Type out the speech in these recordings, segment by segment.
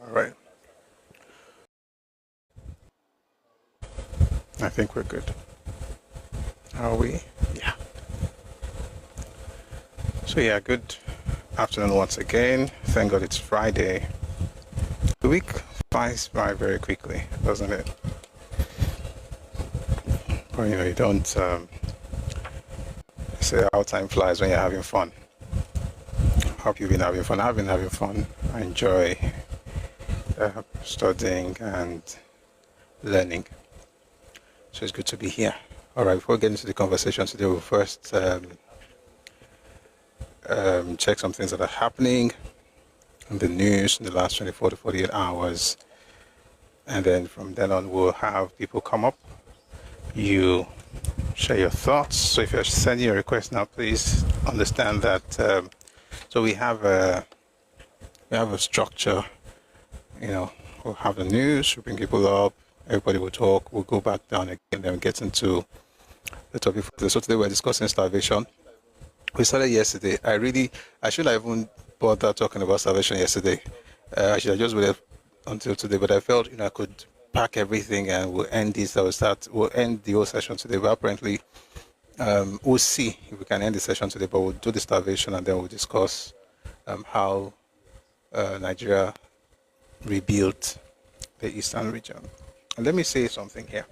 All right. I think we're good. Are we? Yeah. So yeah, good afternoon once again. Thank God it's Friday. The week flies by very quickly, doesn't it? But you don't say how time flies when you're having fun. Hope you've been having fun. I've been having fun. I enjoy studying and learning. So it's good to be here. All right, before getting into the conversation today, we'll first check some things that are happening in the news in the last 24 to 48 hours. And then from then on, we'll have people come up. You share your thoughts. So if you're sending your request now, please understand that. So we have a structure. You know, we'll have the news. We'll bring people up. Everybody will talk. We'll go back down again. Then we get into the topic. So today we're discussing starvation. We started yesterday. I should have even bothered talking about starvation yesterday. I should have just waited until today, but I felt I could pack everything and we'll end this. We'll end the whole session today. But apparently, we'll see if we can end the session today. But we'll do the starvation and then we'll discuss how Nigeria rebuilt the eastern region. And let me say something here.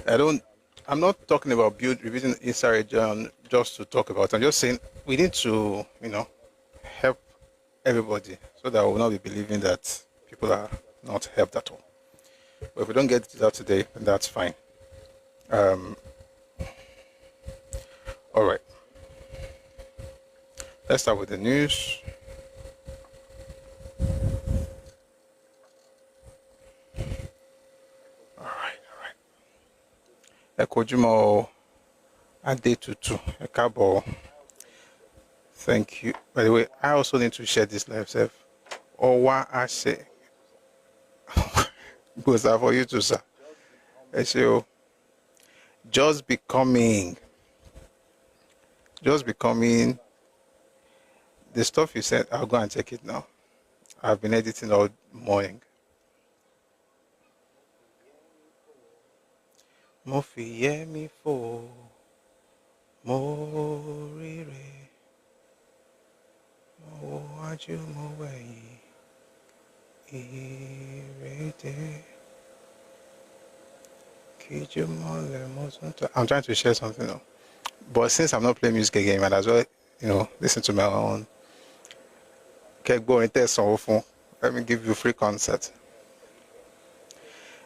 I'm not talking about rebuilding the eastern region just to talk about. I'm just saying we need to, help everybody so that we will not be believing that people are not helped at all. But if we don't get that today, then that's fine. All right. Let's start with the news. All right. Ẹkojúmọ́ Adetutu, Ẹkáàbọ. Thank you. By the way, I also need to share this live self. Owa Ashe. Goes out for you too, sir. SEO. Just becoming. The stuff you said, I'll go and check it now. I've been editing all morning. Mo fi yẹ mi fò, mo rire, mo wájú mo wẹ̀yìn, ìrètè, kíjú mọ́lẹ̀ mo tún tọ́. I'm trying to share something now. But since I'm not playing music again, I might as well, listen to my own. Let me give you a free concert.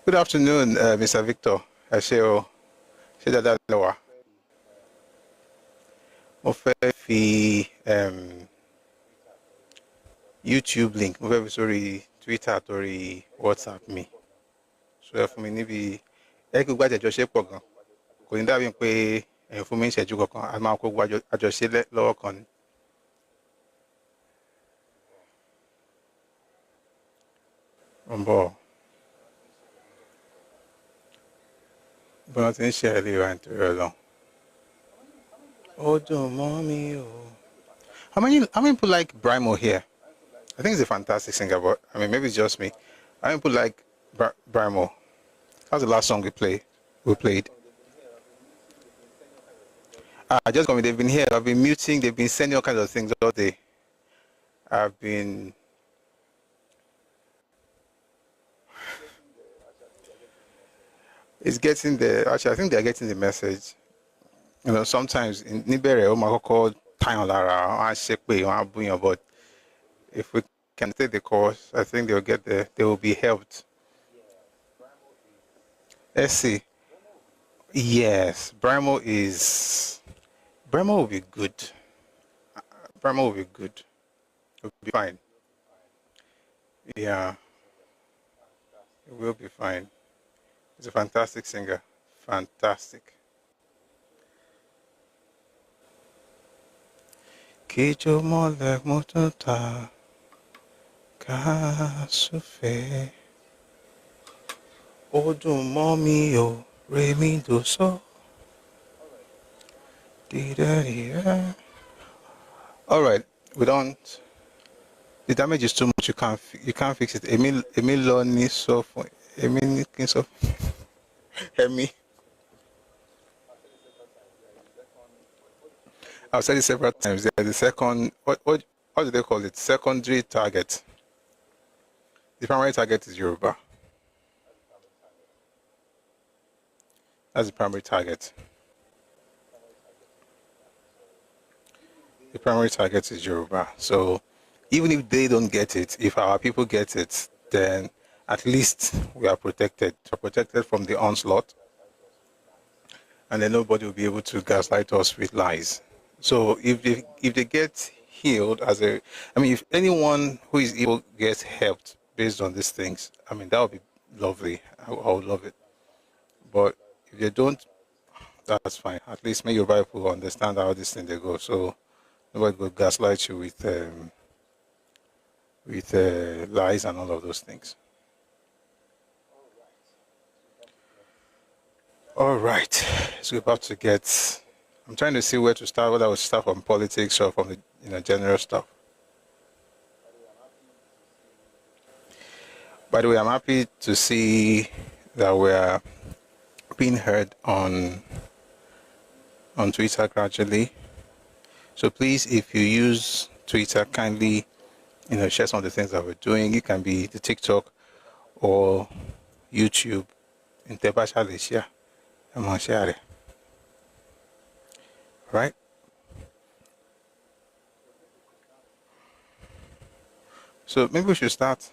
Good afternoon, Mr. Victor. Mo fẹ́ fi YouTube link mo fẹ́ fi sórí Twitter àtòrí WhatsApp mi. So ẹ fún mi níbi ẹ kí gbogbo àjọṣe pọ̀ gan. Kò ní dàbí pé ẹ̀yin fún mi ń ṣẹ́jú kankan a máa kó gbogbo àjọṣe lọ́wọ́ kan ni. But ti ń ṣe ẹ̀ lè wá nítorí Ọlọ́run. Ó dùn mọ́ mi o. How many people like Brimo here? I think he's a fantastic singer, but maybe it's just me. How many people like Brimo? That's the last song we played. Just they've been here. I've been muting. They've been sending all kinds of things all day. It's getting there. Actually, I think they're getting the message. Sometimes in Nibere, but if we can take the course, I think they'll get there. They will be helped. Let's see. Yes, Brimo will be good. Brimo will be good. It will be fine. Yeah, it will be fine. He's a fantastic singer. Fantastic. Kijo molek motuta kasufe Odun mommy o re mi do so. All right, we don't The damage is too much. You can't fix it. Emi lo ni so fun. Emi ni kin so. Emi. I've said it several times. The second, what do they call it? Secondary target. The primary target is Yoruba. That's the primary target. The primary target is Yoruba. So even if they don't get it, if our people get it, then at least we are protected. We're protected from the onslaught. And then nobody will be able to gaslight us with lies. So if they get healed if anyone who is evil gets helped based on these things, that would be lovely. I would love it. But if they don't, that's fine. At least make your Bible understand how this thing they go. So nobody will gaslight you with lies and all of those things. All right. So we're about to get. I'm trying to see where to start. Whether I would start from politics or from the general stuff. By the way, I'm happy to see that we're being heard on Twitter gradually. So please, if you use Twitter, kindly, share some of the things that we're doing. It can be the TikTok or YouTube. Right? So maybe we should start.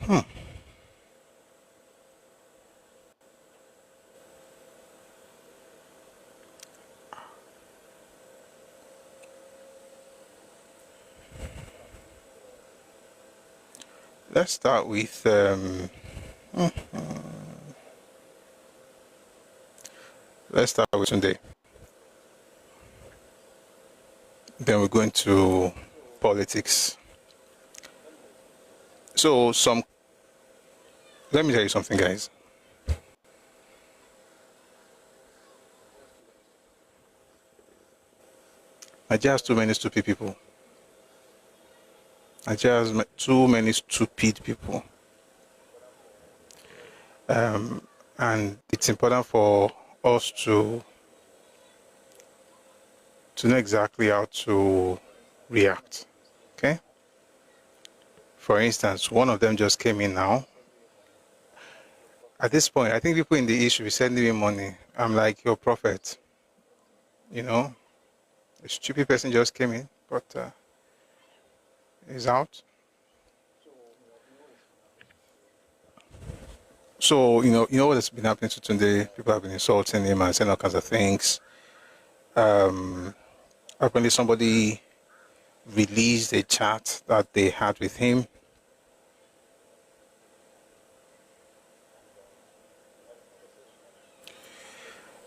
Let's start with let's start with Sunday. Then we're going to politics. So let me tell you something, guys. Nigeria has too many stupid people. Nigeria has too many stupid people. And it's important for us to know exactly how to react. Okay? For instance, one of them just came in now. At this point, I think people in the East should be sending me money. I'm like your prophet. A stupid person just came in, but he's out. So, you know what has been happening to Tunde? People have been insulting him and saying all kinds of things. Apparently somebody released a chat that they had with him.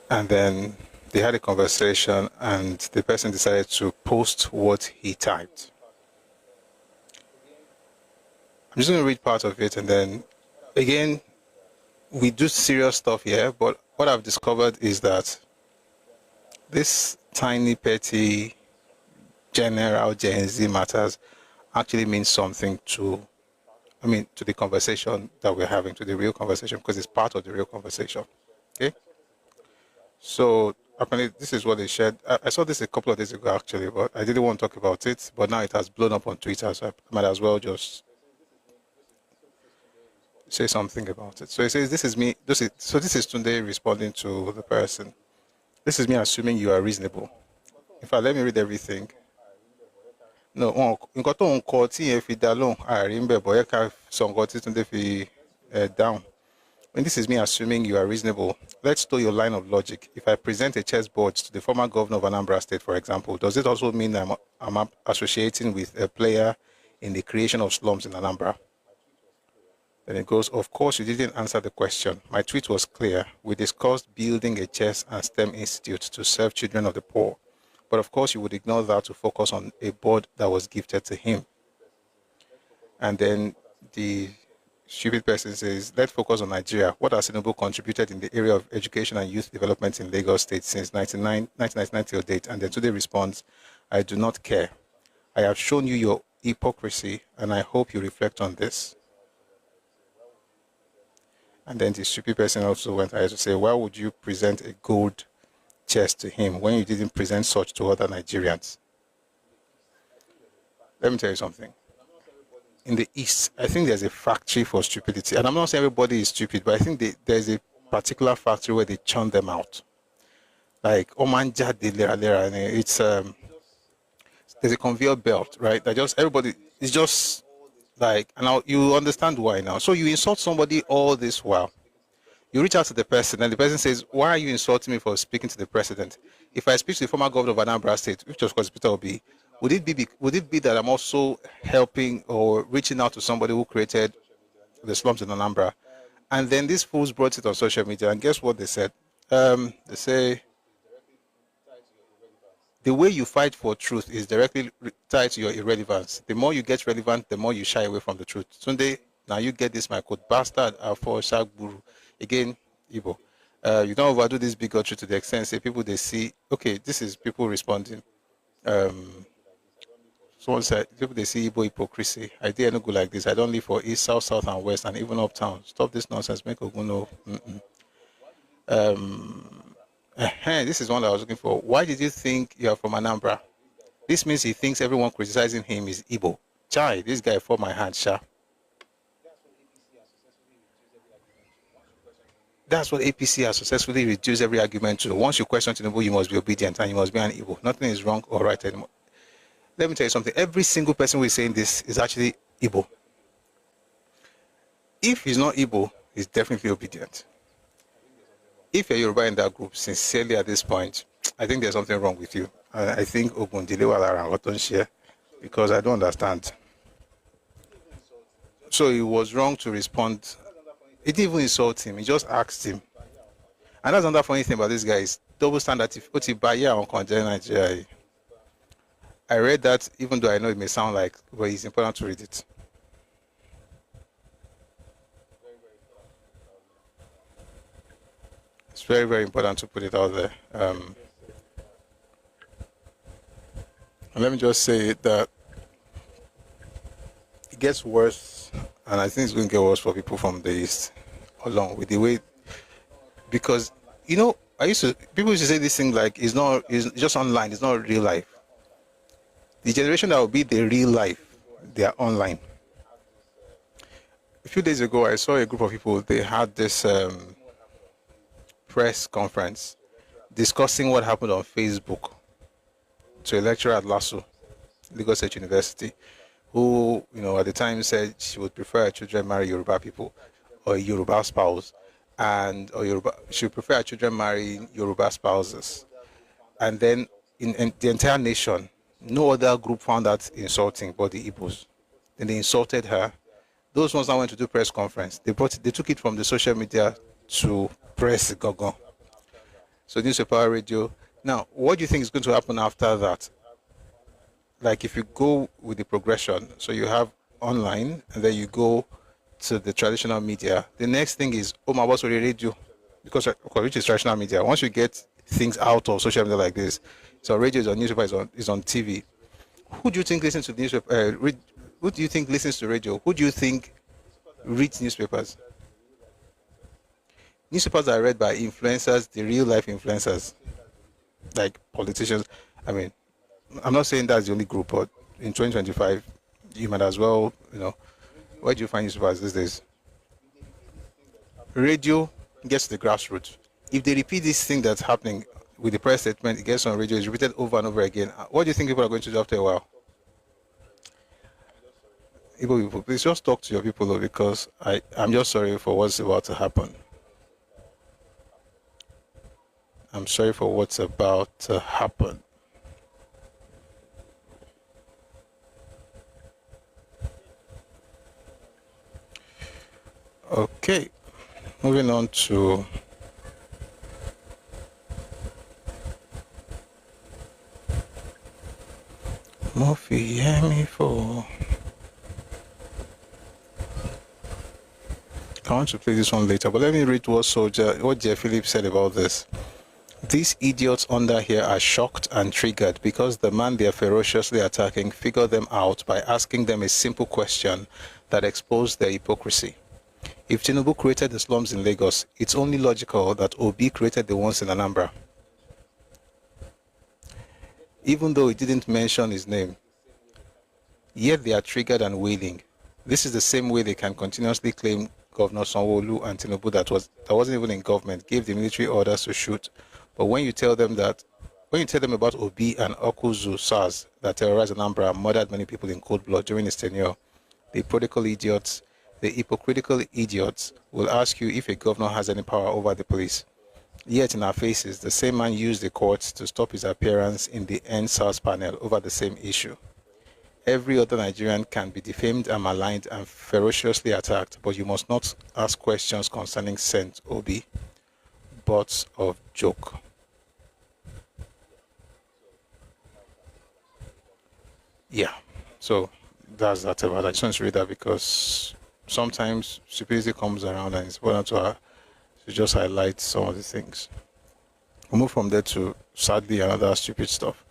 And then they had a conversation and the person decided to post what he typed. I'm just going to read part of it, and then again, we do serious stuff here, but what I've discovered is that this tiny, petty, general Gen Z matters actually means something to the conversation that we're having, to the real conversation, because it's part of the real conversation. Okay? So apparently this is what they shared. I saw this a couple of days ago actually, but I didn't want to talk about it, but now it has blown up on Twitter, so I might as well just say something about it. So it says, this is Tunde responding to the person. This is me assuming you are reasonable. In fact, let me read everything. No, nǹkan tó ń kọ tí yẹn fi dá lóhùn àárín bẹ̀ bọ̀ ẹ ká sọ nǹkan tí Túndé fi down. And this is me assuming you are reasonable. Let's store your line of logic. If I present a chessboard to the former governor of Anambra State, for example, does it also mean that I'm associating with a player in the creation of slums in Anambra? Then it goes, of course, you didn't answer the question. My tweet was clear. We discussed building a chess and STEM institute to serve children of the poor. But of course, you would ignore that to focus on a board that was gifted to him. And then the stupid person says, let's focus on Nigeria. What has Tinubu contributed in the area of education and youth development in Lagos State since 1999 till date? And then today responds, I do not care. I have shown you hypocrisy, and I hope you reflect on this. And then the stupid person also went ahead to say, why would you present a gold chest to him when you didn't present such to other Nigerians? Let me tell you something. In the East, I think there's a factory for stupidity. And I'm not saying everybody is stupid, but I think there's a particular factory where they churn them out. Like, Omanja de Lera Lera, and it's, there's a conveyor belt, right? That just, everybody, is just like, and now you understand why now. So you insult somebody all this while. You reach out to the person, and the person says, why are you insulting me for speaking to the president? If I speak to the former governor of Anambra State, which of course Peter Obi, would it be that I'm also helping or reaching out to somebody who created the slums in Anambra? And then these fools brought it on social media, and guess what they said? They say, the way you fight for truth is directly tied to your irrelevance. The more you get relevant, the more you shy away from the truth. Sunday, now you get this, my code, bastard, for Shagburu. Again, Igbo. You don't overdo this bigotry to the extent, say people they see, okay, this is people responding. Someone said, people they see Igbo hypocrisy. I dare not go like this. I don't live for East, South, South, and West, and even uptown. Stop this nonsense. Make Oguno. This is one that I was looking for. Why did you think you are from Anambra? This means he thinks everyone criticizing him is Igbo. Chai, this guy for my hand, sha. That's what APC has successfully reduced every argument to. Once you question Tinubu, you must be obedient and you must be an Igbo. Nothing is wrong or right anymore. Let me tell you something. Every single person who is saying this is actually Igbo. If he's not Igbo, he's definitely obedient. If you're Yoruba in that group, sincerely at this point, I think there's something wrong with you. I think because I don't understand. So it was wrong to respond. He didn't even insult him. He just asked him. And that's another funny thing about this guy is double standard. I read that, even though I know it may sound like, but it's important to read it. It's very, very important to put it out there. And let me just say that it gets worse, and I think it's going to get worse for people from the East, along with the way, because, you know, people used to say this thing like, it's just online, it's not real life. The generation that will be the real life, they are online. A few days ago, I saw a group of people, they had this press conference discussing what happened on Facebook to a lecturer at LASU, Lagos State University, who, you know, at the time said she would prefer her children marry Yoruba people or a Yoruba spouse, she would prefer her children marry Yoruba spouses. And then in the entire nation, no other group found that insulting but the Igbos. Then they insulted her. Those ones that went to do press conference, they took it from the social media to press Gogon. So newspaper, radio. Now, what do you think is going to happen after that? Like if you go with the progression, so you have online and then you go to the traditional media, the next thing is, oh my boss already radio, because which is traditional media. Once you get things out of social media like this, so radio is on newspaper, is on TV. Who do you think listens to the newspaper? Who do you think listens to radio? Who do you think reads newspapers? Newspapers are read by influencers, the real life influencers, like politicians. I mean, I'm not saying that's the only group, but in 2025, you might as well, you know, where do you find newspapers these days? Radio gets to the grassroots. If they repeat this thing that's happening with the press statement, it gets on radio, it's repeated over and over again. What do you think people are going to do after a while? People, please just talk to your people, though, because I'm just sorry for what's about to happen. I'm sorry for what's about to happen. Okay, moving on to Murphy for. I want to play this one later, but let me read what Jeff Phillips said about this. These idiots under here are shocked and triggered because the man they are ferociously attacking figured them out by asking them a simple question that exposed their hypocrisy. If Tinubu created the slums in Lagos, it's only logical that Obi created the ones in Anambra. Even though he didn't mention his name, yet they are triggered and wailing. This is the same way they can continuously claim Governor Sanwo-Olu and Tinubu that wasn't even in government gave the military orders to shoot. But when you tell them about Obi and Okuzu SARS that terrorized Anambra and murdered many people in cold blood during his tenure, the hypocritical idiots will ask you if a governor has any power over the police. Yet in our faces, the same man used the courts to stop his appearance in the End SARS panel over the same issue. Every other Nigerian can be defamed and maligned and ferociously attacked, but you must not ask questions concerning Saint Obi. Butts of joke. Yeah, so that's that about it. I just want to read that because sometimes stupidity comes around and it's important to just highlight some of the things. We'll move from there to, sadly, another stupid stuff.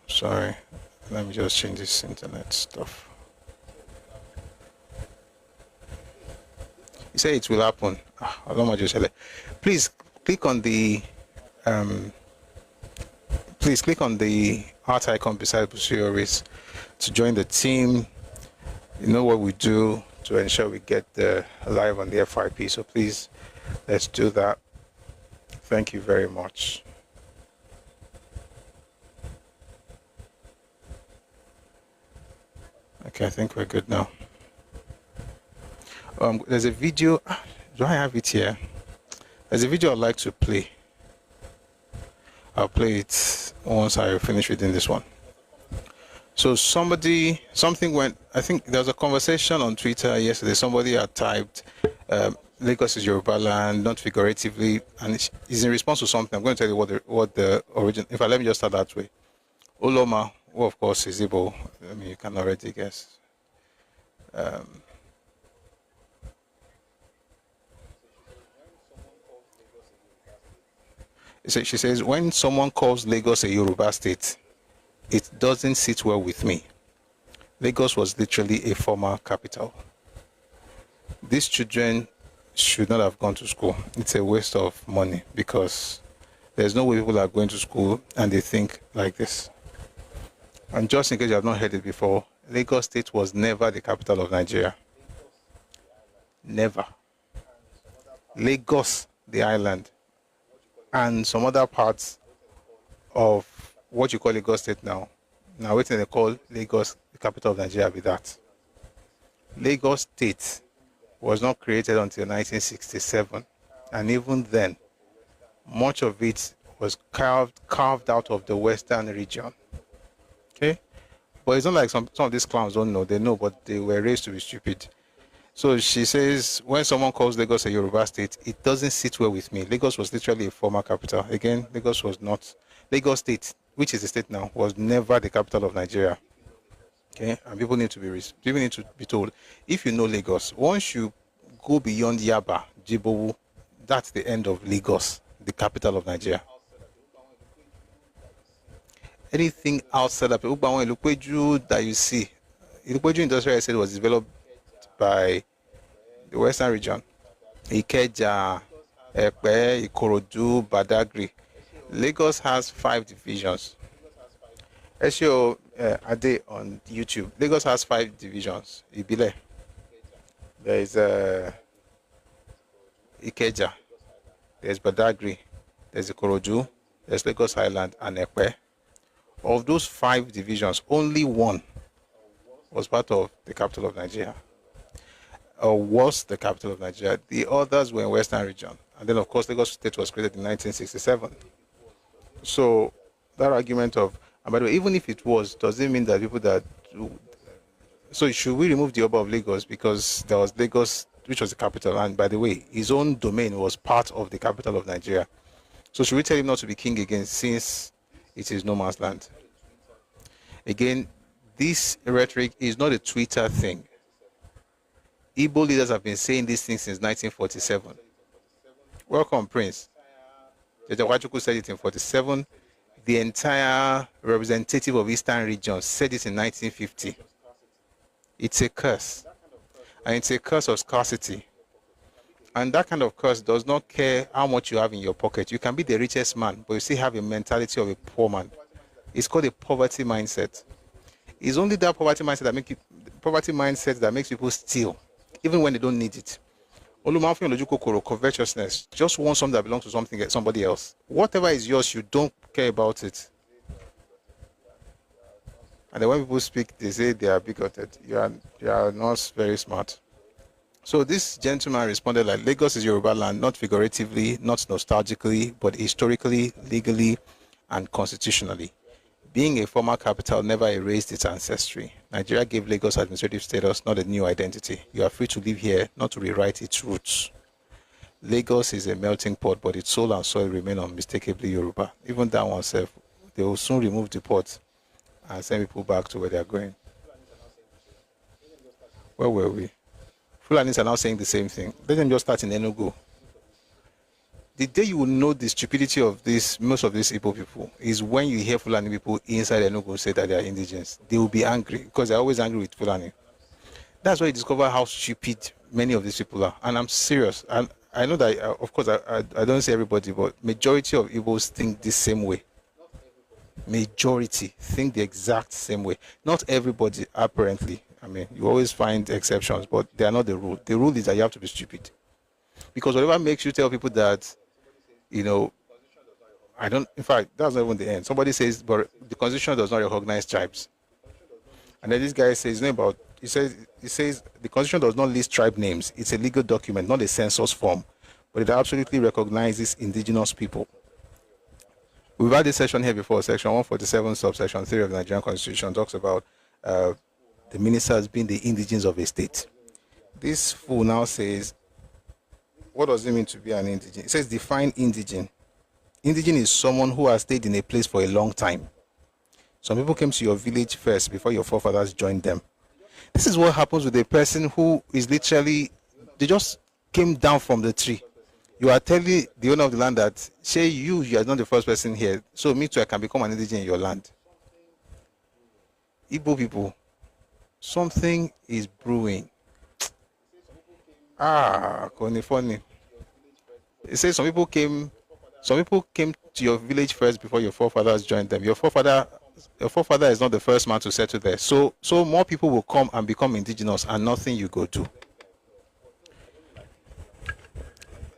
Sorry, let me just change this internet stuff. You say it will happen. I don't want to say that. Please click on the heart icon beside Busioris to join the team. You know what we do to ensure we get live on the FYP. So please, let's do that. Thank you very much. Okay, I think we're good now. There's a video. Do I have it here? There's a video I'd like to play. I'll play it once I finish reading this one. So something went, I think there was a conversation on Twitter yesterday. Somebody had typed, Lagos is Yoruba land, not figuratively, and it's in response to something. I'm going to tell you what the origin, in fact, let me just start that way. Oloma, who of course is Igbo, I mean, you can already guess. She says, when someone calls Lagos a Yoruba state, it doesn't sit well with me. Lagos was literally a former capital. These children should not have gone to school. It's a waste of money because there's no way people are going to school and they think like this. And just in case you have not heard it before, Lagos State was never the capital of Nigeria. Never. Lagos, the island, and some other parts of what you call Lagos State now. Now, wait till they call Lagos the capital of Nigeria with that. Lagos State was not created until 1967, and even then, much of it was carved out of the western region. Okay, but it's not like some of these clowns don't know. They know, but they were raised to be stupid. So she says, when someone calls Lagos a Yoruba state, it doesn't sit well with me. Lagos was literally a former capital. Again, Lagos was not. Lagos State, which is the state now, was never the capital of Nigeria. Okay, and people need to be told, if you know Lagos, once you go beyond Yaba, Jibowu, that's the end of Lagos, the capital of Nigeria. Anything outside of Ilukweju that you see, Ilukweju Industrial Estate was developed by the western region. Ikeja, Epe, Ikorodu, Badagry. Lagos has 5 divisions. SEO Ade on YouTube. Lagos has 5 divisions. Ibile. There is Ikeja. There's Badagry. There's Ikorodu. There's Lagos Island and Epe. Of those 5 divisions, only one was part of the capital of Nigeria, or was the capital of Nigeria. The others were in Western region. And then, of course, Lagos State was created in 1967. So that argument of, and by the way, even if it was, does it mean that people that, so should we remove the Oba of Lagos because there was Lagos, which was the capital, and by the way, his own domain was part of the capital of Nigeria. So should we tell him not to be king again since it is no man's land? Again, this rhetoric is not a Twitter thing. Igbo leaders have been saying these things since 1947. Welcome, Prince. Jajawachuku said it in 47. The entire representative of Eastern region said it in 1950. It's a curse. And it's a curse of scarcity. And that kind of curse does not care how much you have in your pocket. You can be the richest man, but you still have a mentality of a poor man. It's called a poverty mindset. It's only that poverty mindset that makes people steal, even when they don't need it. Covetousness, just want something that belongs to somebody else. Whatever is yours, you don't care about it. And then when people speak, they say they are bigoted. You are not very smart. So this gentleman responded like, Lagos is Yoruba land, not figuratively, not nostalgically, but historically, legally, and constitutionally. Being a former capital never erased its ancestry. Nigeria gave Lagos administrative status, not a new identity. You are free to live here, not to rewrite its roots. Lagos is a melting pot, but its soul and soil remain unmistakably Yoruba. Even that one self, they will soon remove the pot and send people back to where they are going. Where were we? Fulanis are now saying the same thing. Let them just start in Enugu. The day you will know the stupidity of most of these Igbo people is when you hear Fulani people inside Enugu say that they are indigenous. They will be angry because they're always angry with Fulani. That's why you discover how stupid many of these people are. And I'm serious. And I know that, of course, I don't say everybody, but majority of Igbos think the same way. Majority think the exact same way. Not everybody, apparently. I mean, you always find exceptions, but they are not the rule. The rule is that you have to be stupid. Because whatever makes you tell people that, in fact, that's not even the end. Somebody says, but the Constitution does not recognize tribes. And then this guy says, he says the Constitution does not list tribe names. It's a legal document, not a census form, but it absolutely recognizes indigenous people. We've had this section here before. Section 147, subsection 3 of the Nigerian Constitution talks about the ministers being the indigents of a state. This fool now says, what does it mean to be an indigent? It says define indigent. Indigent is someone who has stayed in a place for a long time. Some people came to your village first before your forefathers joined them. This is what happens with a person who is literally, they just came down from the tree. You are telling the owner of the land that, say you are not the first person here, so me too, I can become an indigent in your land. Igbo people, something is brewing. Funny. It says some people came to your village first before your forefathers joined them. Your forefather is not the first man to settle there. So more people will come and become indigenous, and nothing you go do.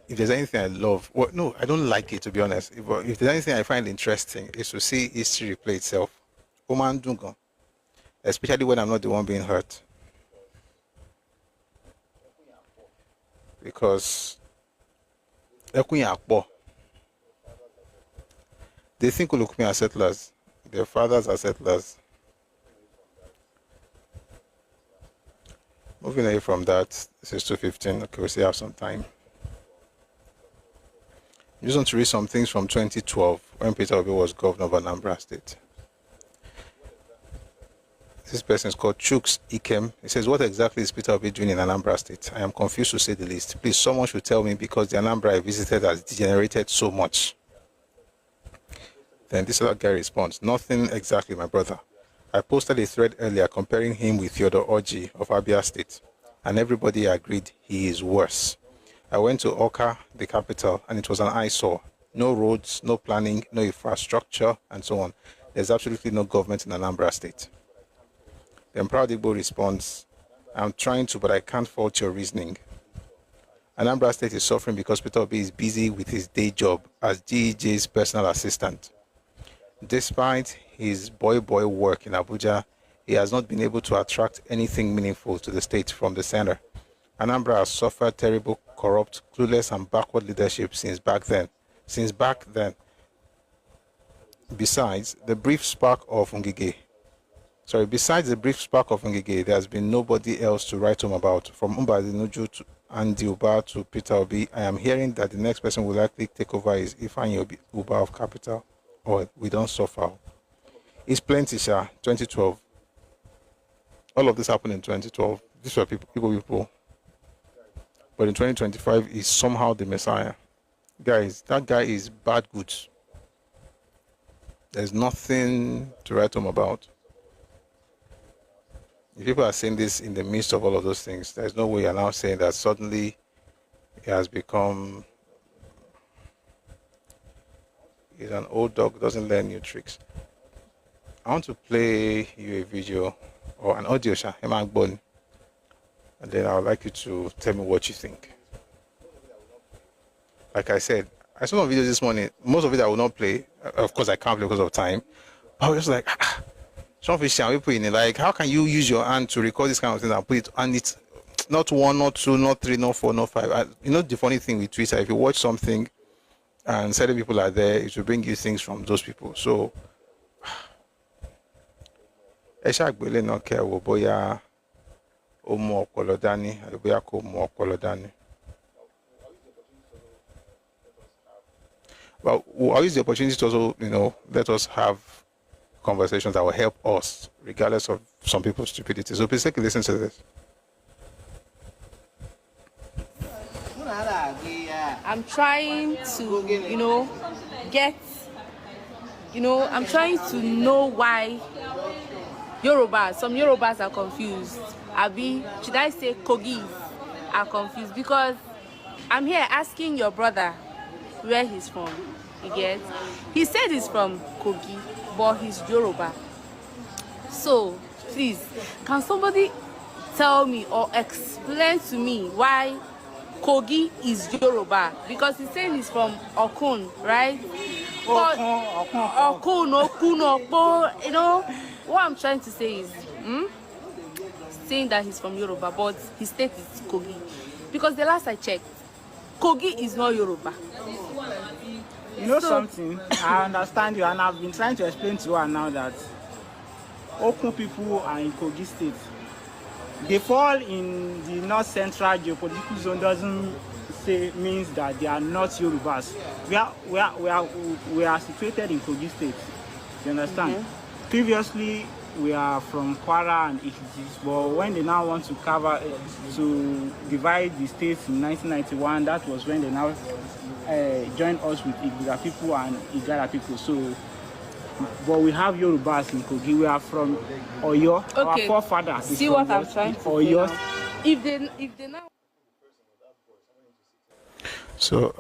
If there's anything I love, well, no, I don't like it, to be honest. If there's anything I find interesting, is to see history replay itself. Oman Dungo. Especially when I'm not the one being hurt. Because they think Olukumi are settlers. Their fathers are settlers. Moving away from that, this is 2:15. Okay, we still have some time. I just want to read some things from 2012 when Peter Obi was governor of Anambra State. This person is called Chuks Ikem. He says, what exactly is Peter Obi doing in Anambra State? I am confused, to say the least. Please, someone should tell me, because the Anambra I visited has degenerated so much. Then this other guy responds, nothing exactly, my brother. I posted a thread earlier comparing him with Theodore Orji of Abia State, and everybody agreed he is worse. I went to Oka, the capital, and it was an eyesore. No roads, no planning, no infrastructure, and so on. There's absolutely no government in Anambra State. Then Proud Igbo responds, I'm trying to, but I can't fault your reasoning. Anambra State is suffering because Peter Obi is busy with his day job as GEJ's personal assistant. Despite his boy work in Abuja, he has not been able to attract anything meaningful to the state from the center. Anambra has suffered terrible, corrupt, clueless, and backward leadership since back then. Besides the brief spark of Ngige, there has been nobody else to write home about. From Mbadi Nuju to Andy Uba to Peter Obi, I am hearing that the next person will likely take over is Ifeanyi Uba of Capital, or we don't suffer. It's plenty, sir. 2012. All of this happened in 2012. These were people. but in 2025 he's somehow the Messiah. Guys, that guy is bad goods. There's nothing to write home about. If people are saying this in the midst of all of those things, there's no way you're now saying that suddenly he has become, he's an old dog, doesn't learn new tricks. I want to play you a video or an audio, and then I would like you to tell me what you think. Like I said, I saw some videos this morning. Most of it I will not play. Of course, I can't play because of time. But I was just like, some fish and people in it. Like, how can you use your hand to record this kind of thing and put it? And it's not 1, not 2, not 3, not 4, not 5. You know, the funny thing with Twitter, if you watch something and certain people are there, it will bring you things from those people. So, Ẹkáàbọ no care wo bóyá ó mú ọpọlọ dání àbí bóyá kò mú ọpọlọ dání. But I'll use the opportunity to also, let us have conversations that will help us, regardless of some people's stupidity. So please take a listen to this. I'm trying to, I'm trying to know why some Yorubas are confused. Should I say Kogis are confused? Because I'm here asking your brother where he's from. You get? He said he's from Kogi, but he's Yoruba. So, please, can somebody tell me or explain to me why Kogi is Yoruba? Because he's saying he's from Okun, right? Okun, what I'm trying to say is, saying that he's from Yoruba, but his state is Kogi. Because the last I checked, Kogi is not Yoruba. You know something? I understand you, and I've been trying to explain to her now that Okun people are in Kogi State. They fall in the north central geopolitical zone means that they are not Yorubas. We are situated in Kogi State. You understand? Previously, we are from Kwara and Ekiti, but when they now want to divide the states in 1991, that was when they now joined us with Igbo people and Igala people. So, but we have Yorubas in Kogi. We are from Oyo. Okay. Our forefathers. See what I'm trying to Oyo. If they now. So,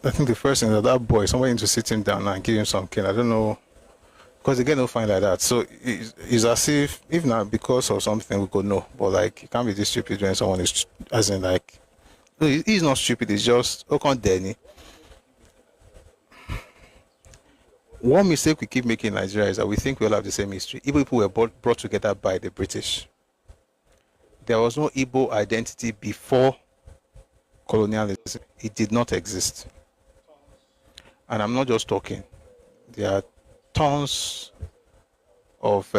I think the first thing that boy, somebody needs to sit him down and give him some cane. I don't know. Because they get no fine like that. So it's as if not because of something we could know. But like, you can't be this stupid when someone is, as in like, no, he's not stupid. It's just, Danny. One mistake we keep making in Nigeria is that we think we all have the same history. Igbo people were brought together by the British. There was no Igbo identity before colonialism. It did not exist. And I'm not just talking. There are tons of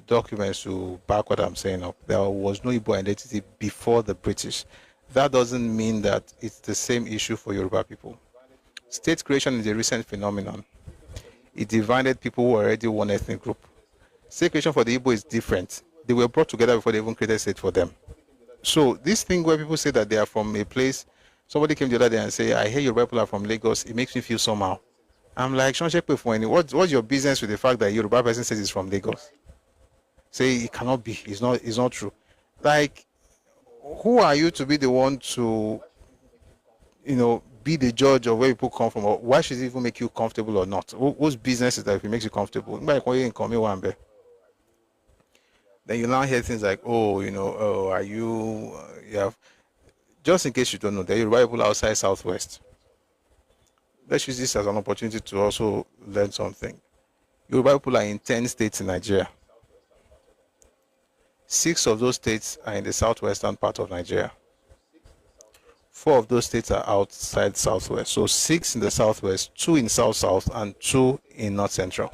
documents to back what I'm saying up. There was no Igbo identity before the British. That doesn't mean that it's the same issue for Yoruba people. State creation is a recent phenomenon. It divided people who were already one ethnic group. State creation for the Igbo is different. They were brought together before they even created state for them. So this thing where people say that they are from a place, somebody came the other day and say, I hear Yoruba people are from Lagos, it makes me feel somehow. I'm like, what's your business with the fact that a Yoruba person says he's from Lagos? Say it cannot be. It's not true. Like, who are you to be the one to, be the judge of where people come from, or why should it even make you comfortable or not? Whose business is that if it makes you comfortable? Then you now hear things like, are you have, just in case you don't know, there are Yoruba people outside Southwest. Let's use this as an opportunity to also learn something. Yoruba people are in 10 states in Nigeria. 6 of those states are in the southwestern part of Nigeria. 4 of those states are outside Southwest. So 6 in the Southwest, 2 in South-South, and 2 in North Central.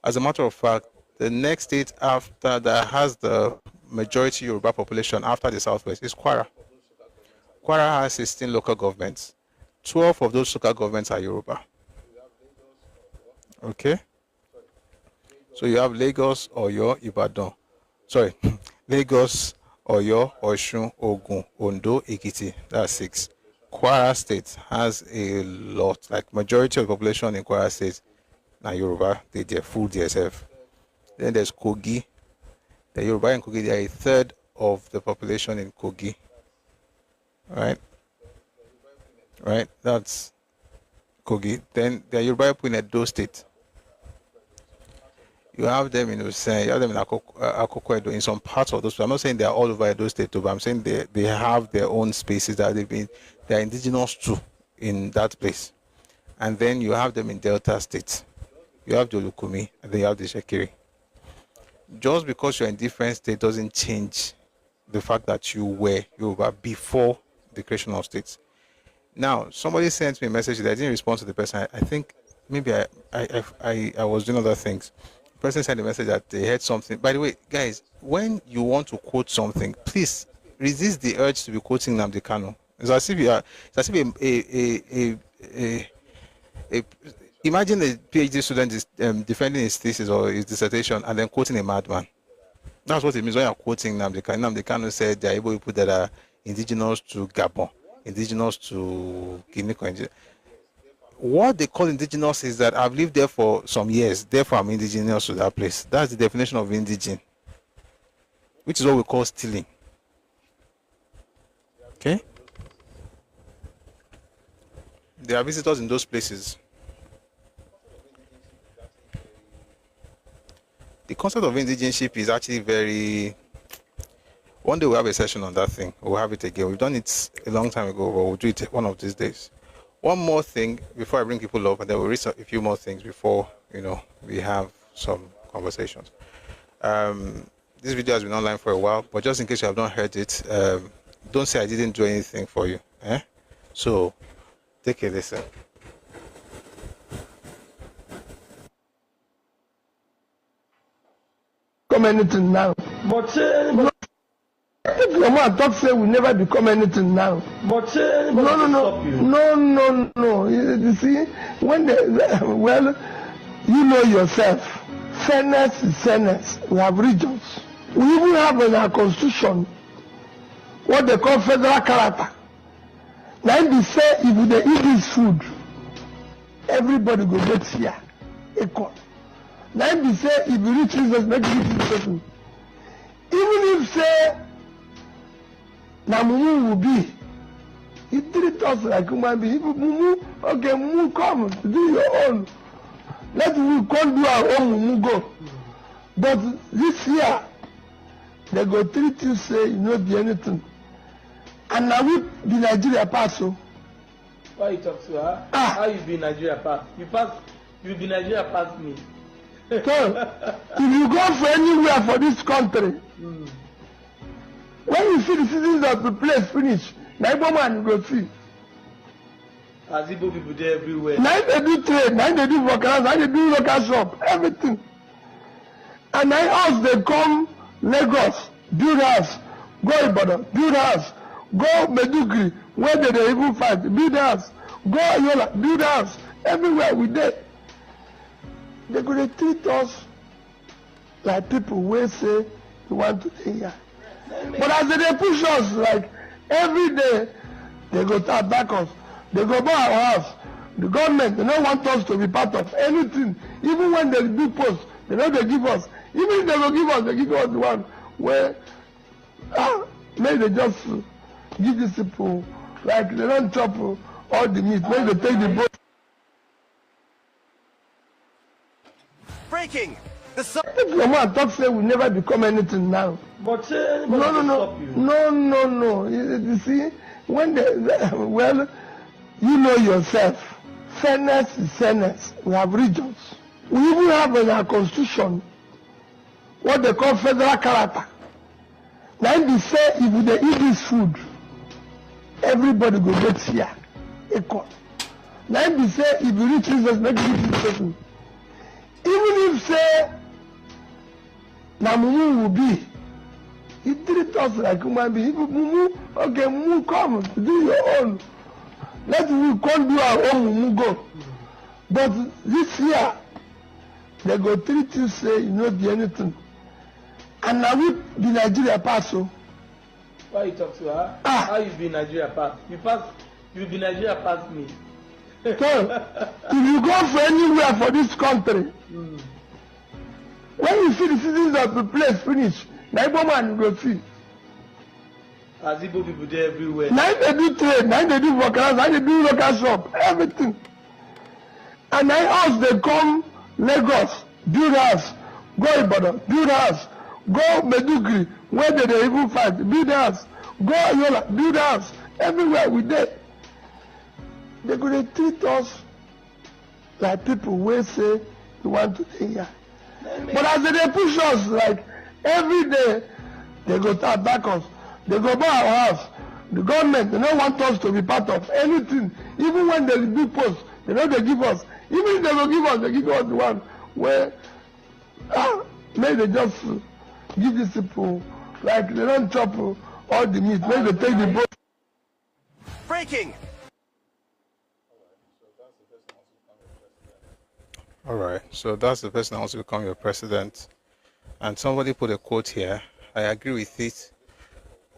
As a matter of fact, the next state after that has the majority Yoruba population after the Southwest is Kwara. Kwara has 16 local governments. 12 of those local governments are Yoruba. Okay? So you have Lagos, Oyo, Ibadan. Sorry, Lagos, Oyo, Oshun, Ogun, Ondo, Ekiti. That's 6. Kwara State has a lot, like majority of the population in Kwara State, now Yoruba, they full DSF. Then there's Kogi. The Yoruba in Kogi, they are a third of the population in Kogi. Right? That's Kogi. Then the Yoruba in Edo State. You have them in Usain, you have them in Akoko Edo, in some parts of those. I'm not saying they are all over Edo State, but I'm saying they have their own spaces that they're indigenous to in that place. And then you have them in Delta State. You have the Olukumi, and then you have the Shekiri. Just because you're in different state doesn't change the fact that you were Yoruba before the creation of states. Now, somebody sent me a message that I didn't respond to the person. I think maybe I was doing other things. The person sent a message that they heard something. By the way, guys, when you want to quote something, please resist the urge to be quoting Nnamdi Kanu. It's as if imagine a PhD student is defending his thesis or his dissertation and then quoting a madman. That's what it means when you're quoting Nnamdi Kanu. Nnamdi Kanu said there are Igbo people that are indigenous to Gabon, indigenous to Guinea. What they call indigenous is that I've lived there for some years, therefore I'm indigenous to that place. That's the definition of indigene, which is what we call stealing. Okay? There are visitors in those places. The concept of indigenship is actually very... One day we'll have a session on that thing. We'll have it again. We've done it a long time ago, but we'll do it one of these days. One more thing before I bring people up, and then we'll read a few more things before, we have some conversations. This video has been online for a while, but just in case you have not heard it, don't say I didn't do anything for you. So, take a listen. Become anything now. But if your man talk say we never become anything now. But no. You see, when well, you know yourself. Fairness is fairness. We have regions. We even have in our constitution what they call federal character. Now they say if they eat this food, everybody go get here equal. Now they say if you reach this, make you reach this person. Even if say na mumu will be, he treat us like human being. Mumu, okay, mumu come, do your own. Let we come do our own mumu go. But this year, they go treat you say you no be anything. And now we be Nigeria pass so. Why you talk to her? How you be Nigeria pass? You be Nigeria pass me. So, if you go for anywhere for this country, when you see the citizens of the place finish, na Igbo man you go see. As Igbo people there everywhere. Now they do trade, now they do workers, now they do local shop, everything. And now us they come Lagos, build house, go Ibadan, build house, go Meduguri, where they even fight, build house, go Yola, build house, everywhere we there. They go to treat us like people who say we want to stay here. But as they push us, like every day, they go to attack us. They go buy our house. The government, they don't want us to be part of anything. Even when they do posts, they don't give us. Even if they go give us, they give us the one where maybe they just give these people, like they don't chop all the meat. Maybe they take the boat. Breaking! If your man talk say we never become anything now. But no. You see, when well, you know yourself. Fairness is fairness. We have regions. We even have in our constitution what they call federal character. Now they say if they eat this food, everybody go get here equal. Now they say if you reach this, make you reach this person. Even if say na mumu will be, he treat us like human being. Mumu, okay, mumu come, do your own. Let we come do our own mumu go. But this year, they go treat you say you no be anything. And now we be Nigeria pass so. Why you talk to her? How you be Nigeria past? You be Nigeria past me. So, if you go for anywhere for this country, when you see the citizens of the place finish, na Igbo man you go see. As Igbo people there everywhere. Now they do trade, now they do workers, now they do local shop, everything. And now us they come Lagos, build house, go Ibadan, build house, go Medugri, where they even fight, build house, go Yola, build house, everywhere we did. They could treat us like people will say we want to stay here. But as they push us, like every day, they go to attack us. They go buy our house. The government, they don't want us to be part of anything. Even when they do posts, they don't they give us. Even if they go give us, they give us the one where maybe they just give these people, like they don't chop all the meat. Maybe they take the boat. Breaking! All right, so that's the person that wants to become your president. And somebody put a quote here. I agree with it.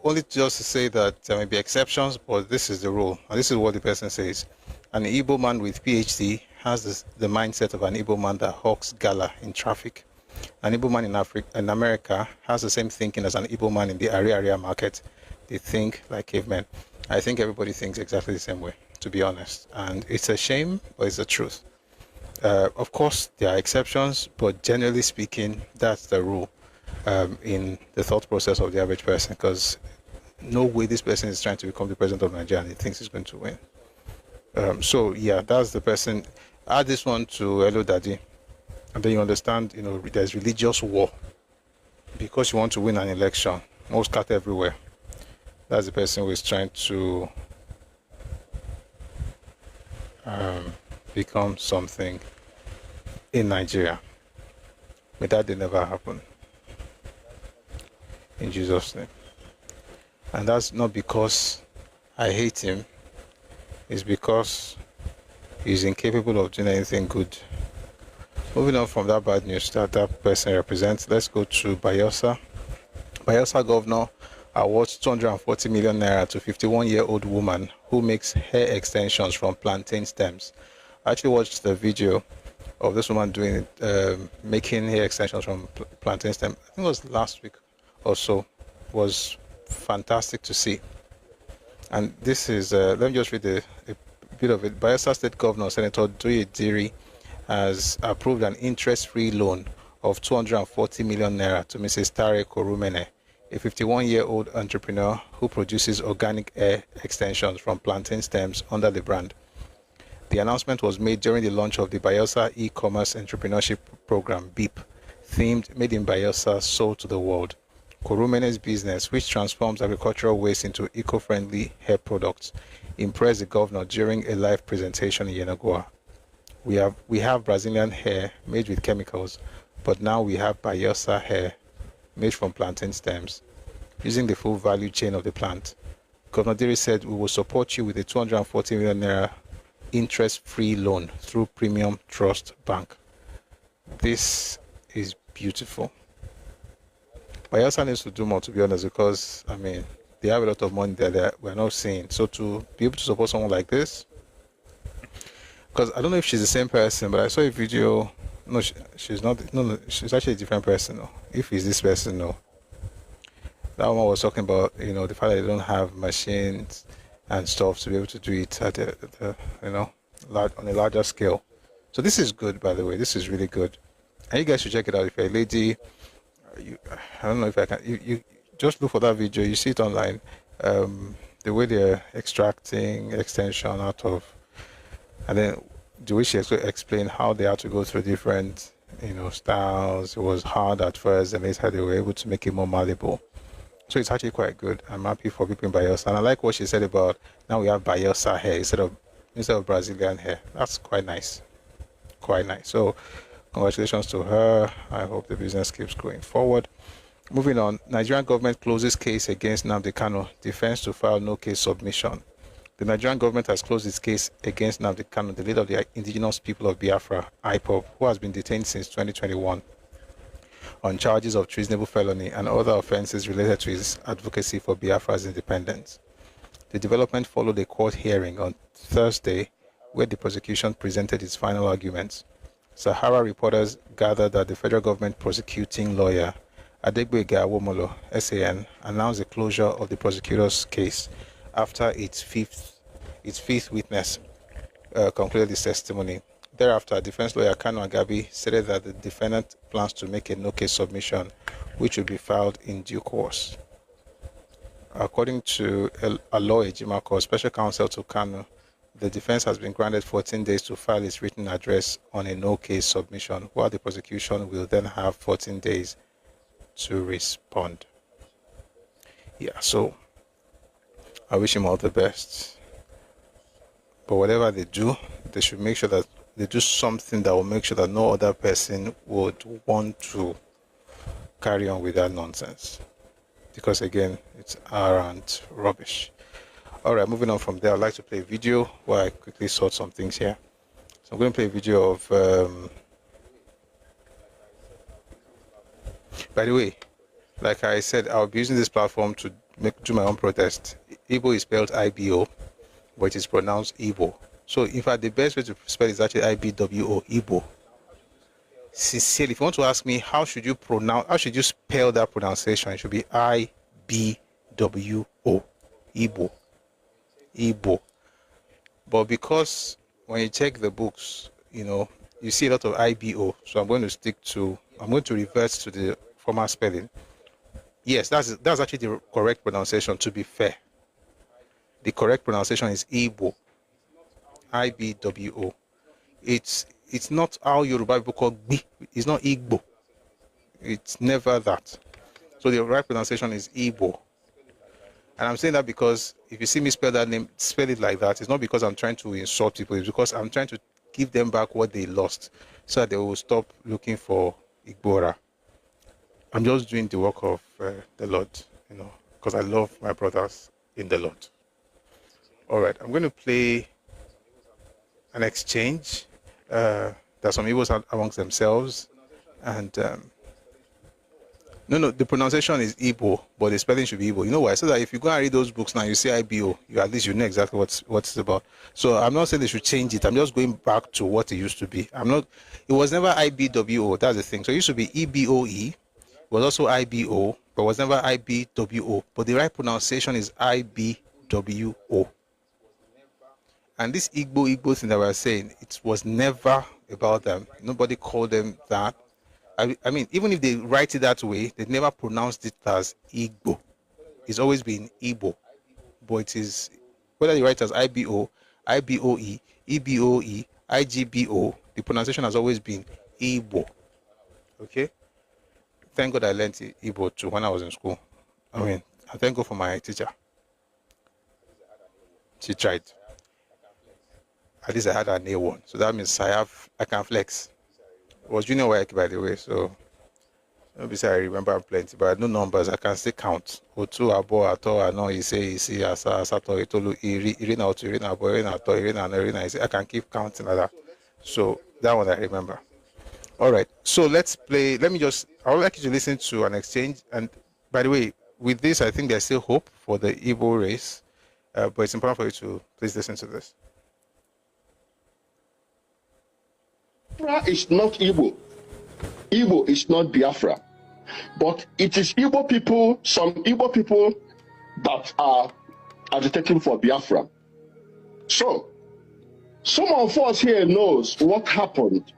Only just to say that there may be exceptions, but this is the rule. And this is what the person says. An Igbo man with PhD has the mindset of an Igbo man that hawks gala in traffic. An Igbo man in America has the same thinking as an Igbo man in the area market. They think like cavemen. I think everybody thinks exactly the same way, to be honest. And it's a shame, but it's the truth. Of course, there are exceptions, but generally speaking, that's the rule in the thought process of the average person, because no way this person is trying to become the president of Nigeria and he thinks he's going to win. So, yeah, that's the person. Add this one to Hello Daddy, and then you understand, there's religious war because you want to win an election. Most cat everywhere. That's the person who is trying to become something in Nigeria. But that did never happen. In Jesus' name. And that's not because I hate him. It's because he's incapable of doing anything good. Moving on from that bad news that person represents, let's go to Bayelsa. Bayelsa governor awards 240 million naira to 51-year-old woman who makes hair extensions from plantain stems. I actually watched the video of this woman doing making hair extensions from plantain stem. I think it was last week or so. It was fantastic to see. And this is, let me just read a bit of it. Bayelsa State Governor Senator Doye Diri has approved an interest-free loan of 240 million naira to Mrs. Tare Korumene, a 51-year-old entrepreneur who produces organic hair extensions from plantain stems under the brand. The announcement was made during the launch of the Bayelsa E-Commerce Entrepreneurship Program, BEEP, themed Made in Bayelsa, Sold to the World. Korumene's business, which transforms agricultural waste into eco-friendly hair products, impressed the governor during a live presentation in Yenagoa. We have Brazilian hair made with chemicals, but now we have Bayelsa hair made from plantain stems, using the full value chain of the plant. Governor Diri said, "We will support you with a 240 million naira interest-free loan through Premium Trust Bank." This is beautiful. Bayelsa needs to do more, to be honest, because, they have a lot of money there that we're not seeing. So to be able to support someone like this, because I don't know if she's the same person, but I saw a video. No, she's not. No, she's actually a different person. No. If it's this person, no. That woman was talking about, the fact that they don't have machines and stuff to be able to do it at on a larger scale. So this is good, by the way. This is really good, and you guys should check it out. If you're a lady, I don't know if I can. You just look for that video. You see it online. The way they're extracting extension out of, and then the way she explained how they had to go through different, styles. It was hard at first, and later they were able to make it more malleable. So it's actually quite good. I'm happy for people in Bayelsa. And I like what she said about now we have Bayelsa hair instead of Brazilian hair. That's quite nice. Quite nice. So congratulations to her. I hope the business keeps going forward. Moving on, Nigerian government closes case against Nnamdi Kanu. Defense to file no case submission. The Nigerian government has closed its case against Nnamdi Kanu, the leader of the indigenous people of Biafra, IPOB, who has been detained since 2021. on charges of treasonable felony and other offences related to his advocacy for Biafra's independence. The development followed a court hearing on Thursday where the prosecution presented its final arguments. Sahara reporters gathered that the federal government prosecuting lawyer AWO, SAN, announced the closure of the prosecutor's case after its fifth witness concluded his testimony. Thereafter, defense lawyer Kanu Agabi stated that the defendant plans to make a no-case submission, which will be filed in due course. According to AWO Ejimako, special counsel to Kanu, the defense has been granted 14 days to file its written address on a no-case submission, while the prosecution will then have 14 days to respond. Yeah, so I wish him all the best. But whatever they do, they should make sure that they do something that will make sure that no other person would want to carry on with that nonsense. Because again, it's arrant rubbish. All right, moving on from there, I'd like to play a video where I quickly sort some things here. So I'm going to play a video of, by the way, like I said, I'll be using this platform to do my own protest. Igbo is spelled IBO, but it is pronounced Igbo. So in fact, the best way to spell it is actually IBWO, Igbo. Sincerely, if you want to ask me how should you spell that pronunciation, it should be IBWO, Igbo. Igbo. But because when you check the books, you see a lot of IBO, so I'm going to revert to the former spelling. Yes, that's actually the correct pronunciation, to be fair. The correct pronunciation is Igbo. IBWO. It's not how Yoruba people call B. It's not Igbo. It's never that. So the right pronunciation is Igbo. And I'm saying that because if you see me spell that name, spell it like that, it's not because I'm trying to insult people. It's because I'm trying to give them back what they lost so that they will stop looking for Igbora. I'm just doing the work of the Lord, because I love my brothers in the Lord. All right, I'm going to play an exchange that some Igbos amongst themselves. And no, the pronunciation is Igbo, but the spelling should be Igbo. You know why? So that if you go and read those books now, you see IBO, at least you know exactly what it's about. So I'm not saying they should change it. I'm just going back to what it used to be. It was never IBWO. That's the thing. So it used to be EBOE. It was also IBO, but it was never IBWO. But the right pronunciation is IBWO. And this Igbo thing that we're saying, it was never about them. Nobody called them that. I mean, even if they write it that way, they never pronounced it as Igbo. It's always been Igbo. But it is, whether you write it as IBO, IBOE, EBOE, IGBO, the pronunciation has always been Igbo. Okay? Thank God I learned Igbo too when I was in school. I thank God for my teacher. She tried. At least I had an A1. So that means I can flex. It was junior work, by the way, so obviously I remember plenty, but I know numbers. I can still count. Otu, abo, ato, ano, ise, asa, asato, itolu, irina, otu, irina, abo, irina, ato, irina, ano, irina, ise. I can keep counting like that. So that one I remember. All right. So let's play. I would like you to listen to an exchange. And by the way, with this, I think there's still hope for the Igbo race, but it's important for you to please listen to this. Biafra is not Igbo. Igbo is not Biafra. But it is Igbo people, some Igbo people that are agitating for Biafra. So, some of us here knows what happened,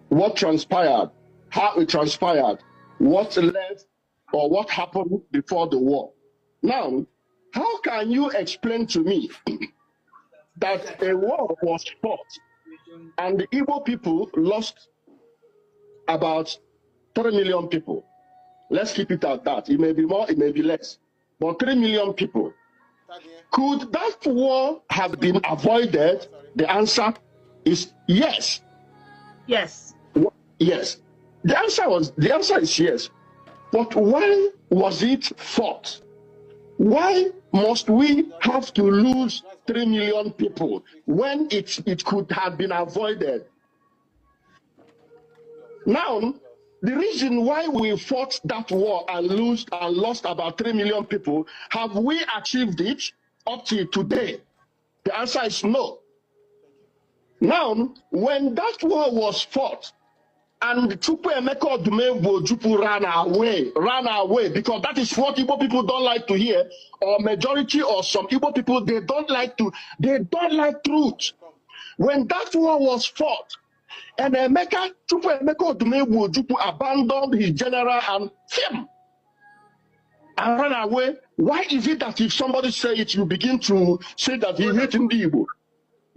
what transpired, how it transpired, what led or what happened before the war. Now, how can you explain to me that a war was fought and the Igbo people lost about 3 million people? Let's keep it at that. It may be more, it may be less. But 3 million people. Could that war have been avoided? The answer is yes. Yes. Yes. The answer is yes. But why was it fought? Why must we have to lose 3 million people when it could have been avoided? Now, the reason why we fought that war and lost about 3 million people, have we achieved it up to today? The answer is no. Now, when that war was fought, and Chukwuemeka Odumegwu Ojukwu ran away, because that is what Igbo people don't like to hear, or majority or some Igbo people, they don't like truth. When that war was fought, and Chukwuemeka Odumegwu Ojukwu abandoned his general and him and ran away, why is it that if somebody say it, you begin to say that he hates Igbo?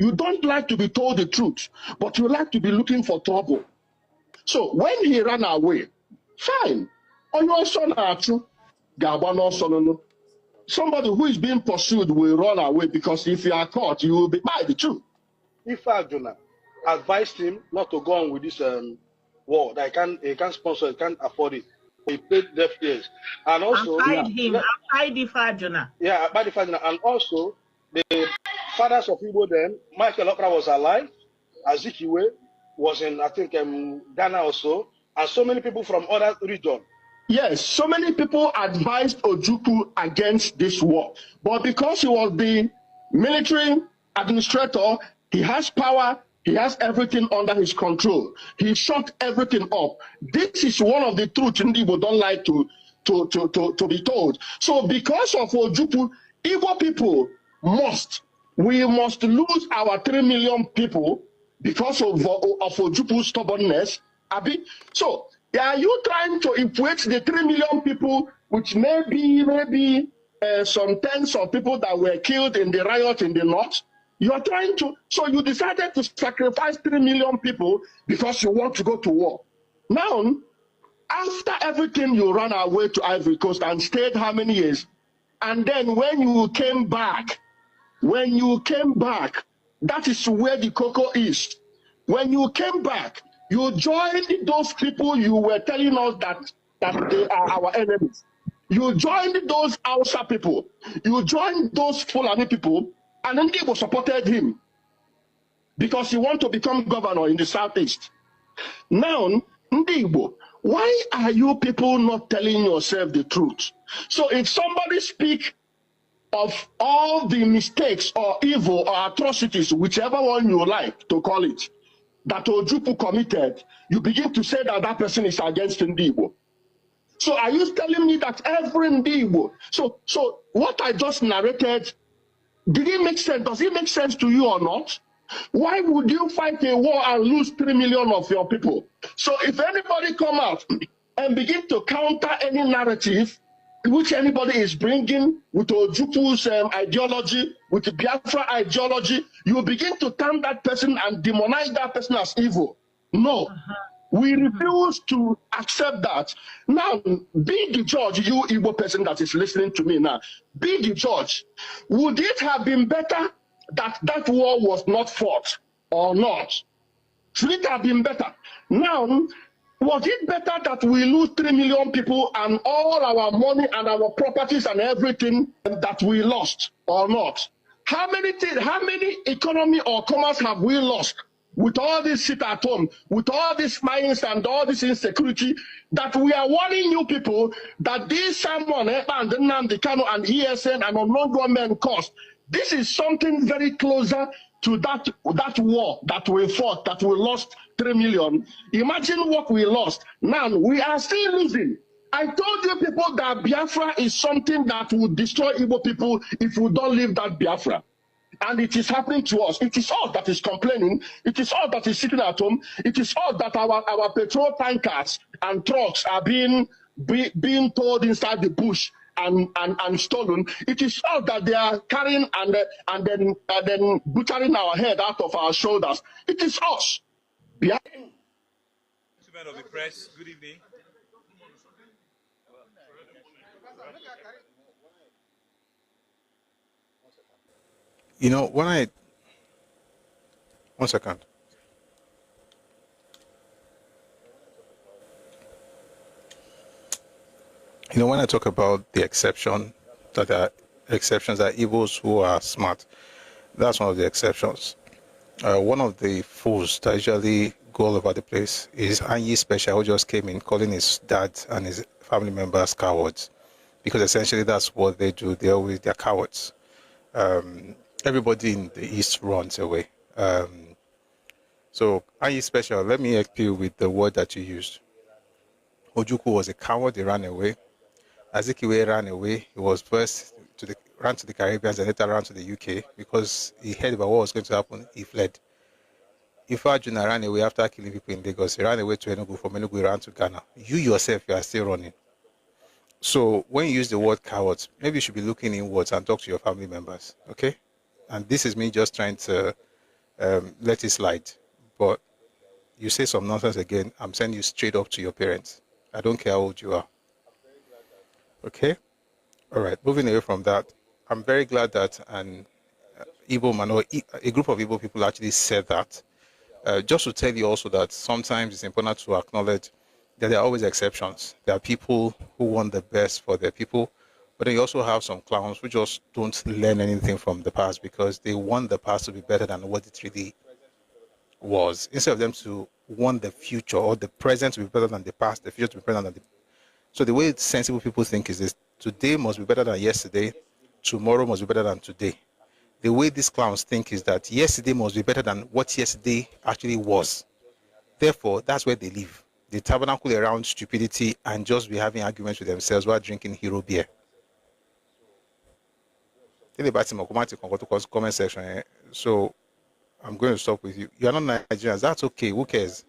You don't like to be told the truth, but you like to be looking for trouble. So when he ran away, fine. On your son, somebody who is being pursued will run away, because if you are caught, you will be by the truth. If Jonah advised him not to go on with this war, that he can't sponsor, he can't afford it. He paid deaf ears. And also, and also the fathers of Igbo then, Michael Okra was alive, Azikiwe was in, I think, Ghana also, and so many people from other regions. Yes, so many people advised Ojukwu against this war. But because he was the military administrator, he has power, he has everything under his control. He shut everything up. This is one of the truths Igbo don't like to be told. So because of Ojukwu, Igbo people we must lose our 3 million people because of Ojukwu stubbornness, Abi. So, are you trying to equate the 3 million people, which maybe some tens of people that were killed in the riot in the north? You are trying to, so you decided to sacrifice 3 million people because you want to go to war. Now, after everything, you ran away to Ivory Coast and stayed how many years? And then when you came back, that is where the cocoa is. When you came back, you joined those people you were telling us that they are our enemies. You joined those Hausa people. You joined those Fulani people, and Ndibo supported him because he want to become governor in the southeast. Now, Ndibo, why are you people not telling yourself the truth? So if somebody speak of all the mistakes or evil or atrocities, whichever one you like to call it, that Ojukwu committed, you begin to say that that person is against Ndibo. So are you telling me that every Ndibo? So what I just narrated, did it make sense? Does it make sense to you or not? Why would you fight a war and lose 3 million of your people? So if anybody come out and begin to counter any narrative which anybody is bringing with Ojukwu's ideology, with the Biafra ideology, you begin to term that person and demonize that person as evil. No, we refuse to accept that. Now, be the judge, you Igbo person that is listening to me now, be the judge. Would it have been better that that war was not fought or not? Should it have been better? Now, was it better that we lose 3 million people and all our money and our properties and everything that we lost or not? How many economy or commerce have we lost with all this sit at home, with all these mines and all this insecurity, that we are warning you people that this someone and Nnamdi Kanu and ESN and unknown government cost? This is something very closer to that war that we fought, that we lost 3 million. Imagine what we lost. Now we are still losing. I told you people that Biafra is something that will destroy Igbo people if we don't leave that Biafra. And it is happening to us. It is us that is complaining. It is us that is sitting at home. It is us that our petrol tankers and trucks are being towed inside the bush and stolen. It is us that they are carrying and then butchering our head out of our shoulders. It is us. Gentlemen of the press, good evening. You know, one second. You know, when I talk about the exception, that there are exceptions, that Igbos who are smart, that's one of the exceptions. One of the fools that usually Ojukwu all over the place. Is Anyi Special, who just came in calling his dad and his family members cowards, because essentially that's what they do. They're cowards. Everybody in the East runs away. So Anyi Special, let me help you with the word that you used. Ojukwu was a coward. He ran away. Azikiwe ran away. He was first ran to the Caribbean and later ran to the UK because he heard about what was going to happen. He fled. Ifajuna ran away after killing people in Lagos. He ran away to Enugu. From Enugu, he ran to Ghana. You yourself, you are still running. So when you use the word cowards, maybe you should be looking inwards and talk to your family members, okay? And this is me just trying to let it slide. But you say some nonsense again, I'm sending you straight up to your parents. I don't care how old you are. Okay? All right, moving away from that, I'm very glad that an Igbo man or a group of Igbo people actually said that. Just to tell you also that sometimes it's important to acknowledge that there are always exceptions. There are people who want the best for their people, but then you also have some clowns who just don't learn anything from the past because they want the past to be better than what it really was. Instead of them to want the future or the present to be better than the past, the future to be better than the... So the way sensible people think is this: today must be better than yesterday, tomorrow must be better than today. The way these clowns think is that yesterday must be better than what yesterday actually was. Therefore, that's where they live. They tabernacle around stupidity and just be having arguments with themselves while drinking hero beer. Comment section. So I'm going to stop with you. You are not Nigerians. That's okay. Who cares?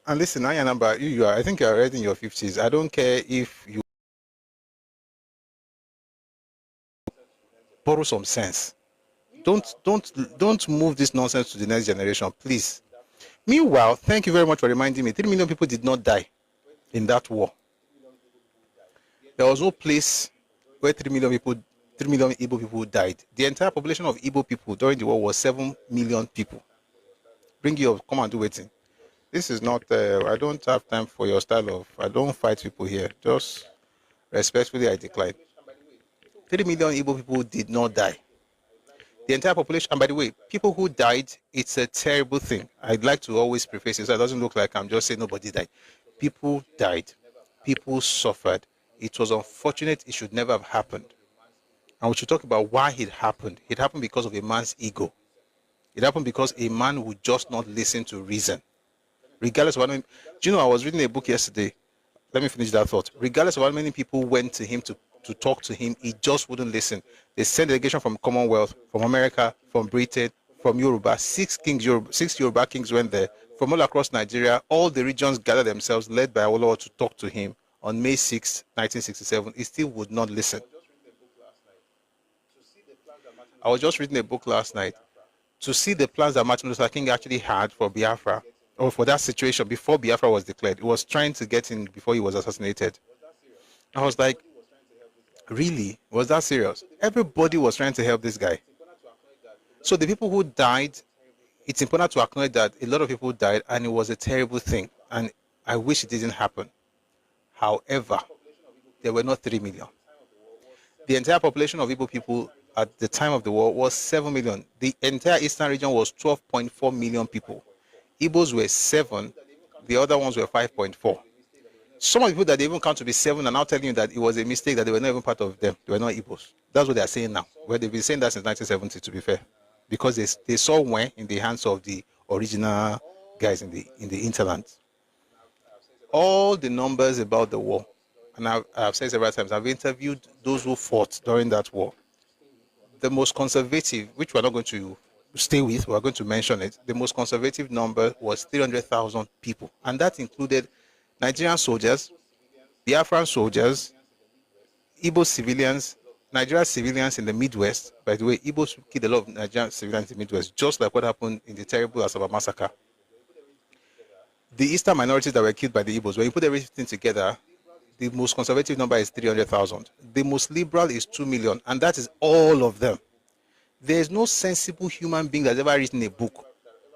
And listen, I number you are. I think you are already in your 50s. I don't care if you borrow some sense. Don't move this nonsense to the next generation, please. Meanwhile, thank you very much for reminding me. 3 million people did not die in that war. There was no place where 3 million Igbo people died. The entire population of Igbo people during the war was 7 million people. Bring you up, come and do it. This is not, I don't have time for your style of, I don't fight people here. Just respectfully, I decline. 3 million Igbo people did not die. The entire population, and by the way, people who died, it's a terrible thing. I'd like to always preface it so it doesn't look like I'm just saying nobody died. People died. People suffered. It was unfortunate. It should never have happened. And we should talk about why it happened. It happened because of a man's ego. It happened because a man would just not listen to reason. Regardless of how many, do you know, I was reading a book yesterday. Let me finish that thought. Regardless of how many people went to him to talk to him, he just wouldn't listen. They sent a delegation from Commonwealth, from America, from Britain, from Yoruba. Six Yoruba kings went there. From all across Nigeria, all the regions gathered themselves, led by AWO, to talk to him on May 6, 1967. He still would not listen. I was just reading a book last night to see the plans that Martin Luther King actually had for Biafra, or for that situation before Biafra was declared. He was trying to get in before he was assassinated. I was like, really? Was that serious? Everybody was trying to help this guy. So the people who died, it's important to acknowledge that a lot of people died and it was a terrible thing. And I wish it didn't happen. However, there were not 3 million. The entire population of Igbo people at the time of the war was 7 million. The entire eastern region was 12.4 million people. Igbos were 7, the other ones were 5.4. Some of the people that they even count to be 7 are now telling you that it was a mistake, that they were not even part of them. They were not Igbos. That's what they are saying now. Well, they've been saying that since 1970, to be fair. Because they saw when in the hands of the original guys in the interland. All the numbers about the war, and I've said several times, I've interviewed those who fought during that war. The most conservative, which we're not going to stay with, we're going to mention it, the most conservative number was 300,000 people. And that included Nigerian soldiers, Biafran soldiers, Igbo civilians, Nigerian civilians in the Midwest. By the way, Igbos killed a lot of Nigerian civilians in the Midwest, just like what happened in the terrible Asaba massacre. The eastern minorities that were killed by the Igbos, when you put everything together, the most conservative number is 300,000. The most liberal is 2 million, and that is all of them. There is no sensible human being that's ever written a book.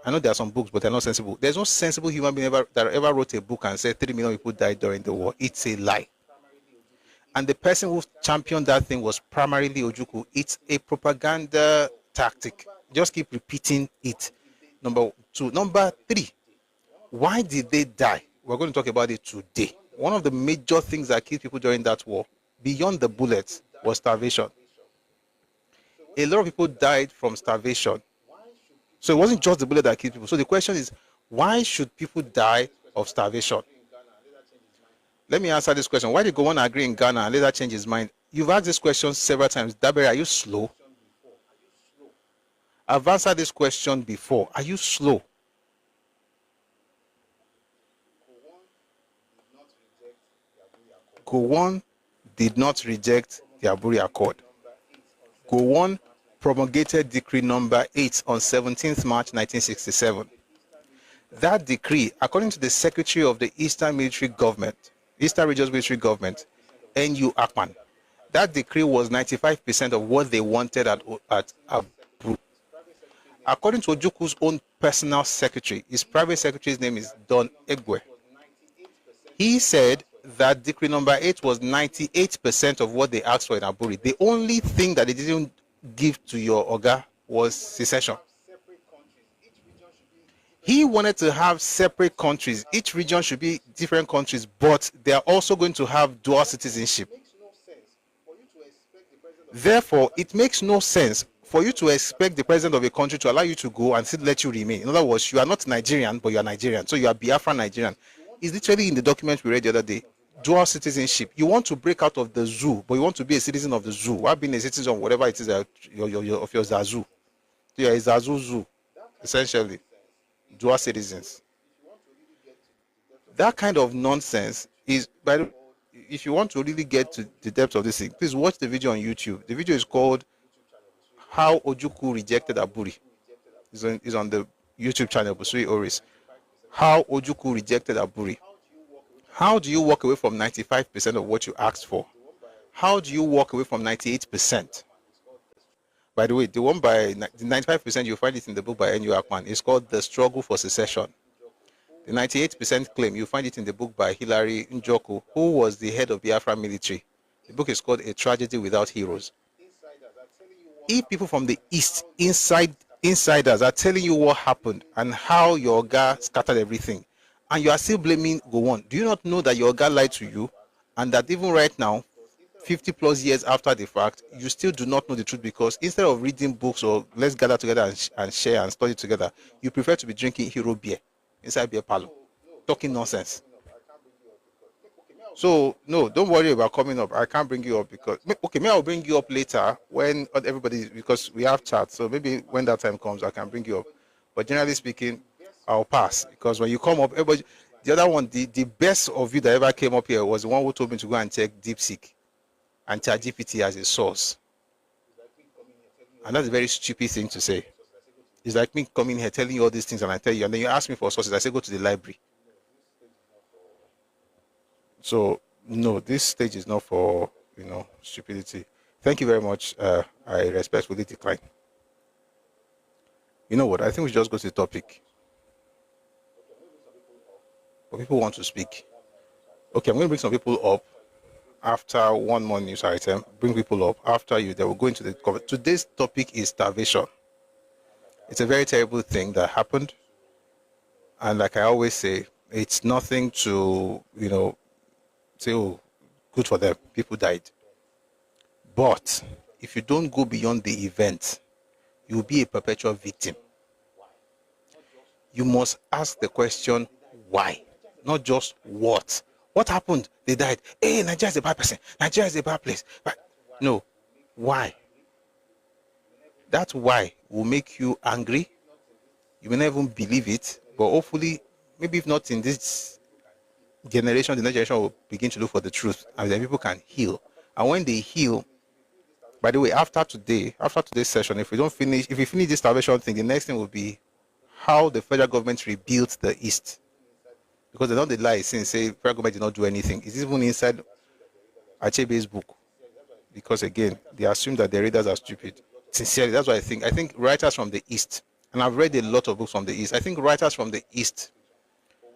I know there are some books, but they're not sensible. There's no sensible human being that ever wrote a book and said 3 million people died during the war. It's a lie. And the person who championed that thing was primarily Ojukwu. It's a propaganda tactic. Just keep repeating it. Number two. Number three, why did they die? We're going to talk about it today. One of the major things that killed people during that war, beyond the bullets, was starvation. A lot of people died from starvation. So it wasn't just the bullet that killed people. So the question is, why should people die of starvation? Let me answer this question. Why did Gowon agree in Ghana and later change his mind? You've asked this question several times. Dabere, are you slow? I've answered this question before. Are you slow? Gowon did not reject the Aburi Accord. Gowon promulgated Decree number 8 on 17th March 1967. That decree, according to the Secretary of the Eastern Military Government, Eastern Regions Military Government, N.U. Akpan, that decree was 95% of what they wanted at Aburi. According to Ojuku's own personal secretary, his private secretary's name is Don Egwe. He said that decree number 8 was 98% of what they asked for in Aburi. The only thing that they didn't give to your Oga was secession. He wanted to have separate countries. Each region should be different countries, but they are also going to have dual citizenship. Therefore, it makes no sense for you to expect the president of a country to allow you to go and still let you remain. In other words, you are not Nigerian, but you are Nigerian. So you are Biafra Nigerian. It's literally in the document we read the other day. Dual citizenship. You want to break out of the zoo, but you want to be a citizen of the zoo. Why being a citizen of whatever it is of your Zazu? You are a Zazu zoo, essentially. Dual citizens. That kind of nonsense is, by the, if you want to really get to the depth of this thing, please watch the video on YouTube. The video is called How Ojuku Rejected Aburi. It's on the YouTube channel, Busui Oris. How Ojuku Rejected Aburi. How do you walk away from 95% of what you asked for? How do you walk away from 98%? By the way, the one by the 95%, you'll find it in the book by N.U. Akpan. It's called The Struggle for Secession. The 98% claim, you'll find it in the book by Hilary Njoku, who was the head of Biafra military. The book is called A Tragedy Without Heroes. If people from the East, insiders, are telling you what happened and how your guy scattered everything, and you are still blaming Gowon, do you not know that your guy lied to you, and that even right now, 50 plus years after the fact, you still do not know the truth, because instead of reading books or let's gather together and share and study together, you prefer to be drinking hero beer inside beer parlor, talking nonsense. So no, don't worry about coming up. I can't bring you up because, okay, maybe I'll bring you up later when everybody, because we have chat. So maybe when that time comes, I can bring you up. But generally speaking, I'll pass, because when you come up, everybody, the other one, the best of you that ever came up here was the one who told me to go and check DeepSeek and ChatGPT as a source. And that's a very stupid thing to say. It's like me coming here telling you all these things and I tell you, and then you ask me for sources. I say, go to the library. So, no, this stage is not for, stupidity. Thank you very much. I respectfully decline. You know what? I think we should just go to the topic. But people want to speak. Okay, I'm going to bring some people up after one more news item. Bring people up. After you, they will go into the cover. Today's topic is starvation. It's a very terrible thing that happened. And like I always say, it's nothing to, say, oh, good for them. People died. But if you don't go beyond the event, you'll be a perpetual victim. You must ask the question, why? Not just what. What happened? They died. Hey, Nigeria is a bad person. Nigeria is a bad place. But no, why? That why will make you angry. You may not even believe it, but hopefully, maybe if not in this generation, the next generation will begin to look for the truth, and then people can heal. And when they heal, by the way, after today's session, if we finish this starvation thing, the next thing will be how the federal government rebuilt the East. Because they don't lie since say federal government did not do anything. It's even inside Achebe's book. Because again, they assume that the readers are stupid. Sincerely, that's what I think. I think writers from the East, and I've read a lot of books from the East, I think writers from the East,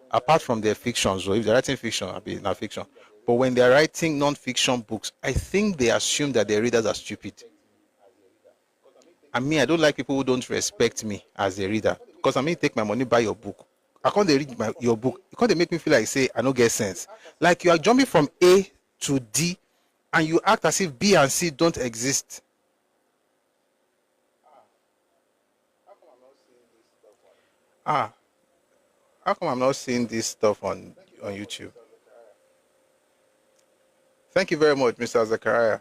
apart from their fictions, or if they're writing fiction, I'll be not fiction. But when they're writing non-fiction books, I think they assume that their readers are stupid. And me, I don't like people who don't respect me as a reader. because I mean take my money buy your book. I can't they read your book. You can't they make me feel like say I don't get sense. Like you are jumping from A to D, and you act as if B and C don't exist. How come I'm not seeing this stuff on YouTube? Thank you very much, Mr. Zachariah.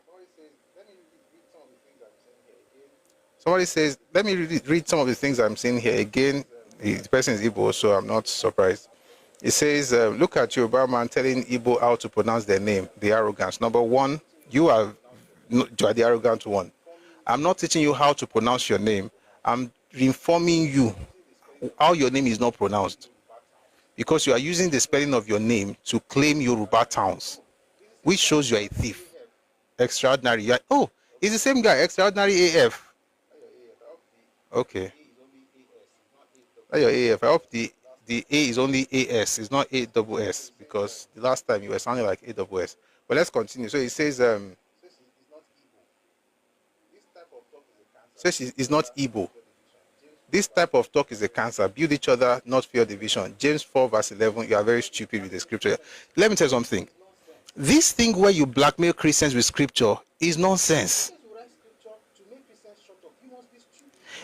Somebody says, let me read some of the things I'm seeing here again. The person is Igbo, so I'm not surprised. It says, look at Yoruba man telling Igbo how to pronounce their name, the arrogance. Number one, you are the arrogant one. I'm not teaching you how to pronounce your name. I'm informing you how your name is not pronounced. Because you are using the spelling of your name to claim Yoruba towns, which shows you are a thief. Extraordinary. Oh, it's the same guy, Extraordinary AF. Okay. That's your AF. I hope the A is only AS. It's not AWS, because the last time you were sounding like AWS. But let's continue. So it says, it's not Igbo. This type of talk is a cancer. Build each other, not fear division. James 4 verse 11, you are very stupid with the scripture. Let me tell you something. This thing where you blackmail Christians with scripture is nonsense.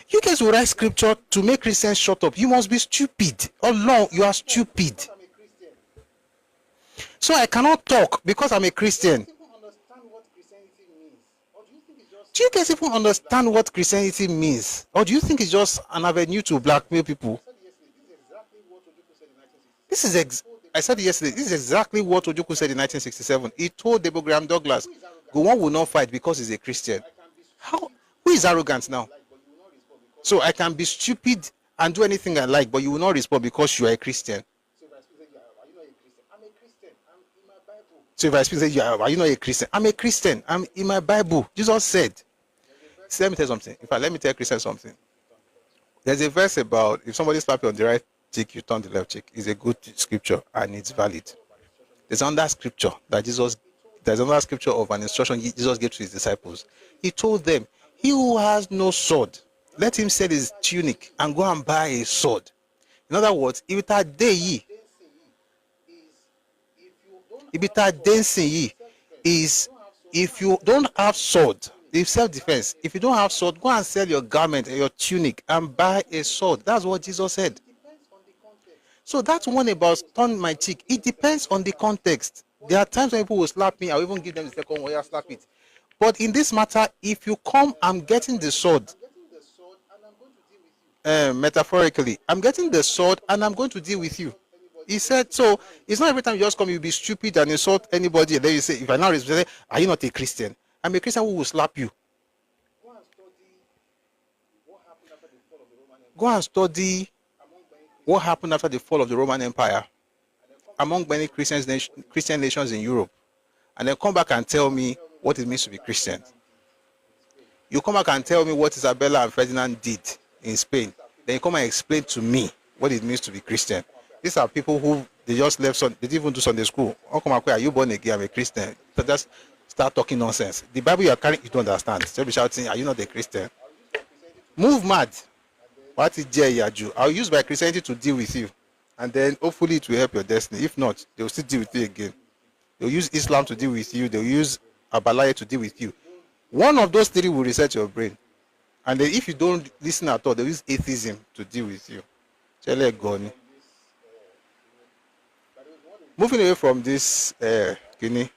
You guys will write scripture to make Christians shut up. You must be stupid. Allah, you are stupid. So I cannot talk because I'm a Christian. Do you guys even understand what Christianity means? Or do you think it's just an avenue to blackmail people? I said yesterday, this is exactly what Ojukwu said in 1967. He told Deborah Graham Douglas, Gowon will not fight because he's a Christian. Who is arrogant now? So I can be stupid and do anything I like, but you will not respond because you are a Christian. So if I speak, say, are you not a Christian? I'm a Christian. I'm in my Bible. Jesus said. See, let me tell you something. In fact, let me tell Christians something. There's a verse about if somebody slaps you on the right cheek, you turn the left cheek. It's a good scripture and it's valid. There's another scripture there's another scripture of an instruction Jesus gave to his disciples. He told them, he who has no sword, let him sell his tunic and go and buy a sword. In other words, if it are day is if you don't have sword, if self-defense, if you don't have sword, go and sell your garment and your tunic and buy a sword. That's what Jesus said. So that's one about turn my cheek. It depends on the context. There are times when people will slap me. I'll even give them the second one, slap it. But in this matter, if you come, I'm getting the sword. Metaphorically, I'm getting the sword and I'm going to deal with you. He said, so it's not every time you just come, you'll be stupid and insult anybody. And then you say, if I now respect, are you not a Christian? I'm a Christian who will slap you. Go and study what happened after the fall of the Roman Empire among many Christian nations in Europe. And then come back and tell me what it means to be Christian. You come back and tell me what Isabella and Ferdinand did in Spain. Then you come and explain to me what it means to be Christian. These are people who they just left, they didn't even do Sunday school. How come are you born again? I'm a Christian. So just start talking nonsense. The Bible you are carrying, you don't understand. So be shouting, are you not a Christian? Move mad. What is Jehu? I'll use my Christianity to deal with you. And then hopefully it will help your destiny. If not, they'll still deal with you again. They'll use Islam to deal with you. They'll use Abalaya to deal with you. One of those three will reset your brain. And then if you don't listen at all, they'll use atheism to deal with you. Moving away from this, Guinea.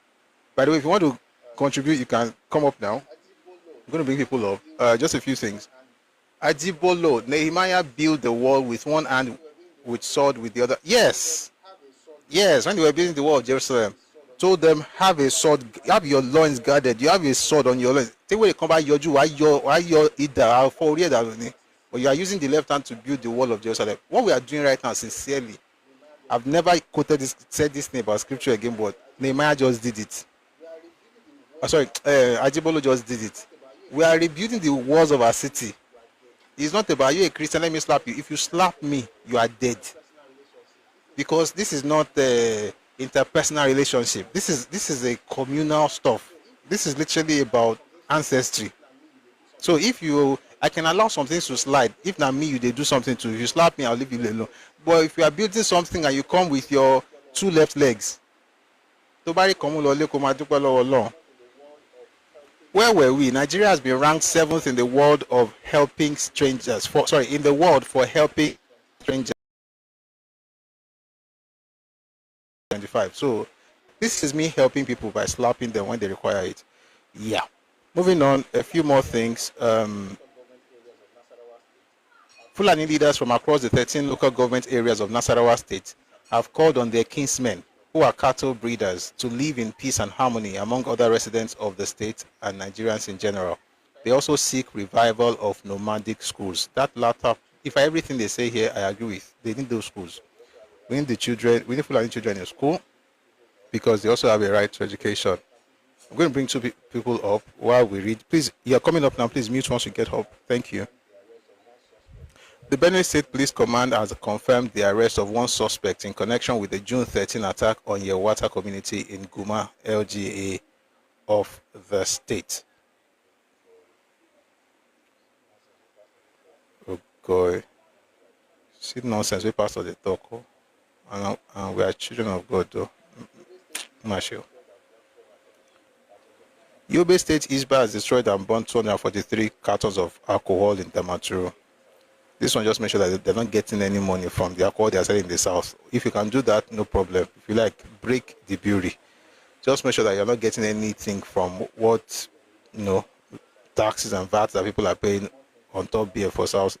By the way, if you want to contribute, you can come up now. I'm going to bring people up. Just a few things. Ajibolo, Nehemiah built the wall with one hand, with sword with the other. Yes. Yes, when they were building the wall of Jerusalem, told them, have a sword, have your loins guarded. You have a sword on your loins. Take away the combat, why your either for but you are using the left hand to build the wall of Jerusalem. What we are doing right now, sincerely, I've never said this name about scripture again, but Nehemiah just did it. Ajibolo just did it. We are rebuilding the walls of our city. It's not about you a Christian, let me slap you. If you slap me, you are dead. Because this is not a interpersonal relationship. This is a communal stuff. This is literally about ancestry. So if you I can allow some things to slide. If not me, they do something to you. If you slap me, I'll leave you alone. But if you are building something and you come with your two left legs, where were we? Nigeria has been ranked 7th in the world of helping strangers. In the world for helping strangers. 25. So this is me helping people by slapping them when they require it. Yeah. Moving on, a few more things. Fulani leaders from across the 13 local government areas of Nasarawa State have called on their kinsmen, who are cattle breeders, to live in peace and harmony among other residents of the state and Nigerians in general. They also seek revival of nomadic schools. That latter, if everything they say here, I agree with. They need those schools. We need the children, we need Fulani children in school because they also have a right to education. I'm going to bring two people up while we read. Please, you're coming up now. Please mute once you get up. Thank you. The Benue State Police Command has confirmed the arrest of one suspect in connection with the June 13 attack on Yewata community in Guma, LGA of the state. Oh, God. See nonsense. We passed on the talk. And we are children of God, though. Marshall. Yobe State Isba has destroyed and burnt 243 cartons of alcohol in Damaturu. This one just make sure that they're not getting any money from the alcohol they are selling in the south. If you can do that, no problem. If you like, break the brewery. Just make sure that you're not getting anything from what, taxes and VAT that people are paying on top beer for south.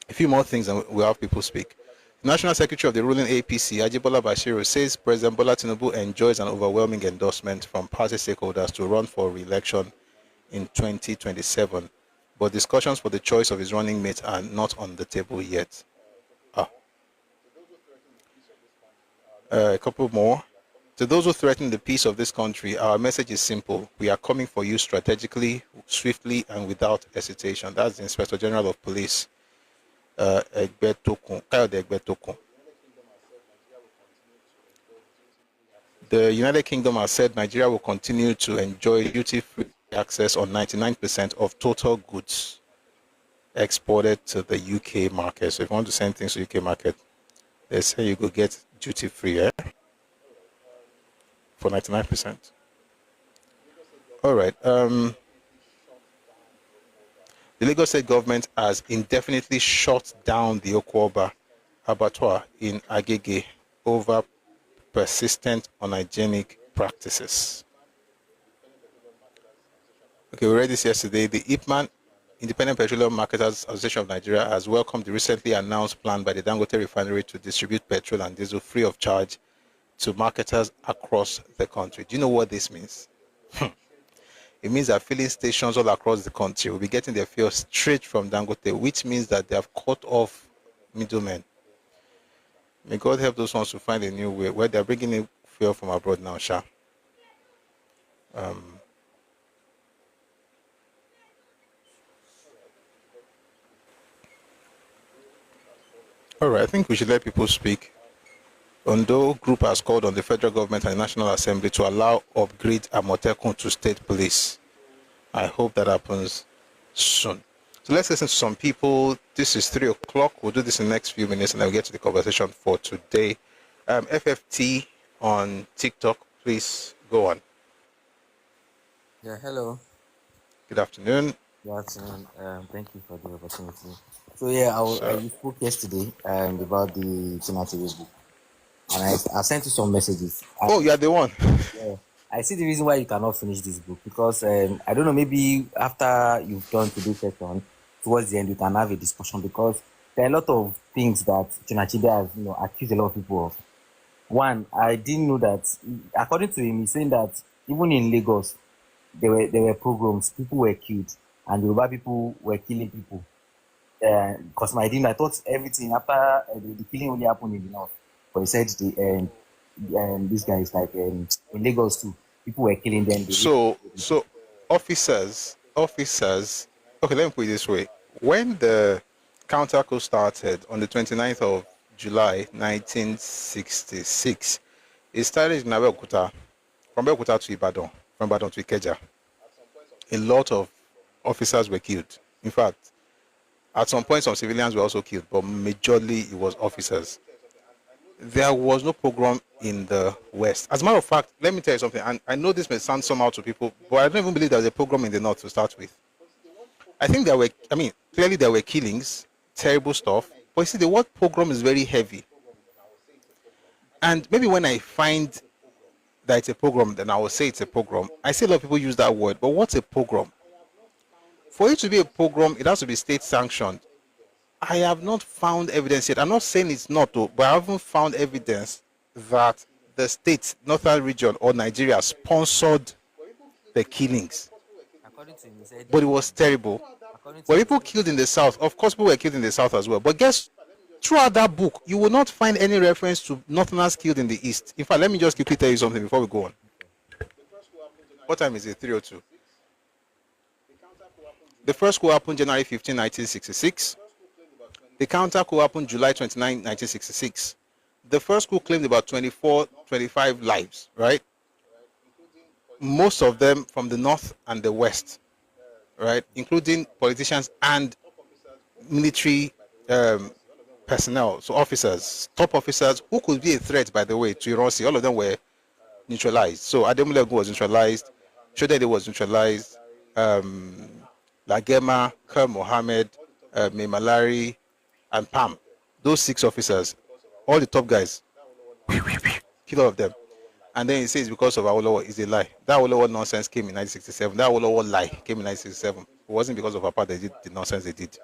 A few more things and we'll have people speak. The National Secretary of the ruling APC, Ajibola Bashiru, says President Bola Tinubu enjoys an overwhelming endorsement from party stakeholders to run for re-election in 2027. But discussions for the choice of his running mate are not on the table yet. A couple more. To those who threaten the peace of this country, our message is simple. We are coming for you strategically, swiftly, and without hesitation. That's the Inspector General of Police, Kayode Egbetokun. The United Kingdom has said Nigeria will continue to enjoy duty-free access on 99% of total goods exported to the UK market. So if you want to send things to UK market, they say you could get duty-free for 99%. All right. The Lagos State government has indefinitely shut down the Okwoba abattoir in Agege over persistent unhygienic practices. Okay, we read this yesterday. The IPMAN, Independent Petroleum Marketers Association of Nigeria, has welcomed the recently announced plan by the Dangote Refinery to distribute petrol and diesel free of charge to marketers across the country. Do you know what this means? It means that filling stations all across the country will be getting their fuel straight from Dangote, which means that they have cut off middlemen. May God help those ones to find a new way where they're bringing in fuel from abroad now, Sha. All right, I think we should let people speak. Ondo Group has called on the federal government and the National Assembly to allow upgrade Amotekun to state police. I hope that happens soon. So let's listen to some people. This is 3 o'clock. We'll do this in the next few minutes and then we'll get to the conversation for today. FFT on TikTok, please go on. Yeah, hello. Good afternoon. Good afternoon. Thank you for the opportunity. So yeah, I spoke yesterday about the Timothy book. And I sent you some messages. You are the one. Yeah. I see the reason why you cannot finish this book because I don't know, maybe after you've done today's session, towards the end you can have a discussion because there are a lot of things that Chinachibe has accused a lot of people of. One, I didn't know that according to him, he's saying that even in Lagos there were pogroms, people were killed, and the Yoruba people were killing people. Because I thought everything after the killing only happened in the north. But he said these guys in Lagos too, people were killing them. So officers. Okay, let me put it this way: when the counter coup started on the 29th of July 1966, it started in Abeokuta, from Abeokuta to Ibadan, from Ibadan to Ikeja. A lot of officers were killed. In fact, at some point, some civilians were also killed, but majorly it was officers. There was no pogrom in the West. As a matter of fact, let me tell you something, and I know this may sound somehow to people, but I don't even believe there was a pogrom in the North to start with. I think there were, clearly there were killings, terrible stuff, but you see, the word pogrom is very heavy. And maybe when I find that it's a pogrom, then I will say it's a pogrom. I see a lot of people use that word, but what's a pogrom? For it to be a pogrom, it has to be state sanctioned. I have not found evidence yet. I'm not saying it's not, though, but I haven't found evidence that the state, northern region, or Nigeria sponsored the killings. But it was terrible. Were people killed in the south? Of course, people were killed in the south as well. But guess, throughout that book, you will not find any reference to northerners killed in the east. In fact, let me just quickly tell you something before we go on. What time is it? 3:02. The first coup happened January 15, 1966. The counter coup happened July 29, 1966. The first coup claimed about 24, 25 lives, right? Most of them from the north and the west, right? Including politicians and military personnel, so officers, top officers who could be a threat, by the way, to Iransi. All of them were neutralized. So Ademulegu was neutralized, Shodede was neutralized, Lagema, Kerr Mohammed, Memalari, and Pam. Those 6 officers, all the top guys, kill all of them. And then he says because of Awolowo is a lie. That Awolowo nonsense came in 1967. That Awolowo lie came in 1967. It wasn't because of Apa they did the nonsense they did.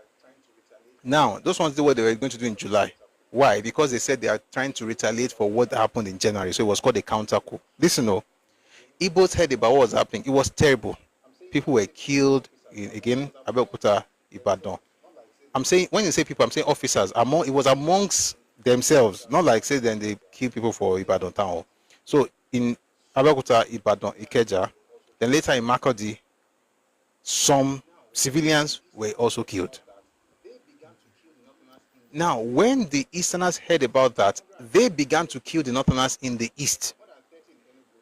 Now, those ones did what they were going to do in July. Why? Because they said they are trying to retaliate for what happened in January. So it was called a counter coup. Listen, Igbos heard about what was happening. It was terrible. People were killed in, again, Abeokuta, Ibadan. I'm saying, when you say people, I'm saying officers. It was amongst themselves. Not like, say, then they kill people for Ibadan town. So in Abeokuta, Ibadan, Ikeja, then later in Makurdi, some civilians were also killed. Now, when the Easterners heard about that, they began to kill the Northerners in the East.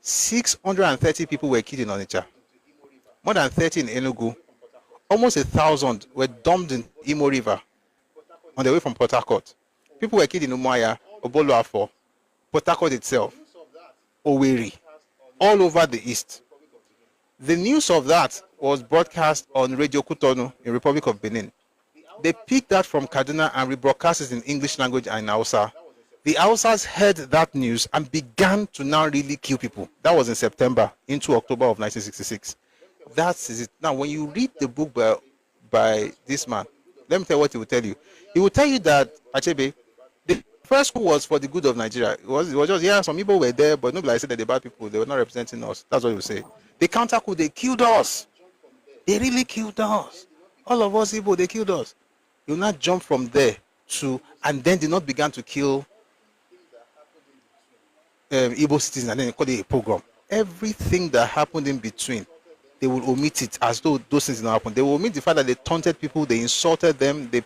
630 people were killed in Onitsha. More than 30 in Enugu. Almost 1,000 were dumped in Imo River on the way from Port Harcourt. People were killed in Umuahia, Oboloafo, Port Harcourt itself, Owerri, all over the East. The news of that was broadcast on Radio Cotonou in Republic of Benin. They picked that from Kaduna and rebroadcast it in English language and Hausa. The Hausas heard that news and began to now really kill people. That was in September into October of 1966. That's it. Now, when you read the book by this man, let me tell you what he will tell you. He will tell you that, Achebe, the first coup was for the good of Nigeria. It was just, yeah, some people were there, but nobody said that the bad people, they were not representing us. That's what he will say. The counter coup, they killed us. They really killed us. All of us, Igbo, they killed us. He will not jump from there to, and then did not begin to kill Igbo citizens, and then call it a pogrom. Everything that happened in between, they will omit it as though those things did not happen. They will omit the fact that they taunted people, they insulted them, they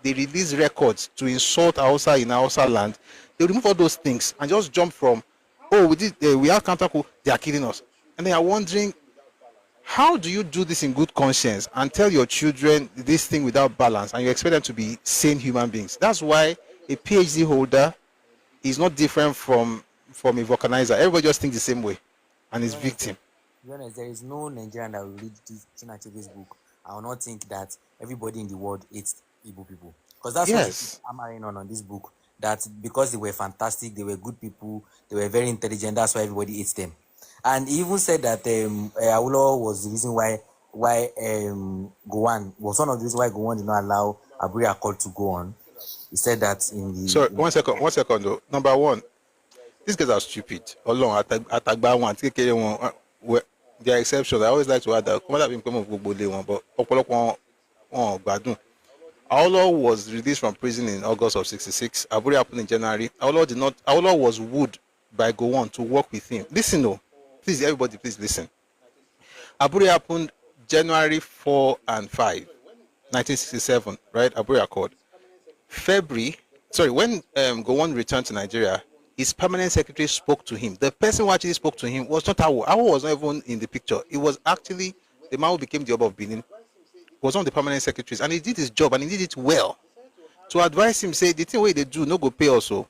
released records to insult Hausa in Hausa land. They remove all those things and just jump from, oh, we have counter coup, they are killing us. And they are wondering, how do you do this in good conscience and tell your children this thing without balance and you expect them to be sane human beings? That's why a PhD holder is not different from a vulcanizer. Everybody just thinks the same way and is victim. To be honest, there is no Nigerian that will read this Chinachebe's book. I will not think that everybody in the world hates Igbo people. Because that's what I'm hammering on this book. That because they were fantastic, they were good people, they were very intelligent, that's why everybody hates them. And he even said that Awolowo was the reason why Gowon was one of the reasons why Gowon did not allow Aburi Accord to go on. He said that in the... Sorry, one second though. Number one, these guys are stupid. They are exceptions. I always like to add that. But Awolowo was released from prison in August of 66. Aburi happened in January. Awolowo was wooed by Gowon to work with him. Listen, please, everybody, please listen. Aburi happened January 4 and 5, 1967, right? Aburi Accord. When Gowon returned to Nigeria, his permanent secretary spoke to him. The person who actually spoke to him was not AWO. AWO was not even in the picture. It was actually the man who became the Oba of Benin, was one of the permanent secretaries, and he did his job and he did it well. To advise him, say the thing where they do no go pay also.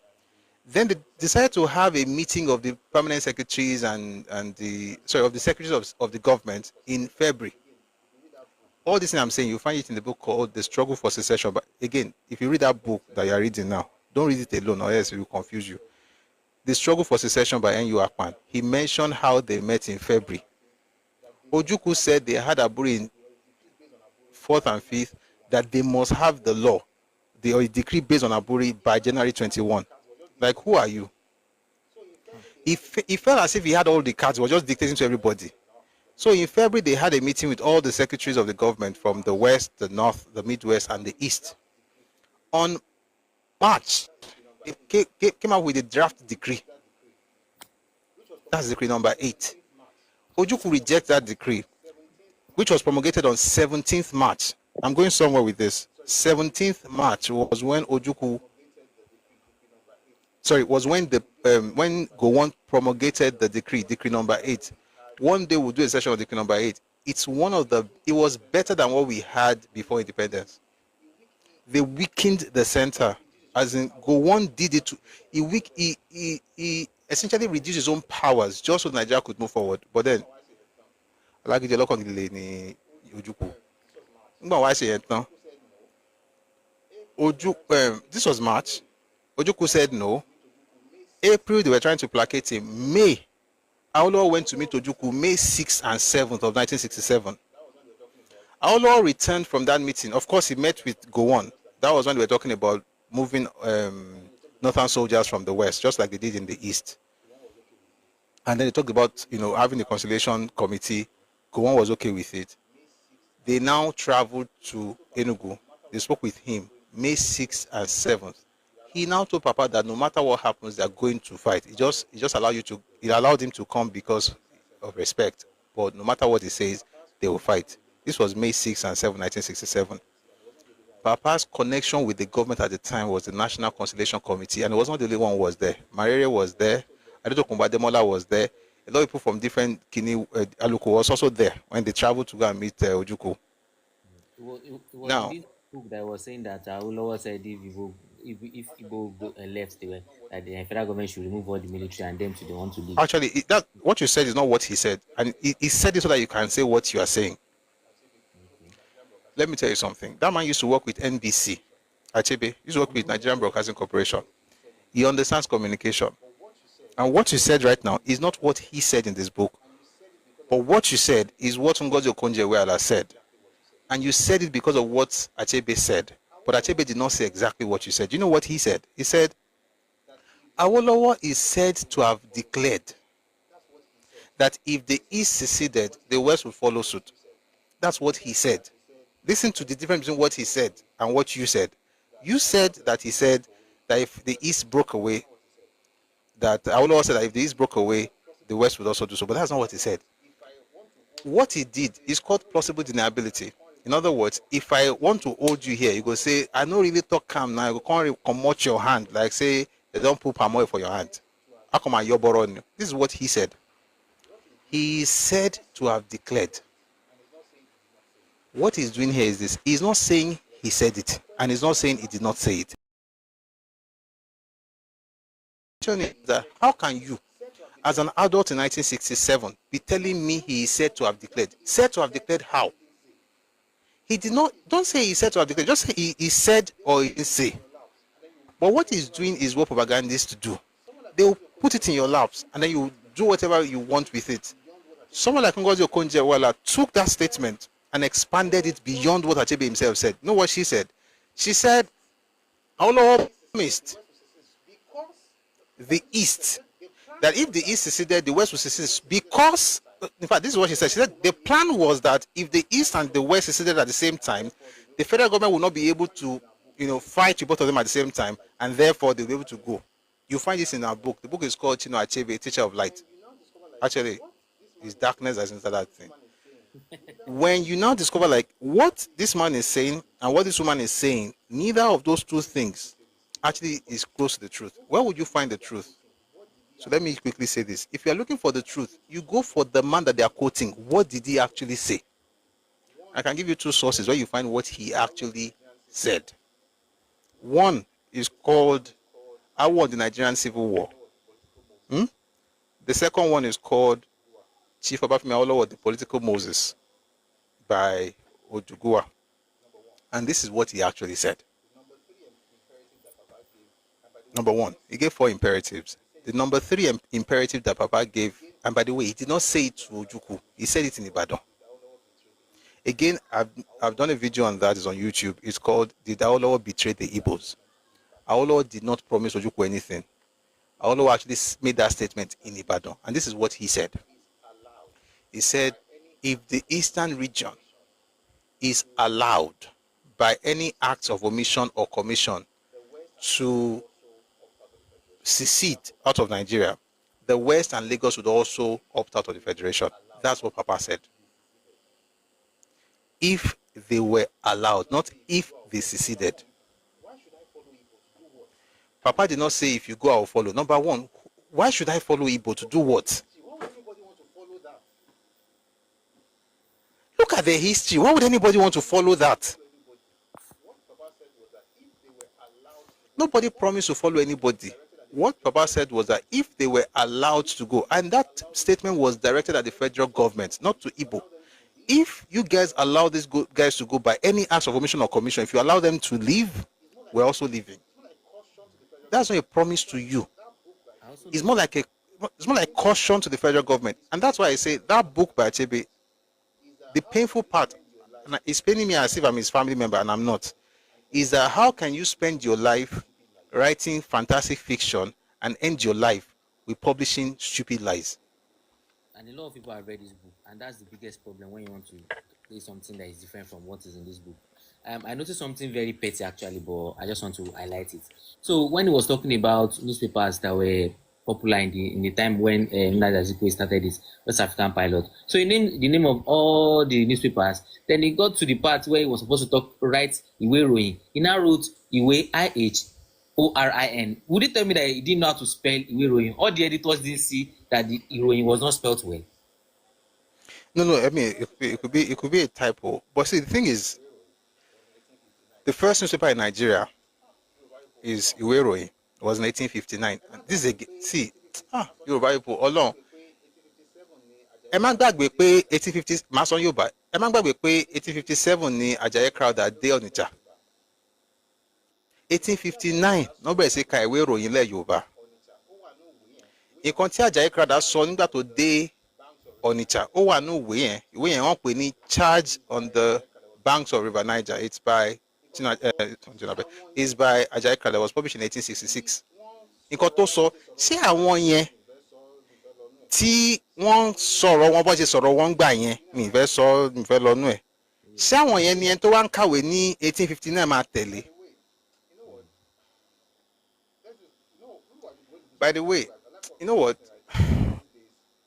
Then they decided to have a meeting of the permanent secretaries and the of the secretaries of the government in February. All this thing I'm saying, you find it in the book called The Struggle for Secession. But again, if you read that book that you are reading now, don't read it alone or else it will confuse you. The Struggle for Secession by N.U. Akpan. He mentioned how they met in February. Ojukwu said they had Aburi in 4th and 5th, that they must have the law, the decree based on Aburi by January 21. Like, who are you? He felt as if he had all the cards, he was just dictating to everybody. So in February, they had a meeting with all the secretaries of the government from the West, the North, the Midwest, and the East. On March, it came out with a draft decree. That's decree number 8. Ojukwu rejected that decree, which was promulgated on 17th March. I'm going somewhere with this. 17th March was when when Gowon promulgated the decree number 8. One day we'll do a session of decree number 8. It was better than what we had before independence. They weakened the center, as in Gowon did it. He essentially reduced his own powers just so Nigeria could move forward. But then, this was March. Ojukwu said no. April, they were trying to placate him. May, Awolowo went to meet Ojukwu May 6th and 7th of 1967. Awolowo returned from that meeting. Of course, he met with Gowon. That was when they were talking about moving northern soldiers from the West, just like they did in the East. And then they talked about, having a conciliation committee. Gowon was okay with it. They now traveled to Enugu. They spoke with him May 6th and 7th. He now told Papa that no matter what happens, they are going to fight. It just allowed him to come because of respect. But no matter what he says, they will fight. This was May 6 and 7, 1967. Papa's connection with the government at the time was the National Conciliation Committee, and it was not the only one who was there. Marere was there. Adeto Kumbademola was there. A lot of people from different Aluko was also there when they traveled to go and meet Ojukwu. It was now, this book that was saying that Awolowo said if Igbo left, that the federal government should remove all the military and them to the want to leave. Actually, what you said is not what he said, and he said it so that you can say what you are saying. Okay. Let me tell you something. That man used to work with NBC. Achebe used to work with Nigerian Broadcasting Corporation. He understands communication. And what you said right now is not what he said in this book. But what you said is what Ngozi Okonjo-Iweala said. And you said it because of what Achebe said. But Achebe did not say exactly what you said. You know what he said? He said, Awolowo is said to have declared that if the East seceded, the West would follow suit. That's what he said. Listen to the difference between what he said and what you said. You said that he said that if the East broke away, that Awolowo said that if the East broke away, the West would also do so. But that's not what he said. What he did is called plausible deniability. In other words, if I want to hold you here, you go say, I don't really talk calm now. You can't come out your hand. Like say, they don't put palm oil for your hand. How come you're borrowing? This is what he said. He is said to have declared. What he's doing here is this. He's not saying he said it. And he's not saying he did not say it. How can you, as an adult in 1967, be telling me he is said to have declared? Said to have declared how? He did not, don't say he said to have declared, just say he said or he didn't say. But what he's doing is what propagandists do. They will put it in your laps and then you do whatever you want with it. Someone like Ngozi Okonjo-Iweala took that statement and expanded it beyond what Achebe himself said. You know what she said? She said, Awolowo promised the East that if the East seceded, the West would secede because, in fact, this is what she said. She said the plan was that if the East and the West seceded at the same time, the federal government will not be able to, fight with both of them at the same time, and therefore they'll be able to go. You find this in our book. The book is called Chino Achebe, Teacher of Light. Actually, it's darkness that's inside that thing. When you now discover like what this man is saying and what this woman is saying, neither of those two things actually is close to the truth. Where would you find the truth? So let me quickly say this. If you are looking for the truth, you go for the man that they are quoting. What did he actually say? I can give you two sources where you find what he actually said. One is called AWO, the Nigerian Civil War. The second one is called Chief Obafemi Awolowo, the Political Moses, by Odugua. And this is what he actually said. Number one, he gave 4 imperatives. The number 3 imperative that Papa gave, and by the way, he did not say it to Ojukwu, he said it in Ibadan. Again, I've done a video on that, it's on YouTube. It's called Did Awolowo Betray the Igbos? Awolowo did not promise Ojukwu anything. Awolowo actually made that statement in Ibadan, and this is what he said. He said, if the Eastern region is allowed by any acts of omission or commission to secede out of Nigeria, the West and Lagos would also opt out of the Federation. That's what Papa said. If they were allowed, not if they seceded. Papa did not say if you go, I will follow. Number one, why should I follow Igbo to do what? Look at the history. Why would anybody want to follow that? Nobody promised to follow anybody. What Papa said was that if they were allowed to go, and that statement was directed at the federal government, not to Igbo. If you guys allow these guys to go by any acts of omission or commission, if you allow them to leave, we're also leaving. That's not a promise to you. It's more like caution to the federal government. And that's why I say that book by Achebe, the painful part, and it's paining me as if I'm his family member and I'm not, is that how can you spend your life writing fantastic fiction and end your life with publishing stupid lies? And a lot of people have read this book, and that's the biggest problem when you want to play something that is different from what is in this book. I noticed something very petty actually, but I just want to highlight it. So when he was talking about newspapers that were popular in the time when Nnamdi Kanu started his West African pilot, so he named the name of all the newspapers. Then he got to the part where he was supposed to write Iwe Iroyin. He now wrote Iwe Ihorin. Would you tell me that he didn't know how to spell Iwe Iroyin? All the editors didn't see that the Iroyin was not spelled well? No. I mean, it could be a typo. But see, the thing is, the first newspaper in Nigeria is Iwe Iroyin. It was in 1859. And this is Yoruba people, Ọlọ́run. Ẹ má gbàgbé pé 1850 máa sọ Yorùbá. Ẹ má gbàgbé pé 1857 ni Ajayi Crowther dé Onitsha. 1859 no bẹ̀rẹ̀ sí ka ìwé ìròyìn lẹ̀ Yorùbá. Nǹkan tí Ajayi Crowther sọ nígbà tó dé Onitsha, ó wà ní ìwé yẹn wọ́n pè ní Charge on the Banks of River Niger. It's by Ajayi Crowther. It was published in 1866. Nǹkan tó sọ, ṣé àwọn yẹn tí wọ́n sọ̀rọ̀ wọn bó ṣe sọ̀rọ̀ wọn gbà yẹn, mi fẹ́ lọ́nú ẹ̀. Ṣé àwọn yẹn ni ẹni tó wá ń kàwé ní 1859 máa tẹ̀lé? By the way, you know what?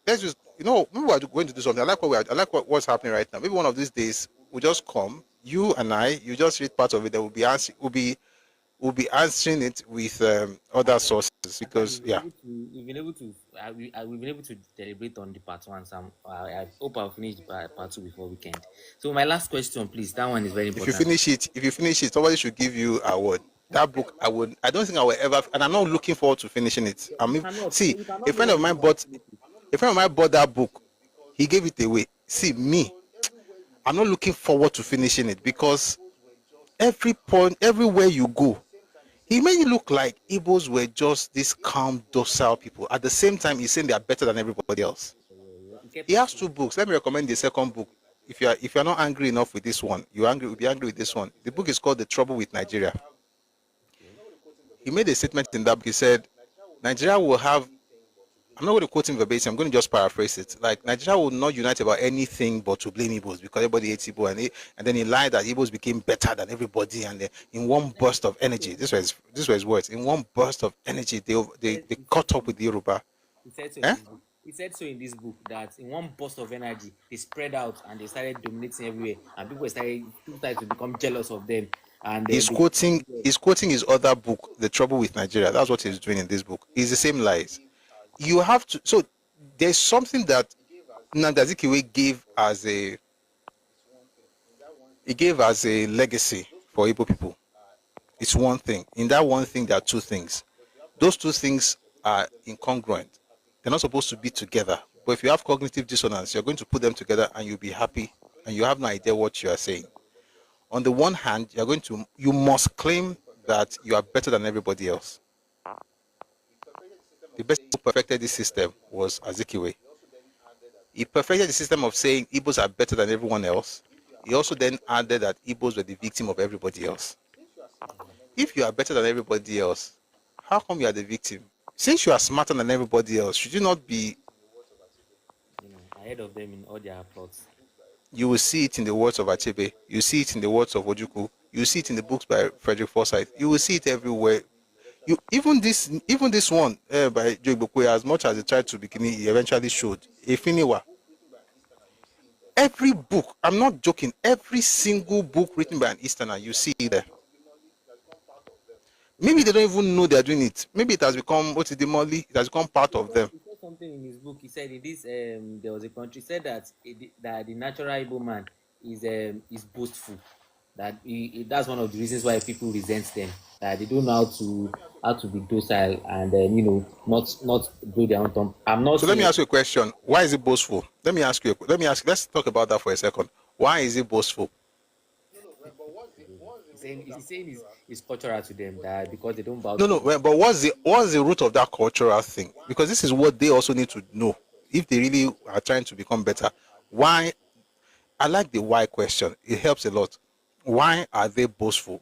Let's just, maybe we're going to do something. I like what's happening right now. Maybe one of these days we'll just come, you and I, you just read part of it. That we'll be answering it with other sources because we've been able to deliberate on the part 1. So I hope I'll finish part 2 before weekend. So my last question, please. That one is very important. If you finish it, somebody should give you an award. That book, I don't think I will ever, and I'm not looking forward to finishing it. A friend of mine bought that book. He gave it away. See, me, I'm not looking forward to finishing it because everywhere you go, he made it look like Igbos were just these calm, docile people. At the same time, he's saying they are better than everybody else. He has 2 books. Let me recommend the second book. If you're not angry enough with this one, you'll be angry with this one. The book is called The Trouble with Nigeria. He made a statement in that book. He said, Nigeria will have, I'm not going to quote him verbatim, I'm going to just paraphrase it. Like, Nigeria will not unite about anything but to blame Igbos because everybody hates Igbo. And then he lied that Igbos became better than everybody. And in one burst of energy, this was his words, in one burst of energy, they caught up with the Yoruba. He said so in this book that in one burst of energy, they spread out and they started dominating everywhere. And people started to become jealous of them. And he's quoting his other book, The Trouble with Nigeria. That's what he's doing in this book. It's the same lies. You have to. So there's something that Nnamdi Kanu gave as He gave as a legacy for Igbo people. It's one thing. In that one thing, there are two things. Those two things are incongruent. They're not supposed to be together. But if you have cognitive dissonance, you're going to put them together and you'll be happy and you have no idea what you are saying. On the one hand, you must claim that you are better than everybody else. The best who perfected this system was Azikiwe. He perfected the system of saying Igbos are better than everyone else. He also then added that Igbos were the victim of everybody else. If you are better than everybody else, how come you are the victim? Since you are smarter than everybody else, should you not be ahead of them in all their plots? You will see it in the words of Achebe. You see it in the words of Ojukwu. You see it in the books by Frederick Forsyth. You will see it everywhere. Even this one by Joe Igbokwe, as much as he tried to begin, he eventually showed Efiniwa. Every book, I'm not joking, every single book written by an Easterner, you see it there. Maybe they don't even know they're doing it. Maybe it has become, what is the Molly? It has become part of them. He said something in his book. He said in this, there was a country, said that the natural Igbo man is boastful. That's one of the reasons why people resent them. That they don't know how to be docile and not do their own thumb. So let me ask you a question. Why is it boastful? Let's talk about that for a second. Why is it boastful? He's saying it's cultural to them that because they don't bow. No, but what's the root of that cultural thing? Because this is what they also need to know if they really are trying to become better. Why? I like the why question. It helps a lot. Why are they boastful?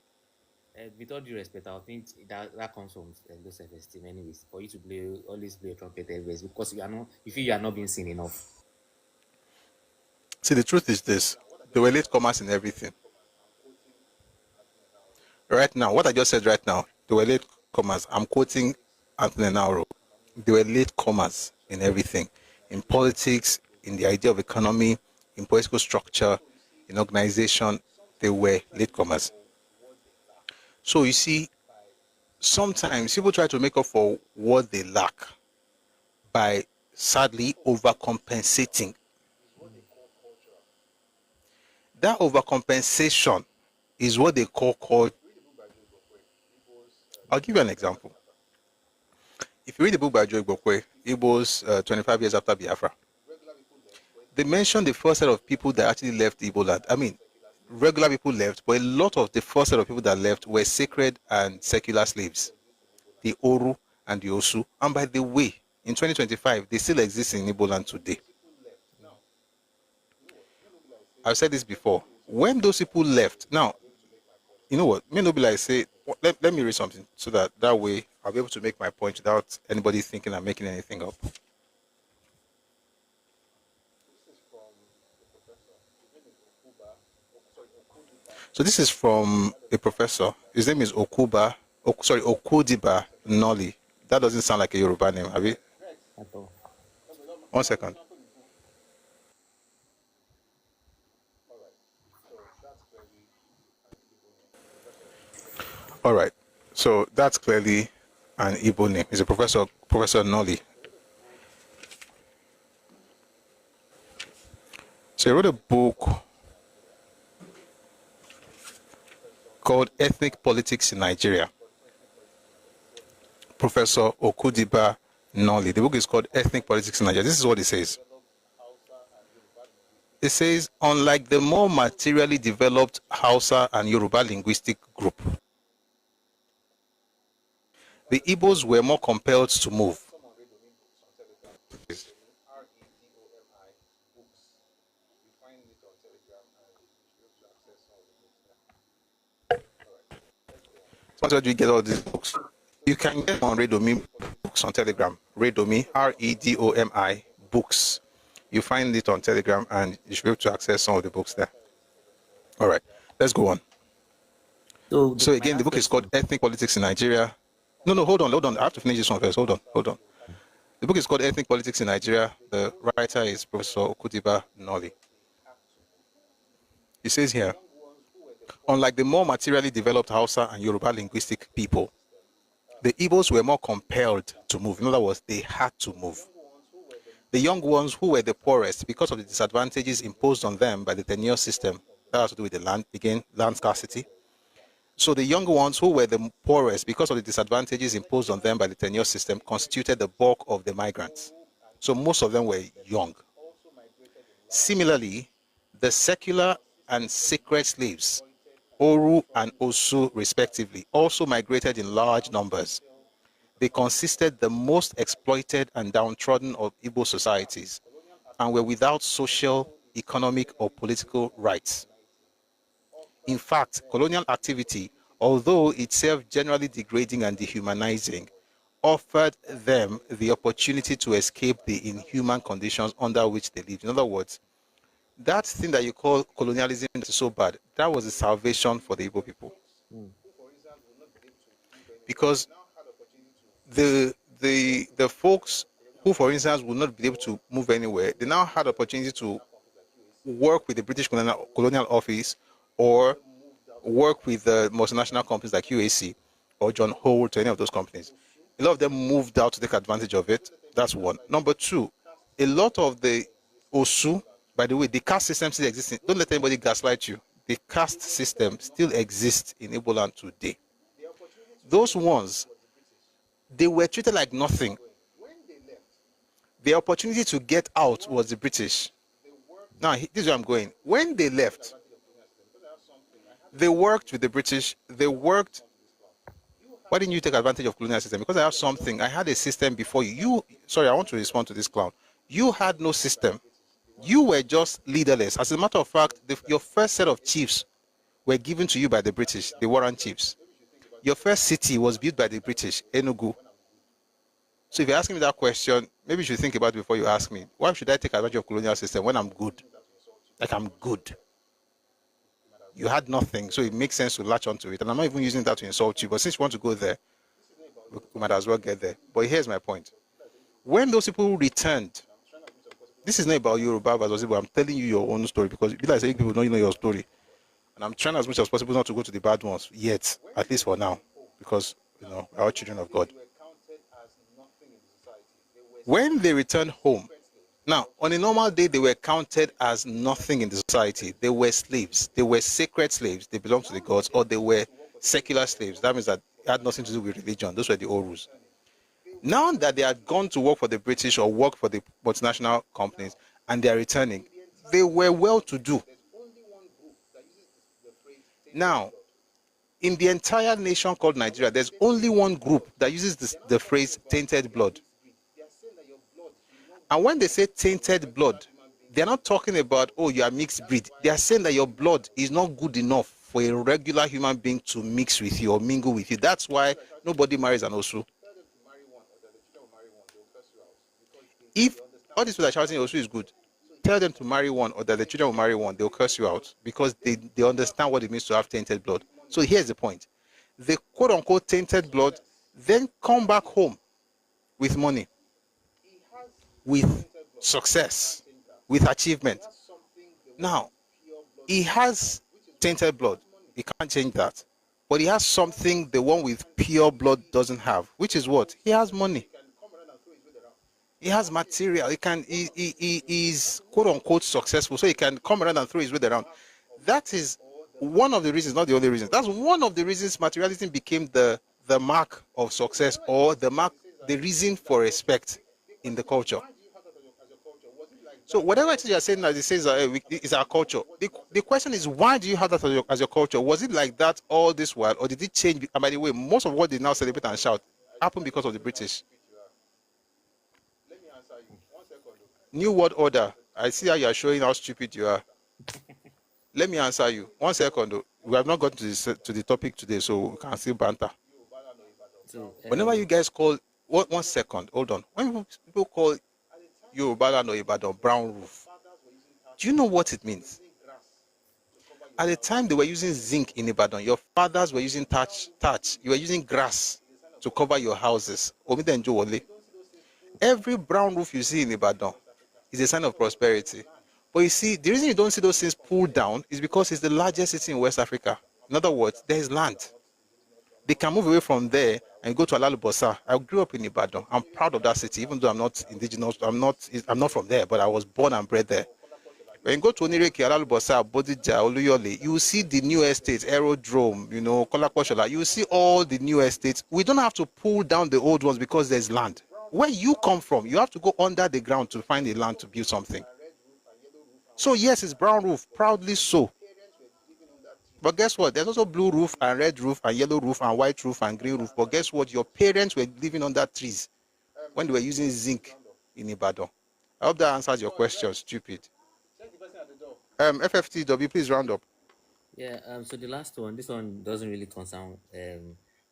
With all due respect, I think that comes from low self-esteem. Anyways, for you to always play a trumpet always because you feel you are not being seen enough. See, the truth is this: they were latecomers in everything. Right now, what I just said right now, they were latecomers. I'm quoting Anthony Nauro. They were latecomers in everything, in politics, in the idea of economy, in political structure, in organization. They were latecomers. So you see, sometimes people try to make up for what they lack by sadly overcompensating. That overcompensation is what they call. I'll give you an example. If you read the book by Joe Igbokwe, Igbos 25 years after Biafra, they mention the first set of people that actually left Igbo land. I mean, regular people left, but a lot of the first set of people that left were sacred and secular slaves, the Oru and the Osu. And by the way, in 2025, they still exist in Igbo land today. I've said this before. When those people left, now, you know what? Me no be like say, let me read something so that way I'll be able to make my point without anybody thinking I'm making anything up. So this is from a professor. His name is Okudiba Noli. That doesn't sound like a Yoruba name, have you? 1 second. All right. So that's clearly an Igbo name. He's a Professor Noli. So he wrote a book called Ethnic Politics in Nigeria. Professor Okudiba Noli. The book is called Ethnic Politics in Nigeria. This is what it says. It says, unlike the more materially developed Hausa and Yoruba linguistic group, the Igbos were more compelled to move. So where do you get all these books? You can get on Redomi books on Telegram. Redomi, Redomi books. You find it on Telegram and you should be able to access some of the books there. All right, let's go on. So again, the book is called Ethnic Politics in Nigeria. No, hold on. I have to finish this one first. Hold on. The book is called Ethnic Politics in Nigeria. The writer is Professor Okudiba Noli. He says here, unlike the more materially developed Hausa and Yoruba linguistic people, the Igbos were more compelled to move. In other words, they had to move. The young ones who were the poorest because of the disadvantages imposed on them by the tenure system That has to do with the land, again, land scarcity. So the younger ones who were the poorest, because of the disadvantages imposed on them by the tenure system, constituted the bulk of the migrants. So most of them were young. Similarly, the secular and sacred slaves, Oru and Osu respectively, also migrated in large numbers. They consisted the most exploited and downtrodden of Igbo societies and were without social, economic, or political rights. In fact, colonial activity, although itself generally degrading and dehumanizing, offered them the opportunity to escape the inhuman conditions under which they lived. In other words, that thing that you call colonialism that is so bad, that was a salvation for the Igbo people. Because the folks who, for instance, would not be able to move anywhere, they now had opportunity to work with the British colonial office or work with the multinational companies like UAC or John Holt or any of those companies. A lot of them moved out to take advantage of it. That's one. Number two, a lot of the Osu, by the way, the caste system still exists. Don't let anybody gaslight you. The caste system still exists in Igbo land today. Those ones, they were treated like nothing. The opportunity to get out was the British. Now, this is where I'm going. When they left, they worked with the British. They worked. Why didn't you take advantage of colonial system? Because I have something. I had a system before you. Sorry, I want to respond to this clown. You had no system. You were just leaderless. As a matter of fact, your first set of chiefs were given to you by the British, the Warren chiefs. Your first city was built by the British, Enugu. So if you're asking me that question, maybe you should think about it before you ask me. Why should I take advantage of colonial system when I'm good? Like I'm good. You had nothing, so it makes sense to latch onto it. And I'm not even using that to insult you, but since you want to go there, we might as well get there. But here's my point. When those people returned, this is not about Yoruba versus Igbo. I'm telling you your own story because people are saying people don't know your story. And I'm trying as much as possible not to go to the bad ones yet, at least for now, because, you know, we are children of God. When they returned home, now, on a normal day, they were counted as nothing in the society. They were slaves. They were sacred slaves. They belonged to the gods, or they were secular slaves. That means that it had nothing to do with religion. Those were the old rules. Now that they had gone to work for the British or work for the multinational companies, and they are returning, they were well-to-do. Now, in the entire nation called Nigeria, there's only one group that uses the phrase tainted blood. And when they say tainted blood, they're not talking about, oh, you are mixed breed. They are saying that your blood is not good enough for a regular human being to mix with you or mingle with you. That's why nobody marries an Osu. If all these people are shouting Osu is good, tell them to marry one or that the children will marry one, they'll curse you out because they understand what it means to have tainted blood. So here's the point. The quote-unquote tainted blood then come back home with money, with success, with achievement. Now, he has tainted blood. He can't change that. But he has something the one with pure blood doesn't have, which is what? He has money. He has material. He is quote-unquote successful, so he can come around and throw his weight around. That is one of the reasons, not the only reason. That's one of the reasons materialism became the mark of success or the reason for respect in the culture. So whatever it is you are saying, as it says, is our culture. The question is, why do you have that as your culture? Was it like that all this while, or did it change? And by the way, most of what they now celebrate and shout happened because of the British. New World Order. I see how you are showing how stupid you are. Let me answer you. 1 second. We have not gotten to the topic today, so we can still banter. Whenever you guys call, 1 second, hold on. When people call Yoruba land or Ibadan brown roof, do you know what it means? At the time they were using zinc in Ibadan, your fathers were using thatch. You were using grass to cover your houses. Every brown roof you see in Ibadan is a sign of prosperity. But you see, the reason you don't see those things pulled down is because it's the largest city in West Africa. In other words, there is land. They can move away from there and go to Alalubosa. I grew up in Ibadan. I'm proud of that city, even though I'm not indigenous. I'm not from there, but I was born and bred there. When you go to Onireke, Alalubosa, Bodija, Oluyole, you will see the new estates, Aerodrome, you know, Kolakoshola. You will see all the new estates. We don't have to pull down the old ones because there's land. Where you come from, you have to go under the ground to find a land to build something. So yes, it's brown roof, proudly so. But guess what? There's also blue roof and red roof and yellow roof and white roof and green roof. But guess what? Your parents were living under trees when they were using zinc in Ibadan. I hope that answers your question, stupid. FFTW, please round up. Yeah, so the last one, this one doesn't really concern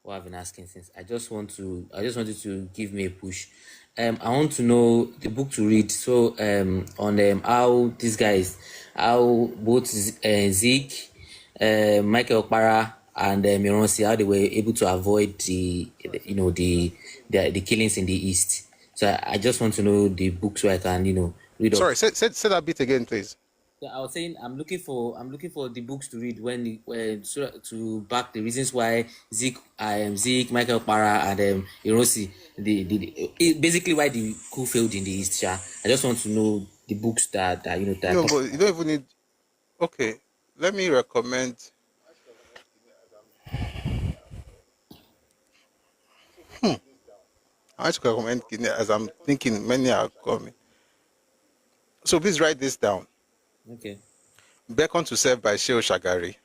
what I've been asking since. I just wanted to give me a push. I want to know the book to read. So on how these guys, how both Zeke, Michael Okpara and Mironsi, how they were able to avoid the killings in the East. So I just want to know the book so I can read. Sorry, say that bit again, please. Yeah, I was saying I'm looking for the books to read when to back the reasons why Zeke, Michael Okpara and Mironsi, basically why the coup failed in the East. I just want to know the books that No, but you don't even need. Okay, let me recommend. I want to recommend as I'm thinking many are coming. So please write this down. Okay. Beckon to Serve by Shehu Shagari.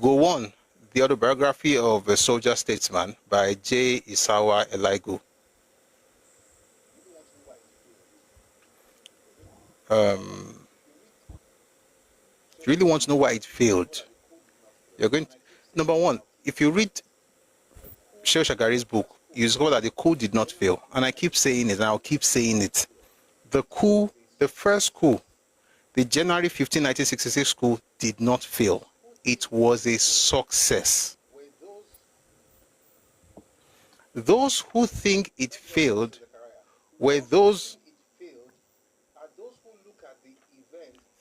Go on. The Autobiography of a Soldier Statesman by J. Isawa Elaigu. If you really want to know why it failed, you're going to, number one, if you read Shehu Shagari's book, you discover that the coup did not fail. And I keep saying it, and I'll keep saying it. The coup, the first coup, the January 15, 1966 coup did not fail. It was a success. Those who think it failed were those.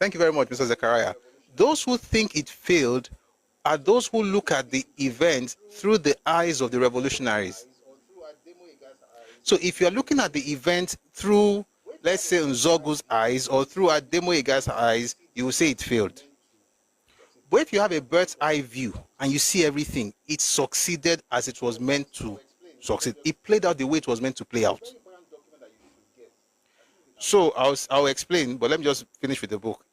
Thank you very much, Mr. Zechariah. Those who think it failed are those who look at the event through the eyes of the revolutionaries. So if you're looking at the event through, let's say, Nzogu's eyes or through Ademoyega's eyes, you will say it failed. But if you have a bird's eye view and you see everything, it succeeded as it was meant to succeed. It played out the way it was meant to play out. So I'll explain, but let me just finish with the book.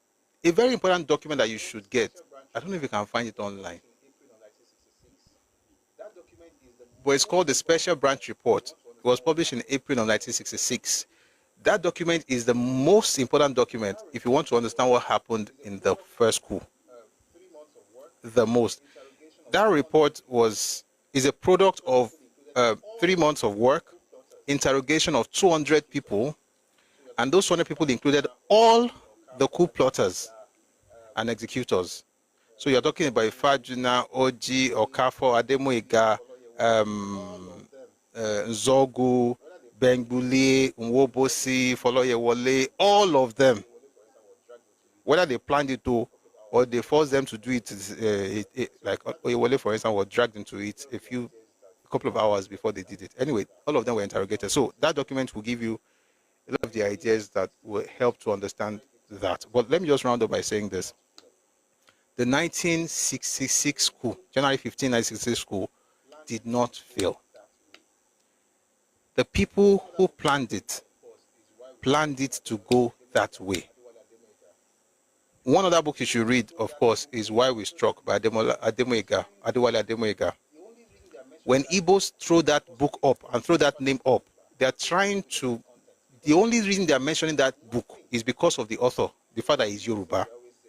A very important document that you should get, I don't know if you can find it online, but it's called the Special Branch Report. It was published in April of 1966. That document is the most important document if you want to understand what happened in the first coup. The most. That report is a product of 3 months of work, interrogation of 200 people, and those 200 people included all the coup plotters and executors. So you're talking about Fajuna, Oji, Okafo, Ademoyega, Nzogu, Bengbuli, Nwobosi, Foloyewole, all of them. Whether they planned it to or they forced them to do it, like Oyewole, for instance, was dragged into it a couple of hours before they did it. Anyway, all of them were interrogated. So that document will give you a lot of the ideas that will help to understand that. But let me just round up by saying this. The 1966 coup, January 15, 1966 coup, did not fail. The people who planned it to go that way. One other book you should read, of course, is Why We Struck by Adewale Ademoyega. When Igbos throw that book up and throw that name up, they are trying to. The only reason they are mentioning that book is because of the author. The fact that he's Yoruba.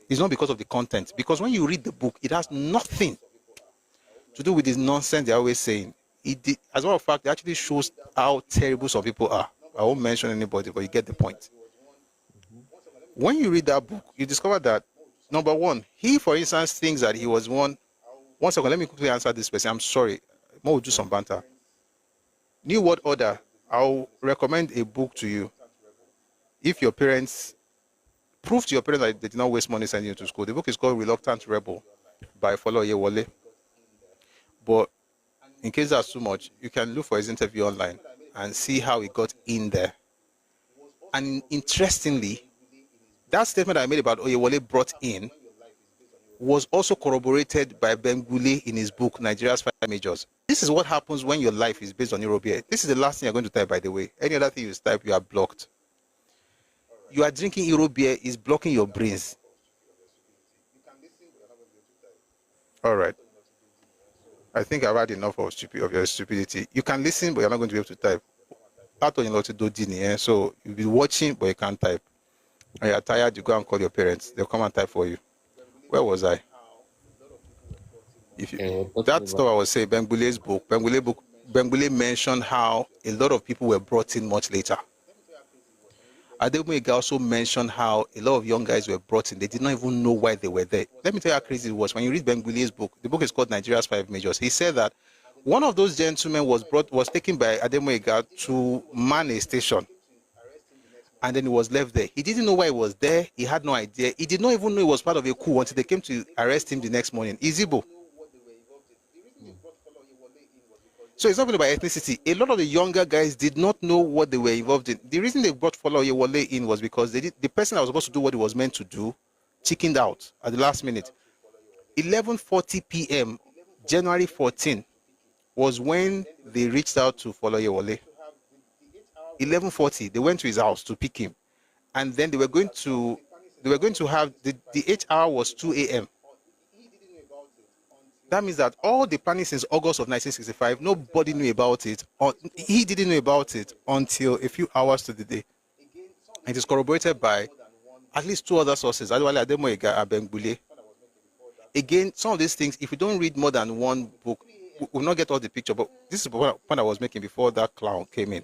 It's not because of the content. Because when you read the book, it has nothing to do with this nonsense they're always saying. As a matter of fact, it actually shows how terrible some people are. I won't mention anybody, but you get the point. When you read that book, you discover that, number one, he, for instance, thinks that he was one. One second, let me quickly answer this question. I'm sorry. Mo will do some banter. New World Order. I'll recommend a book to you. If your parents, prove to your parents that they did not waste money sending you to school. The book is called Reluctant Rebel by Follow Yewole. But in case that's too much, you can look for his interview online and see how he got in there. And interestingly, that statement I made about Oyewole brought in was also corroborated by Bengule in his book, Nigeria's Five Majors. This is what happens when your life is based on Eurobia. This is the last thing you're going to type, by the way. Any other thing you type, you are blocked. You are drinking Eurobia is blocking your brains. All right. I think I've had enough of your stupidity. You can listen, but you're not going to be able to type. So you'll be watching, but you can't type. When you're tired, you go and call your parents. They'll come and type for you. Where was I? That's what I was saying. Bengule's book. Bengule mentioned how a lot of people were brought in much later. Ademwega also mentioned how a lot of young guys were brought in. They did not even know why they were there. Let me tell you how crazy it was. When you read Bengule's book, the book is called Nigeria's Five Majors. He said that one of those gentlemen was taken by Ademwega to man a station. And then he was left there. He didn't know why he was there. He had no idea. He did not even know he was part of a coup until they came to arrest him the next morning. Izibo. So it's not only by ethnicity. A lot of the younger guys did not know what they were involved in. The reason they brought Follow Oyewole in was because the person that was supposed to do what he was meant to do chickened out at the last minute. 11:40 p.m., January 14, was when they reached out to Follow Oyewole. 11:40, they went to his house to pick him, and then they were going to have the HR was 2 a.m. That means that all the planning since August of 1965, nobody knew about it. He didn't know about it until a few hours to the day. It is corroborated by at least two other sources. Again, some of these things, if you don't read more than one book, we will not get all the picture. But this is the point I was making before that clown came in.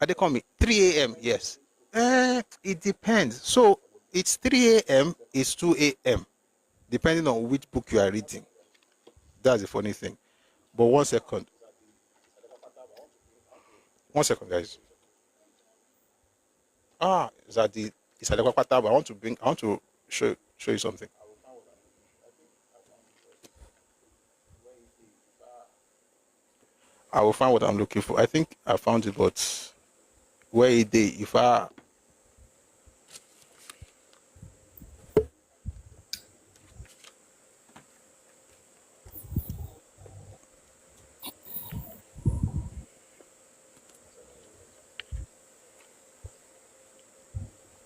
And they call me 3 a.m. Yes. It depends. So it's 3 a.m. It's 2 a.m. depending on which book you are reading. That's the funny thing. But 1 second. 1 second, guys. Is that the I want to show you something. I will find what I'm looking for. I think I found it, but where it is, if I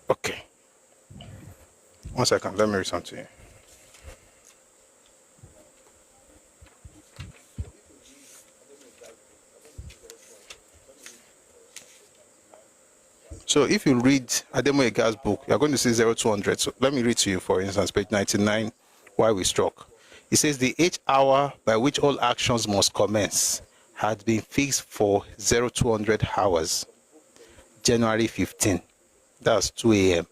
okay. 1 second, let me read something to you. So if you read Ademoyega's book, you're going to see 0200. So let me read to you, for instance, page 99, why we struck. It says the 8th hour by which all actions must commence had been fixed for 0200 hours, January 15. That's 2 a.m.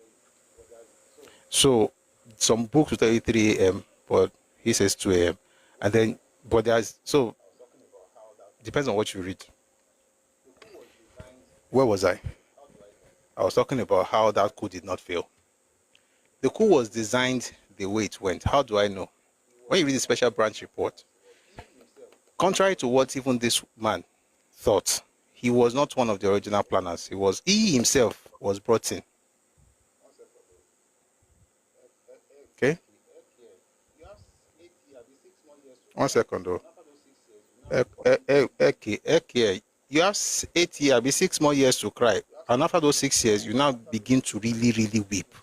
So some books will tell you 3 a.m., but he says 2 a.m. And then, but there's, so depends on what you read. Where was I? I was talking about how that coup did not fail. The coup was designed the way it went. How do I know? When you read the special branch report, contrary to what even this man thought, he was not one of the original planners. He himself was brought in. Okay? 1 second though. You have 8 years, be 6 more years to cry. And after those 6 years, you now begin to really, really weep.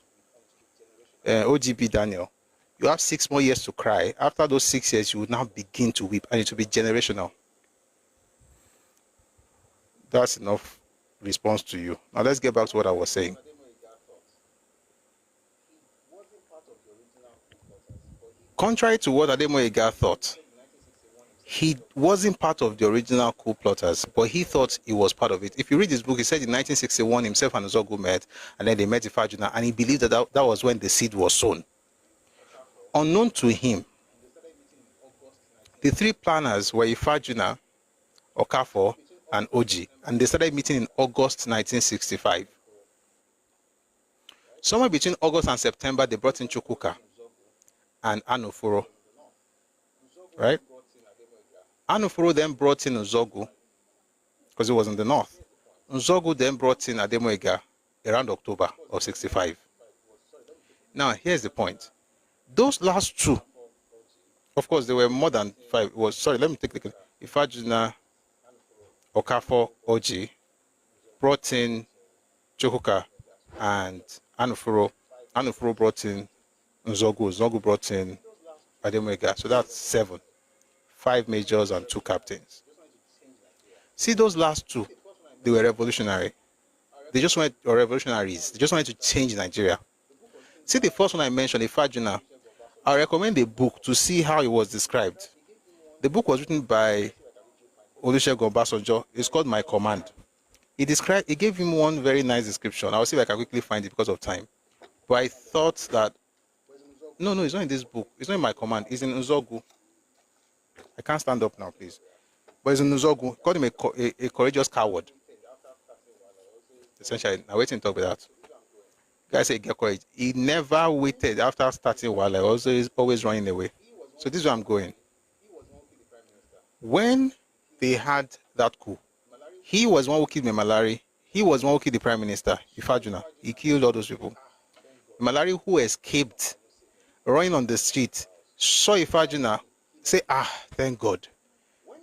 OGB Daniel, you have 6 more years to cry. After those 6 years, you will now begin to weep, and it will be generational. That's enough response to you. Now let's get back to what I was saying. Contrary to what Ademoyega thought, he wasn't part of the original coup plotters, but he thought he was part of it. If you read his book, he said in 1961 himself and Ozogu met, and then they met Ifajuna, and he believed that was when the seed was sown. Unknown to him, the 3 planners were Ifajuna, Okafor, and Oji, and they started meeting in August 1965. Somewhere between August and September, they brought in Chukwuka. and Anufuro. Right? Anufuro then brought in Nzogu because it was in the north. Nzogu then brought in Ademoega around October of 65. Now, here's the point. Those last two, of course, there were more than 5. Let me take the Ifajuna, Okafor, Oji, brought in Chukwuka and Anufuro. Anufuro brought in Nzogu. Nzogu brought in Ademoega. So that's 7. 5 majors and 2 captains. See, those last 2, they were revolutionary. They just wanted, or revolutionaries. They just wanted to change Nigeria. See, the first one I mentioned, Ifajuna, I recommend the book to see how it was described. The book was written by Olusegun Obasanjo. It's called My Command. He gave him one very nice description. I'll see if I can quickly find it because of time. But I thought that, no, it's not in this book. It's not in My Command. It's in Nzogu. I can't stand up now, please. But it's in Nzogu. He called him a courageous coward. Essentially, I'm waiting to talk about that. Guy said, get courage. He never waited after starting while I was always running away. So this is where I'm going. When they had that coup, he was one who killed Memalari. He was one who killed the prime minister, Ifajuna. He killed all those people. Memalari, who escaped, running on the street, saw Ifajuna, say, thank God.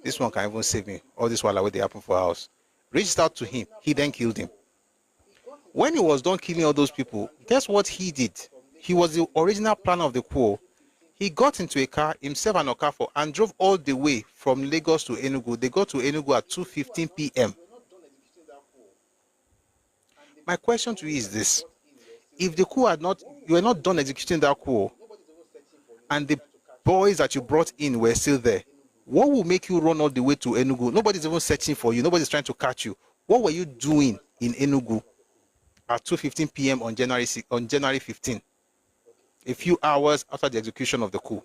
This one can even save me. All this while they happen for house. Reached out to him. He then killed him. When he was done killing all those people, guess what he did? He was the original planner of the coup. He got into a car, himself and Okafor, and drove all the way from Lagos to Enugu. They got to Enugu at 2:15 p.m. My question to you is this. If the coup you were not done executing that coup, and the boys that you brought in were still there, what will make you run all the way to Enugu? Nobody's even searching for you. Nobody's trying to catch you. What were you doing in Enugu at 2:15 p.m. on January 15, a few hours after the execution of the coup?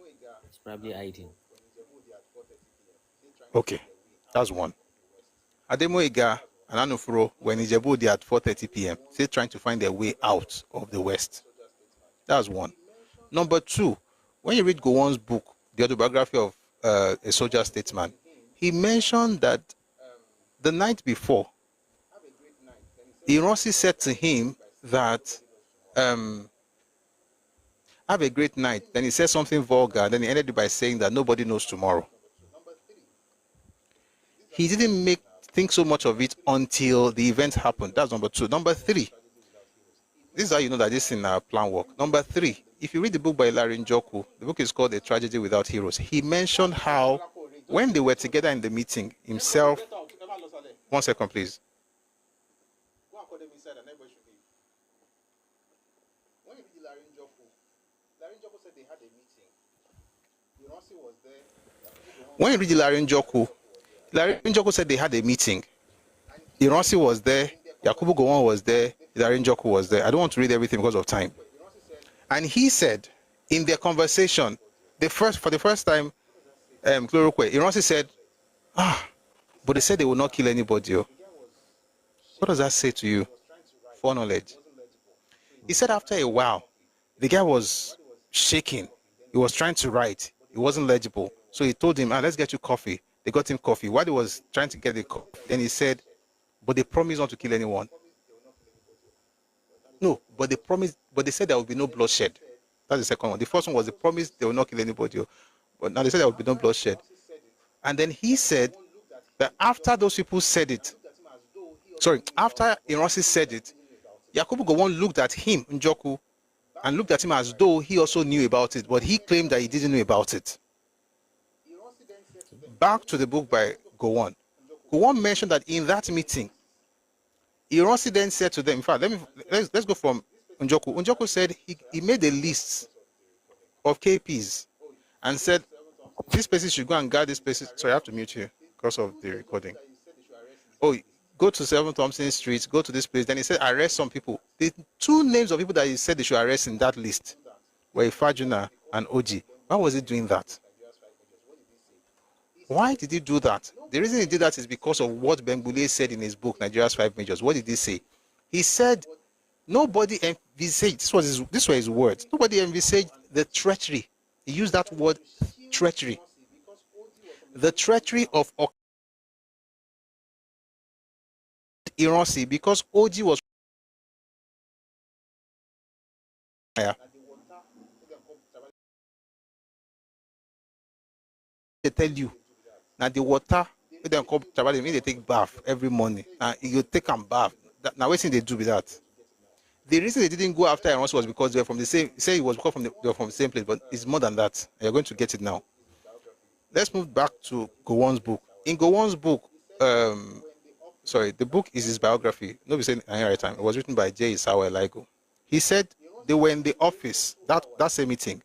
It's probably hiding. Okay, that's one. Ademoega and Anufuro were in Ijebu at 4:30 p.m., still trying to find their way out of the West. That's one. Number 2, when you read Gowon's book, The Autobiography of a Soldier Statesman, he mentioned that the night before, Ironsi said to him that, have a great night. Then he said something vulgar. Then he ended it by saying that nobody knows tomorrow. He didn't think so much of it until the event happened. That's number 2. Number 3, this is how you know that this is in our plan work. Number 3, if you read the book by Larry Njoku, the book is called A Tragedy Without Heroes. He mentioned how when they were together in the meeting, himself, 1 second please. When you read Larry Njoku said they had a meeting. Ironsi was there, Yakubu Gowon was there, Larry Njoku was there. I don't want to read everything because of time. And he said, in their conversation, for the first time, Ironsi said, but they said they will not kill anybody. What does that say to you? For knowledge. He said after a while, the guy was shaking. He was trying to write. It wasn't legible. So he told him, let's get you coffee. They got him coffee. While he was trying to get the coffee, then he said, but they promised not to kill anyone. No, but they said there will be no bloodshed. That's the second one. The first one was the promise they will not kill anybody. But now they said there will be no bloodshed. And then he said that after those people said it, after Ironsi said it, Yakubu Gowon looked at him, Njoku, and looked at him as though he also knew about it, but he claimed that he didn't know about it. Back to the book by Gowon. Gowon mentioned that in that meeting, Ironsi then said to them, in fact, let's go from Njoku. Njoku said he made a list of KPs and said, these places should go and guard these places. Sorry, I have to mute you because of the recording. Oh, go to 7 Thompson Street, go to this place. Then he said, arrest some people. The 2 names of people that he said they should arrest in that list were Ifajuna and Oji. Why was he doing that? Why did he do that? The reason he did that is because of what Bengbule said in his book, Nigeria's 5 Majors. What did he say? He said, nobody envisaged, this were his words, nobody envisaged the treachery He used that word treachery. The treachery of Iransi, because OG was they tell you now the water they come they take bath every morning. You take a bath. Now what thing they do with that? The reason they didn't go after Iransi was because they were from the same. Say it was because they were from the same place, but it's more than that. You're going to get it now. Let's move back to Gowon's book. In Gowon's book, the book is his biography. Nobody said right time. It was written by J. Isawa Eligo. He said they were in the office that same meeting,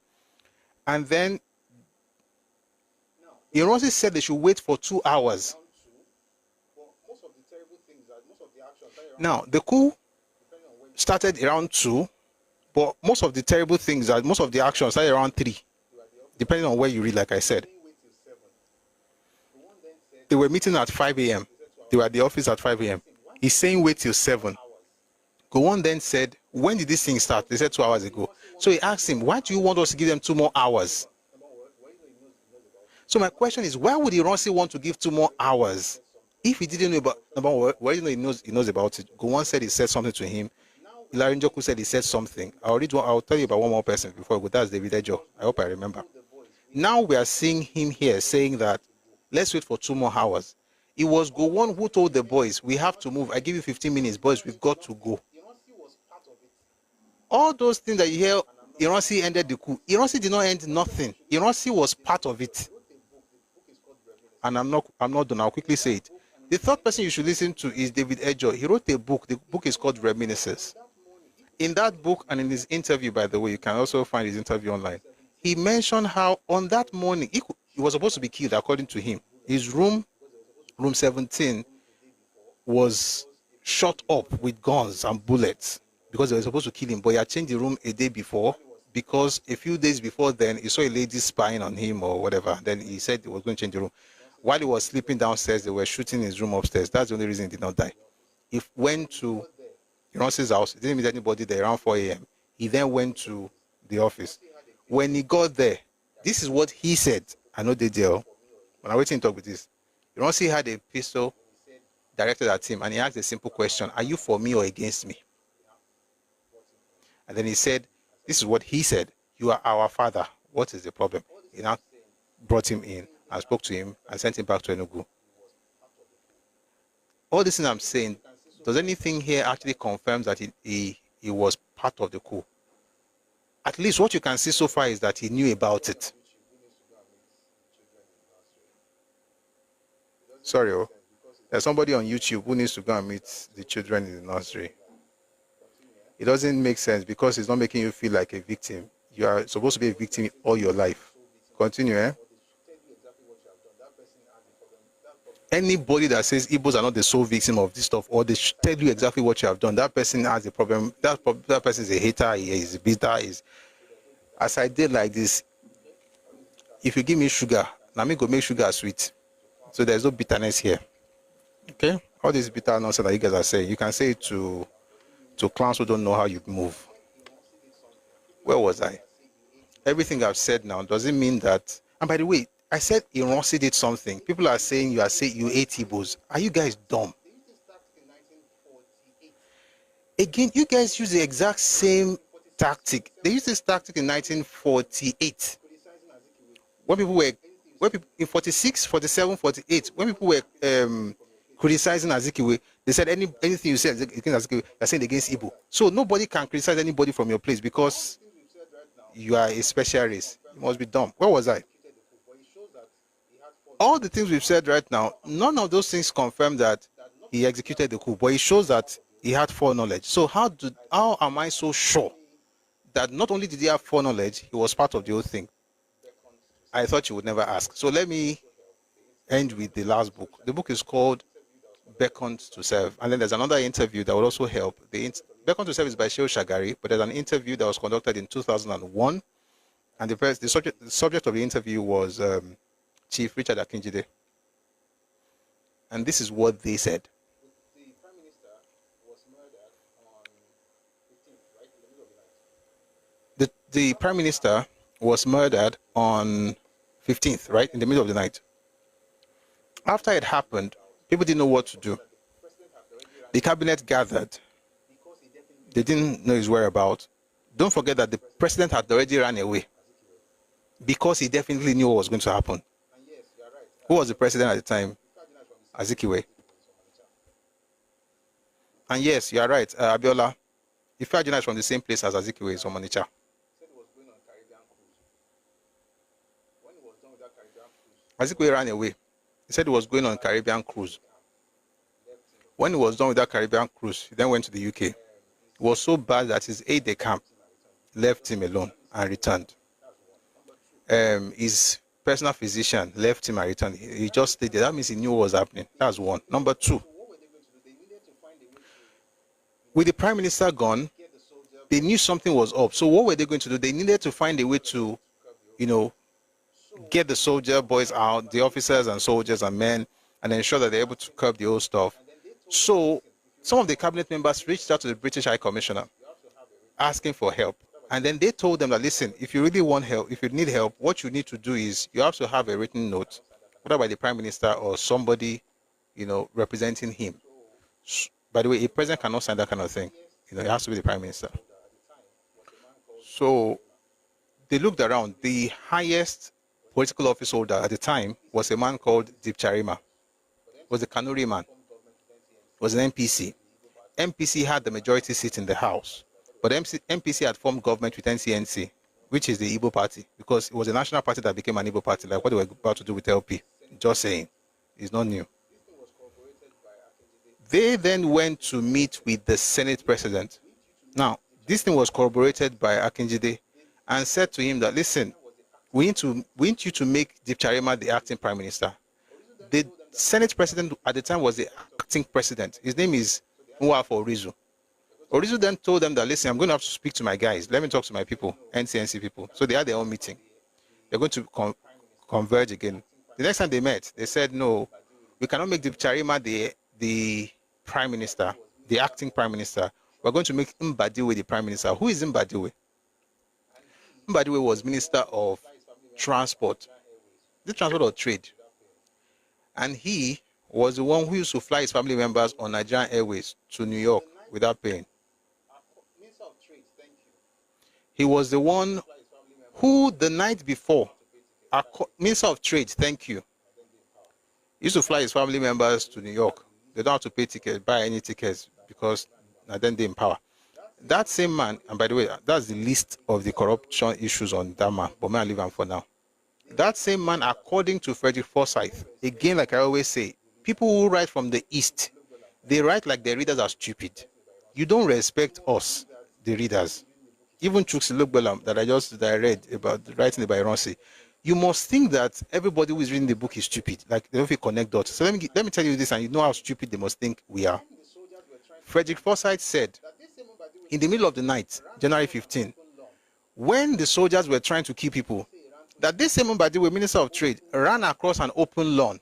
and then Iransi said they should wait for 2 hours. Now the coup started around 2, but most of the terrible things, most of the actions started around 3, depending on where you read. Like I said, they were meeting at 5 a.m. They were at the office at 5 a.m. He's saying wait till 7. Gowon then said, when did this thing start? They said 2 hours ago. So he asked him, why do you want us to give them 2 more hours? So my question is, why would Iransi want to give 2 more hours if he didn't know about number one? Why he knows about it? Gowon said he said something to him. Ilarin Joku said he said something. I'll tell you about one more person before, but that's David Ejo. I hope I remember. Now we are seeing him here saying that let's wait for 2 more hours. It was Gowon who told the boys, we have to move. I give you 15 minutes, boys, we've got to go. All those things that you hear, Iransi ended the coup. Iransi did not end nothing. Iransi was part of it. And I'm not done. I'll quickly say it. The third person you should listen to is David Ejo. He wrote a book. The book is called Reminiscences. In that book and in his interview, by the way, you can also find his interview online. He mentioned how on that morning, he was supposed to be killed, according to him. His room 17, was shot up with guns and bullets because they were supposed to kill him. But he had changed the room a day before because a few days before then, he saw a lady spying on him or whatever. Then he said he was going to change the room. While he was sleeping downstairs, they were shooting his room upstairs. That's the only reason he did not die. He went to Iransi's house. He didn't meet anybody there around 4 a.m. He then went to the office. When he got there, this is what he said. I know they deal. When I waiting to talk with this, Iransi had a pistol directed at him, and he asked a simple question: are you for me or against me? And then he said, this is what he said: you are our father. What is the problem? He now brought him in and spoke to him and sent him back to Enugu. All this thing I'm saying, does anything here actually confirms that he was part of the coup? At least what you can see so far is that he knew about it. Sorry, there's somebody on YouTube who needs to go and meet the children in the nursery. It doesn't make sense because it's not making you feel like a victim. You are supposed to be a victim all your life. Continue, eh? Anybody that says Igbos are not the sole victim of this stuff, or they tell you exactly what you have done, that person has a problem. That person is a hater, he is bitter. As I did like this, if you give me sugar, now me go make sugar sweet. So there's no bitterness here. Okay? All this bitter nonsense that you guys are saying, you can say it to clowns who don't know how you move. Where was I? Everything I've said now doesn't mean that. And by the way, I said Iransi did something. People are saying you ate Igbos. Are you guys dumb? Again, you guys use the exact same tactic. They used this tactic in 1948. When people in 46, 47, 48, when people were criticizing Azikiwe, they said anything you said against Azikiwe, you're saying against Igbo. So nobody can criticize anybody from your place because you are a special race. You must be dumb. Where was I? All the things we've said right now, none of those things confirm that he executed the coup, but it shows that he had foreknowledge. So how am I so sure that not only did he have foreknowledge, he was part of the whole thing? I thought you would never ask. So let me end with the last book. The book is called Beckoned to Serve. And then there's another interview that will also help. Beckoned to Serve is by Shehu Shagari, but there's an interview that was conducted in 2001. And the subject of the interview was Chief Richard Akinjide. And this is what they said. The Prime Minister was murdered on 15th, right, in the middle of the night. After it happened, people didn't know what to do. The cabinet gathered. They didn't know his whereabouts. Don't forget that the president had already run away because he definitely knew what was going to happen. Who was the president at the time? Azikiwe. And yes, you are right, Abiola. Ifeanyi is from the same place as Azikiwe is from Onitsha. Azikiwe ran away. He said he was going on a Caribbean cruise. When he was done with that Caribbean cruise, he then went to the UK. It was so bad that his aide-de-camp left him alone and returned. His personal physician left him and returned. He just stayed there. That means he knew what was happening. That's one. Number two, with the prime minister gone, they knew something was up. So what were they going to do? They needed to find a way to, get the soldier boys out, the officers and soldiers and men, and ensure that they're able to curb the old stuff. So some of the cabinet members reached out to the British High Commissioner asking for help. And then they told them that, listen, if you really want help, if you need help, what you need to do is you have to have a written note, whether by the prime minister or somebody, representing him. By the way, a president cannot sign that kind of thing. It has to be the prime minister. So they looked around. The highest political office holder at the time was a man called Deep Charima. Was a Kanuri man. Was an MPC. MPC had the majority seat in the House. But MPC had formed government with NCNC, which is the Igbo party, because it was a national party that became an Igbo party, like what they were about to do with LP. Just saying. It's not new. They then went to meet with the Senate president. Now, this thing was corroborated by Akinjide and said to him that, listen, we need you to make Deep Charima the acting prime minister. The Senate president at the time was the acting president. His name is Nwafọ Orizu. Orizu then told them that, listen, I'm going to have to speak to my guys. Let me talk to my people, NCNC people. So they had their own meeting. They're going to converge again. The next time they met, they said, no, we cannot make Deep Charima the prime minister, the acting prime minister. We're going to make Mbadiwe the prime minister. Who is Mbadiwe? Mbadiwe was Minister of Transport. The transport or trade. And he was the one who used to fly his family members on Nigerian Airways to New York without paying. He was the one who the night before, Minister of Trade, thank you, he used to fly his family members to New York. They don't have to pay tickets, buy any tickets, because then they're in power. That same man, and by the way, that's the list of the corruption issues on that man, but may I leave him for now. That same man, according to Frederick Forsyth, again, like I always say, people who write from the East, they write like their readers are stupid. You don't respect us, the readers. Even Chuks Lugbelam that I read about writing by Ronsi, you must think that everybody who is reading the book is stupid. Like they don't connect dots. So let me tell you this, and you know how stupid they must think we are. Frederick Forsyth said, in the middle of the night, January 15, when the soldiers were trying to kill people, that this same Mbadiwe, Minister of Trade, ran across an open lawn.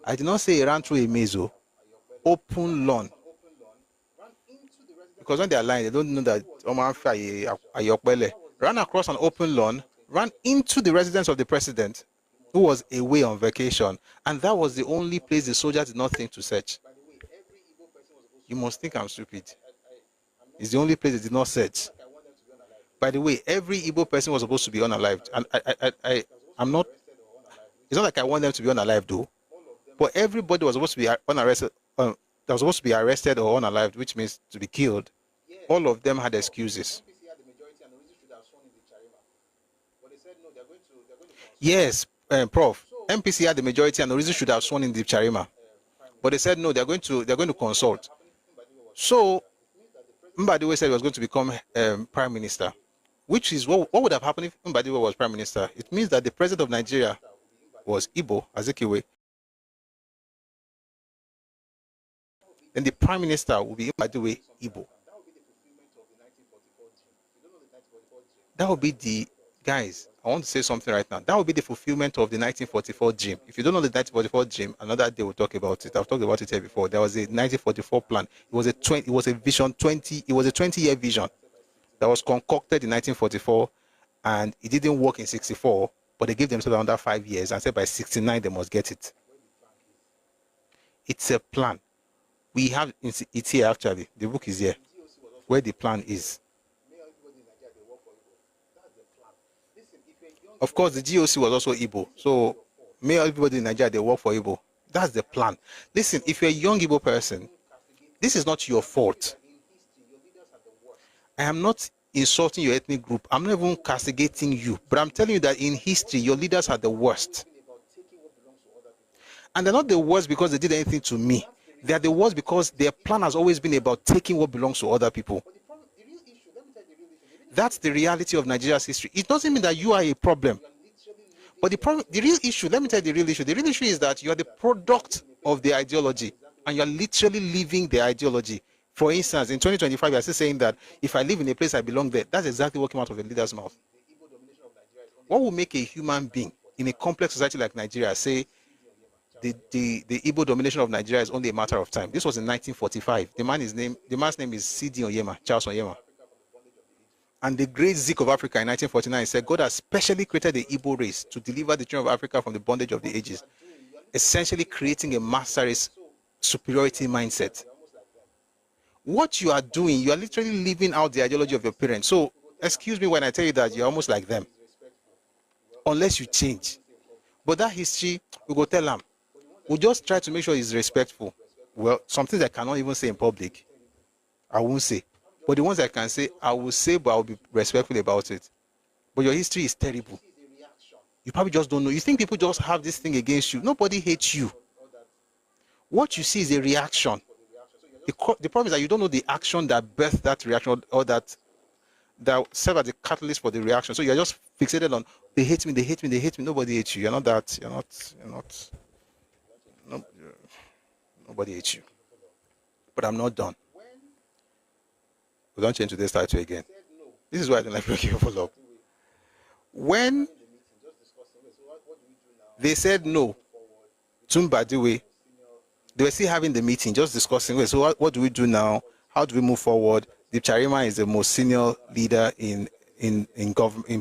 I did not say he ran through a maze, open lawn. Because when they are lying, they don't know that Omar Ayokbele ran across an open lawn, ran into the residence of the president, who was away on vacation, and that was the only place the soldiers did not think to search. You must think I'm stupid. It's the only place they did not search. By the way, every Igbo person was supposed to be unalived, and I'm not. It's not like I want them to be unalived, though. But everybody was supposed to be unarrested. That was supposed to be arrested or unalived, which means to be killed. All of them had excuses. Yes, Prof. MPC had the majority and Orizu should have sworn in the Charima. But they said no, they're going to consult. So Mbadiwe said he was going to become prime minister, which is what would have happened if Mbadiwe was prime minister. It means that the president of Nigeria was Igbo, Azikiwe. Then the prime minister will be Mbadiwe Igbo. That would be the, guys, I want to say something right now. That would be the fulfillment of the 1944 dream. If you don't know the 1944 dream, another day we'll talk about it. I've talked about it here before. There was a 1944 plan. It was a 20-year vision that was concocted in 1944, and it didn't work in 64, but they gave themselves another 5 years and said by 69 they must get it. It's a plan. We have it's here actually. The book is here, where the plan is. Of course, the GOC was also Igbo. So, may everybody in Nigeria, they work for Igbo. That's the plan. Listen, if you're a young Igbo person, this is not your fault. I am not insulting your ethnic group. I'm not even castigating you. But I'm telling you that in history, your leaders are the worst. And they're not the worst because they did anything to me. They are the worst because their plan has always been about taking what belongs to other people. That's the reality of Nigeria's history. It doesn't mean that you are a problem. But the real issue, let me tell you the real issue. The real issue is that you are the product of the ideology, and you're literally living the ideology. For instance, in 2025, you're still saying that if I live in a place I belong there. That's exactly what came out of the leader's mouth. What will make a human being in a complex society like Nigeria say the Igbo domination of Nigeria is only a matter of time? This was in 1945. The man's name is C.D. Onyema, Charles Onyema. And the great Zik of Africa in 1949 said, God has specially created the Igbo race to deliver the children of Africa from the bondage of the ages, essentially creating a master race superiority mindset. What you are doing, you are literally living out the ideology of your parents. So, excuse me when I tell you that you're almost like them, unless you change. But that history, we go tell them. We'll just try to make sure it's respectful. Well, some things I cannot even say in public, I won't say. But the ones I can say, I will say, but I'll be respectful about it. But your history is terrible. You probably just don't know. You think people just have this thing against you. Nobody hates you. What you see is a reaction. The problem is that you don't know the action that birthed that reaction, or that served as the catalyst for the reaction. So you're just fixated on, they hate me, they hate me, they hate me. Nobody hates you. You're not that. Nobody hates you. But I'm not done. We don't change today's title again. This is why I don't like breaking people up. When they said no, Tumbadiwe, they were still having the meeting, just discussing, so what do we do now? How do we move forward? Deep Charima is the most senior leader in the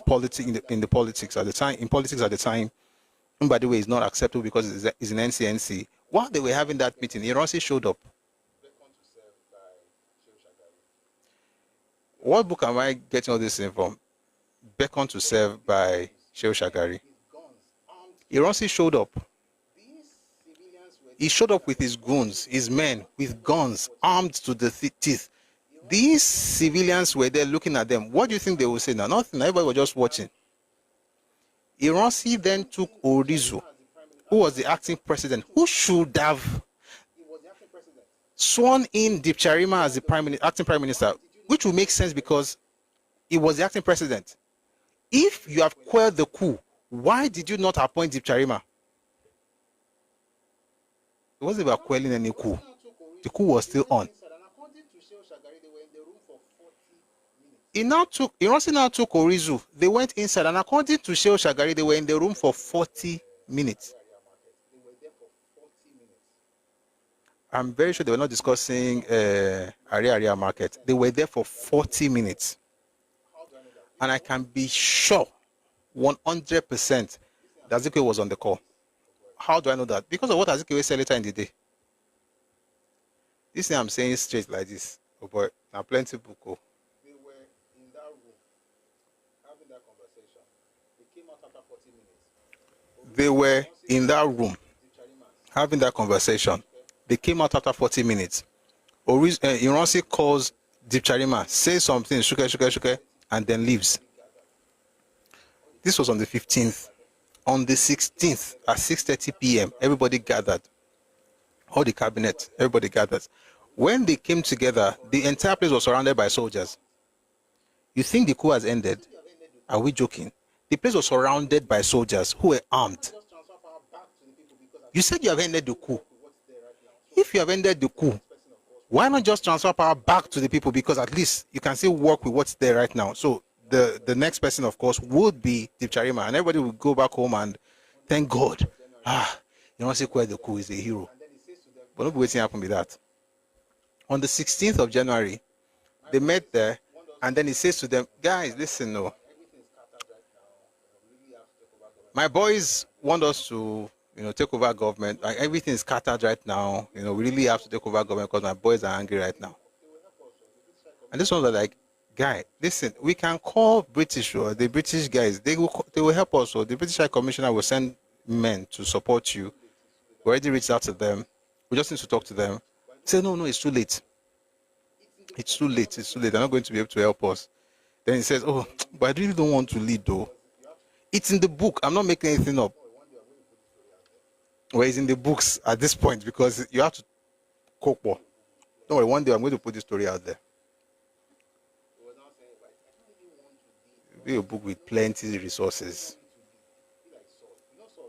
politics at the time. In politics at the time, Tumbadiwe is not acceptable because it's an NCNC. While they were having that meeting, Iransi showed up. What book am I getting all this in from? Beckon to Serve by Shehu Shagari. Iransi showed up. He showed up with his goons, his men, with guns, armed to the teeth. These civilians were there looking at them. What do you think they would say now? Nothing. Everybody was just watching. Iransi then took Orizu, who was the acting president, who should have sworn in Deep Charima as the acting prime minister, which will make sense because he was the acting president. If you have quelled the coup, why did you not appoint Deep Charima? It wasn't about quelling any coup. The coup was still on. Iransi now took Orizu. They went inside, and according to Shehu Shagari, they were in the room for 40 minutes. I'm very sure they were not discussing area market. They were there for 40 minutes. And I can be sure 100% that Azikiwe was on the call. How do I know that? Because of what Azikiwe said later in the day. This thing I'm saying straight like this. Oh boy, now plenty of book. They were in that room having that conversation. They came out after 40 minutes. They were in that room having that conversation. They came out after 40 minutes. Iransi calls Deep Charima, says something, shuke, and then leaves. This was on the 15th. On the 16th, at 6:30 p.m., everybody gathered. All the cabinet, everybody gathered. When they came together, the entire place was surrounded by soldiers. You think the coup has ended? Are we joking? The place was surrounded by soldiers who were armed. You said you have ended the coup. If you have ended the coup, why not just transfer power back to the people? Because at least you can still work with what's there right now. So the next person, of course, would be Deep Charima, and everybody would go back home and thank God. You know, say quite the coup is a hero. But not waiting happen with that. On the 16th of January, they met there, and then he says to them, guys, listen, no, My boys want us to, take over government. Like, everything is scattered right now. We really have to take over government because my boys are angry right now. And this ones are like, guy, listen, we can call British or the British guys. They will help us. So the British High Commissioner will send men to support you. We already reached out to them. We just need to talk to them. Say, no, it's too late. It's too late. It's too late. They're not going to be able to help us. Then he says, oh, but I really don't want to lead though. It's in the book. I'm not making anything up. Well, it's in the books at this point because you have to cope. Don't worry, one day I'm going to put this story out there. It'll be a book with plenty of resources.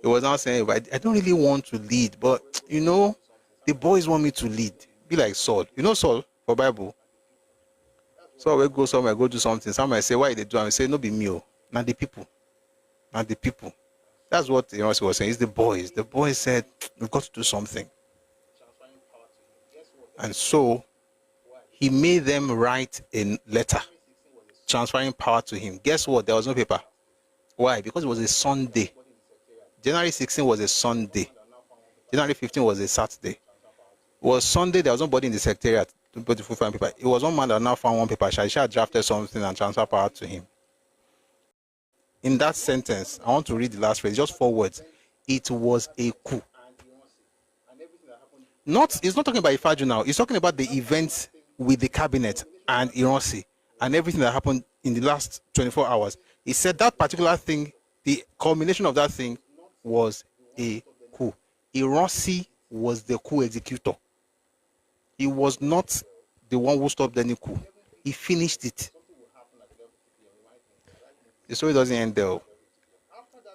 It was not saying, but I don't really want to lead, but the boys want me to lead. Be like Saul. Saul for Bible. So I will go somewhere, go do something. Somebody say, why they do? I will say, no, be me. Not the people. Not the people. That's what he was saying. It's the boys. The boys said, we've got to do something. And so he made them write a letter transferring power to him. Guess what? There was no paper. Why? Because it was a Sunday. January 16 was a Sunday. January 15 was a Saturday. It was Sunday. There was nobody in the secretariat to put the full paper. It was one man that now found one paper. Shaisha drafted something and transferred power to him. In that sentence, I want to read the last phrase, just 4 words. It was a coup. It's not talking about Ifaju now. It's talking about the events with the cabinet and Ironsi and everything that happened in the last 24 hours. He said that particular thing, the culmination of that thing was a coup. Ironsi was the coup executor. He was not the one who stopped any coup. He finished it. The story doesn't end there.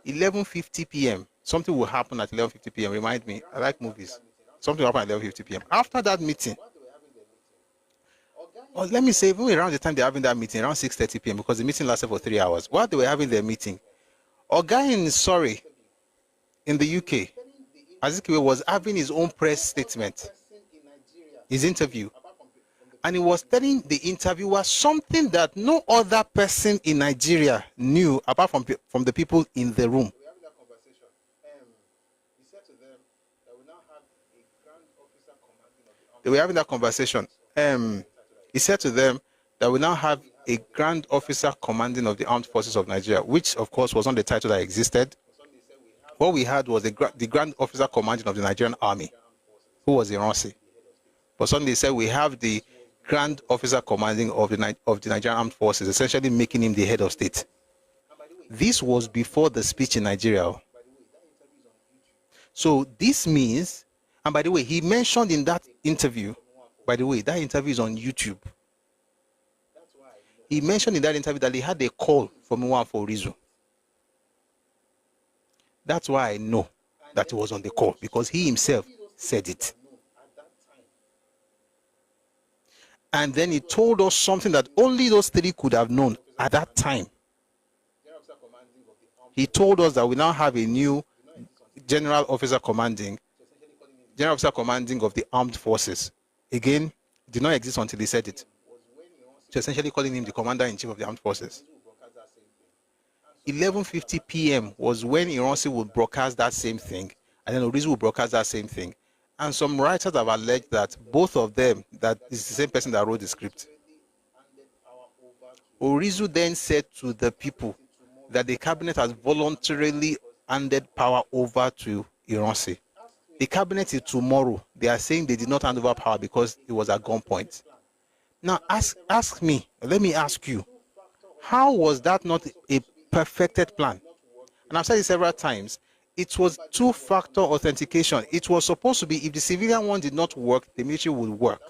11:50 p.m. Something will happen at 11:50 p.m. Remind me. I like movies. Something will happen at 11:50 p.m. After that meeting, or let me say, even around the time they're having that meeting, around 6:30 p.m., because the meeting lasted for 3 hours. While they were having their meeting, a guy in Surrey, in the UK, Azikiwe was having his own press statement, his interview. And he was telling the interviewer something that no other person in Nigeria knew apart from the people in the room. They were having that conversation. He said to them that we now have a Grand Officer Commanding of the Armed Forces of Nigeria, which of course was not the title that existed. What we had was the Grand Officer Commanding of the Nigerian Army, who was Ironsi. But suddenly they said we have the Grand Officer Commanding of the Nigerian Armed Forces, essentially making him the head of state. This was before the speech in Nigeria. So this means, and by the way, he mentioned in that interview, by the way, that interview is on YouTube. He mentioned in that interview that he had a call from one for Rizu. That's why I know that he was on the call, because he himself said it. And then he told us something that only those 3 could have known at that time. He told us that we now have a new General Officer Commanding of the Armed Forces. Again, did not exist until he said it. So essentially calling him the Commander-in-Chief of the Armed Forces. 11:50 p.m. was when Ironsi would broadcast that same thing, and then Orizu would broadcast that same thing. And some writers have alleged that both of them, that is the same person that wrote the script. Orizu then said to the people that the cabinet has voluntarily handed power over to Ironsi. The cabinet is tomorrow. They are saying they did not hand over power because it was at gunpoint. Now ask me, let me ask you, how was that not a perfected plan? And I've said it several times. It was 2-factor authentication. It was supposed to be, if the civilian one did not work, the military would work.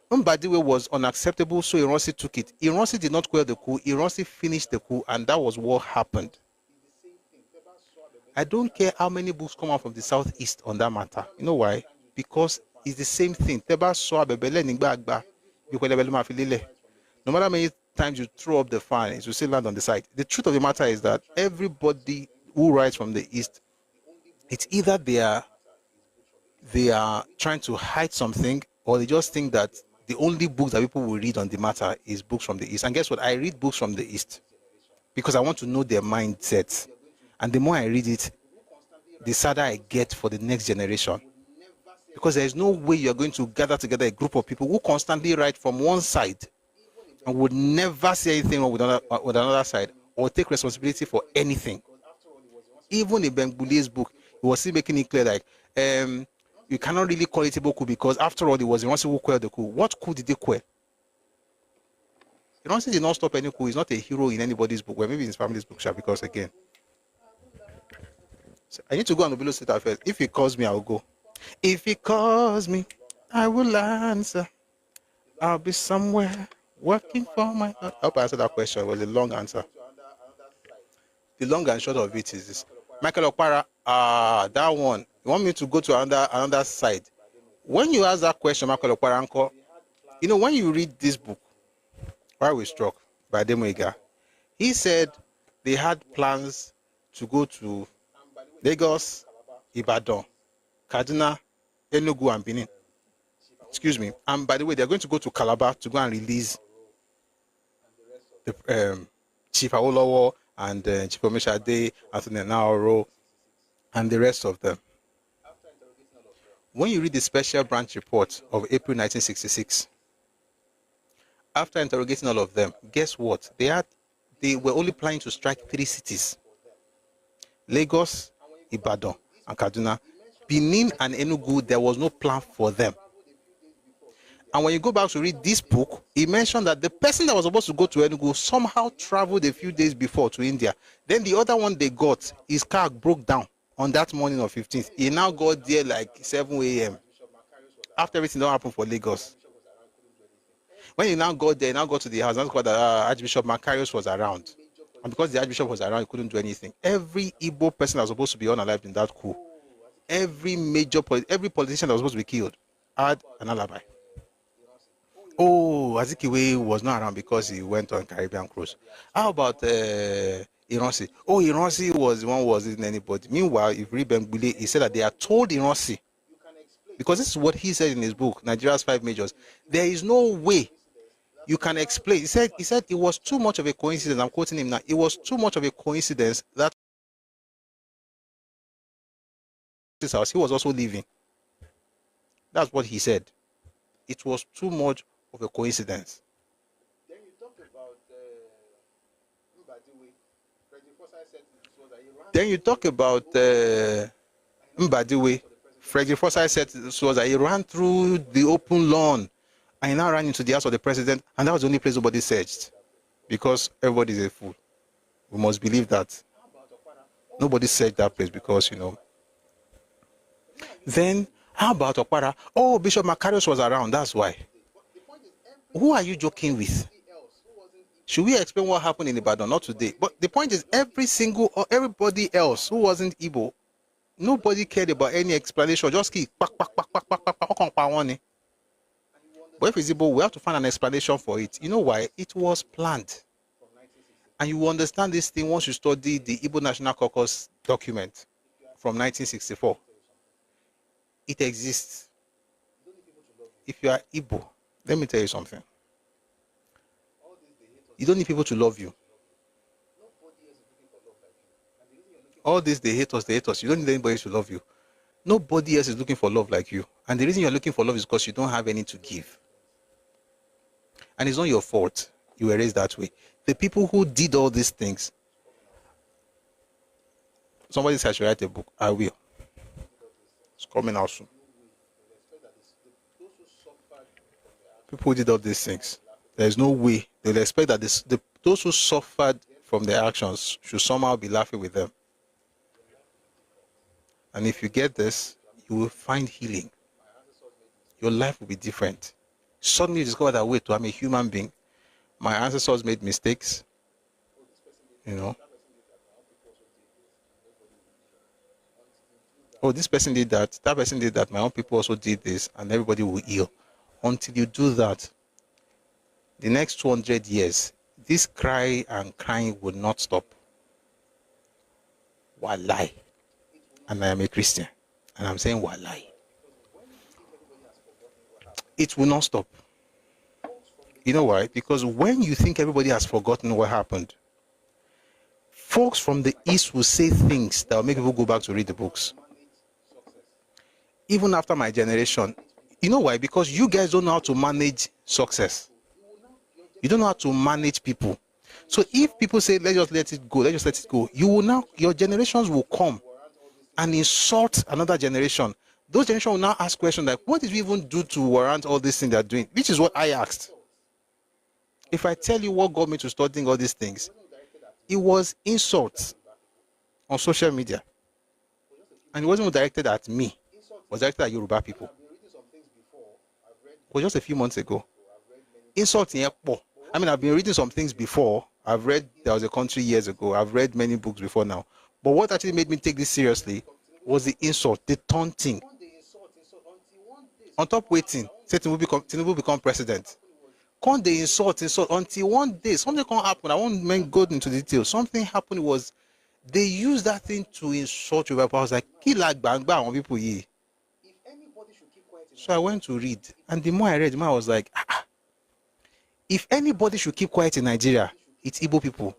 Mbadiwe was unacceptable, so Ironsi took it. Ironsi did not quell the coup. Ironsi finished the coup, and that was what happened. I don't care how many books come out from the southeast on that matter. You know why? Because it's the same thing. No matter how many times you throw up the fan, it will still land on the side. The truth of the matter is that everybody who writes from the east, it's either they are trying to hide something, or they just think that the only books that people will read on the matter is books from the east. And guess what? I read books from the east because I want to know their mindsets. And the more I read it, the sadder I get for the next generation. Because there is no way you're going to gather together a group of people who constantly write from one side and would never say anything wrong with another side or take responsibility for anything. Even in Bengbuli's book, he was still making it clear, like, you cannot really call it a coup because after all, it was Ironsi who quelled the coup. What coup did they quell? Ironsi did not stop any coup. He's not a hero in anybody's book, well, maybe in his family's book, because again, so I need to go on the below state first. If he calls me, I'll go. If he calls me, I will answer. I'll be somewhere working for my... I hope I answered that question. It was a long answer. The long and short of it is this. Michael Okpara, that one. You want me to go to another side? When you ask that question, Michael Okpara, uncle, you know, when you read this book, Why We Struck by Demoiga, he said they had plans to go to Lagos, Ibadan, Kaduna, Enugu, and Benin. Excuse me. And by the way, they're going to go to Calabar to go and release the Chief Awolowo and Chief Omeshade, Anthony Naoro, and the rest of them. When you read the special branch report of April 1966, after interrogating all of them, guess what? They were only planning to strike 3 cities: Lagos, Ibadan, and Kaduna. Benin and Enugu, there was no plan for them. And when you go back to read this book, he mentioned that the person that was supposed to go to Enugu somehow traveled a few days before to India. Then the other one they got, his car broke down on that morning of 15th. He now got there like 7 a.m. after everything that happened for Lagos. When he now got there, he now got to the house, that's called Archbishop Macarius was around. And because the Archbishop was around, he couldn't do anything. Every Igbo person that was supposed to be unalived in that coup, every politician that was supposed to be killed had an alibi. Oh, Azikiwe was not around because he went on Caribbean cruise. How about Ironsi? Oh, Ironsi was the one who wasn't anybody. Meanwhile, if you read Bengbule, he said that they are told Ironsi, because this is what he said in his book, Nigeria's 5 Majors. There is no way you can explain. He said it was too much of a coincidence. I'm quoting him now. It was too much of a coincidence that this house he was also leaving. That's what he said. It was too much of a coincidence. Then you talk about Mbadiwe. Frederick Forsyth said this was that he ran through the open lawn and he now ran into the house of the president, and that was the only place nobody searched because everybody is a fool. We must believe that. Nobody searched that place because, you know. Then, how about Okpara? Oh, Bishop Macarius was around, that's why. Who are you joking with? Should we explain what happened in Ibadan? Not today. But the point is, everybody else who wasn't Igbo, nobody cared about any explanation. Just keep But if it's Igbo, we have to find an explanation for it. You know why? It was planned. And you will understand this thing once you study the Igbo National Caucus document from 1964. It exists. If you are Igbo, let me tell you something. You don't need people to love you. All this, they hate us. You don't need anybody to love you. Nobody else is looking for love like you. And the reason you're looking for love is because you don't have any to give. And it's not your fault you were raised that way. The people who did all these things, somebody said I should write a book. I will. It's coming out soon. People who did all these things, there's no way they'll expect that those who suffered from their actions should somehow be laughing with them. And if you get this, you will find healing. Your life will be different. Suddenly you discover that, wait, I'm a human being. My ancestors made mistakes. You know. Oh, this person did that. That person did that. My own people also did this. And everybody will heal. Until you do that, the next 200 years, this cry and crying will not stop. Wallahi. And I am a Christian. And I'm saying wallahi. It will not stop. You know why? Because when you think everybody has forgotten what happened, folks from the East will say things that will make people go back to read the books. Even after my generation. You know why? Because you guys don't know how to manage success. You don't know how to manage people. So if people say, let's just let it go, you will now, your generations will come and insult another generation. Those generations will now ask questions like, what did we even do to warrant all these things they're doing? Which is what I asked. If I tell you what got me to studying all these things, it was insults on social media. And it wasn't directed at me. It was directed at Yoruba people. It was just a few months ago. Insulting. I mean, I've been reading some things before. I've read There Was a Country years ago. I've read many books before now. But what actually made me take this seriously was the insult, the taunting. On top waiting, say Tinubu become president. Can't they insult until one day something can happen. I won't go into details. Something happened was they used that thing to insult you. I was like, kill bang bang on people here. So I went to read, and the more I read, the more I was like, if anybody should keep quiet in Nigeria, it's Igbo people.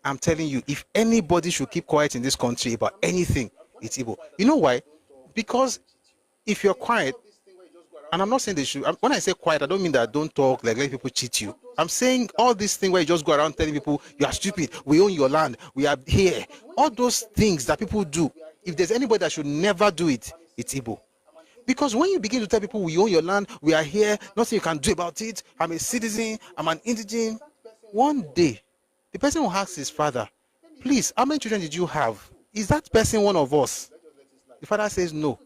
I'm telling you, if anybody should keep quiet in this country about anything, it's Igbo. You know why? Because if you're quiet, and I'm not saying they should, when I say quiet, I don't mean that don't talk, like let people cheat you. I'm saying all these things where you just go around telling people, you are stupid, we own your land, we are here. All those things that people do, if there's anybody that should never do it, it's Igbo. Because when you begin to tell people, we own your land, we are here, nothing you can do about it, I'm a citizen, I'm an indigene, one day, the person will ask his father, please, how many children did you have? Is that person one of us? The father says no.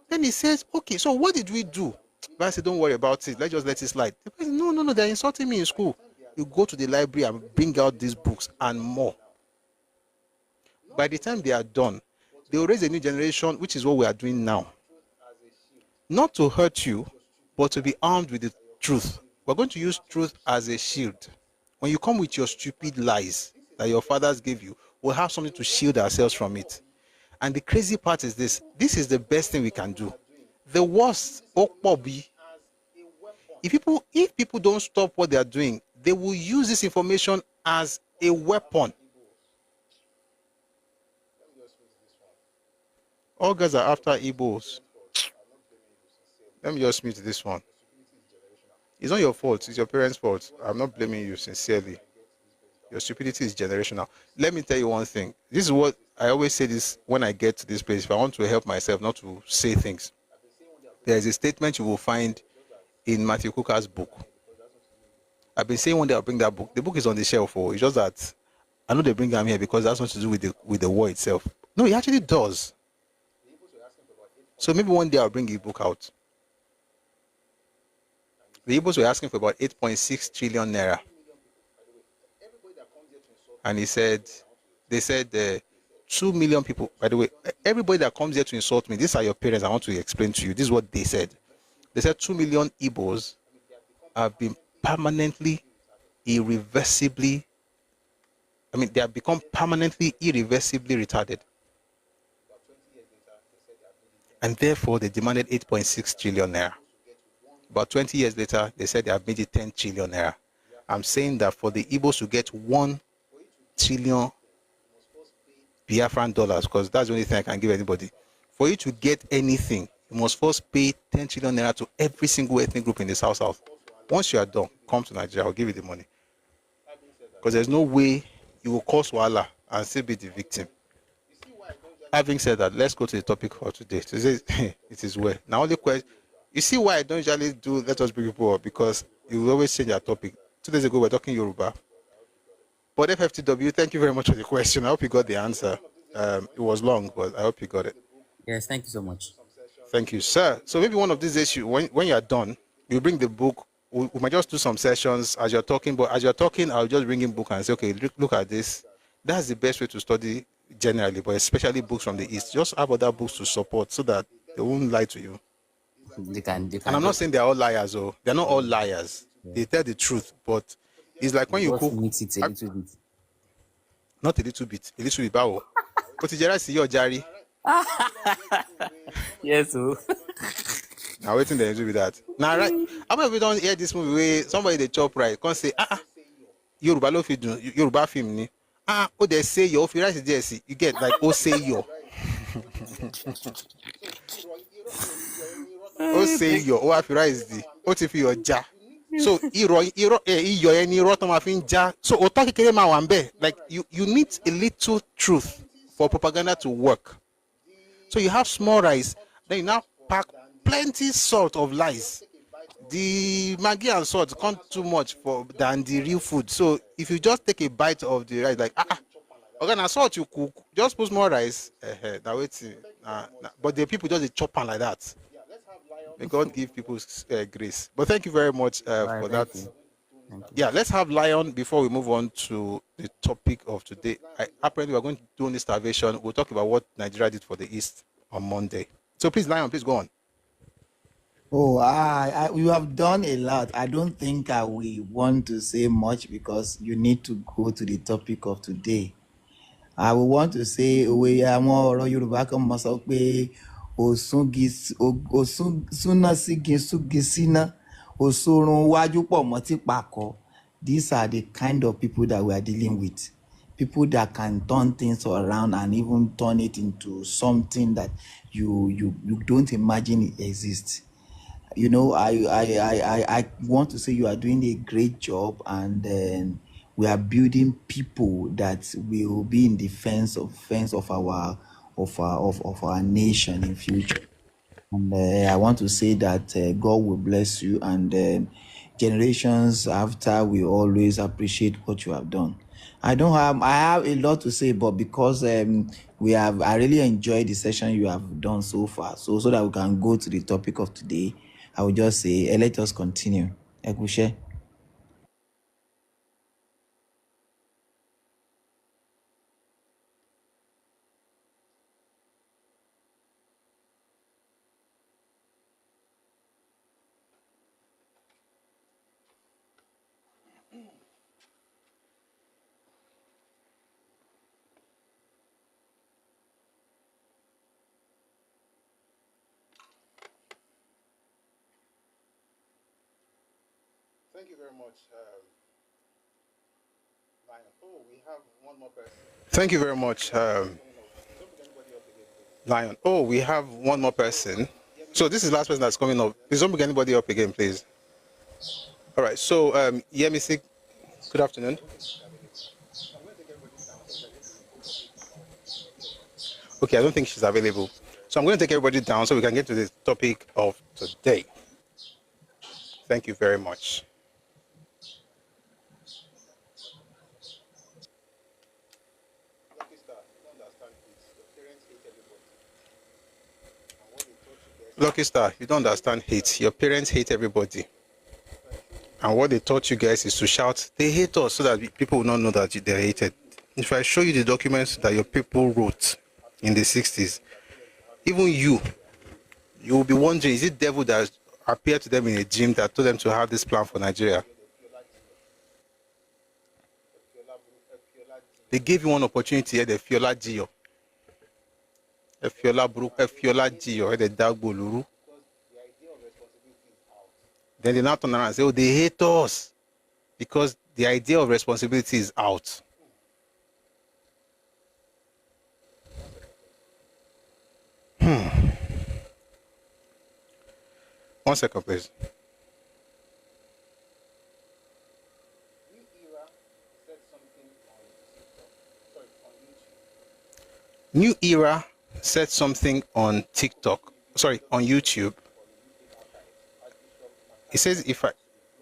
Then he says, okay, so what did we do? But I said, don't worry about it. Let's just let it slide. The person, no, they're insulting me in school. You go to the library and bring out these books and more. By the time they are done, they will raise a new generation, which is what we are doing now. Not to hurt you, but to be armed with the truth. We're going to use truth as a shield. When you come with your stupid lies that your fathers gave you, we'll have something to shield ourselves from it. And the crazy part is this is the best thing we can do. The worst, if people don't stop what they are doing, they will use this information as a weapon. All guys are after Igbos. Let me just mute this one. It's not your fault. It's your parents' fault. I'm not blaming you sincerely. Your stupidity is generational. Let me tell you one thing. This is what I always say this when I get to this place. If I want to help myself not to say things, there is a statement you will find in Matthew Cooker's book. I've been saying one day I'll bring that book. The book is on the shelf. It's just that I know they bring them here because that's nothing to do with the war itself. No, it actually does. So maybe one day I'll bring the book out. The Igbos were asking for about 8.6 trillion naira. And they said 2 million people, by the way, everybody that comes here to insult me, these are your parents, I want to explain to you. This is what they said. They said 2 million Igbos have been permanently, irreversibly, they have become permanently, irreversibly retarded. And therefore, they demanded 8.6 trillion naira. About 20 years later, they said they have made it 10 trillion naira. I'm saying that for the Igbos to get 1 trillion Biafran dollars, because that's the only thing I can give anybody, for you to get anything, you must first pay 10 trillion naira to every single ethnic group in the South. Once you are done, come to Nigeria, I'll give you the money. Because there's no way you will cause wahala and still be the victim. Having said that, let's go to the topic for today. It is well. Now, only question. You see why I don't usually do let us bring people up, because you will always change our topic. 2 days ago, we were talking Yoruba. But FFTW, thank you very much for the question. I hope you got the answer. It was long, but I hope you got it. Yes, thank you so much. Thank you, sir. So maybe one of these days, when you're done, you bring the book. We might just do some sessions as you're talking, but as you're talking, I'll just bring in book and say, okay, look at this. That's the best way to study generally, but especially books from the East. Just have other books to support so that they won't lie to you. They can and I'm not saying they're all liars, or they're not all liars. Yeah. They tell the truth, but it's like when you cook. Mix it a little bit. Not a little bit, Bao. But you see your Jerry. Yes, so. Now waiting there to do with that. Now, right? How about we don't hear this movie where somebody they chop right? Can't say, Yoruba ló fi dùn, Yoruba film ni. Ah, ó dẹ̀ say your, ó fi rice díẹ̀ sí, you get like ó say your. Ó say your, ó wá fi rice dí, ó ti fi iyọ̀ já. So iyọ̀ yẹn ni irọ́ tó máa fi ń já. So òótọ́ kékeré máa wà ń bẹ̀. Like you need a little truth for propaganda to work. So you have small rice, then you now pack plenty salt of lies. The Maggi and salt can't too much than the real food. So if you just take a bite of the rice, like okay, now salt you cook, just put more rice. But the people just chop on like that. May God give people grace. But thank you very much for that. Yeah, let's have Lion before we move on to the topic of today. Apparently, we're going to do this starvation. We'll talk about what Nigeria did for the East on Monday. So please, Lion, please go on. Oh, you have done a lot. I don't think I will want to say much because you need to go to the topic of today. I will want to say we are more Yoruba kan mọ sọ pé osuna sugisina osorun wájú pọ̀ mọ́ ti pakọ. These are the kind of people that we are dealing with. People that can turn things around and even turn it into something that you don't imagine it exists. You know, I want to say you are doing a great job, and then we are building people that will be in defense of our nation in future. And I want to say that God will bless you, and generations after will always appreciate what you have done. I have a lot to say, but because I really enjoyed the session you have done so far, so that we can go to the topic of today, I will just say, let us continue. Ekushe. Thank you very much, Lion. Oh, we have one more person. Thank you very much, Lion. Oh, we have one more person. So this is the last person that's coming up. Please don't bring anybody up again, please. All right. So, Yemisi, good afternoon. Okay, I don't think she's available. So I'm going to take everybody down so we can get to the topic of today. Thank you very much. Lucky Star, you don't understand hate. Your parents hate everybody. And what they taught you guys is to shout, they hate us, so that people will not know that they're hated. If I show you the documents that your people wrote in the 60s, even you will be wondering, is it devil that appeared to them in a dream that told them to have this plan for Nigeria? They gave you one opportunity at the Fiola Gio. Fiola Gio at the Dagboluru. Then they now turn around and say, oh, they hate us because the idea of responsibility is out. One second, please. New Era said something on TikTok, on YouTube. It says,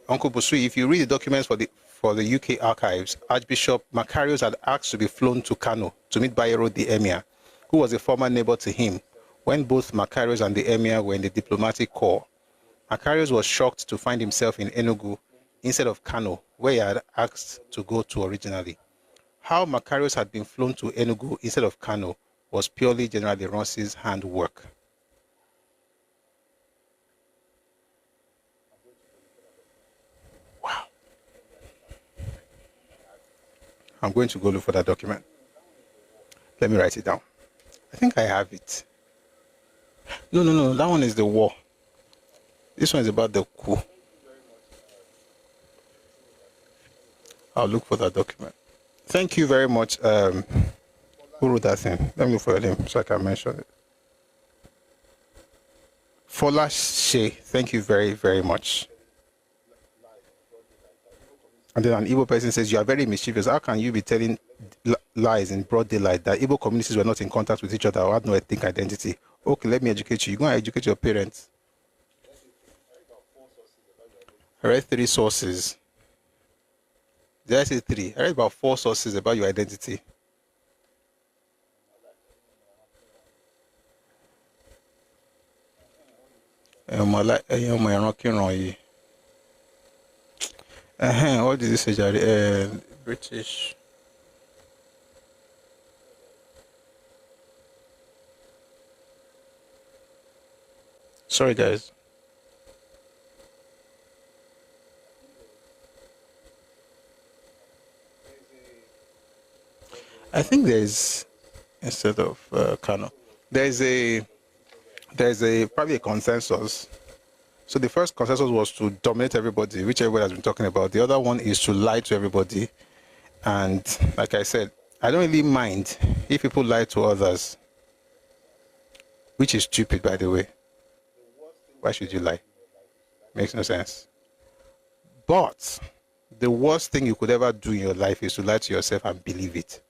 Uncle Busui, if you read the documents for the UK archives, Archbishop Macarius had asked to be flown to Kano to meet Bayero the Emir, who was a former neighbor to him, when both Macarius and the Emir were in the diplomatic corps. Macarius was shocked to find himself in Enugu instead of Kano, where he had asked to go to originally. How Macarius had been flown to Enugu instead of Kano was purely General Ronsi's handwork. Wow. I'm going to go look for that document. Let me write it down. I think I have it. No, that one is the war. This one is about the coup. I'll look for that document. Thank you very much. Who wrote that thing? Let me look for your name so I can mention it. Folashe, thank you very, very much. And then an Igbo person says, you are very mischievous. How can you be telling lies in broad daylight that Igbo communities were not in contact with each other or had no ethnic identity? Okay, let me educate you. You're going to educate your parents. I read 3 sources. Did I say 3? I read about 4 sources about your identity. What did you say, Jerry? British. Sorry, guys. I think there's, instead of Kanu, there's probably a consensus. So the first consensus was to dominate everybody, which everybody has been talking about. The other one is to lie to everybody. And like I said, I don't really mind if people lie to others, which is stupid, by the way. Why should you lie? Makes no sense. But the worst thing you could ever do in your life is to lie to yourself and believe it.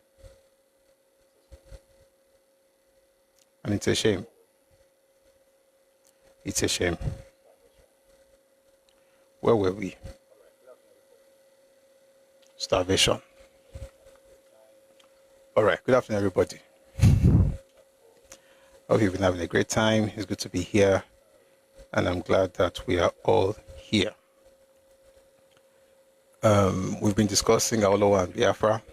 And it's a shame. It's a shame. Where were we? Starvation. All right. Good afternoon, everybody. Hope you've been having a great time. It's good to be here. And I'm glad that we are all here. We've been discussing AWO and Biafra.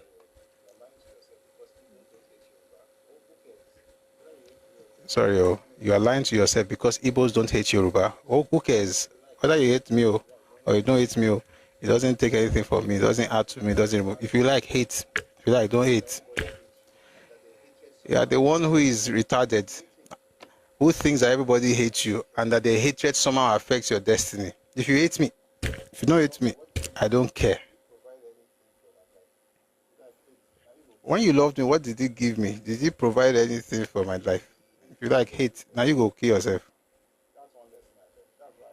Sorry, you are lying to yourself because Igbos don't hate Yoruba. Oh, who cares? Whether you hate me or you don't hate me, it doesn't take anything from me. It doesn't add to me. It doesn't remove. If you like, hate. If you like, don't hate. You are the one who is retarded, who thinks that everybody hates you and that their hatred somehow affects your destiny. If you hate me, if you don't hate me, I don't care. When you loved me, what did he give me? Did he provide anything for my life? If you like hate, now you go kill yourself.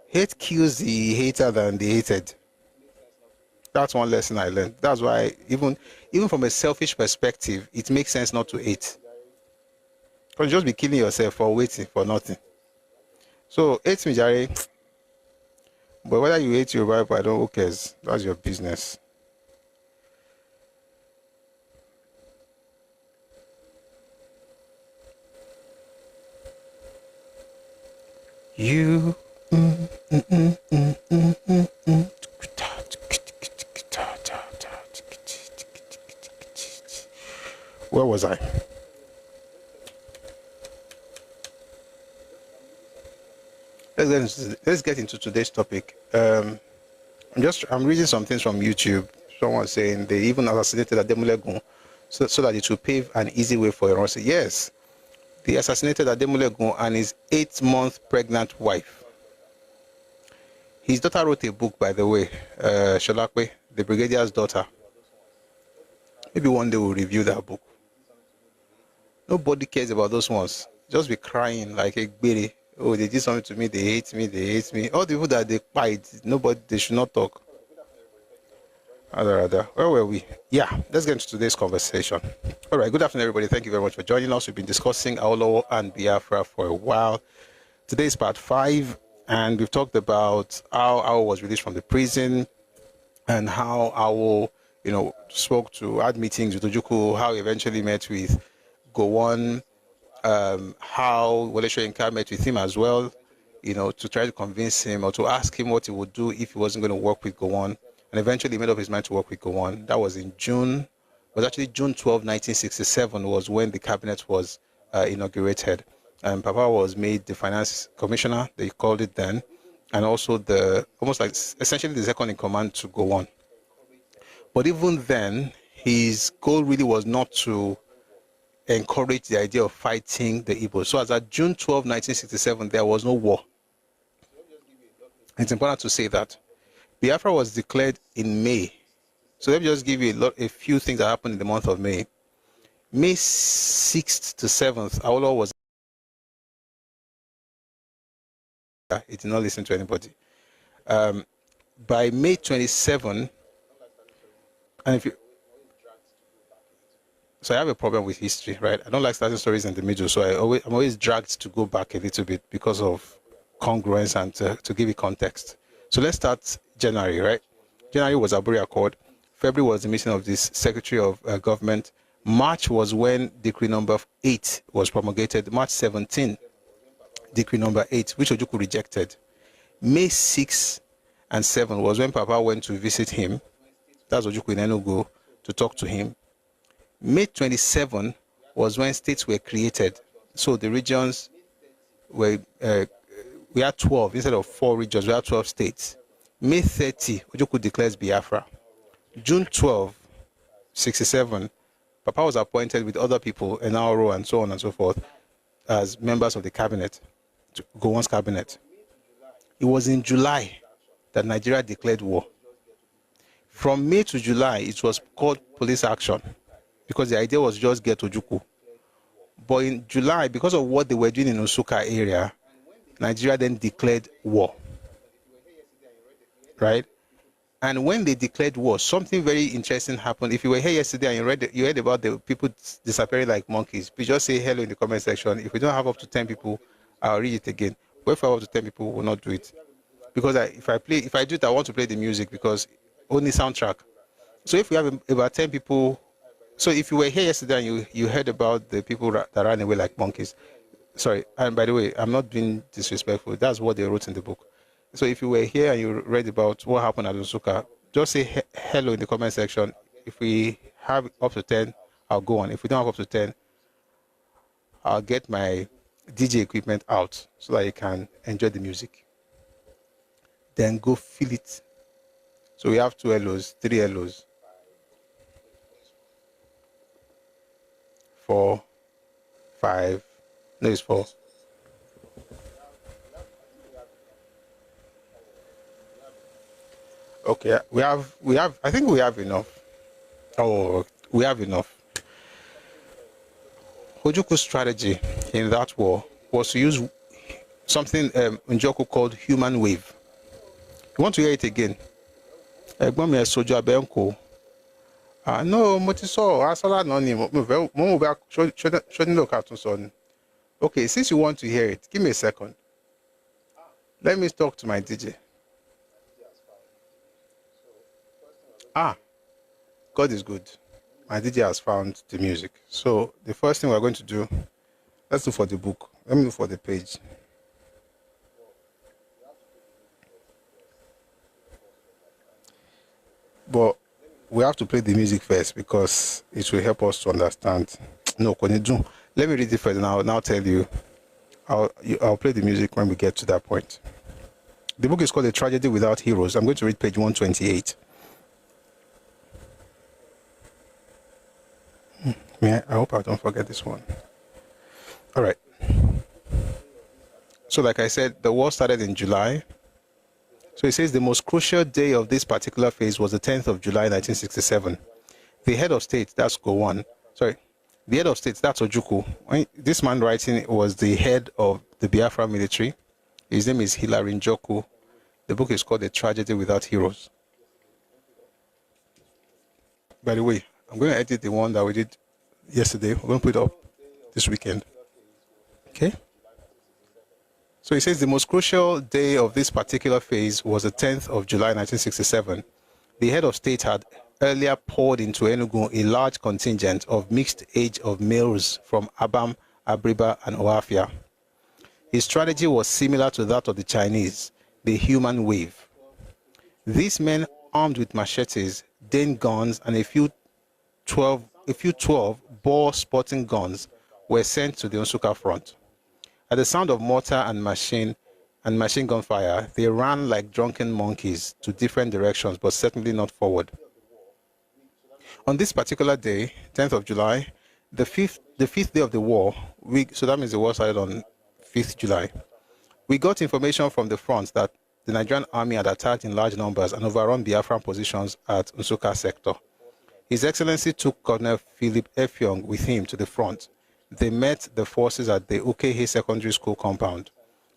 Hate kills the hater than the hated. That's one lesson I learned. That's why even from a selfish perspective, it makes sense not to hate. Because you just be killing yourself for waiting for nothing. So hate me, Jerry. But whether you hate your wife, I don't, who cares? That's your business. You. Where was I? Let's get into today's topic. I'm reading some things from YouTube. Someone saying they even assassinated Ademulegun so that it will pave an easy way for Iran. Yes, they assassinated Ademulegun and his 8-month pregnant wife. His daughter wrote a book, by the way, Sholakwe, the Brigadier's daughter. Maybe one day we'll review that book. Nobody cares about those ones. Just be crying like a baby. Oh, they did something to me, they hate me, they hate me. All the people that they fight, nobody, they should not talk. Where were we? Yeah, let's get into today's conversation. All right, good afternoon, everybody. Thank you very much for joining us. We've been discussing AWO and Biafra for a while. Today is part 5, and we've talked about how AWO was released from the prison and how AWO, had meetings with Ojukwu, how he eventually met with Gowon, how Wole Soyinka met with him as well, to try to convince him or to ask him what he would do if he wasn't going to work with Gowon. And eventually made up his mind to work with Gowon. That was in June. It was actually June 12, 1967 was when the cabinet was inaugurated. And Papa was made the finance commissioner, they called it then, and also essentially the second in command to Gowon. But even then, his goal really was not to encourage the idea of fighting the Igbos. So as at June 12, 1967, there was no war. It's important to say that. Biafra was declared in May So let me just give you a few things that happened in the month of May. May 6th to 7th, AWO was. It did not listen to anybody. By May 27, and if you, so I have a problem with history, right? I don't like starting stories in the middle, so I'm always dragged to go back a little bit because of congruence and to give it context. So let's start January, right? January was Aburi Accord. February was the meeting of this Secretary of Government. March was when Decree number 8 was promulgated. March 17, Decree number 8, which Ojukwu rejected. May 6 and 7 was when Papa went to visit him. That's Ojukwu in Enugu, to talk to him. May 27 was when states were created. So the regions were, we had 12, instead of 4 regions, we had 12 states. May 30, Ojukwu declares Biafra. June 12, 67, Papa was appointed with other people, an AWO and so on and so forth, as members of the cabinet, Gowon's cabinet. It was in July that Nigeria declared war. From May to July, it was called police action, because the idea was just get Ojukwu. But in July, because of what they were doing in Nsukka area, Nigeria then declared war, right? And when they declared war, something very interesting happened. If you were here yesterday and you heard about the people disappearing like monkeys, please just say hello in the comment section. If we don't have up to 10 people, I'll read it again. But if I have up to 10 people, will not do it. Because if I do it, I want to play the music, because only soundtrack. So if we have about 10 people, so if you were here yesterday and you heard about the people that ran away like monkeys, sorry, and by the way, I'm not being disrespectful. That's what they wrote in the book. So if you were here and you read about what happened at Nsukka, just say hello in the comment section. If we have up to 10, I'll go on. If we don't have up to 10, I'll get my DJ equipment out so that you can enjoy the music. Then go feel it. So we have 2 LOs, 3 LOs, 4, 5, no, it's 4. Okay, we have, I think we have enough. Oh, we have enough. Ojukwu's strategy in that war was to use something Njoku called human wave. You want to hear it again? No, okay, since you want to hear it, give me a second. Let me talk to my DJ. God is good. My DJ has found the music. So the first thing we're going to do, let's look for the book. Let me look for the page. But we have to play the music first, because it will help us to understand. No, let me read it first and I'll now tell you. I'll play the music when we get to that point. The book is called A Tragedy Without Heroes. I'm going to read page 128. I hope I don't forget this one. All right. So like I said, the war started in July. So it says the most crucial day of this particular phase was the 10th of July, 1967. The head of state, that's Gowon. Sorry. The head of state, that's Ojukwu. This man writing was the head of the Biafra military. His name is Hilary Njoku. The book is called A Tragedy Without Heroes. By the way, I'm going to edit the one that we did yesterday. We're going to put it up this weekend. Okay? So it says the most crucial day of this particular phase was the 10th of July, 1967. The head of state had earlier poured into Enugu a large contingent of mixed age of males from Abam, Abriba, and Oafia. His strategy was similar to that of the Chinese, the human wave. These men, armed with machetes, Dane guns, and a few 12 bore sporting guns, were sent to the Nsukka front. At the sound of mortar and machine gun fire, they ran like drunken monkeys to different directions, but certainly not forward. On this particular day, 10th of July, the fifth day of the war, so that means the war started on 5th July, we got information from the front that the Nigerian army had attacked in large numbers and overrun Biafran positions at Nsukka sector. His Excellency took Colonel Philip Effiong with him to the front. They met the forces at the Okehe Secondary School compound.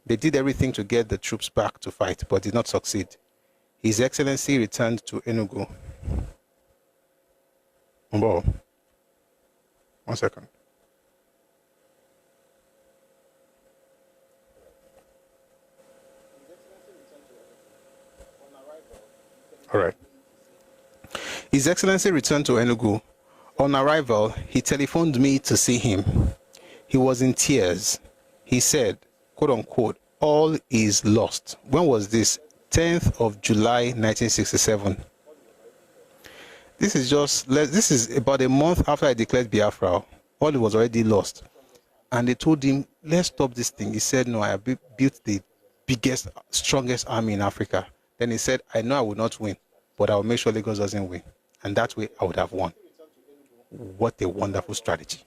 They did everything to get the troops back to fight, but did not succeed. His Excellency returned to Enugu. One second. All right. His Excellency returned to Enugu. On arrival, he telephoned me to see him. He was in tears. He said, quote unquote, all is lost. When was this? 10th of July, 1967. This is about a month after I declared Biafra. All was already lost. And they told him, let's stop this thing. He said, no, I have built the biggest, strongest army in Africa. Then he said, I know I will not win, but I will make sure Lagos doesn't win. And that way I would have won. What a wonderful strategy.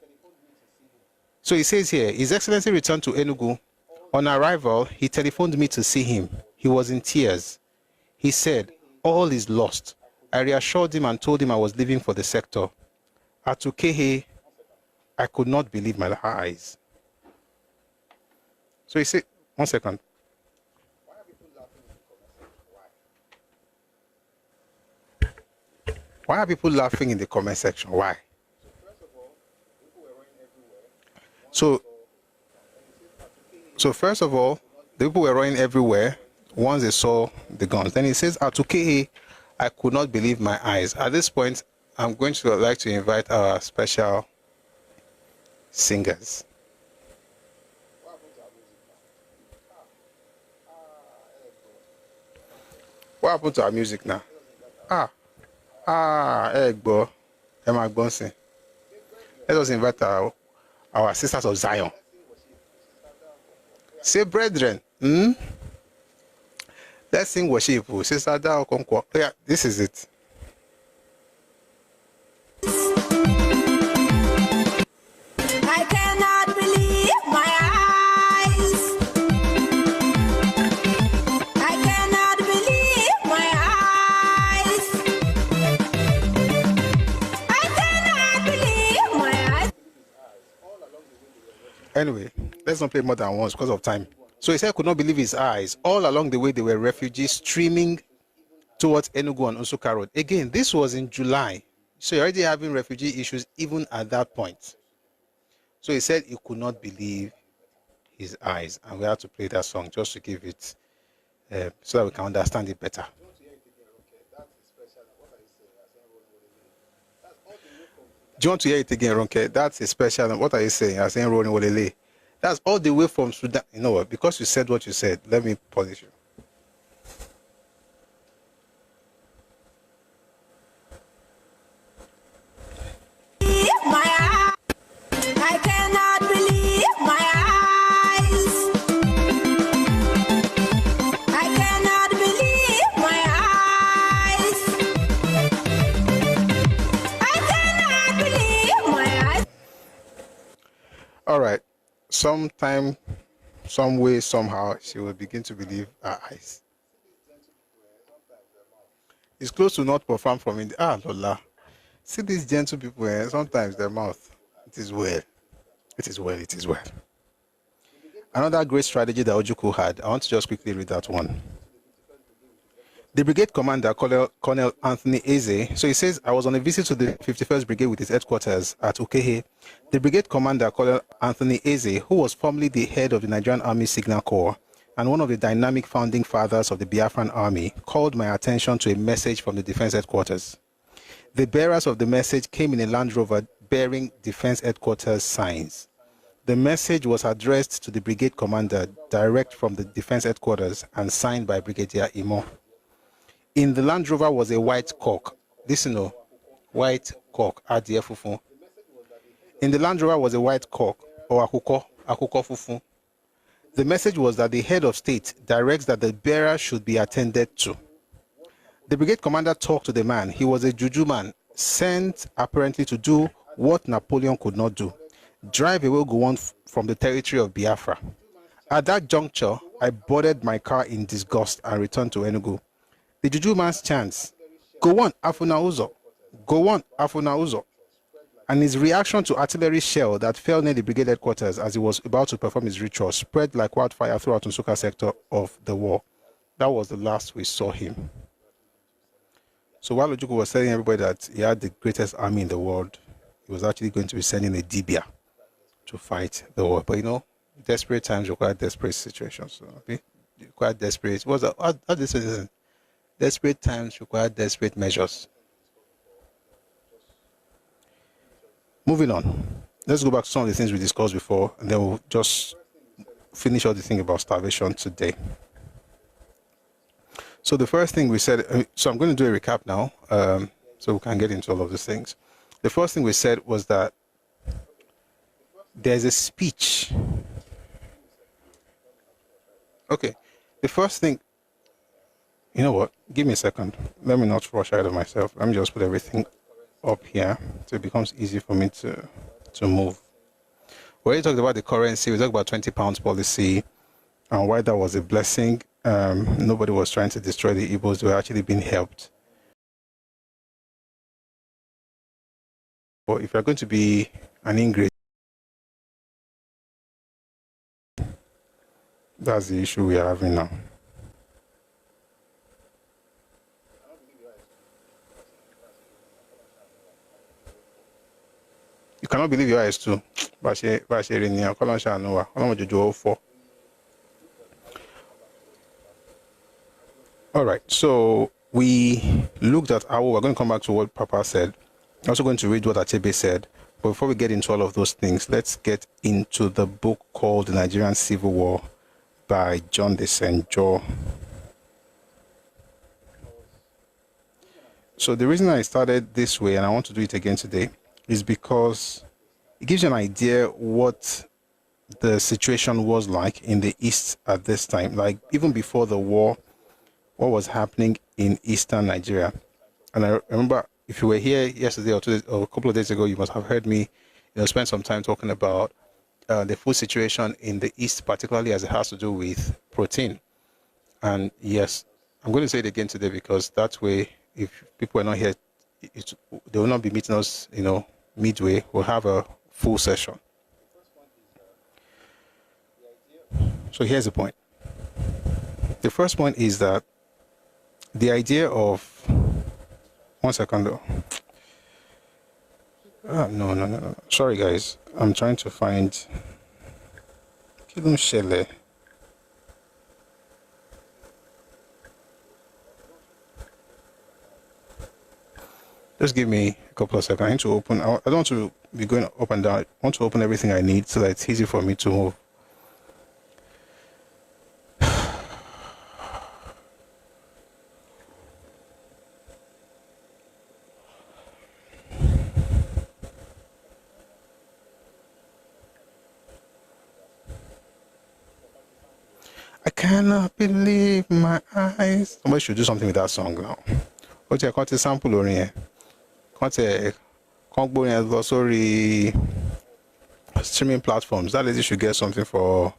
So he says here, His Excellency returned to Enugu. On arrival, he telephoned me to see him. He was in tears. He said, all is lost. I reassured him and told him I was leaving for the sector. At Ukehe, I could not believe my eyes. So he said, one second. Why are people laughing in the comment section? Why? So first of all, the people were running everywhere once they saw the guns. Then he says, at Ukehe, I could not believe my eyes. At this point, I'm going to like to invite our special singers. What happened to our music now? Ẹkáàbọ, Emma Bonson. Let us invite our sisters of Zion. Say, brethren, let's sing worship. Sister Dao Konkwo. Yeah, this is it. I cannot believe my eyes. I cannot believe my eyes. I cannot believe my eyes. Anyway, let's not play more than once because of time. So he said he could not believe his eyes. All along the way, there were refugees streaming towards Enugu and Nsukka Road. Again, this was in July. So you're already having refugee issues even at that point. So he said he could not believe his eyes. And we had to play that song just to give it, so that we can understand it better. Do you want to hear it again, Ronke? That's a special. What are you saying? I'm saying rolling Wolele. That's all the way from Sudan. You know what? Because you said what you said, let me punish you. I cannot believe my eyes. I cannot believe my eyes. I cannot believe my eyes. All right. Sometime, some way, somehow, she will begin to believe her eyes. It's close to not perform from India. Lola. See these gentle people, sometimes their mouth. It is well. It is well. It is well. Another great strategy that Ojukwu had. I want to just quickly read that one. The brigade commander, Colonel Anthony Eze, so he says, I was on a visit to the 51st Brigade with its headquarters at Ukehe. The brigade commander, Colonel Anthony Eze, who was formerly the head of the Nigerian Army Signal Corps and one of the dynamic founding fathers of the Biafran Army, called my attention to a message from the defense headquarters. The bearers of the message came in a Land Rover bearing defense headquarters signs. The message was addressed to the brigade commander, direct from the defense headquarters, and signed by Brigadier Imo. In the Land Rover was a white cock. Listen, white cock at the fufu. In the Land Rover was a white cock, or akuko fufu. The message was that the head of state directs that the bearer should be attended to. The brigade commander talked to the man. He was a juju man, sent apparently to do what Napoleon could not do, drive away Gowon from the territory of Biafra. At that juncture, I boarded my car in disgust and returned to Enugu. The Juju man's chants, "Go on, Afuna Uzo. Go on, Afuna Uzo." And his reaction to artillery shell that fell near the brigade headquarters as he was about to perform his ritual spread like wildfire throughout Nsukka sector of the war. That was the last we saw him. So while Ojukwu was telling everybody that he had the greatest army in the world, he was actually going to be sending a Dibia to fight the war. But you know, desperate times require desperate situations. So require desperate. What's that? How this is? Desperate times require desperate measures. Moving on. Let's go back to some of the things we discussed before, and then we'll just finish all the thing about starvation today. So the first thing we said, so I'm going to do a recap now, so we can get into all of these things. The first thing we said was that there's a speech. Okay, the first thing, you know what? Give me a second. Let me not rush ahead of myself. Let me just put everything up here so it becomes easy for me to move. We already talked about the currency. We talked about £20 policy and why that was a blessing. Nobody was trying to destroy the Igbos. They were actually being helped. But if you're going to be an ingrate, that's the issue we are having now. You cannot believe your eyes too. All right, so we looked at AWO. We're going to come back to what Papa said. I'm also going to read what Achebe said. But before we get into all of those things, let's get into the book called The Nigerian Civil War by John de St. John. So the reason I started this way, and I want to do it again today, is because it gives you an idea what the situation was like in the East at this time. Like even before the war, what was happening in Eastern Nigeria. And I remember if you were here yesterday or a couple of days ago, you must have heard me, spend some time talking about the food situation in the East, particularly as it has to do with protein. And yes, I'm going to say it again today because that way, if people are not here, they will not be meeting us, midway. We'll have a full session. So here's the point. The first point is that the idea of, one second though. No. Sorry guys, I'm trying to find Kilum Shele. Just give me a couple of seconds. I need to open. I don't want to be going up and down. I want to open everything I need so that it's easy for me to move. I cannot believe my eyes. Somebody should do something with that song now. What's your content sample on here? Sorry, streaming platforms. That lady should get something for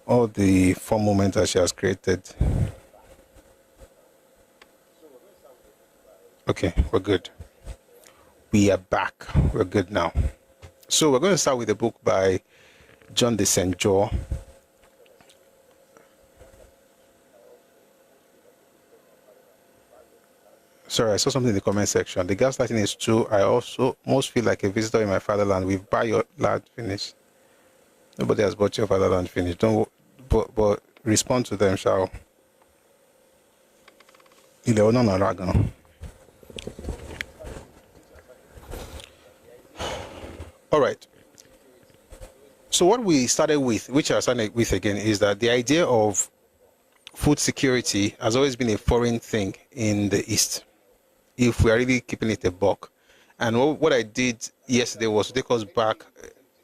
all the fun moments that she has created. Okay, we're good. We are back. We're good now. So we're going to start with a book by John de St. John. Sorry, I saw something in the comment section. The gaslighting is true. I also most feel like a visitor in my fatherland. We've bought your land finished. Nobody has bought your fatherland finished. Don't, but respond to them, shall. All right. So what we started with, which I started with again, is that the idea of food security has always been a foreign thing in the East, if we are really keeping it a buck. And what I did yesterday was to take us back,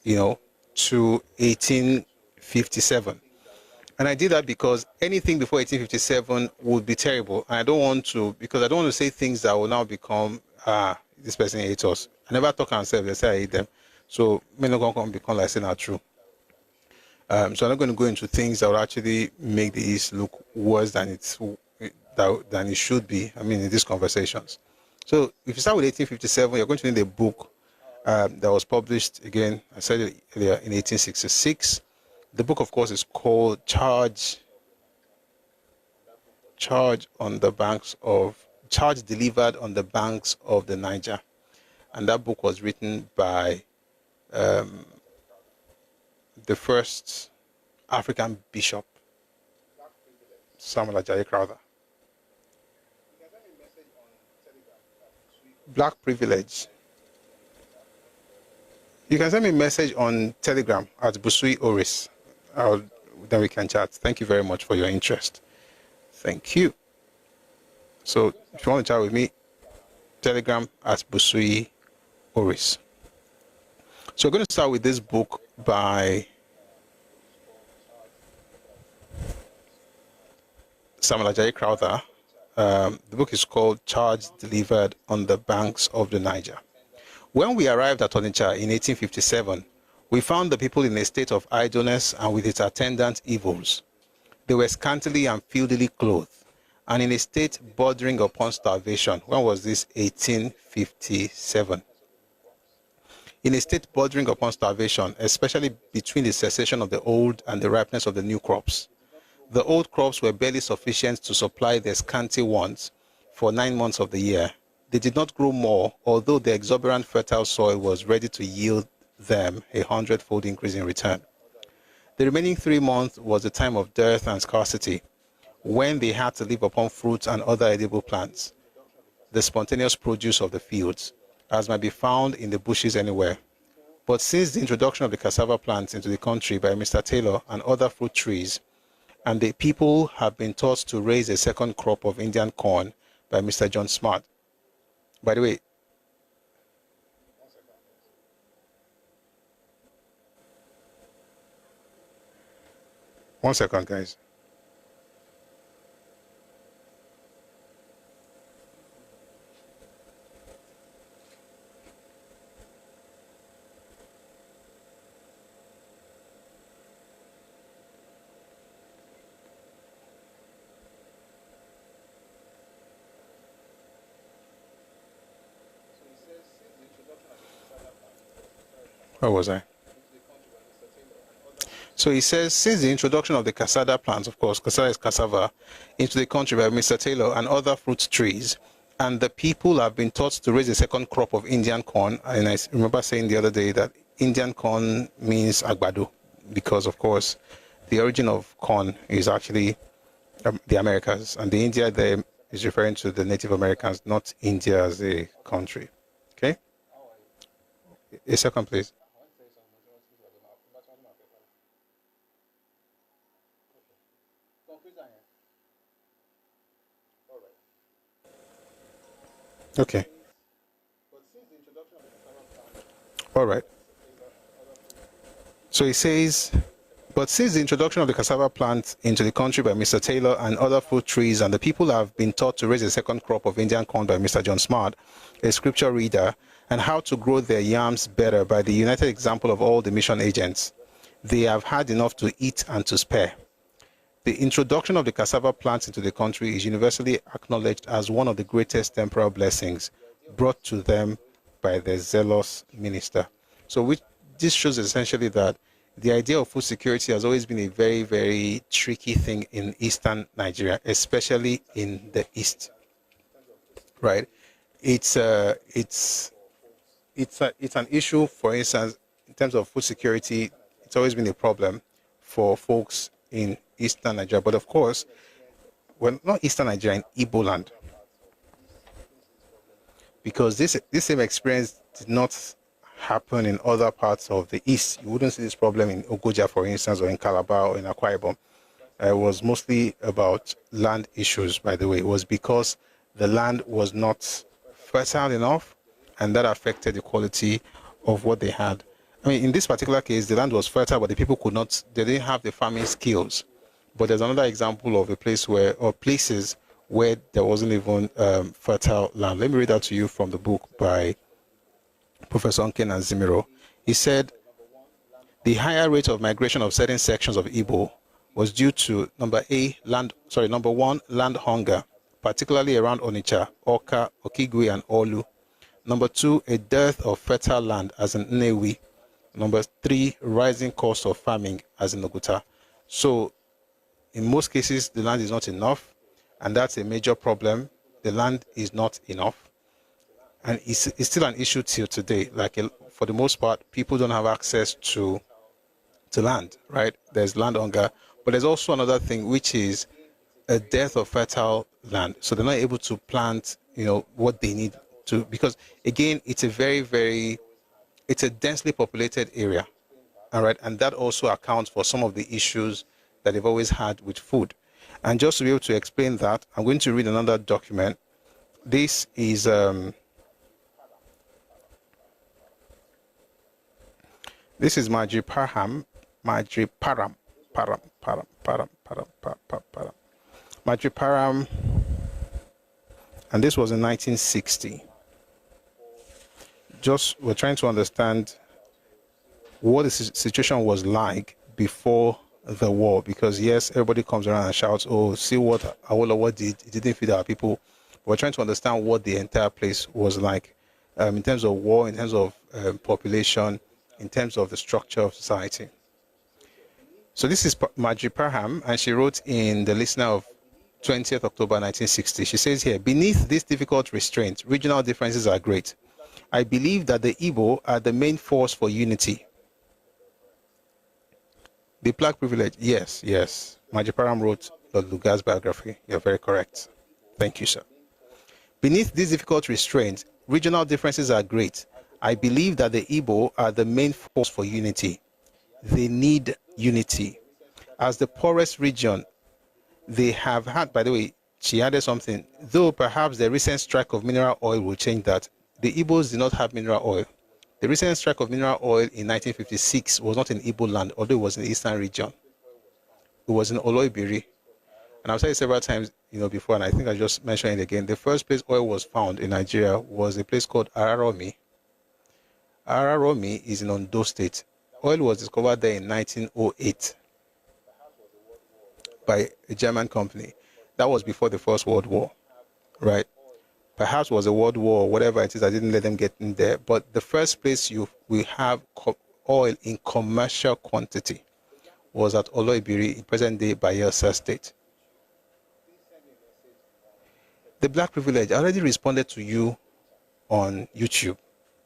to 1857. And I did that because anything before 1857 would be terrible. And I don't want to, because I don't want to say things that will now become, this person hates us. I never talk and say, they say I hate them. So, many not going to become like saying are true. So I'm not going to go into things that will actually make the East look worse than it should be. I mean, in these conversations. So if you start with 1857, you're going to need a book that was published, again, I said it earlier, in 1866. The book, of course, is called Charge Delivered on the Banks of the Niger. And that book was written by the first African bishop, Samuel Ajayi Crowther. Black privilege. You can send me a message on Telegram at Busui Oris. Then we can chat. Thank you very much for your interest. Thank you. So if you want to chat with me, Telegram at Busui Oris. So we're going to start with this book by Samuel Ajayi Crowther. The book is called Charge Delivered on the Banks of the Niger. When we arrived at Onitsha in 1857, we found the people in a state of idleness and with its attendant evils. They were scantily and filthily clothed, and in a state bordering upon starvation. When was this? 1857. In a state bordering upon starvation, especially between the cessation of the old and the ripeness of the new crops. The old crops were barely sufficient to supply their scanty wants for 9 months of the year. They did not grow more, although the exuberant fertile soil was ready to yield them 100-fold increase in return. The remaining 3 months was a time of dearth and scarcity, when they had to live upon fruits and other edible plants, the spontaneous produce of the fields, as might be found in the bushes anywhere. But since the introduction of the cassava plants into the country by Mr. Taylor and other fruit trees, and the people have been taught to raise a second crop of Indian corn by Mr. John Smart. By the way, one second, guys. Where was I? So he says, since the introduction of the cassava plants, of course, cassava is cassava, into the country by Mr. Taylor and other fruit trees, and the people have been taught to raise a second crop of Indian corn. And I remember saying the other day that Indian corn means agbado, because, of course, the origin of corn is actually the Americas, and the India there is referring to the Native Americans, not India as a country. Okay? A second, please. Okay. All right. So he says, but since the introduction of the cassava plant into the country by Mr. Taylor and other fruit trees, and the people have been taught to raise a second crop of Indian corn by Mr. John Smart, a scripture reader, and how to grow their yams better by the united example of all the mission agents, they have had enough to eat and to spare. The introduction of the cassava plants into the country is universally acknowledged as one of the greatest temporal blessings brought to them by their zealous minister. So this shows essentially that the idea of food security has always been a very, very tricky thing in eastern Nigeria, especially in the east. Right? It's an issue, for instance, in terms of food security. It's always been a problem for folks in eastern Nigeria, but of course, well, not eastern Nigeria, in Igbo land, because this same experience did not happen in other parts of the east. You wouldn't see this problem in Ogoja, for instance, or in Calabar or in Akwa Ibom. It was mostly about land issues, by the way. It was because the land was not fertile enough, and that affected the quality of what they had. I mean, in this particular case, the land was fertile, but the people they didn't have the farming skills. But there's another example of a place or places where there wasn't even fertile land. Let me read that to you from the book by Professor Onken and Zimiro. He said, The higher rate of migration of certain sections of Igbo was due to number one, land hunger, particularly around Onitsha, Oka, Okigwe, and Olu. Number two, a dearth of fertile land, as in Nnewi. Number three, rising cost of farming, as in Oguta. So, in most cases, the land is not enough, and that's a major problem. The land is not enough, and it's still an issue till today. Like, for the most part, people don't have access to land, right? There's land hunger, but there's also another thing, which is a dearth of fertile land. So they're not able to plant, what they need to, because again, it's a it's a densely populated area, all right? And that also accounts for some of the issues that they've always had with food. And just to be able to explain that, I'm going to read another document. This is Majriparam, and this was in 1960. Just we're trying to understand what the situation was like before the war, because yes, everybody comes around and shouts, "Oh, see what Awolowo did? It didn't feed our people." But we're trying to understand what the entire place was like, in terms of war, in terms of population, in terms of the structure of society. So this is Marjorie Parham, and she wrote in the Listener of 20th October 1960. She says here, beneath this difficult restraint, regional differences are great. I believe that the Igbo are the main force for unity. The Black privilege, yes. Marjorie Parham wrote Lord Lugard's biography. You're very correct. Thank you, sir. Beneath this difficult restraint, regional differences are great. I believe that the Igbo are the main force for unity. They need unity. As the poorest region, they have had, by the way, she added something, though perhaps the recent strike of mineral oil will change that. The Igbos did not have mineral oil. The recent strike of mineral oil in 1956 was not in Igbo land, although it was in the eastern region. It was in Oloibiri. And I've said it several times, before, and I think I just mentioned it again. The first place oil was found in Nigeria was a place called Araromi. Araromi is in Ondo State. Oil was discovered there in 1908 by a German company. That was before the First World War, right? Perhaps it was a world war or whatever it is. I didn't let them get in there. But the first place we have oil in commercial quantity was at Oloibiri in present-day Bayelsa State. The Black privilege, I already responded to you on YouTube.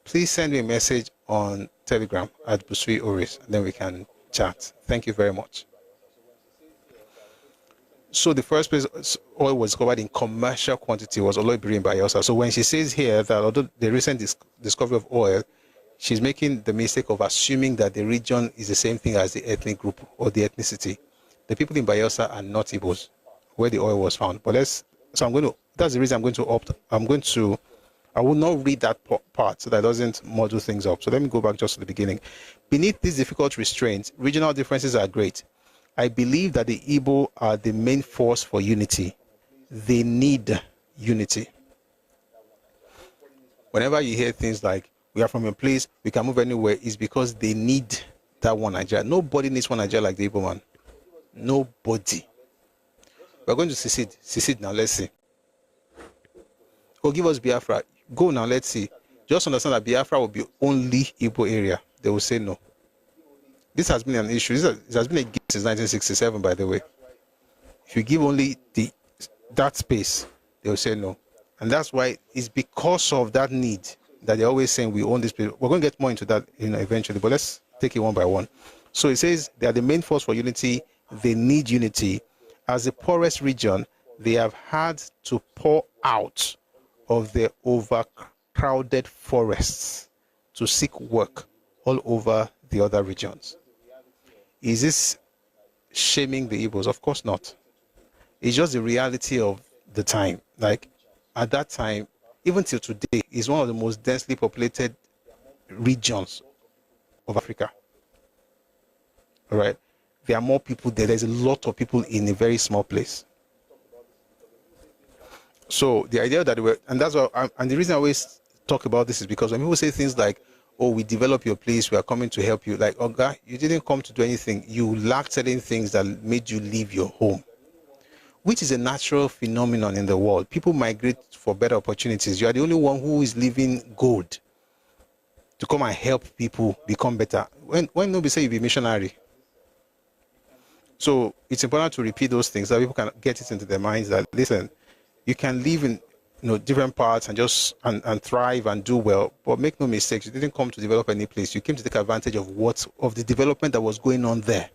Please send me a message on Telegram at Busui Oris, and then we can chat. Thank you very much. So the first place oil was discovered in commercial quantity was Oloibiri in Bayelsa. So when she says here that although the recent discovery of oil, she's making the mistake of assuming that the region is the same thing as the ethnic group or the ethnicity. The people in Bayelsa are not Igbos, where the oil was found. But that's the reason I'm going to opt. I will not read that part so that it doesn't muddle things up. So let me go back just to the beginning. Beneath these difficult restraints, regional differences are great. I believe that the Igbo are the main force for unity. They need unity. Whenever you hear things like, we are from a place, we can move anywhere, it's because they need that one Nigeria. Nobody needs one Nigeria like the Igbo man. Nobody. We're going to secede now, let's see. Oh, give us Biafra. Go now, let's see. Just understand that Biafra will be only Igbo area. They will say no. This has been an issue. It has been a gift since 1967, by the way. If you give only that space, they will say no. And that's why it's because of that need that they're always saying we own this place. We're going to get more into that eventually, but let's take it one by one. So it says they are the main force for unity. They need unity. As the poorest region, they have had to pour out of their overcrowded forests to seek work all over the other regions. Is this shaming the Igbos? Of course not. It's just the reality of the time. Like, at that time, even till today, it's one of the most densely populated regions of Africa. All right? There are more people there. There's a lot of people in a very small place. So the idea that and that's what, and the reason I always talk about this is because when people say things like, oh, we develop your place, we are coming to help you. Like, Oga, you didn't come to do anything. You lacked certain things that made you leave your home, which is a natural phenomenon in the world. People migrate for better opportunities. You are the only one who is leaving gold to come and help people become better. When nobody say you be missionary. So it's important to repeat those things so that people can get it into their minds that, listen, you can live in different parts and just and thrive and do well, but make no mistakes, you didn't come to develop any place. You came to take advantage of the development that was going on there.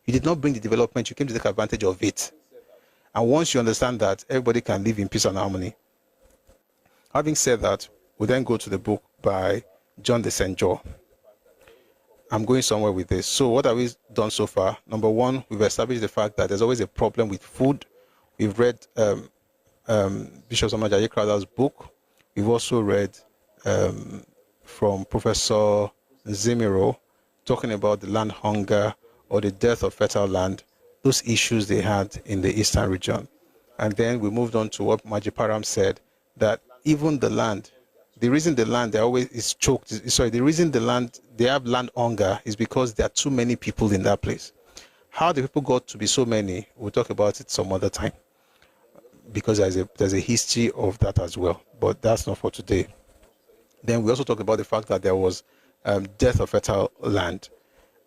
You did not bring the development, you came to take advantage of it. And once you understand that, everybody can live in peace and harmony. Having said that, we then go to the book by John de St. John. I'm going somewhere with this. So what have we done so far? Number one, we've established the fact that there's always a problem with food. We've read Bishop Samajaye Crowther's book. We've also read from Professor Zemiro talking about the land hunger or the death of fertile land, those issues they had in the eastern region. And then we moved on to what Majiparam said, that even the land, the reason the land is choked, the reason the land, they have land hunger is because there are too many people in that place. How the people got to be so many, we'll talk about it some other time, because there's a history of that as well, but that's not for today. Then we also talked about the fact that there was death of fertile land,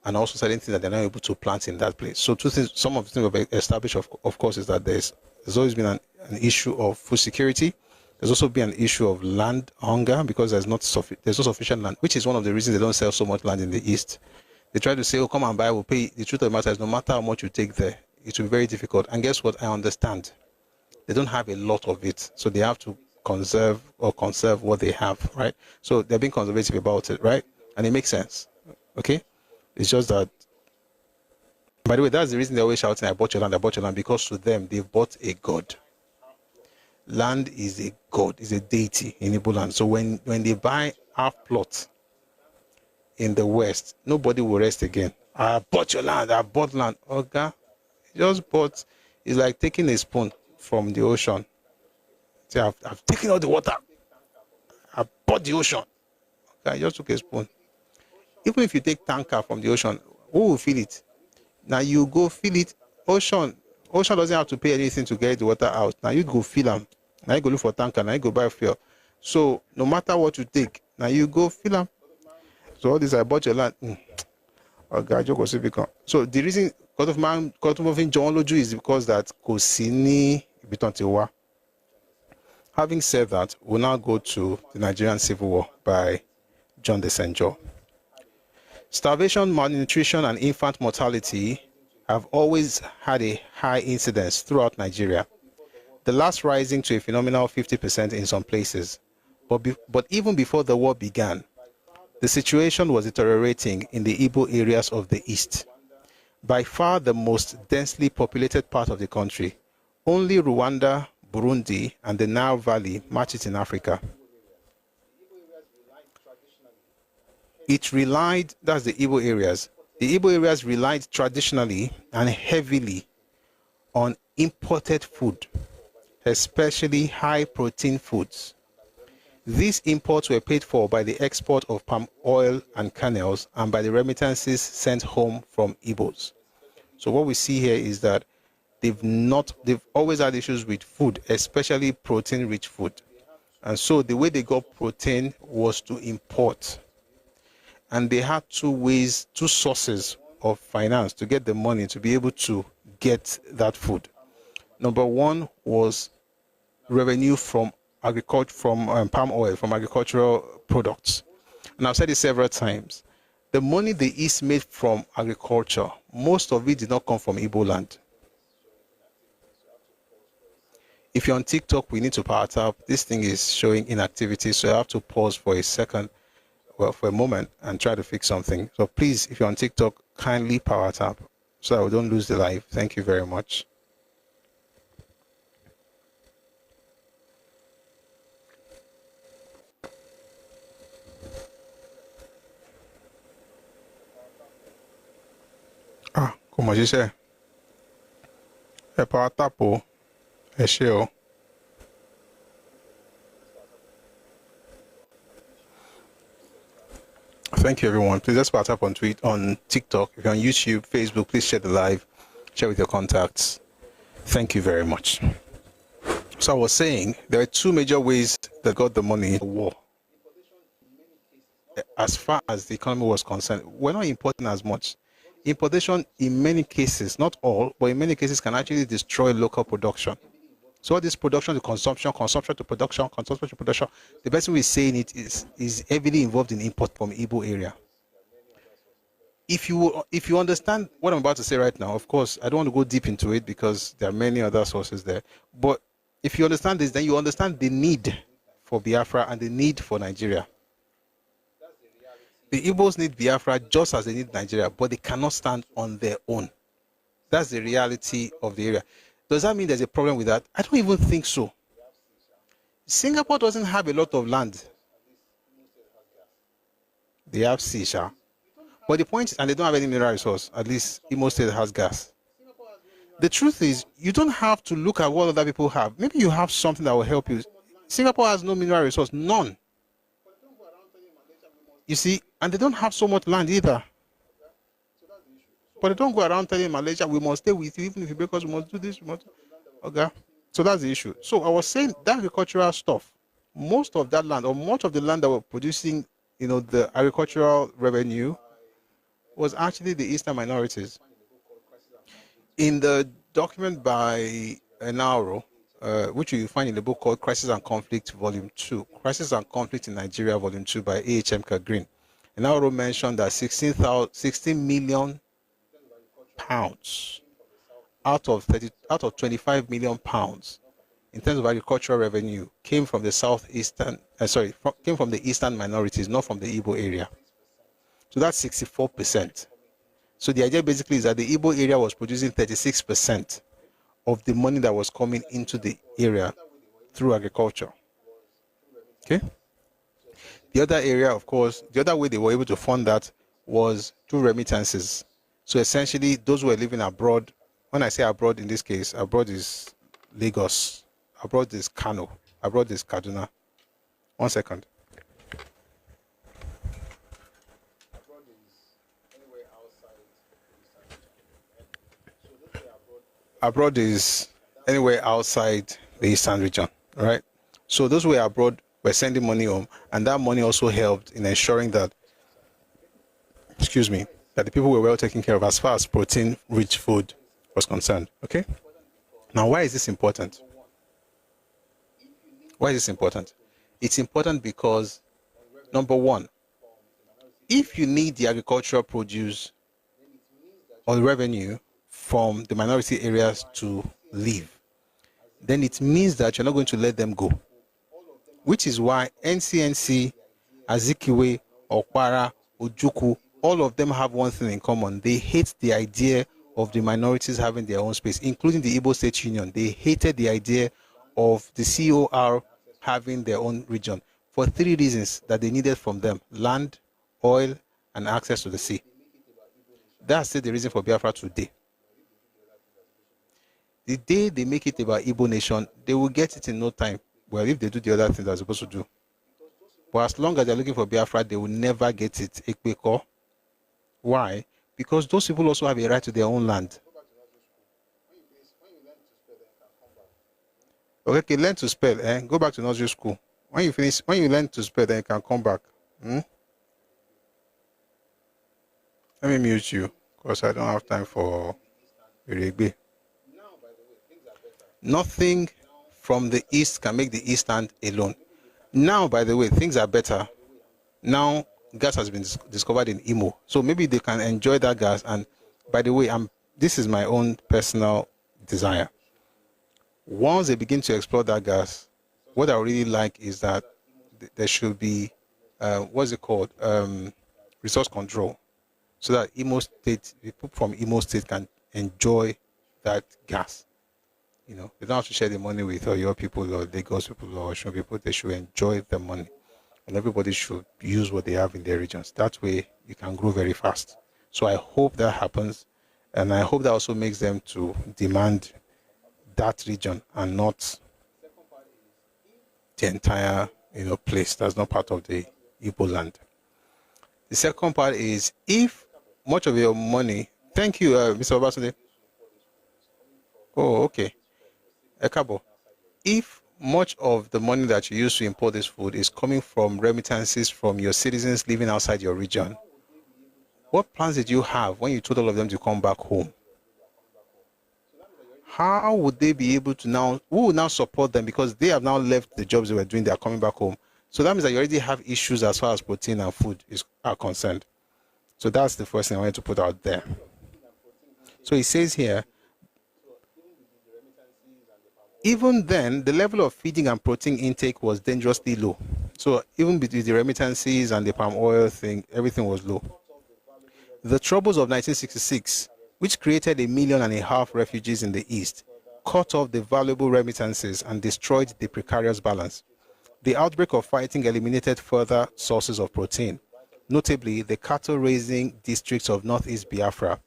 and also certain things that they're not able to plant in that place. So two things, some of the things we've established, of course, is that there's always been an issue of food security. There's also been an issue of land hunger because there's no sufficient land, which is one of the reasons they don't sell so much land in the East. They try to say, oh, come and buy, we'll pay. The truth of the matter is no matter how much you take there, it will be very difficult. And guess what? I understand. They don't have a lot of it, so they have to conserve what they have, right? So they're being conservative about it, right? And it makes sense, okay? It's just that, by the way, that's the reason they're always shouting, I bought your land, because to them, they've bought a god. Land is a god, is a deity in Igbo land. So when they buy half plot in the West, nobody will rest again. I bought your land, I bought land. Okay, just bought. It's like taking a spoon from the ocean. See, I've taken all the water. I bought the ocean. Okay, I just took a spoon. Even if you take tanker from the ocean, who will fill it? Now you go fill it. Ocean doesn't have to pay anything to get the water out. Now you go fill them. Now you go look for tanker. Now you go buy fuel. So no matter what you take, now you go fill them. So all this, I bought your land. So the reason Kotumofin John Loju is because that Kosini Bitontewa. Having said that, we'll now go to the Nigerian Civil War by John de St. John. Starvation, malnutrition, and infant mortality have always had a high incidence throughout Nigeria, the last rising to a phenomenal 50% in some places. But even before the war began, the situation was deteriorating in the Igbo areas of the East. By far the most densely populated part of the country, only Rwanda, Burundi, and the Nile Valley match it in Africa. It relied, that's the Igbo areas. The Igbo areas relied traditionally and heavily on imported food, especially high-protein foods. These imports were paid for by the export of palm oil and kernels and by the remittances sent home from Igbos. So what we see here is that they've always had issues with food, especially protein-rich food. And so the way they got protein was to import. And they had two sources of finance to get the money to be able to get that food. Number one was revenue from agriculture, from palm oil, from agricultural products. And I've said it several times. The money the East made from agriculture, most of it did not come from Igbo land. If you're on TikTok, we need to power tap. This thing is showing inactivity, so I have to pause for a second. Well, for a moment and try to fix something. So please, if you're on TikTok, kindly power tap so that we don't lose the live. Thank you very much. Como dice, power tap o, ṣé. Thank you, everyone. Please let's part up on TikTok. If you're on YouTube, Facebook, please share the live, share with your contacts. Thank you very much. So I was saying there are two major ways that got the money in the war. As far as the economy was concerned, we're not importing as much. Importation, in many cases, not all, but in many cases, can actually destroy local production. So all this production to consumption, consumption to production, consumption to production, the person who is saying it is heavily involved in import from Igbo area. If you understand what I'm about to say right now, of course, I don't want to go deep into it because there are many other sources there. But if you understand this, then you understand the need for Biafra and the need for Nigeria. The Igbos need Biafra just as they need Nigeria, but they cannot stand on their own. That's the reality of the area. Does that mean there's a problem with that? I don't even think so. Singapore doesn't have a lot of land. They have sea, sha. But the point is, and they don't have any mineral resource, at least Imo State has gas. The truth is, you don't have to look at what other people have. Maybe you have something that will help you. Singapore has no mineral resource, none. You see, and they don't have so much land either. But they don't go around telling Malaysia, we must stay with you, even if you break us, we must do this, we must. Okay. So that's the issue. So I was saying that agricultural stuff, most of that land, or much of the land that were producing, the agricultural revenue was actually the Eastern minorities. In the document by AWO, which you find in the book called Crisis and Conflict, Volume 2, Crisis and Conflict in Nigeria, Volume 2 by A.H.M. Green, AWO mentioned that 16 million pounds out of 25 million pounds in terms of agricultural revenue came from the came from the Eastern minorities, not from the Igbo area. So that's 64%. So the idea basically is that the Igbo area was producing 36% of the money that was coming into the area through agriculture. Okay? The other area, of course, the other way they were able to fund that was through remittances. So essentially, those who were living abroad, when I say abroad in this case, abroad is Lagos, abroad is Kano, abroad is Kaduna. 1 second. Abroad is anywhere outside the Eastern region, right? So those who were abroad were sending money home, and that money also helped in ensuring that, that the people were well taken care of as far as protein-rich food was concerned, okay? Now, why is this important? Why is this important? It's important because, number one, if you need the agricultural produce or revenue from the minority areas to live, then it means that you're not going to let them go. Which is why NCNC, Azikiwe, Okwara, Ojuku, all of them have one thing in common. They hate the idea of the minorities having their own space, including the Igbo State Union. They hated the idea of the COR having their own region for 3 reasons that they needed from them: land, oil, and access to the sea. That's the reason for Biafra today. The day they make it about Igbo nation, they will get it in no time. Well, if they do the other things they're supposed to do. But as long as they're looking for Biafra, they will never get it. Ekpeko. Why? Because those people also have a right to their own land. Okay, learn to spell. Go back to nursery school. When you learn to spell, then you can come back. Let me mute you, because I don't have time for Iregbe. Nothing from the East can make the East stand alone. Now, by the way, things are better. Now, gas has been discovered in Imo. So maybe they can enjoy that gas. And by the way, this is my own personal desire. Once they begin to explore that gas, what I really like is that there should be, what's it called? Resource control. So that people from Imo State can enjoy that gas. They don't have to share the money with your people or Lagos people or Osun people. They should enjoy the money. And everybody should use what they have in their regions. That way, you can grow very fast. So I hope that happens. And I hope that also makes them to demand that region and not the entire place that's not part of the Igbo land. The second part is if much of your money, thank you, Mr. Obasunde. Oh, okay. Ẹkáàbọ. If much of the money that you use to import this food is coming from remittances from your citizens living outside your region, what plans did you have when you told all of them to come back home? How would they be able to now, who will now support them because they have now left the jobs they were doing, they are coming back home. So that means that you already have issues as far as protein and food are concerned. So that's the first thing I wanted to put out there. So it says here, even then, the level of feeding and protein intake was dangerously low. So even with the remittances and the palm oil thing, everything was low. The troubles of 1966, which created 1.5 million refugees in the East, cut off the valuable remittances and destroyed the precarious balance. The outbreak of fighting eliminated further sources of protein, notably the cattle-raising districts of northeast Biafra,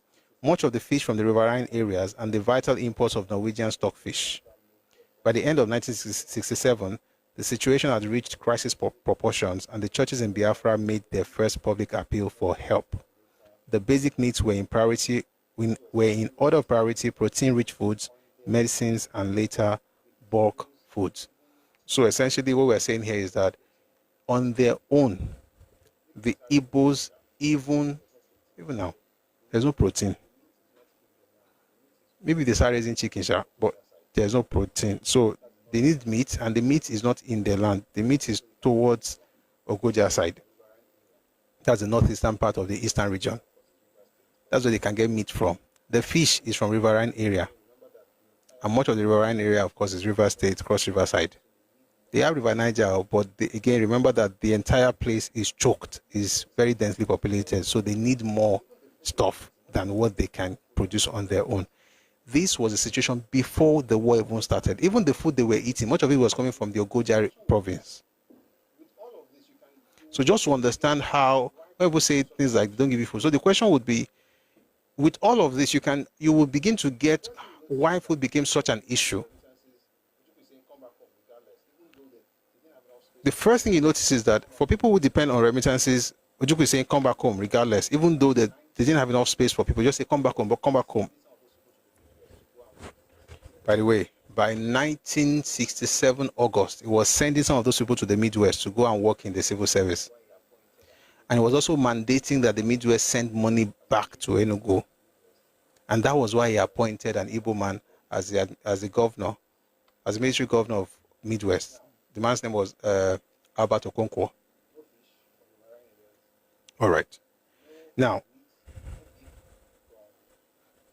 much of the fish from the riverine areas, and the vital imports of Norwegian stockfish. By the end of 1967, the situation had reached crisis proportions, and the churches in Biafra made their first public appeal for help. The basic needs were in order of priority: protein-rich foods, medicines, and later bulk foods. So essentially what we're saying here is that on their own, the Igbos, even now, there's no protein. Maybe they start raising chicken, but there's no protein. So they need meat, and the meat is not in their land. The meat is towards Ogoja side. That's the northeastern part of the eastern region. That's where they can get meat from. The fish is from riverine area. And much of the riverine area, of course, is River State, Cross River side. They have River Niger, but again, remember that the entire place is choked, is very densely populated. So they need more stuff than what they can produce on their own. This was the situation before the war even started. Even the food they were eating, much of it was coming from the Ogoja province. So just to understand how, when people say things like, don't give you food. So the question would be, with all of this, you will begin to get why food became such an issue. The first thing you notice is that for people who depend on remittances, Ojukwu is saying, come back home, regardless, even though they didn't have enough space for people, just say, come back home, but come back home. By the way, by 1967 August, it was sending some of those people to the Midwest to go and work in the civil service. And it was also mandating that the Midwest send money back to Enugu. And that was why he appointed an Igbo man as the governor, as the military governor of Midwest. The man's name was Albert Okonkwo. All right. Now,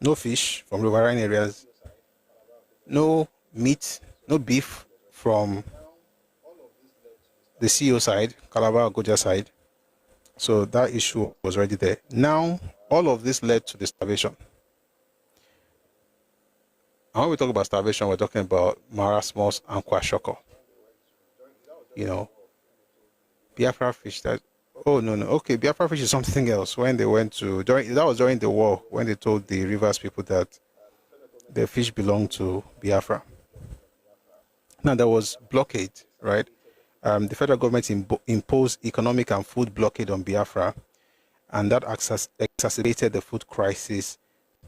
no fish from riverine areas, no meat, no beef from the CEO side, Calabar, Goja side. So that issue was already there. Now, all of this led to the starvation. And when we talk about starvation, we're talking about marasmus and kwashoko. You know, Biafra fish, okay, Biafra fish is something else. When they went to, that was during the war, when they told the rivers people that the fish belonged to Biafra. Now, there was blockade, right? The federal government imposed economic and food blockade on Biafra, and that exacerbated the food crisis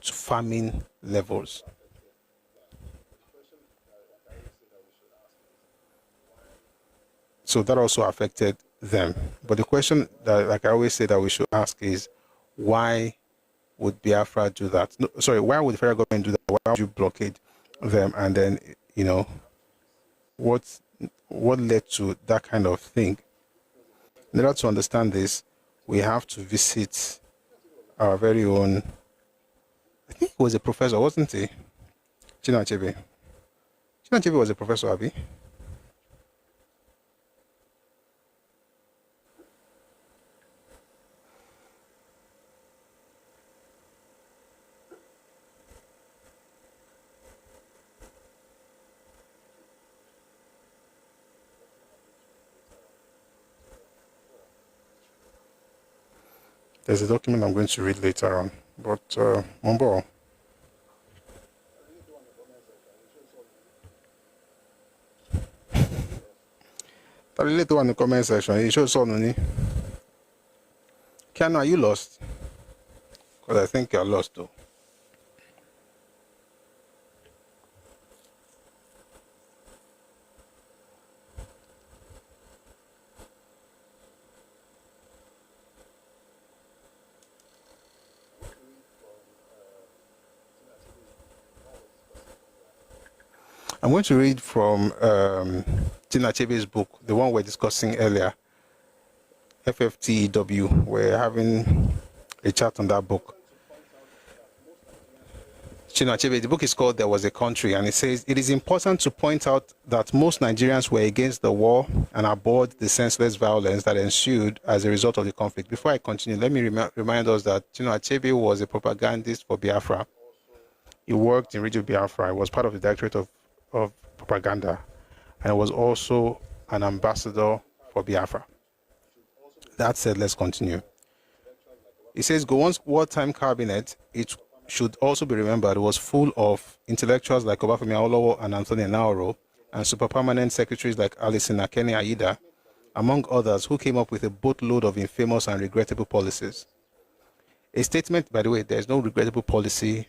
to famine levels. So that also affected them. But the question that, like I always say, that we should ask is, why would Biafra do that? No, sorry, why would the federal government do that? Why would you blockade them? And then, you know, what led to that kind of thing? In order to understand this, we have to visit our very own, I think he was a professor, wasn't he? Chinua Achebe. Chinua Achebe was a professor, Abi. There's a document I'm going to read later on, but Mombo. Later on in the comment section, it shows on Kanu, are you lost? Because I think you're lost though. I'm going to read from Tina Achebe's book, the one we're discussing earlier, FFTEW. We're having a chat on that book. Tina Achebe, the book is called There Was a Country, and it says, it is important to point out that most Nigerians were against the war and abhorred the senseless violence that ensued as a result of the conflict. Before I continue, let me remind us that Tina Achebe was a propagandist for Biafra. He worked in Radio Biafra. He was part of the Directorate of Propaganda, and was also an ambassador for Biafra. That said, let's continue. It says, Gowon's wartime cabinet, it should also be remembered, was full of intellectuals like Obafemi Awolowo and Anthony Naoro, and super permanent secretaries like Alison Akeni Aida, among others, who came up with a boatload of infamous and regrettable policies. A statement, by the way, there's no regrettable policy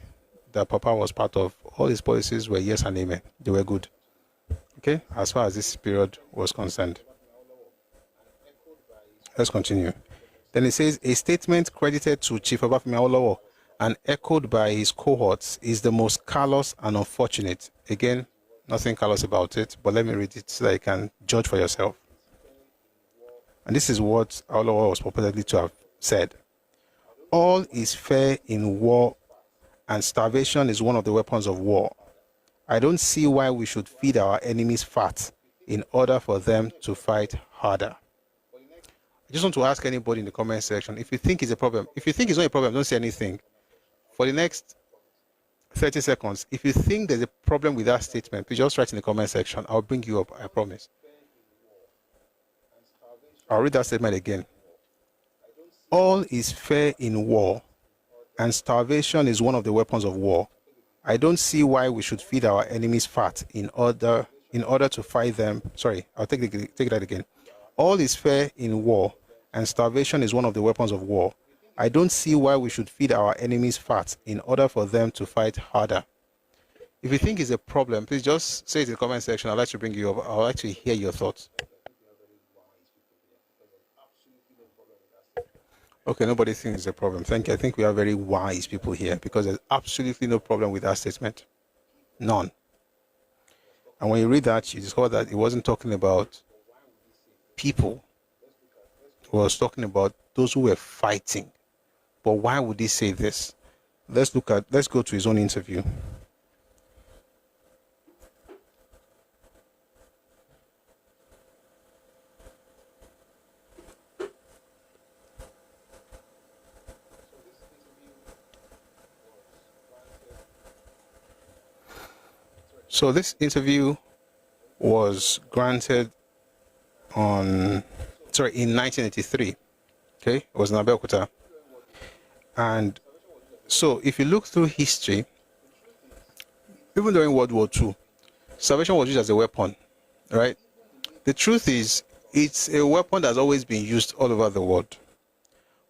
that Papa was part of. All his policies were yes and amen. They were good. Okay, as far as this period was concerned. Let's continue. Then it says, a statement credited to Chief Obafemi Awolowo and echoed by his cohorts is the most callous and unfortunate. Again, nothing callous about it, but let me read it so that you can judge for yourself. And this is what Awolowo was purportedly to have said. All is fair in war, and starvation is one of the weapons of war. I don't see why we should feed our enemies fat in order for them to fight harder. I just want to ask anybody in the comment section, if you think it's a problem, if you think it's not a problem, don't say anything. For the next 30 seconds, if you think there's a problem with that statement, please just write in the comment section. I'll bring you up, I promise. I'll read that statement again. All is fair in war, and starvation is one of the weapons of war. I don't see why we should feed our enemies fat in order to fight them. Sorry, I'll take that again. All is fair in war, and starvation is one of the weapons of war. I don't see why we should feed our enemies fat in order for them to fight harder. If you think it's a problem, please just say it in the comment section. I'd like to bring you up. I'd like to hear your thoughts. Okay, nobody thinks it's a problem. Thank you. I think we are very wise people here, because there's absolutely no problem with that statement. None. And when you read that, you discover that it wasn't talking about people. It was talking about those who were fighting. But why would he say this? Let's go to his own interview. So this interview was granted in 1983. Okay, it was in Abeokuta. And so if you look through history, even during World War II, starvation was used as a weapon, right? The truth is, it's a weapon that's always been used all over the world.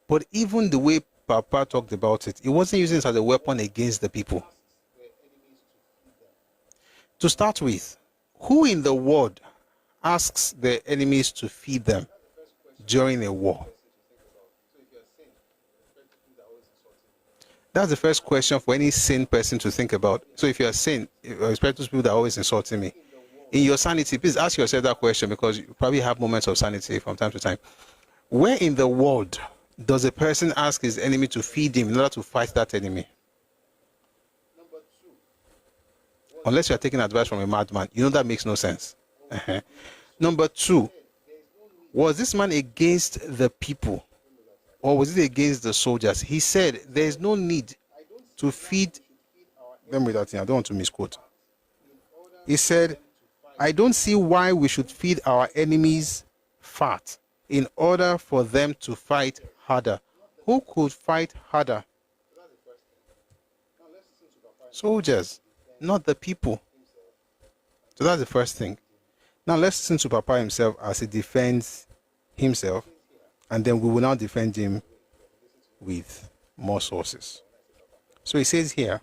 But even the way Papa talked about it, he wasn't using it as a weapon against the people. To start with, who in the world asks their enemies to feed them during a war? That's the first question for any sane person to think about. So if you're sane, you expect those people that are always insulting me. In your sanity, please ask yourself that question, because you probably have moments of sanity from time to time. Where in the world does a person ask his enemy to feed him in order to fight that enemy? Unless you are taking advice from a madman. You know that makes no sense. Number two, was this man against the people, or was it against the soldiers? He said there is no need to feed them with that thing. I don't want to misquote. He said, I don't see why we should feed our enemies fat in order for them to fight harder. Who could fight harder? Soldiers, not the people. So that's the first thing. Now let's listen to Papa himself as he defends himself, and then we will now defend him with more sources. So he says here,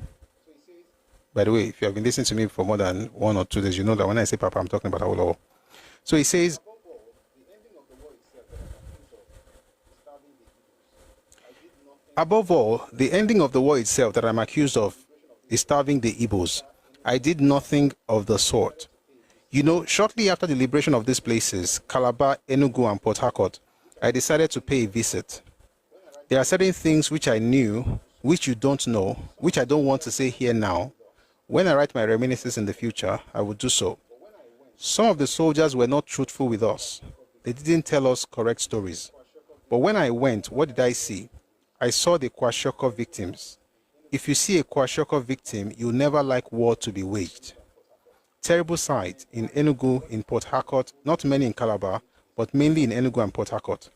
by the way, if you have been listening to me for more than 1 or 2 days, you know that when I say Papa, I'm talking about AWO. So he says, above all, the ending of the war itself that I'm accused of is starving the Igbos. I did nothing of the sort. You know, shortly after the liberation of these places, Calabar, Enugu, and Port Harcourt, I decided to pay a visit. There are certain things which I knew, which you don't know, which I don't want to say here now. When I write my reminiscences in the future, I will do so. Some of the soldiers were not truthful with us. They didn't tell us correct stories. But when I went, what did I see? I saw the Kwashiorkor victims. If you see a Kwashiorkor victim, you'll never like war to be waged. Terrible sight in Enugu, in Port Harcourt, not many in Calabar, but mainly in Enugu and Port Harcourt.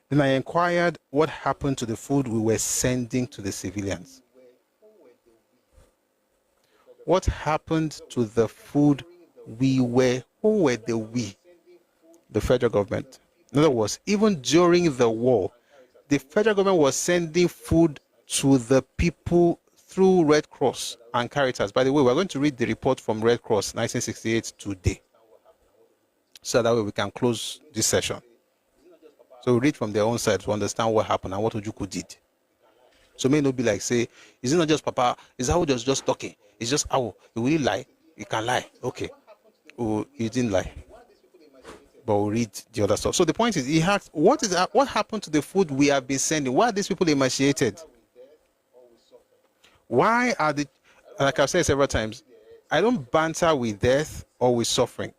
Then I inquired what happened to the food we were sending to the civilians. What happened to the food who were the we? The federal government. In other words, even during the war, the federal government was sending food to the people through Red Cross and Caritas. By the way, we're going to read the report from Red Cross 1968 today. So that way we can close this session. So we read from their own side to understand what happened and what Ojukwu did. So may not be like, say, is it not just Papa? Is AWO just talking? It's just AWO. You really lie? You can lie. Okay. Oh, you didn't lie. But we'll read the other stuff. So the point is, he asked, what happened to the food we have been sending? Why are these people emaciated? Why are the, like I've said several times, I don't banter with death or with suffering,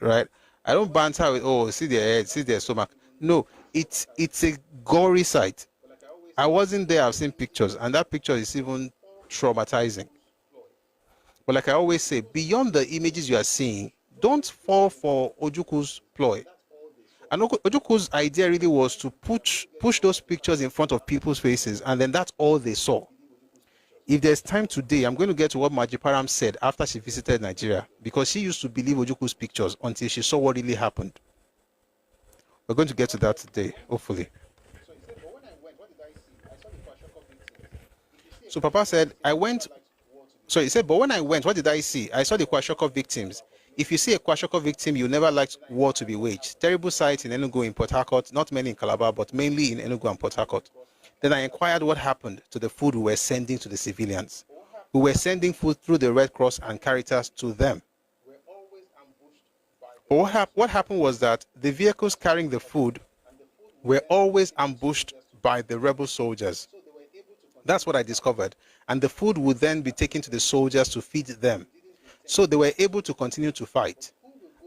right? I don't banter with, oh, see their head, see their stomach. No, it's a gory sight. I wasn't there, I've seen pictures, and that picture is even traumatizing. But like I always say, beyond the images you are seeing, don't fall for Ojukwu's ploy. And Ojukwu's idea really was to push those pictures in front of people's faces, and then that's all they saw. If there's time today, I'm going to get to what Majiparam said after she visited Nigeria, because she used to believe Ojukwu's pictures until she saw what really happened. We're going to get to that today, hopefully. So Papa said, he said, but when I went, what did I see? I saw the Kwashiorkor victims. If you see a Kwashiorkor victim, you never liked war to be waged. Terrible sight in Enugu, in Port Harcourt, not many in Calabar, but mainly in Enugu and Port Harcourt. Then I inquired what happened to the food we were sending to the civilians. We were sending food through the Red Cross and Caritas to them. But what happened was that the vehicles carrying the food were always ambushed by the rebel soldiers. That's what I discovered. And the food would then be taken to the soldiers to feed them. So they were able to continue to fight.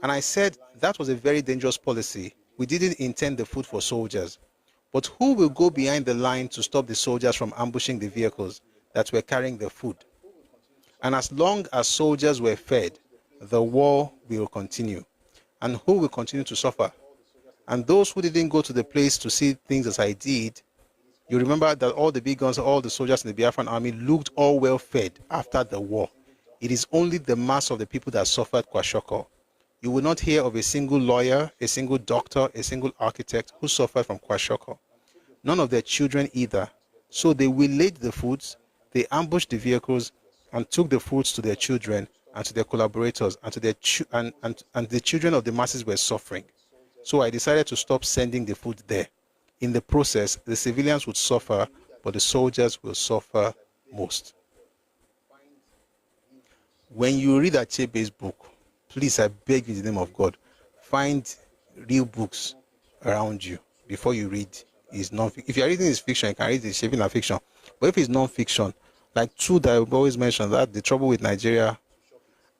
And I said that was a very dangerous policy. We didn't intend the food for soldiers. But who will go behind the line to stop the soldiers from ambushing the vehicles that were carrying the food? And as long as soldiers were fed, the war will continue. And who will continue to suffer? And those who didn't go to the place to see things as I did, you remember that all the big guns, all the soldiers in the Biafran army looked all well fed after the war. It is only the mass of the people that suffered Kwashiorkor. You will not hear of a single lawyer, a single doctor, a single architect who suffered from Kwashiorkor. None of their children either. So they waylaid the foods, they ambushed the vehicles, and took the foods to their children and to their collaborators and to their and the children of the masses were suffering. So I decided to stop sending the food there. In the process, the civilians would suffer, but the soldiers will suffer most. When you read Achebe's book, please, I beg you in the name of God, find real books around you before you read his non-fiction. If you are reading his fiction, you can read his shaping and fiction. But if it's non-fiction, like two that I've always mentioned, that The Trouble with Nigeria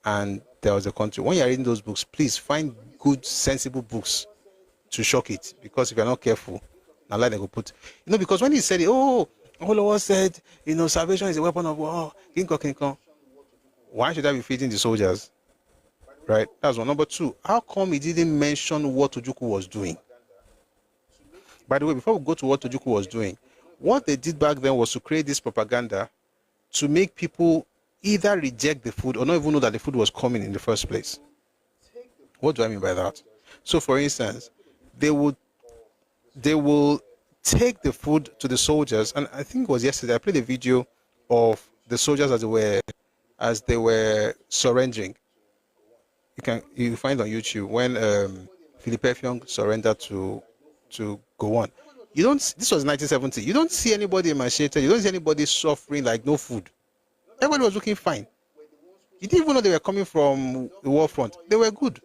and There Was a Country. When you are reading those books, please find good, sensible books to shock it. Because if you're not careful, now like they go put, because when he said it, Olowo said, salvation is a weapon of war. King Kong. Why should I be feeding the soldiers? Right? That's one. Number two, how come he didn't mention what Ojukwu was doing? By the way, before we go to what Ojukwu was doing, what they did back then was to create this propaganda to make people either reject the food or not even know that the food was coming in the first place. What do I mean by that? So, for instance, they will take the food to the soldiers. And I think it was yesterday, I played a video of the soldiers as they were surrendering. You find on YouTube when Philippe Effiong surrendered to go on. This was 1970. You don't see anybody emaciated. You don't see anybody suffering like no food. Everybody was looking fine. You didn't even know they were coming from the war front. They were good.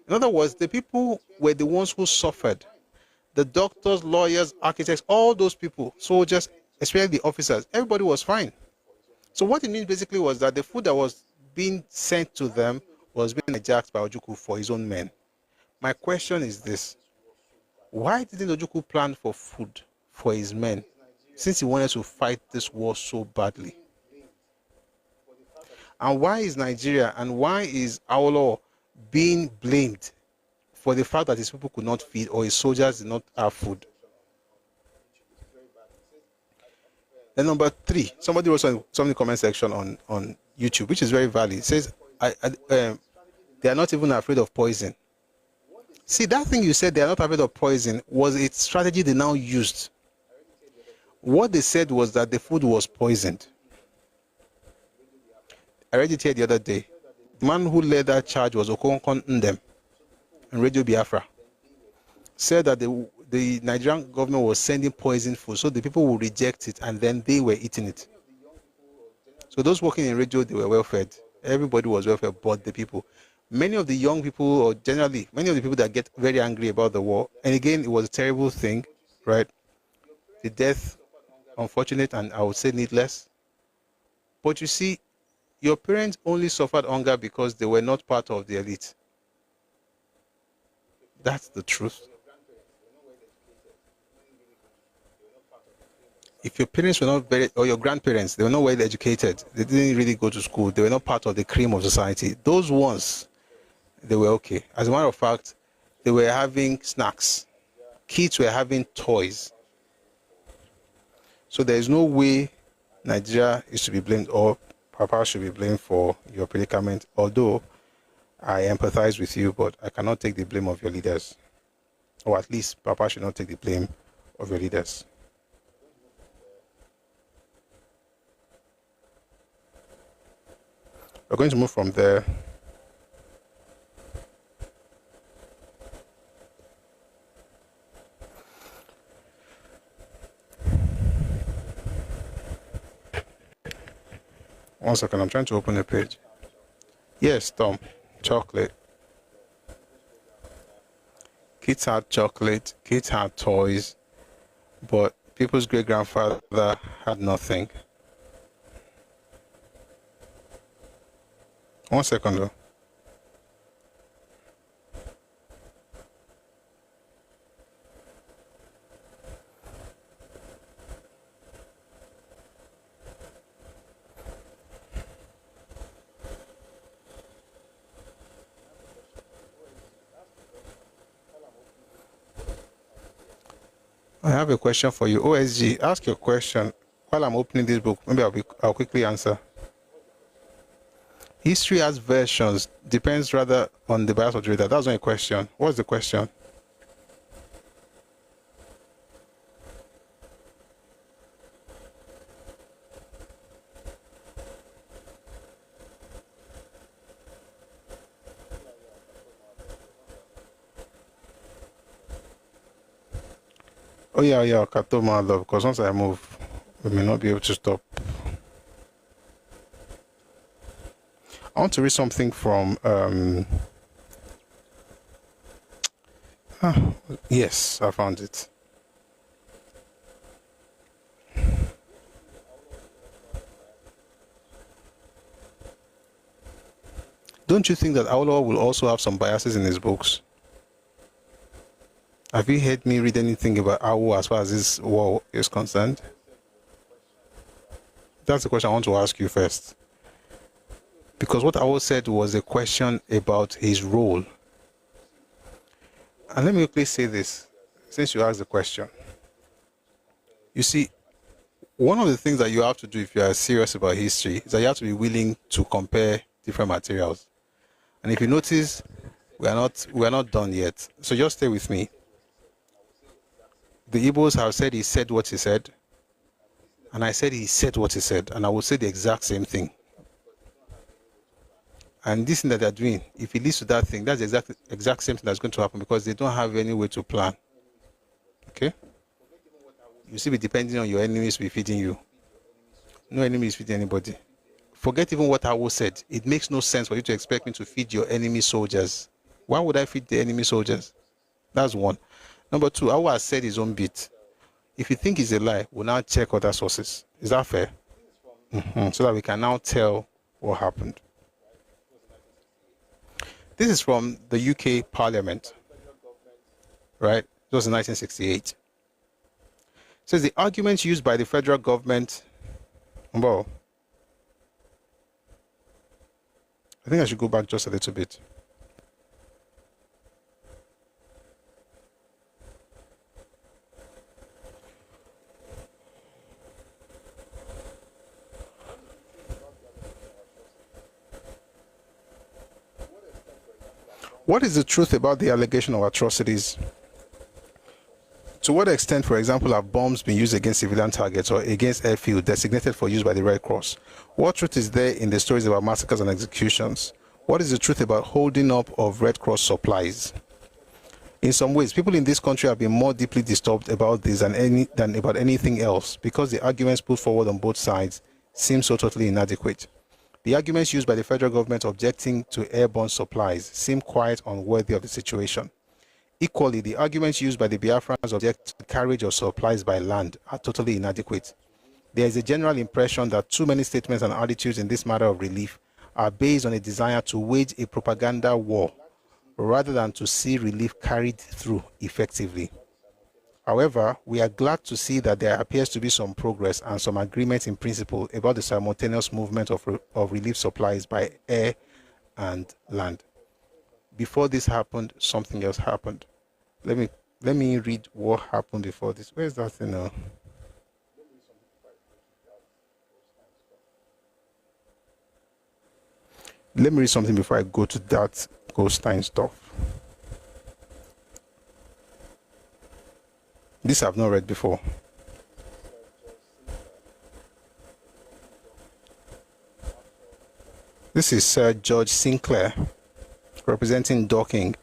In other words, the people were the ones who suffered. The doctors, lawyers, architects, all those people, soldiers, especially the officers, everybody was fine. So what it means basically was that the food that was being sent to them was being hijacked by Ojukwu for his own men. My question is this. Why didn't Ojukwu plan for food for his men since he wanted to fight this war so badly? And why is Nigeria and why is AWO being blamed for the fact that his people could not feed or his soldiers did not have food? Then number 3, somebody wrote something in the comment section on YouTube, which is very valid. It says, they are not even afraid of poison. See, that thing you said, they are not afraid of poison, was a strategy they now used. What they said was that the food was poisoned. I read it here the other day. The man who led that charge was Okonkon Ndem on Radio Biafra. Said that the Nigerian government was sending poison food, so the people would reject it, and then they were eating it. So those working in radio, they were well fed. Everybody was well fed, but the people. Many of the young people, or generally, many of the people that get very angry about the war, and again, it was a terrible thing, right? The death, unfortunate, and I would say needless. But you see, your parents only suffered hunger because they were not part of the elite. That's the truth. If your parents were not or your grandparents, they were not well educated, they didn't really go to school, they were not part of the cream of society, those ones, they were okay. As a matter of fact, they were having snacks. Kids were having toys. So there is no way Nigeria is to be blamed, or Papa should be blamed for your predicament, although I empathize with you, but I cannot take the blame of your leaders. Or at least Papa should not take the blame of your leaders. We're going to move from there. One second, I'm trying to open the page. Yes, Tom, chocolate. Kids had chocolate, kids had toys, but people's great-grandfather had nothing. One second, though. I have a question for you. OSG, ask your question while I'm opening this book. Maybe I'll quickly answer. History has versions, depends rather on the bias of the reader. That's not a question. What's the question? Oh yeah, Katoma love, because once I move, we may not be able to stop. I want to read something from yes, I found it. Don't you think that AWO will also have some biases in his books? Have you heard me read anything about AWO as far as this war is concerned? That's the question I want to ask you first. Because what AWO said was a question about his role. And let me quickly say this, since you asked the question. You see, one of the things that you have to do if you are serious about history is that you have to be willing to compare different materials. And if you notice, we are not done yet. So just stay with me. The Igbos have said he said what he said, and I said he said what he said, and I will say the exact same thing. And this thing that they're doing, if it leads to that thing, that's the exact same thing that's going to happen, because they don't have any way to plan. Okay? You still be depending on your enemies to be feeding you. No enemy is feeding anybody. Forget even what AWO said. It makes no sense for you to expect me to feed your enemy soldiers. Why would I feed the enemy soldiers? That's one. Number two, AWO has said his own bit. If you think it's a lie, we'll now check other sources. Is that fair? So that we can now tell what happened. This is from the UK Parliament, right? It was in 1968. It says the arguments used by the federal government. Well, I think I should go back just a little bit. What is the truth about the allegation of atrocities? To what extent, for example, have bombs been used against civilian targets or against airfield designated for use by the Red Cross? What truth is there in the stories about massacres and executions? What is the truth about holding up of Red Cross supplies? In some ways, people in this country have been more deeply disturbed about this than about anything else, because the arguments put forward on both sides seem so totally inadequate. The arguments used by the federal government objecting to airborne supplies seem quite unworthy of the situation. Equally, the arguments used by the Biafrans object to the carriage of supplies by land are totally inadequate. There is a general impression that too many statements and attitudes in this matter of relief are based on a desire to wage a propaganda war rather than to see relief carried through effectively. However, we are glad to see that there appears to be some progress and some agreement in principle about the simultaneous movement of relief supplies by air and land. Before this happened, something else happened. Let me read what happened before this. Where's that thing now? Let me read something before I go to that Goldstein stuff. This I've not read before. This is Sir George Sinclair, representing Dorking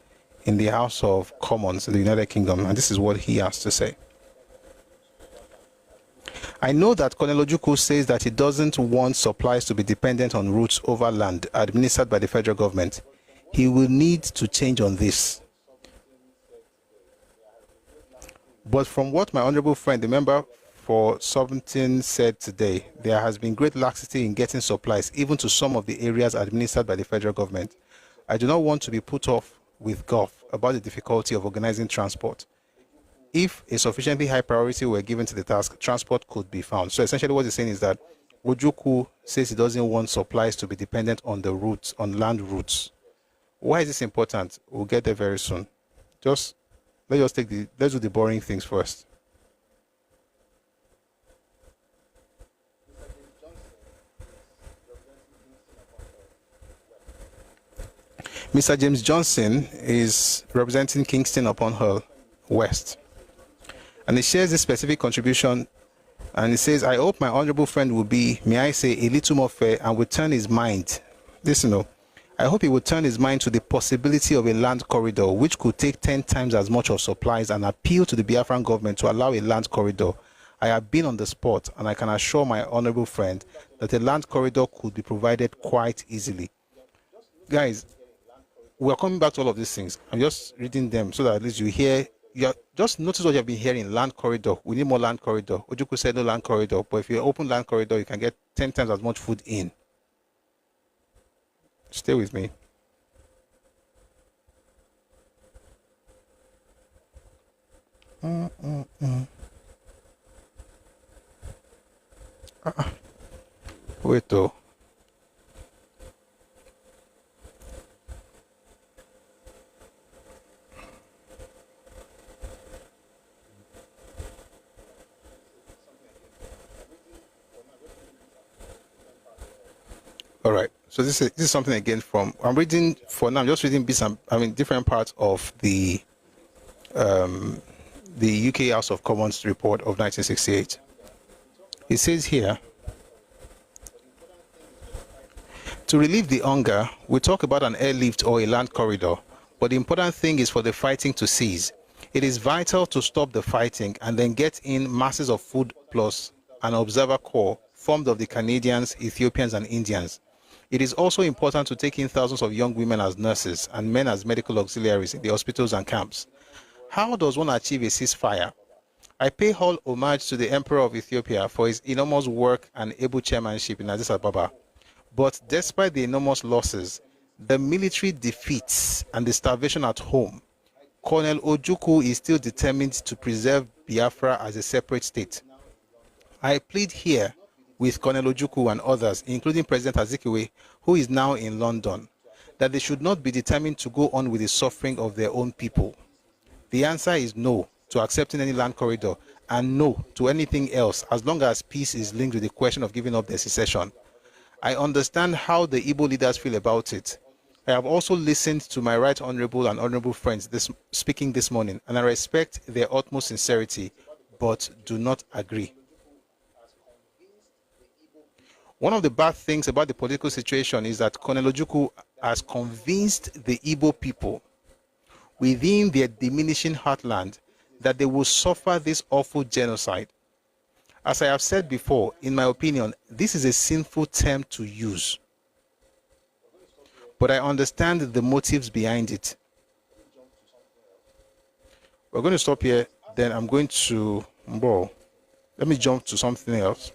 in the House of Commons in the United Kingdom, and this is what he has to say. I know that Colonel Ojukwu says that he doesn't want supplies to be dependent on routes over land administered by the federal government. He will need to change on this. But from what my honorable friend, the member for Sovereignty, said today, there has been great laxity in getting supplies, even to some of the areas administered by the federal government. I do not want to be put off with guff about the difficulty of organizing transport. If a sufficiently high priority were given to the task, transport could be found. So essentially what he's saying is that Ojukwu says he doesn't want supplies to be dependent on the routes, on land routes. Why is this important? We'll get there very soon. Let's do the boring things first. Mr. James Johnson is representing Kingston upon Hull West. And he shares this specific contribution, and he says, I hope my honorable friend will be, may I say, a little more fair and will turn his mind. I hope he will turn his mind to the possibility of a land corridor, which could take 10 times as much of supplies, and appeal to the Biafran government to allow a land corridor. I have been on the spot, and I can assure my honorable friend that a land corridor could be provided quite easily. Guys, we are coming back to all of these things. I'm just reading them so that at least you hear. Just notice what you have been hearing. Land corridor. We need more land corridor. Ojukwu said no land corridor, but if you open land corridor, you can get 10 times as much food in. Stay with me. Wait though. All right. So this is something again from, I'm reading for now. I'm just reading bits. Different parts of the the UK House of Commons report of 1968. It says here, to relieve the hunger, we talk about an airlift or a land corridor, but the important thing is for the fighting to cease. It is vital to stop the fighting and then get in masses of food plus an observer corps formed of the Canadians, Ethiopians, and Indians. It is also important to take in thousands of young women as nurses and men as medical auxiliaries in the hospitals and camps. How does one achieve a ceasefire? I pay all homage to the Emperor of Ethiopia for his enormous work and able chairmanship in Addis Ababa. But despite the enormous losses, the military defeats, and the starvation at home, Colonel Ojukwu is still determined to preserve Biafra as a separate state. I plead here with Colonel Ojukwu and others, including President Azikiwe, who is now in London, that they should not be determined to go on with the suffering of their own people. The answer is no to accepting any land corridor and no to anything else as long as peace is linked with the question of giving up their secession. I understand how the Igbo leaders feel about it. I have also listened to my right honorable and honorable friends speaking this morning, and I respect their utmost sincerity, but do not agree. One of the bad things about the political situation is that Colonel Ojukwu has convinced the Igbo people within their diminishing heartland that they will suffer this awful genocide. As I have said before, in my opinion, this is a sinful term to use. But I understand the motives behind it. We're going to stop here, then I'm going to, let me jump to something else.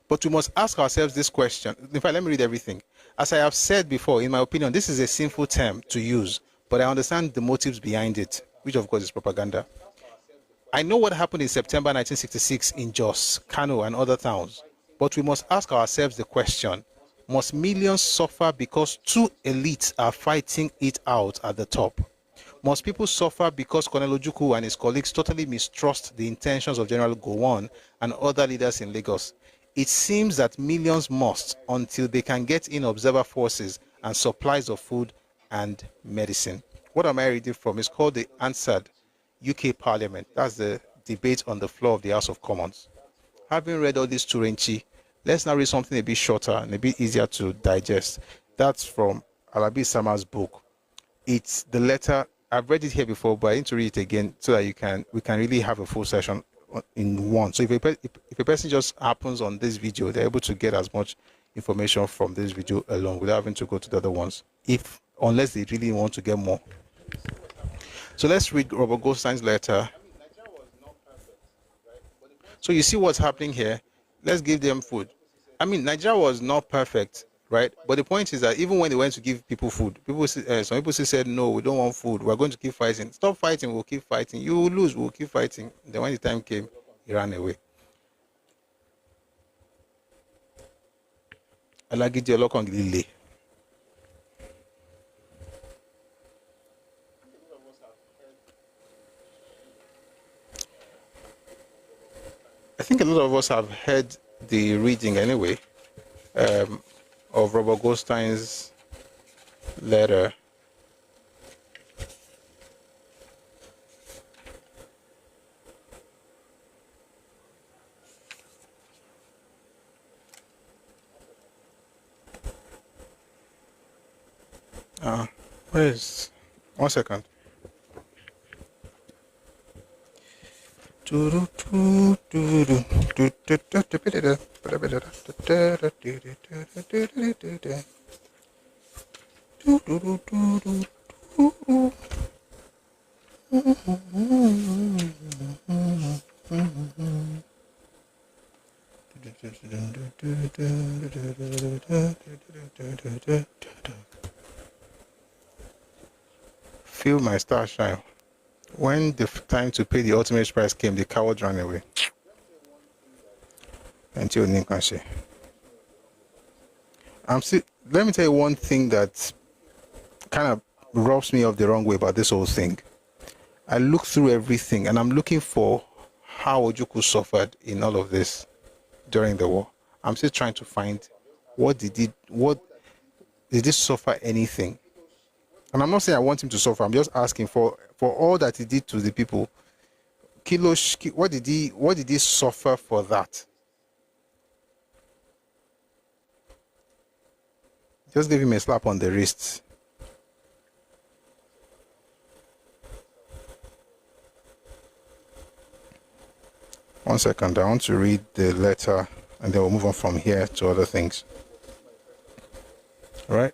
But we must ask ourselves this question. In fact, let me read everything. As I have said before, in my opinion, this is a sinful term to use, but I understand the motives behind it, which of course is propaganda. I know what happened in September 1966 in Jos, Kano, and other towns, but we must ask ourselves the question, must millions suffer because two elites are fighting it out at the top? Must people suffer because Colonel Ojukwu and his colleagues totally mistrust the intentions of General Gowon and other leaders in Lagos? It seems that millions must until they can get in observer forces and supplies of food and medicine. What am I reading from? It's called the Answered UK Parliament. That's the debate on the floor of the House of Commons. Having read all this Turenchi, let's now read something a bit shorter and a bit easier to digest. That's from Alabi Sama's book. It's the letter. I've read it here before, but I need to read it again so that we can really have a full session in one. So if a person just happens on this video, they're able to get as much information from this video alone without having to go to the other ones, unless they really want to get more. So let's read Robert Goldstein's letter. So you see what's happening here. Let's give them food. I mean, Nigeria was not perfect, right? But the point is that even when they went to give people food, some people still said, no, we don't want food. We're going to keep fighting. Stop fighting. We'll keep fighting. You will lose. We'll keep fighting. Then when the time came, he ran away. Alagidi Olokongilile. I think a lot of us have heard the reading anyway of Robert Goldstein's letter. One second. Feel my star shine. When the time to pay the ultimate price came, the coward ran away. Until Ninkanshi. Let me tell you one thing that kind of rubs me off the wrong way about this whole thing. I look through everything and I'm looking for how Ojukwu suffered in all of this during the war. I'm still trying to find what did he suffer anything? And I'm not saying I want him to suffer. I'm just asking for all that he did to the people. what did he suffer for that? Just give him a slap on the wrist. One second, I want to read the letter and then we'll move on from here to other things. All right?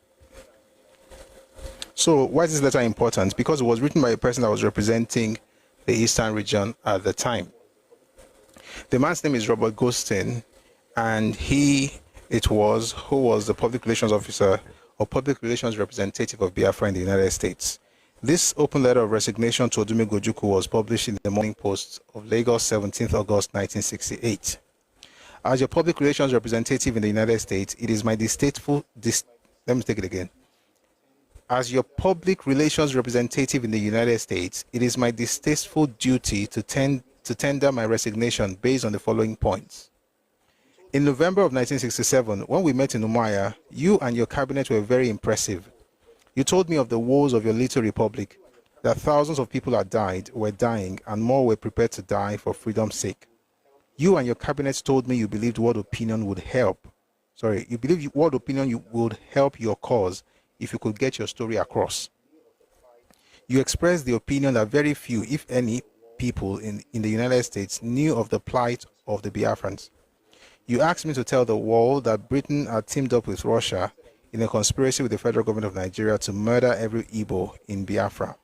So why is this letter important? Because it was written by a person that was representing the Eastern region at the time. The man's name is Robert Ghostin, and who was the public relations officer or public relations representative of Biafra in the United States. This open letter of resignation to Odume Gojuku was published in the Morning Post of Lagos, 17th August 1968. As your public relations representative in the United States, it is my distasteful let me take it again. As your public relations representative in the United States, it is my distasteful duty to tender my resignation based on the following points. In November of 1967, when we met in Umuahia, you and your cabinet were very impressive. You told me of the woes of your little republic, that thousands of people were dying, and more were prepared to die for freedom's sake. You and your cabinet told me you believed world opinion would help. You believed world opinion would help your cause if you could get your story across. You expressed the opinion that very few, if any, people in the United States knew of the plight of the Biafrans. You asked me to tell the world that Britain had teamed up with Russia in a conspiracy with the federal government of Nigeria to murder every Igbo in Biafra.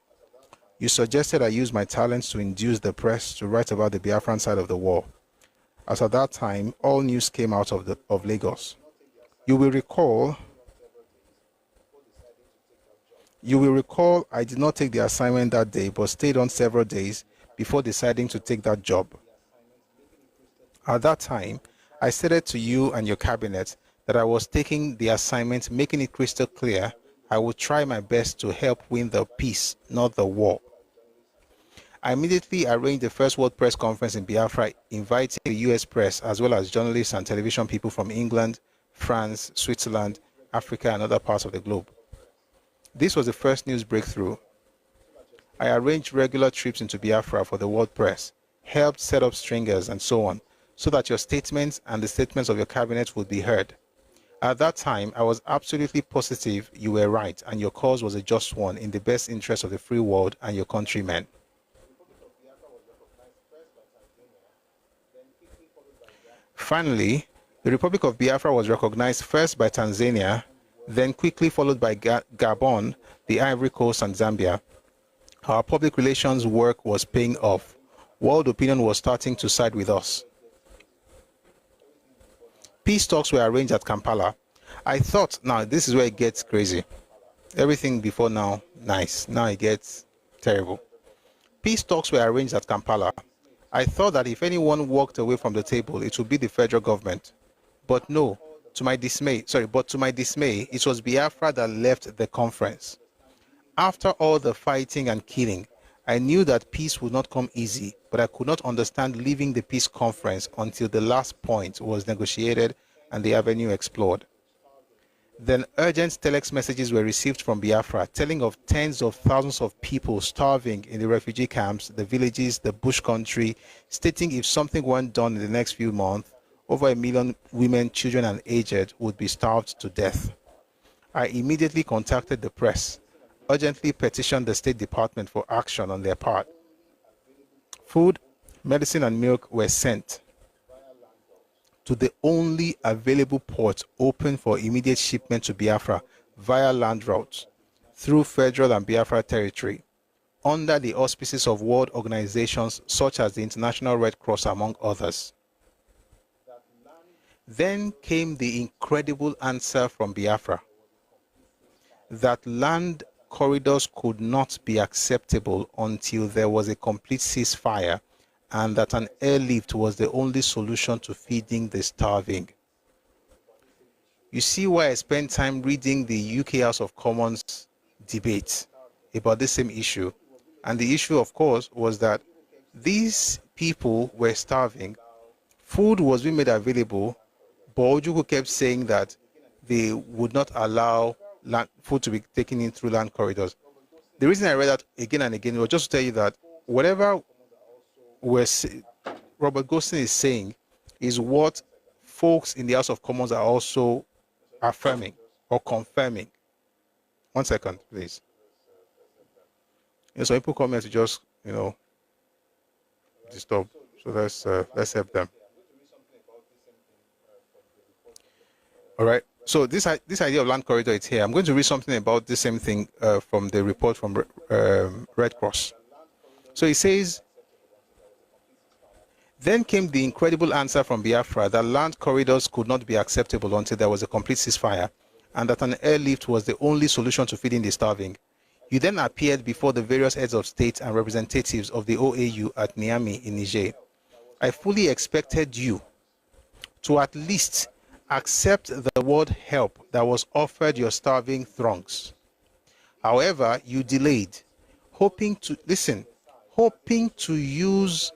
You suggested I use my talents to induce the press to write about the Biafran side of the war, as at that time all news came out of Lagos. You will recall I did not take the assignment that day, but stayed on several days before deciding to take that job. At that time, I stated to you and your cabinet that I was taking the assignment, making it crystal clear I would try my best to help win the peace, not the war. I immediately arranged the first World Press Conference in Biafra, inviting the US press as well as journalists and television people from England, France, Switzerland, Africa, and other parts of the globe. This was the first news breakthrough. I arranged regular trips into Biafra for the world press, helped set up stringers and so on, so that your statements and the statements of your cabinet would be heard. At that time, I was absolutely positive you were right and your cause was a just one in the best interest of the free world and your countrymen. Finally, the Republic of Biafra was recognized first by Tanzania, then quickly followed by Gabon, the Ivory Coast, and Zambia. Our public relations work was paying off. World opinion was starting to side with us. Peace talks were arranged at Kampala. I thought, now this is where it gets crazy. Everything before now, nice. Now it gets terrible. Peace talks were arranged at Kampala. I thought that if anyone walked away from the table, it would be the federal government. But no, to my dismay, it was Biafra that left the conference. After all the fighting and killing, I knew that peace would not come easy, but I could not understand leaving the peace conference until the last point was negotiated and the avenue explored. Then urgent telex messages were received from Biafra telling of tens of thousands of people starving in the refugee camps, the villages, the bush country, stating if something weren't done in the next few months, over 1 million women, children, and aged would be starved to death. I immediately contacted the press, urgently petitioned the State Department for action on their part. Food, medicine, and milk were sent to the only available port open for immediate shipment to Biafra via land routes through federal and Biafra territory, under the auspices of world organizations such as the International Red Cross, among others. Then came the incredible answer from Biafra that land corridors could not be acceptable until there was a complete ceasefire, and that an airlift was the only solution to feeding the starving. You see why I spent time reading the UK House of Commons debate about the same issue. And the issue, of course, was that these people were starving. Food was being made available, but Ojukwu kept saying that they would not allow food to be taken in through land corridors. The reason I read that again and again was just to tell you that whatever Robert Goldstein is saying is what folks in the House of Commons are also affirming or confirming. 1 second, please. So people come here to just, disturb. So let's help them. All right. So this idea of land corridor is here. I'm going to read something about the same thing from the report from Red Cross. So it says, then came the incredible answer from Biafra that land corridors could not be acceptable until there was a complete ceasefire, and that an airlift was the only solution to feeding the starving. You then appeared before the various heads of state and representatives of the OAU at Niamey in Niger. I fully expected you to at least accept the word help that was offered your starving throngs. However, you delayed, hoping to use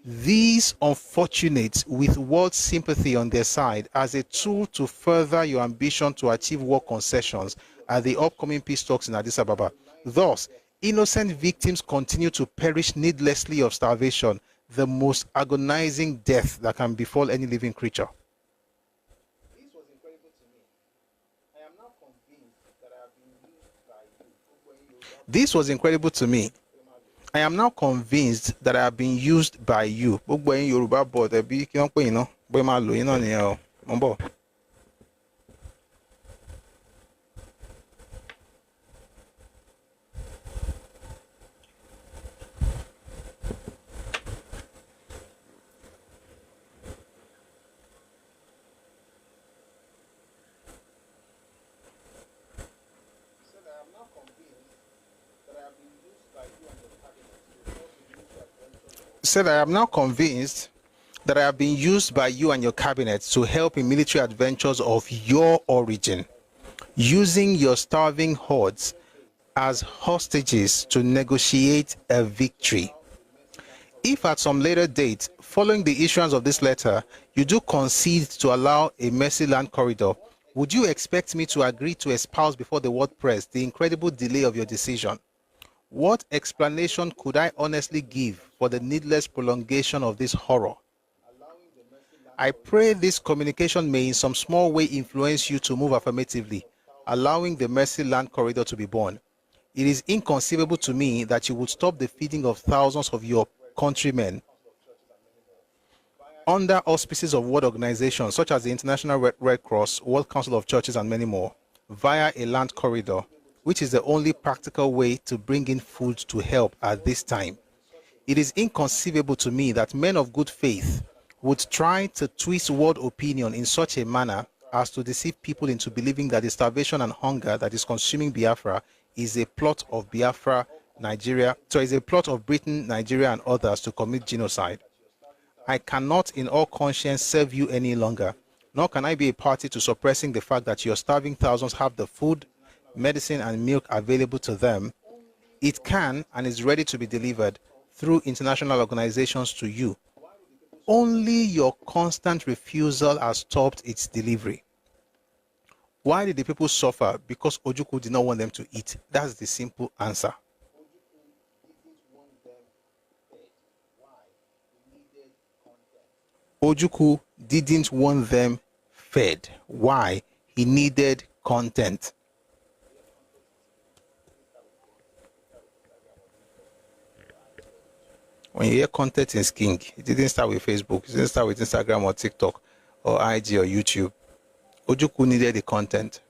these unfortunates with world sympathy on their side as a tool to further your ambition to achieve war concessions at the upcoming peace talks in Addis Ababa. Thus, innocent victims continue to perish needlessly of starvation, the most agonizing death that can befall any living creature. This was incredible to me. I am now convinced that I have been used by you. Said, I am now convinced that I have been used by you and your cabinet to help in military adventures of your origin, using your starving hordes as hostages to negotiate a victory. If at some later date, following the issuance of this letter, you do concede to allow a mercy land corridor, would you expect me to agree to espouse before the world press the incredible delay of your decision? What explanation could I honestly give for the needless prolongation of this horror? I pray this communication may in some small way influence you to move affirmatively, allowing the mercy land corridor to be born. It is inconceivable to me that you would stop the feeding of thousands of your countrymen under auspices of world organizations such as the International Red Cross, World Council of Churches, and many more, via a land corridor, which is the only practical way to bring in food to help at this time. It is inconceivable to me that men of good faith would try to twist world opinion in such a manner as to deceive people into believing that the starvation and hunger that is consuming Biafra is a plot of Biafra, Nigeria, so is a plot of Britain, Nigeria, and others to commit genocide. I cannot in all conscience serve you any longer, nor can I be a party to suppressing the fact that your starving thousands have the food, medicine, and milk available to them. It can and is ready to be delivered through international organizations to you. Only your constant refusal has stopped its delivery. Why did the people suffer? Because Ojukwu did not want them to eat. That's the simple answer. Ojukwu didn't want them fed. Why? He needed content. When you hear content is king, it didn't start with Facebook, it didn't start with Instagram or TikTok or IG or YouTube. Ojukwu needed the content.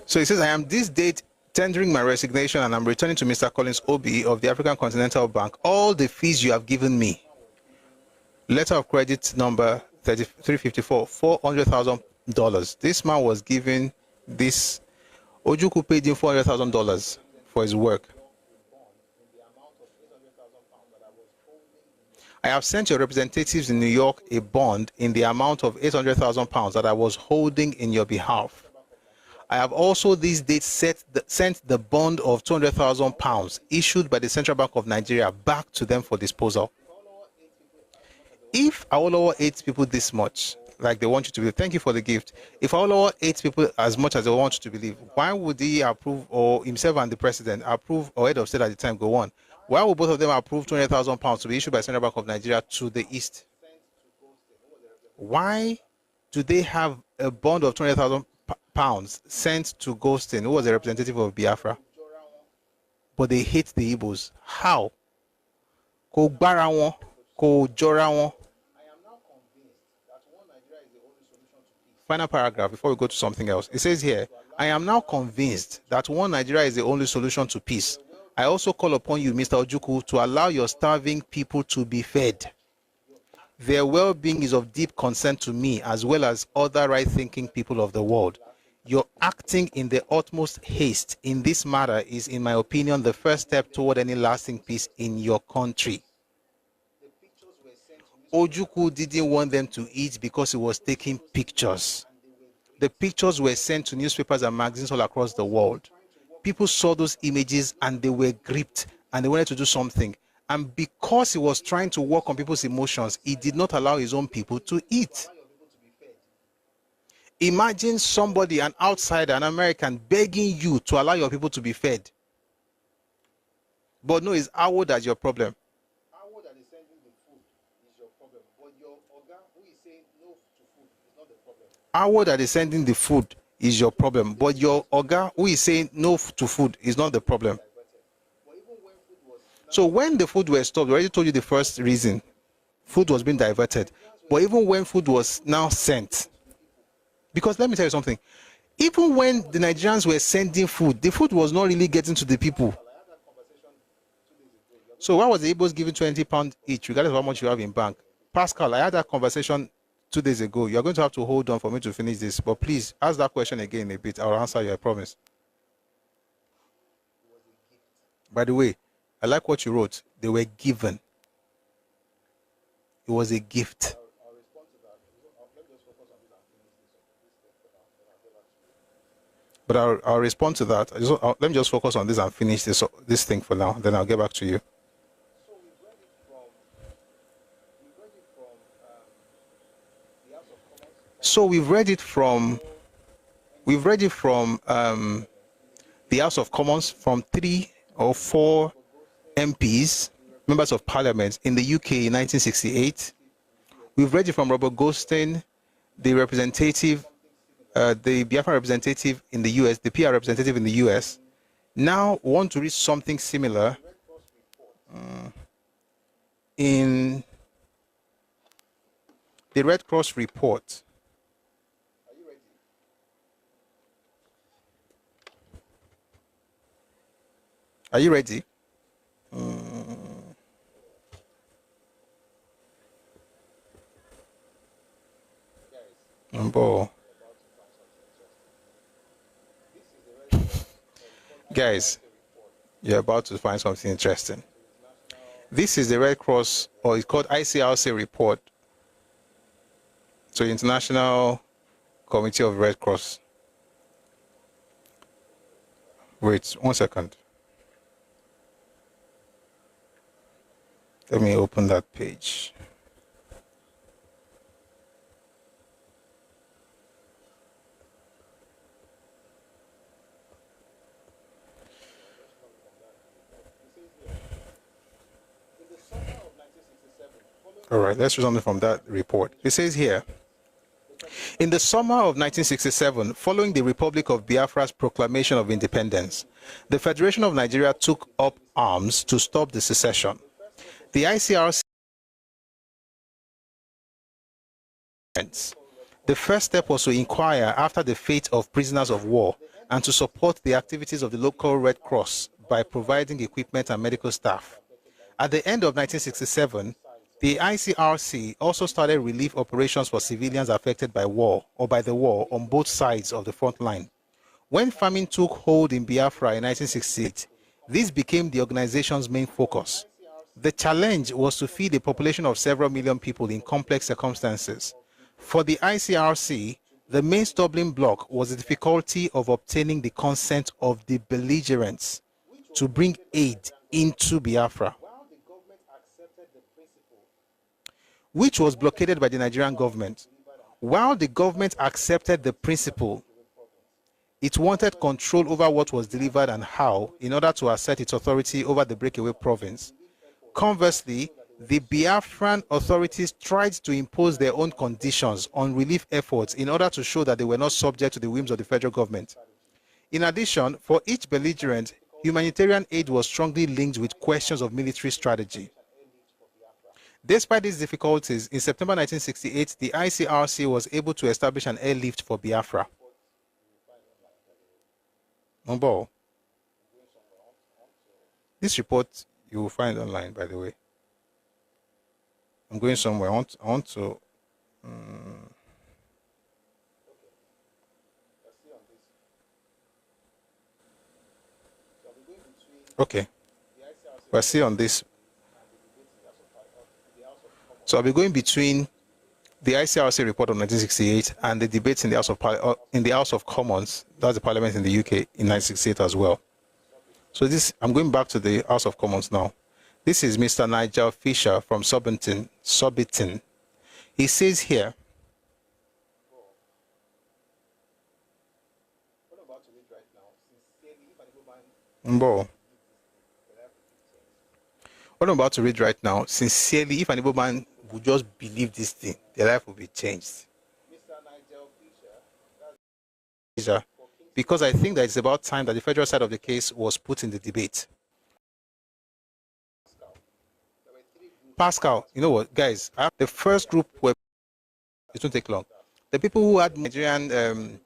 So he says, I am this date tendering my resignation and I'm returning to Mr. Collins Obi of the African Continental Bank all the fees you have given me. Letter of credit number 3354, $400,000. This man was given this. Ojukwu paid him $400,000 for his work. I have sent your representatives in New York a bond in the amount of £800,000 that I was holding in your behalf. I have also these dates sent the bond of £200,000 issued by the Central Bank of Nigeria back to them for disposal. If Awolowo ate people this much, like they want you to believe. Thank you for the gift. If Awolowo hates people as much as they want you to believe, why would he approve, or himself and the president approve, or head of state at the time go on? Why would both of them approve 200,000 pounds to be issued by Central Bank of Nigeria to the East? Why do they have a bond of 200,000 pounds sent to Goldstein, who was a representative of Biafra, but they hate the Igbos? How? Ko gbara won, ko jora won. Final paragraph before we go to something else. It says here, I am now convinced that one Nigeria is the only solution to peace. I also call upon you, Mr. Ojukwu, to allow your starving people to be fed. Their well-being is of deep concern to me, as well as other right-thinking people of the world. Your acting in the utmost haste in this matter is, in my opinion, the first step toward any lasting peace in your country. Ojukwu didn't want them to eat because he was taking pictures. The pictures were sent to newspapers and magazines all across the world. People saw those images and they were gripped and they wanted to do something. And because he was trying to work on people's emotions, he did not allow his own people to eat. Imagine somebody, an outsider, an American, begging you to allow your people to be fed. But no, it's AWO that's your problem. AWO that is sending the food is your problem, but your Oga who is saying no to food is not the problem. So when the food was stopped, I already told you the first reason. Food was being diverted. But even when food was now sent, because let me tell you something, even when the Nigerians were sending food, the food was not really getting to the people. So why was the Igbos giving £20 each, regardless of how much you have in bank? Pascal, I had that conversation 2 days ago. You're going to have to hold on for me to finish this, but please ask that question again in a bit. I'll answer you, I promise. By the way, I like what you wrote. They were given. It was a gift. But I'll respond to that. Let me just focus on this and finish this thing for now. Then I'll get back to you. So we've read it from the House of Commons, from 3 or 4 MPs, members of Parliament in the UK in 1968. We've read it from Robert Goldstein, the representative, the Biafra representative in the US, the PR representative in the US. Now we want to read something similar in the Red Cross report. Are you ready? Guys, you're about to find something interesting. This is the Red Cross, or it's called ICRC report. So International Committee of Red Cross. Wait 1 second. Let me open that page. All right, let's read something from that report. It says here, in the summer of 1967, following the Republic of Biafra's proclamation of independence, the Federation of Nigeria took up arms to stop the secession. The ICRC, the first step was to inquire after the fate of prisoners of war and to support the activities of the local Red Cross by providing equipment and medical staff. At the end of 1967, the ICRC also started relief operations for civilians affected by war or by the war on both sides of the front line. When famine took hold in Biafra in 1968, this became the organization's main focus. The challenge was to feed a population of several million people in complex circumstances. For the ICRC, the main stumbling block was the difficulty of obtaining the consent of the belligerents to bring aid into Biafra, which was blockaded by the Nigerian government. While the government accepted the principle, it wanted control over what was delivered and how in order to assert its authority over the breakaway province. Conversely, the Biafran authorities tried to impose their own conditions on relief efforts in order to show that they were not subject to the whims of the federal government. In addition, for each belligerent, humanitarian aid was strongly linked with questions of military strategy. Despite these difficulties, in September 1968, the ICRC was able to establish an airlift for Biafra. Mumbo, this report you will find online, by the way. I'm going somewhere. I want to. Okay. We'll see on this. So I'll be going between the ICRC report of 1968 and the debates in the House of Commons. That's the Parliament in the UK in 1968 as well. So I'm going back to the House of Commons now. This is Mr. Nigel Fisher from Surbiton. He says here, what I'm about to read right now, sincerely, if an Igbo man would just believe this thing, their life will be changed. Because I think that it's about time that the federal side of the case was put in the debate. Pascal, you know what, guys, the first group were, it won't take long. The people who had Nigerian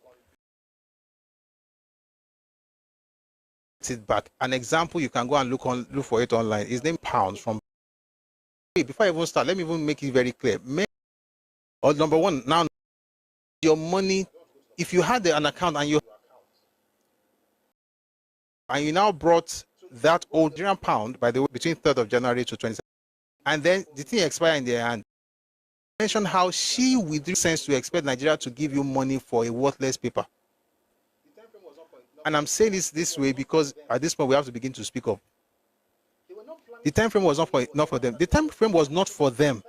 sit back. An example you can go and look for it online. His name Pounds from. Before I even start, let me even make it very clear. Number one, now your money, if you had an account and you now brought that old Nigerian pound, by the way, between 3rd of January to 27th, and then the thing expire in their hand. Mention how she withdrew sense to expect Nigeria to give you money for a worthless paper. And I'm saying this way because at this point we have to begin to speak up. The time frame was not for them. The time frame was not for them.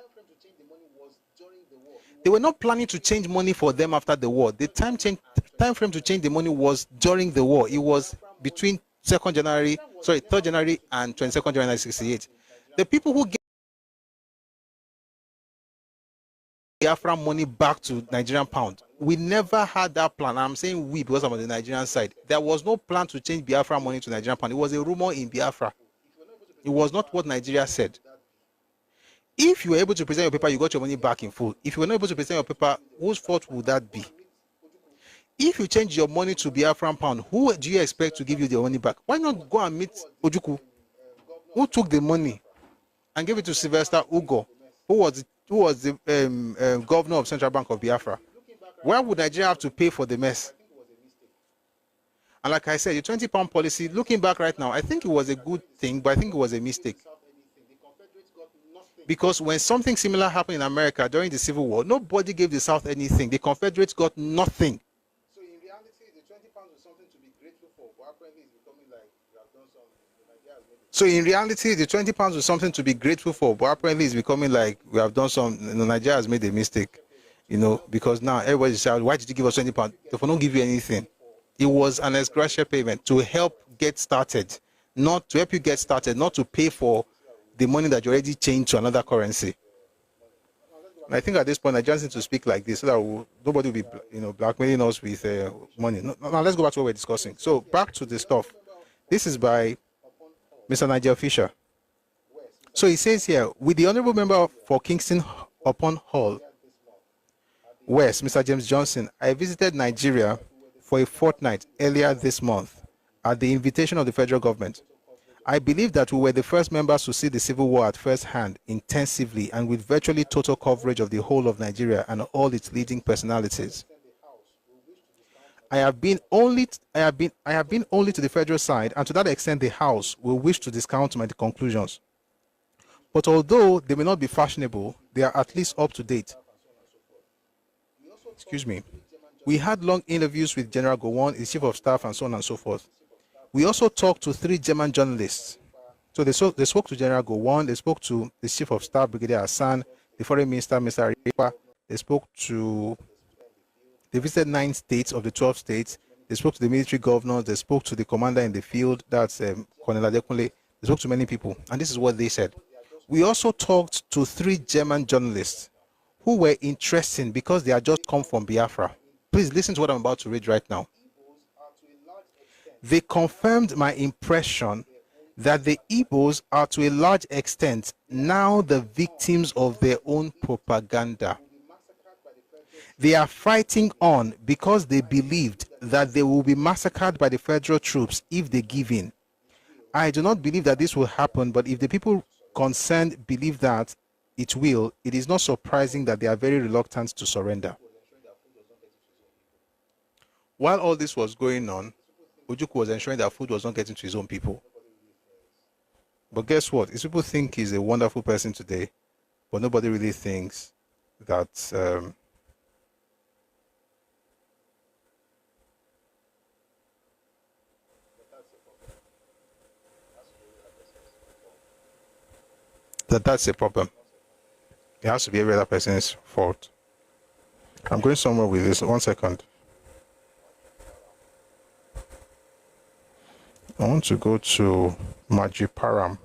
They were not planning to change money for them after the war. The time frame to change the money was during the war. It was between 3rd January and 22nd January 1968. The people who get Biafra money back to Nigerian pound, we never had that plan. I'm saying we because I'm on the Nigerian side. There was no plan to change Biafra money to Nigerian pound. It was a rumor in Biafra. It was not what Nigeria said. If you were able to present your paper, you got your money back in full. If you were not able to present your paper, whose fault would that be? If you change your money to Biafran pound, who do you expect to give you the money back? Why not go and meet Ojukwu, who took the money and gave it to Sylvester Ugo, who was the governor of Central Bank of Biafra? Why would Nigeria have to pay for the mess? And like I said, the 20-pound policy, looking back right now, I think it was a good thing, but I think it was a mistake. Because when something similar happened in America during the Civil War, nobody gave the South anything. The Confederates got nothing. So in reality, the 20 pounds was something to be grateful for, but apparently it's becoming like you have done something. So in reality, the 20 pounds was something to be grateful for, but apparently it's becoming like we have done some. Nigeria has made a mistake, because now everybody says, why did you give us 20 pounds? If we don't give you anything. It was an ex gratia payment to help get started, not to help you get started, not to pay for the money that you already changed to another currency. And I think at this point, Nigerians need to speak like this so that nobody will be, blackmailing us with money. Now let's go back to what we're discussing. So back to the stuff. This is by Mr. Nigel Fisher. So he says here, with the honorable member for Kingston upon Hall West, Mr. James Johnson, I visited Nigeria for a fortnight earlier this month at the invitation of the federal government. I believe that we were the first members to see the Civil War at first hand, intensively and with virtually total coverage of the whole of Nigeria and all its leading personalities. I have been only to the federal side, and to that extent the House will wish to discount my conclusions. But although they may not be fashionable, they are at least up to date. Excuse me. We had long interviews with General Gowon, his chief of staff, and so on and so forth. We also talked to 3 German journalists. So they spoke to General Gowon, they spoke to the chief of staff, Brigadier Hassan, the foreign minister, Mr. Ariwa, they spoke to They visited 9 states of the 12 states. They spoke to the military governors. They spoke to the commander in the field. That's Colonel Adekunle. They spoke to many people. And this is what they said. We also talked to 3 German journalists who were interesting because they had just come from Biafra. Please listen to what I'm about to read right now. They confirmed my impression that the Igbos are to a large extent now the victims of their own propaganda. They are fighting on because they believed that they will be massacred by the federal troops if they give in. I do not believe that this will happen, but if the people concerned believe that it will, it is not surprising that they are very reluctant to surrender. While all this was going on, Ojukwu was ensuring that food was not getting to his own people. But guess what? His people think he's a wonderful person today, but nobody really thinks that that's a problem. It has to be every other person's fault. I'm going somewhere with this. 1 second. I want to go to Majiparam.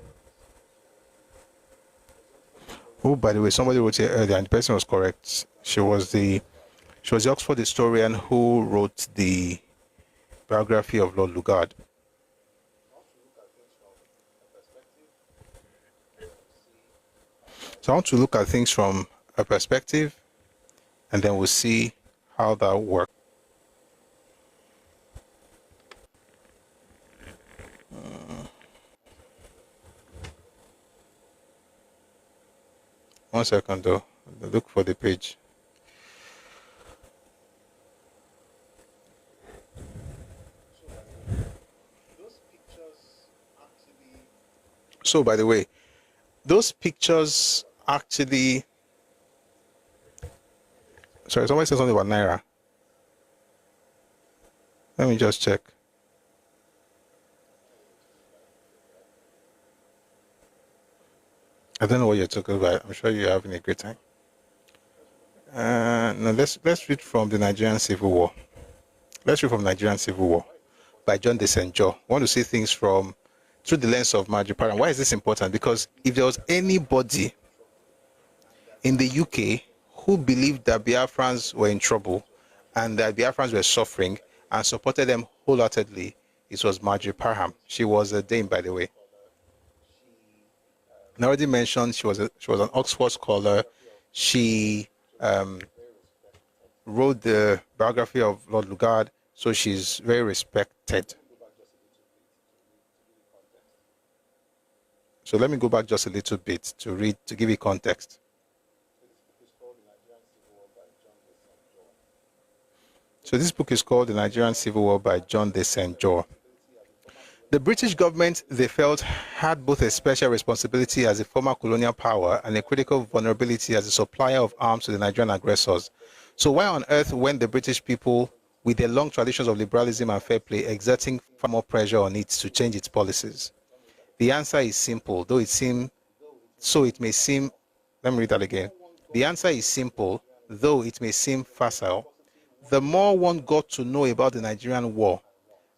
Oh, by the way, somebody wrote here earlier, and the person was correct. She was the Oxford historian who wrote the biography of Lord Lugard. So I want to look at things from a perspective, and then we'll see how that works. One second though, look for the page. So by the way, those pictures actually, sorry, somebody said something about Naira. Let me just check. I don't know what you're talking about. I'm sure you're having a great time. No, let's read from the Nigerian Civil War. Let's read from Nigerian Civil War by John de St. John. I want to see things through the lens of Majiparam. Why is this important? Because if there was anybody in the UK who believed that Biafrans were in trouble and that Biafrans were suffering and supported them wholeheartedly, it was Majiparam. She was a dame, by the way. I already mentioned she was an Oxford scholar. She wrote the biography of Lord Lugard, so she's very respected. So let me go back just a little bit to give you context. So this book is called The Nigerian Civil War by John de St. John. The British government, they felt, had both a special responsibility as a former colonial power and a critical vulnerability as a supplier of arms to the Nigerian aggressors. So why on earth weren't the British people, with their long traditions of liberalism and fair play, exerting far more pressure on it to change its policies? The answer is simple, though it may seem, let me read that again. The answer is simple, though it may seem facile. The more one got to know about the Nigerian war,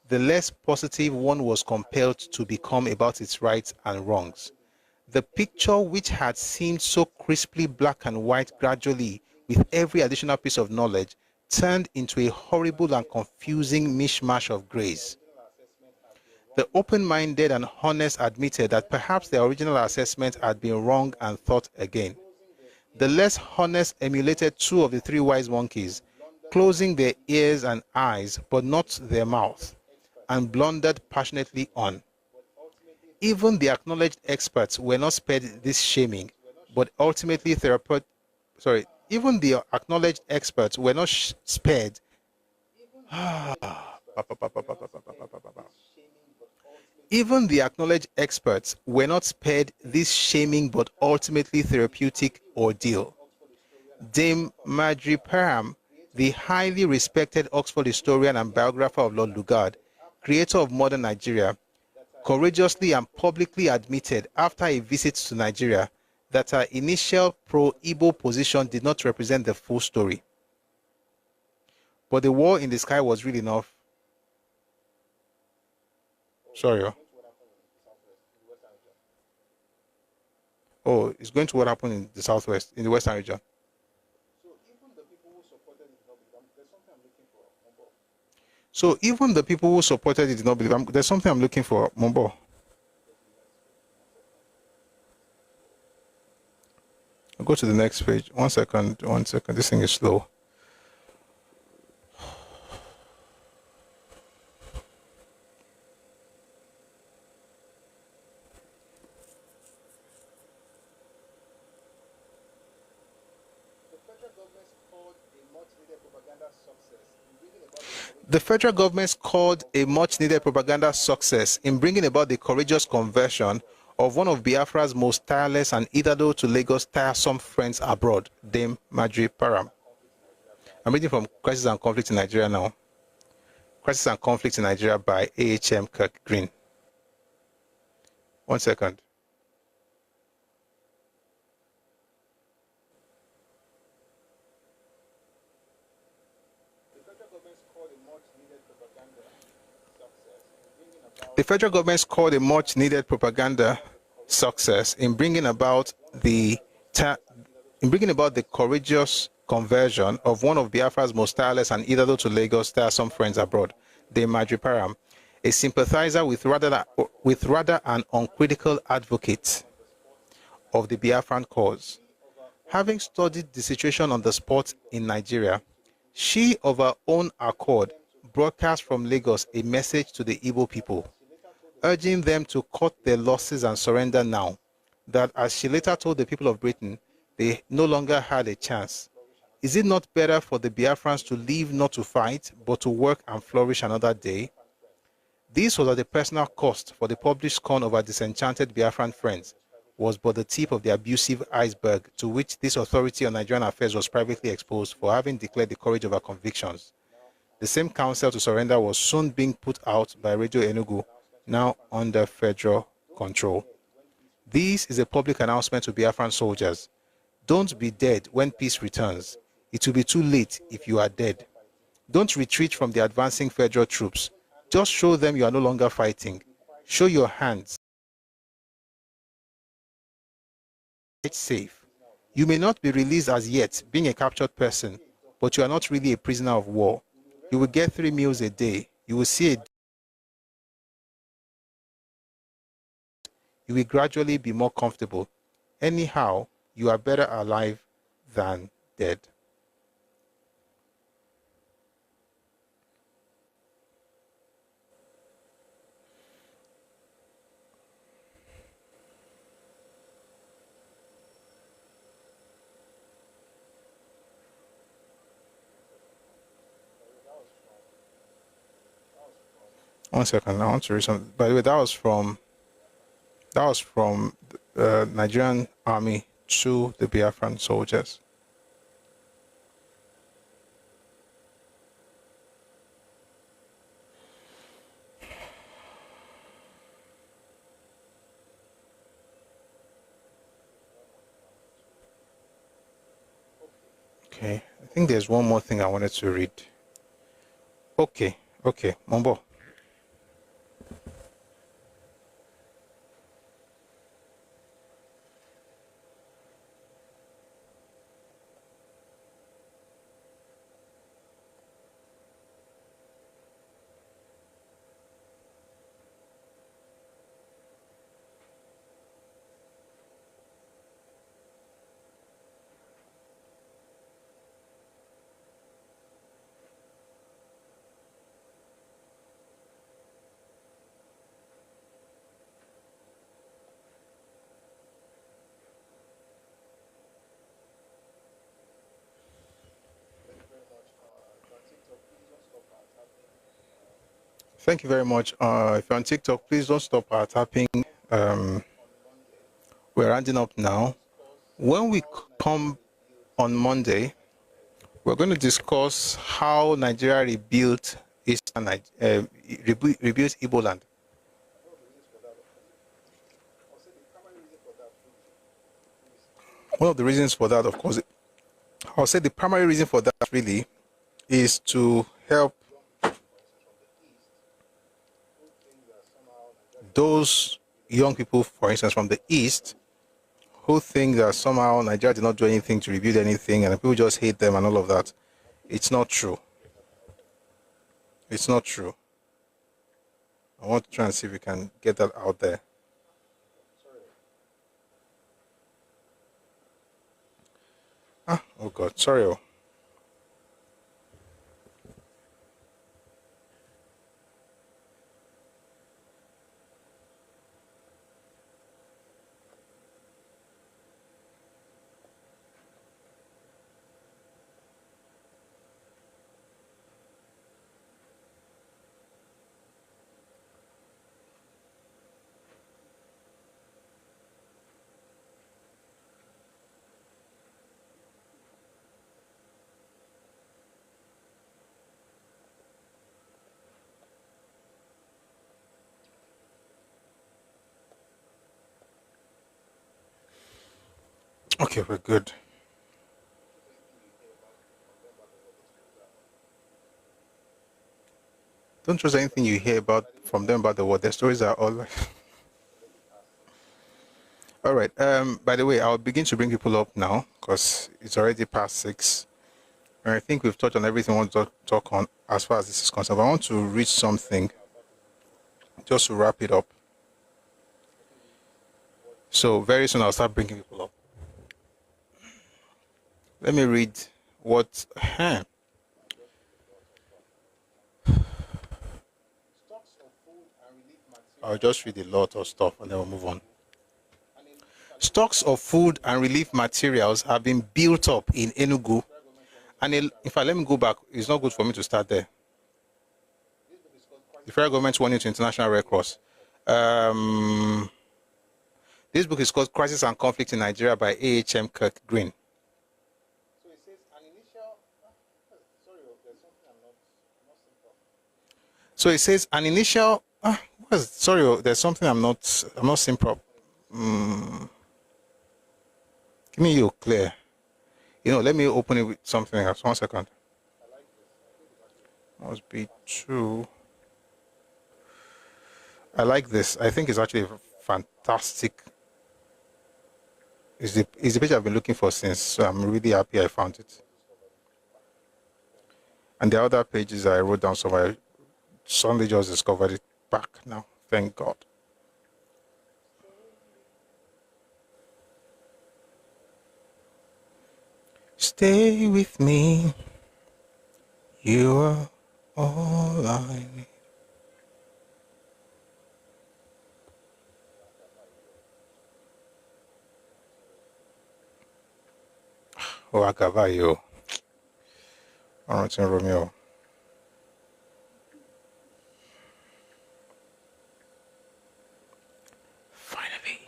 the less positive one was compelled to become about its rights and wrongs. The picture, which had seemed so crisply black and white, gradually, with every additional piece of knowledge, turned into a horrible and confusing mishmash of grays. The open-minded and honest admitted that perhaps their original assessment had been wrong and thought again. The less honest emulated 2 of the 3 wise monkeys, closing their ears and eyes, but not their mouth, and blundered passionately on. Even the acknowledged experts were not spared this shaming, but ultimately even the acknowledged experts were not spared. Even the acknowledged experts were not spared this shaming but ultimately therapeutic ordeal. Dame Majiparam, the highly respected Oxford historian and biographer of Lord Lugard, creator of modern Nigeria, courageously and publicly admitted after a visit to Nigeria that her initial pro-Igbo position did not represent the full story. But the war in the sky was real enough. Sorry. Oh, it's going to what happened in the southwest, in the western region. So even the people who supported it did not believe. There's something I'm looking for, Mombo. I'll go to the next page. 1 second, 1 second. This thing is slow. The federal government scored a much-needed propaganda success in bringing about the courageous conversion of one of Biafra's most tireless and hitherto to Lagos tiresome friends abroad, Dame Marjorie Parham. I'm reading from Crisis and Conflict in Nigeria now. Crisis and Conflict in Nigeria by A.H.M. Kirk Green. 1 second. The federal government scored a much-needed propaganda success in bringing about the courageous conversion of one of Biafra's most tireless and hitherto to Lagos tiresome friends abroad, Dame Marjorie Parham, a sympathizer with rather an uncritical advocate of the Biafran cause. Having studied the situation on the spot in Nigeria, she, of her own accord, broadcast from Lagos a message to the Igbo people, urging them to cut their losses and surrender now, that, as she later told the people of Britain, they no longer had a chance. Is it not better for the Biafrans to live not to fight, but to work and flourish another day? This was at the personal cost, for the published scorn of our disenchanted Biafran friends was but the tip of the abusive iceberg to which this authority on Nigerian affairs was privately exposed for having declared the courage of her convictions. The same counsel to surrender was soon being put out by Radio Enugu, now under federal control. This is a public announcement to Biafran soldiers. Don't be dead when peace returns. It will be too late if you are dead. Don't retreat from the advancing federal troops. Just show them you are no longer fighting. Show your hands. It's safe. You may not be released as yet, being a captured person, but you are not really a prisoner of war. You will get 3 meals a day. You will see a you will gradually be more comfortable. Anyhow, you are better alive than dead. One second, I want to read something. By the way, that was from Nigerian Army to the Biafran soldiers. Okay, I think there's one more thing I wanted to read. Okay, Mombo. Thank you very much. If you're on TikTok, please don't stop tapping. We're rounding up now. When we come on Monday, we're going to discuss how Nigeria rebuilt rebuilt Igbo land. One of the reasons for that, of course, I'll say the primary reason for that really is to help those young people, for instance, from the East, who think that somehow Nigeria did not do anything to rebuild anything and people just hate them and all of that. It's not true. It's not true. I want to try and see if we can get that out there. Oh God, sorry. Oh. Okay, we're good. Don't trust anything you hear about from them about the war. Their stories are all like... All right. By the way, I'll begin to bring people up now because it's already past 6. And I think we've touched on everything I want to talk on as far as this is concerned. But I want to read something just to wrap it up. So very soon I'll start bringing people up. Let me read what... I'll just read a lot of stuff and then we'll move on. Stocks of food and relief materials have been built up in Enugu. And in fact, let me go back. It's not good for me to start there. The federal government warning to International Red Cross. This book is called Crisis and Conflict in Nigeria by A.H.M. Kirk Green. So it says an initial... sorry, there's something I'm not simprop. Give me you clear. Let me open it with something else. 1 second. Must be true. I like this. I think it's actually fantastic. It's the page I've been looking for since, so I'm really happy I found it. And the other pages I wrote down somewhere, I suddenly just discovered it back now. Thank God. Stay with me. You are all I need. Oh, Akabayo. Arlington Romeo. Finally.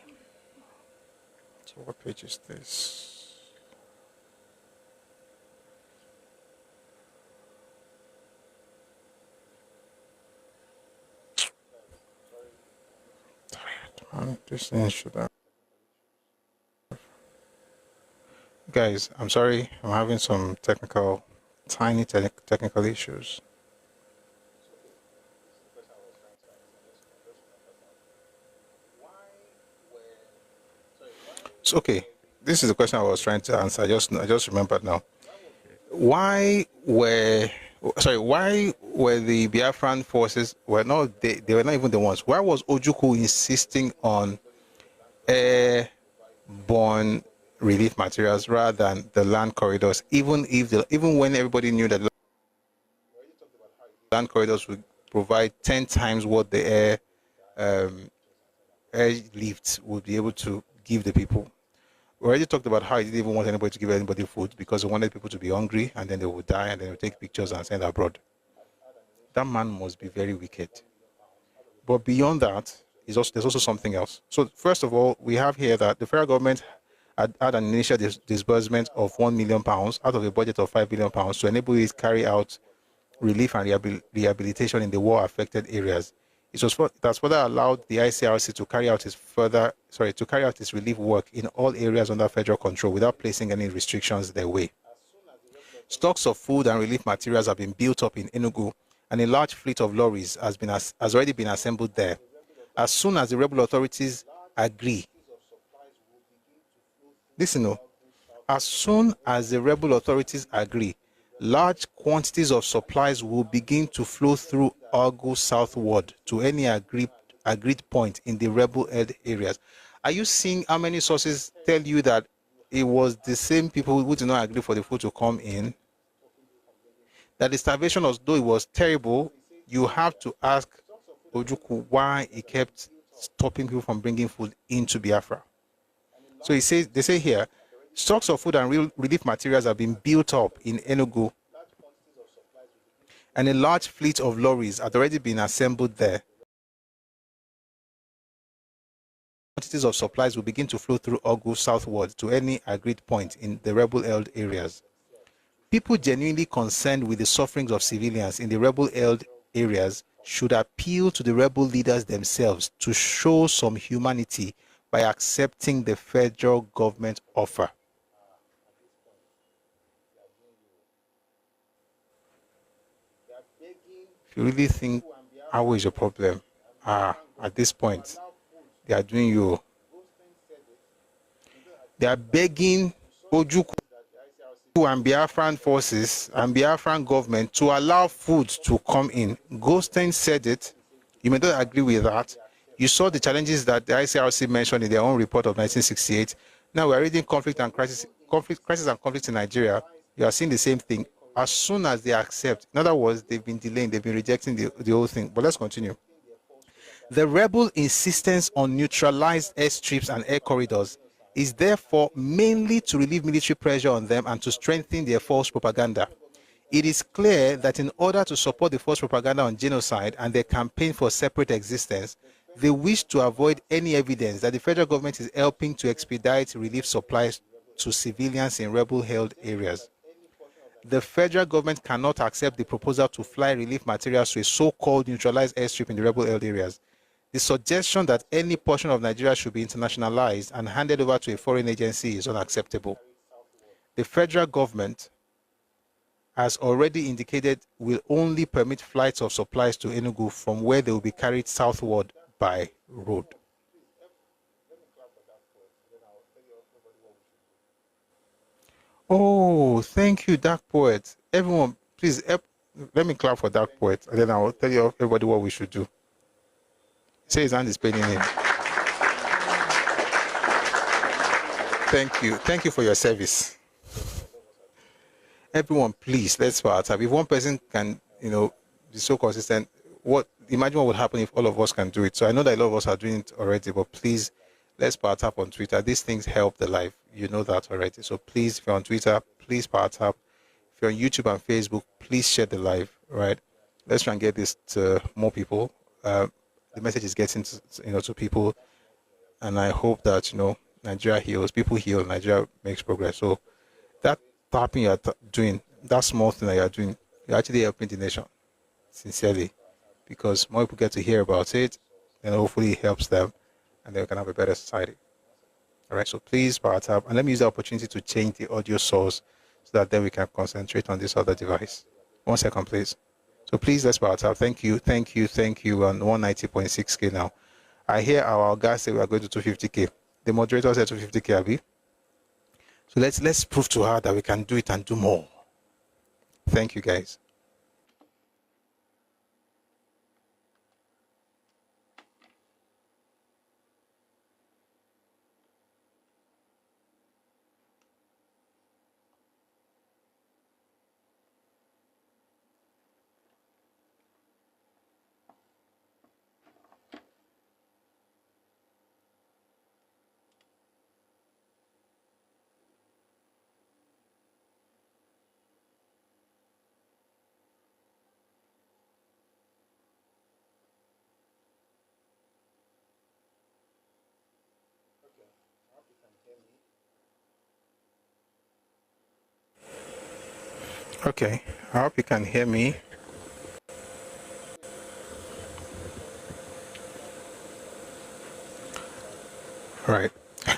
So what page is this? This thing should have... Guys, I'm sorry. I'm having some tiny technical issues. So, okay, this is the question I was trying to answer. I just remembered now. Why were the Biafran forces they were not even the ones? Why was Ojukwu insisting on airborne relief materials rather than the land corridors, even when everybody knew that land corridors would provide 10 times what the airlift would be able to give the people? We already talked about how he didn't even want anybody to give anybody food because he wanted people to be hungry and then they would die and then they would take pictures and send abroad. That man must be very wicked. But beyond that, there's also something else. So first of all, we have here that the federal government had an initial disbursement of £1 million out of a budget of £5 billion to enable it to carry out relief and rehabilitation in the war-affected areas. It has further allowed the ICRC to carry out its relief work in all areas under federal control without placing any restrictions their way. Stocks of food and relief materials have been built up in Enugu, and a large fleet of lorries has already been assembled there. As soon as the rebel authorities agree, listen, no, as soon as the rebel authorities agree, large quantities of supplies will begin to flow through AWO southward to any agreed point in the rebel-held areas. Are you seeing how many sources tell you that it was the same people who did not agree for the food to come in? That the starvation, although it was terrible, you have to ask Ojukwu why he kept stopping people from bringing food into Biafra. So they say here, stocks of food and relief materials have been built up in Enugu, and a large fleet of lorries had already been assembled there. Quantities of supplies will begin to flow through AWO southward to any agreed point in the rebel-held areas. People genuinely concerned with the sufferings of civilians in the rebel-held areas should appeal to the rebel leaders themselves to show some humanity by accepting the federal government offer. If you really think AWO is your problem, at this point, they are doing you. They are begging Ojukwu and Biafran forces and Biafran government to allow food to come in. Goldstein said it. You may not agree with that. You saw the challenges that the ICRC mentioned in their own report of 1968. Now we're reading crisis and conflict in Nigeria. You are seeing the same thing. As soon as they accept, in other words, they've been delaying, they've been rejecting the whole thing. But let's continue. The rebel insistence on neutralized airstrips and air corridors is therefore mainly to relieve military pressure on them and to strengthen their false propaganda. It is clear that in order to support the false propaganda on genocide and their campaign for separate existence, they wish to avoid any evidence that the federal government is helping to expedite relief supplies to civilians in rebel-held areas. The federal government cannot accept the proposal to fly relief materials to a so-called neutralized airstrip in the rebel-held areas. The suggestion that any portion of Nigeria should be internationalized and handed over to a foreign agency is unacceptable. The federal government has already indicated will only permit flights of supplies to Enugu from where they will be carried southward by road. Oh, thank you, Dark Poet. Everyone, please let me clap for Dark Poet, and then I'll tell you everybody what we should do. Say his hand is paining him. Thank you. Thank you for your service. Everyone, please, let's start. If one person can, be so consistent, imagine what would happen if all of us can do it. So I know that a lot of us are doing it already, but please, let's power tap on Twitter. These things help the life. You know that already. So please, if you're on Twitter, please power tap. If you're on YouTube and Facebook, please share the live, right? Let's try and get this to more people. The message is getting to people, and I hope that Nigeria heals, people heal, Nigeria makes progress. So that tapping you're doing, that small thing that you're doing, you're actually helping the nation, sincerely, because more people get to hear about it, and hopefully it helps them, and they can have a better society. All right, so please power tap, and let me use the opportunity to change the audio source so that then we can concentrate on this other device. 1 second, please. So please, let's power tap. Thank you. On 190.6K now. I hear our guys say we are going to 250K. The moderator said 250K, Abby. So let's prove to her that we can do it and do more. Thank you, guys. Okay, I hope you can hear me. All right.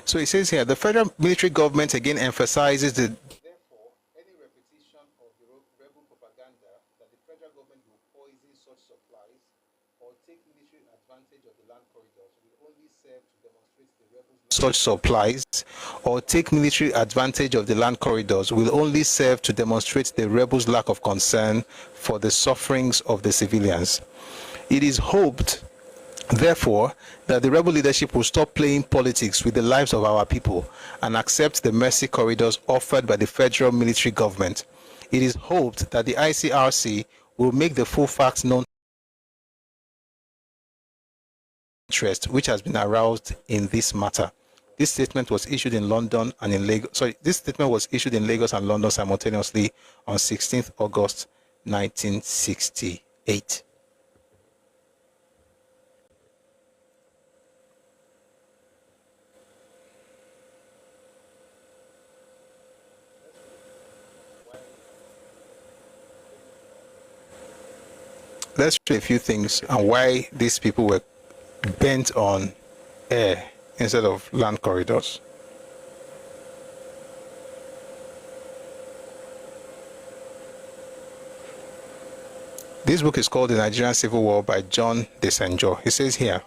So it says here, the federal military government again emphasizes the... Therefore, any repetition of such supplies or take military advantage of the land corridors will only serve to demonstrate the rebels' lack of concern for the sufferings of the civilians. It is hoped, therefore, that the rebel leadership will stop playing politics with the lives of our people and accept the mercy corridors offered by the federal military government. It is hoped that the ICRC will make the full facts known interest which has been aroused in this matter. This statement was issued in London and in Lagos. This statement was issued in Lagos and London simultaneously on 16th August 1968. Let's show a few things and why these people were bent on air instead of land corridors. This book is called The Nigerian Civil War by John Desenjo. He says here,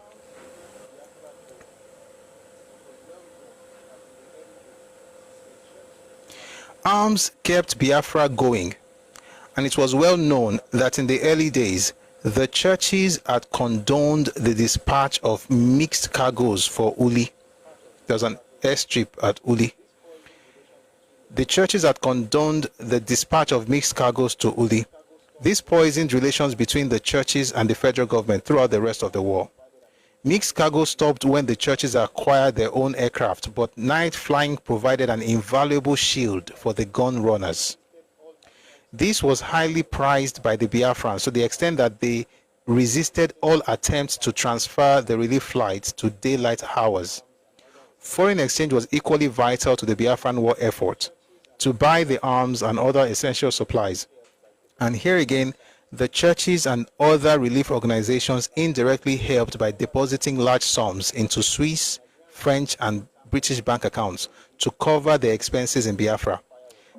arms kept Biafra going, and it was well known that in the early days, the churches had condoned the dispatch of mixed cargoes for Uli. There was an airstrip at Uli. The churches had condoned the dispatch of mixed cargoes to Uli. This poisoned relations between the churches and the federal government throughout the rest of the war. Mixed cargo stopped when the churches acquired their own aircraft, but night flying provided an invaluable shield for the gun runners. This was highly prized by the Biafrans to the extent that they resisted all attempts to transfer the relief flights to daylight hours. Foreign exchange was equally vital to the Biafran war effort to buy the arms and other essential supplies. And here again, the churches and other relief organizations indirectly helped by depositing large sums into Swiss, French, and British bank accounts to cover their expenses in Biafra.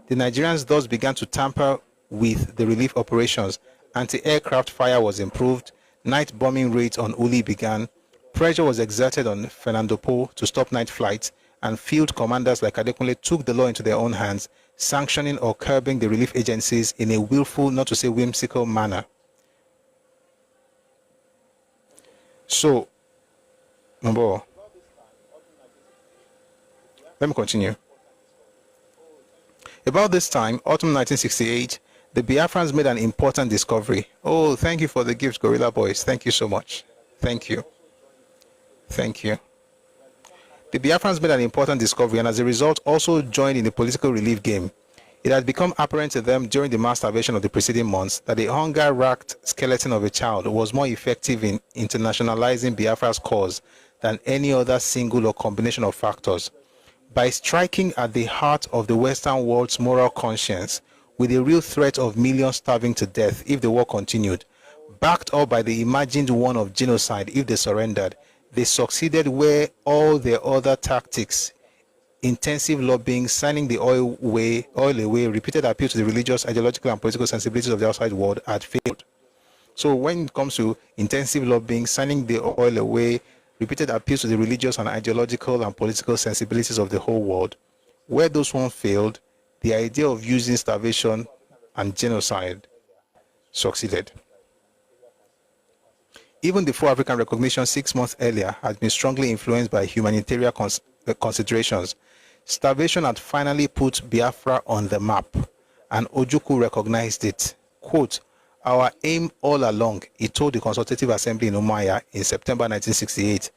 The Nigerians thus began to tamper with the relief operations. Anti-aircraft fire was improved, night bombing raids on Uli began, pressure was exerted on Fernando Po to stop night flights, and field commanders like Adekunle took the law into their own hands, sanctioning or curbing the relief agencies in a willful, not to say whimsical manner. So, number, let me continue. About this time, autumn 1968, the Biafrans made an important discovery. Oh, thank you for the gift, Gorilla Boys. Thank you so much. Thank you. Thank you. The Biafrans made an important discovery and as a result also joined in the political relief game. It had become apparent to them during the mass starvation of the preceding months that the hunger-racked skeleton of a child was more effective in internationalizing Biafra's cause than any other single or combination of factors. By striking at the heart of the Western world's moral conscience with a real threat of millions starving to death if the war continued, backed up by the imagined one of genocide if they surrendered, they succeeded where all their other tactics, intensive lobbying, signing the oil away, repeated appeal to the religious, ideological, and political sensibilities of the outside world had failed. So when it comes to intensive lobbying, signing the oil away, repeated appeals to the religious and ideological and political sensibilities of the whole world, where those ones failed, the idea of using starvation and genocide succeeded. Even the full African recognition 6 months earlier had been strongly influenced by humanitarian considerations. Starvation had finally put Biafra on the map, and Ojukwu recognized it. Quote, "Our aim all along," he told the Consultative Assembly in Umuahia in September 1968,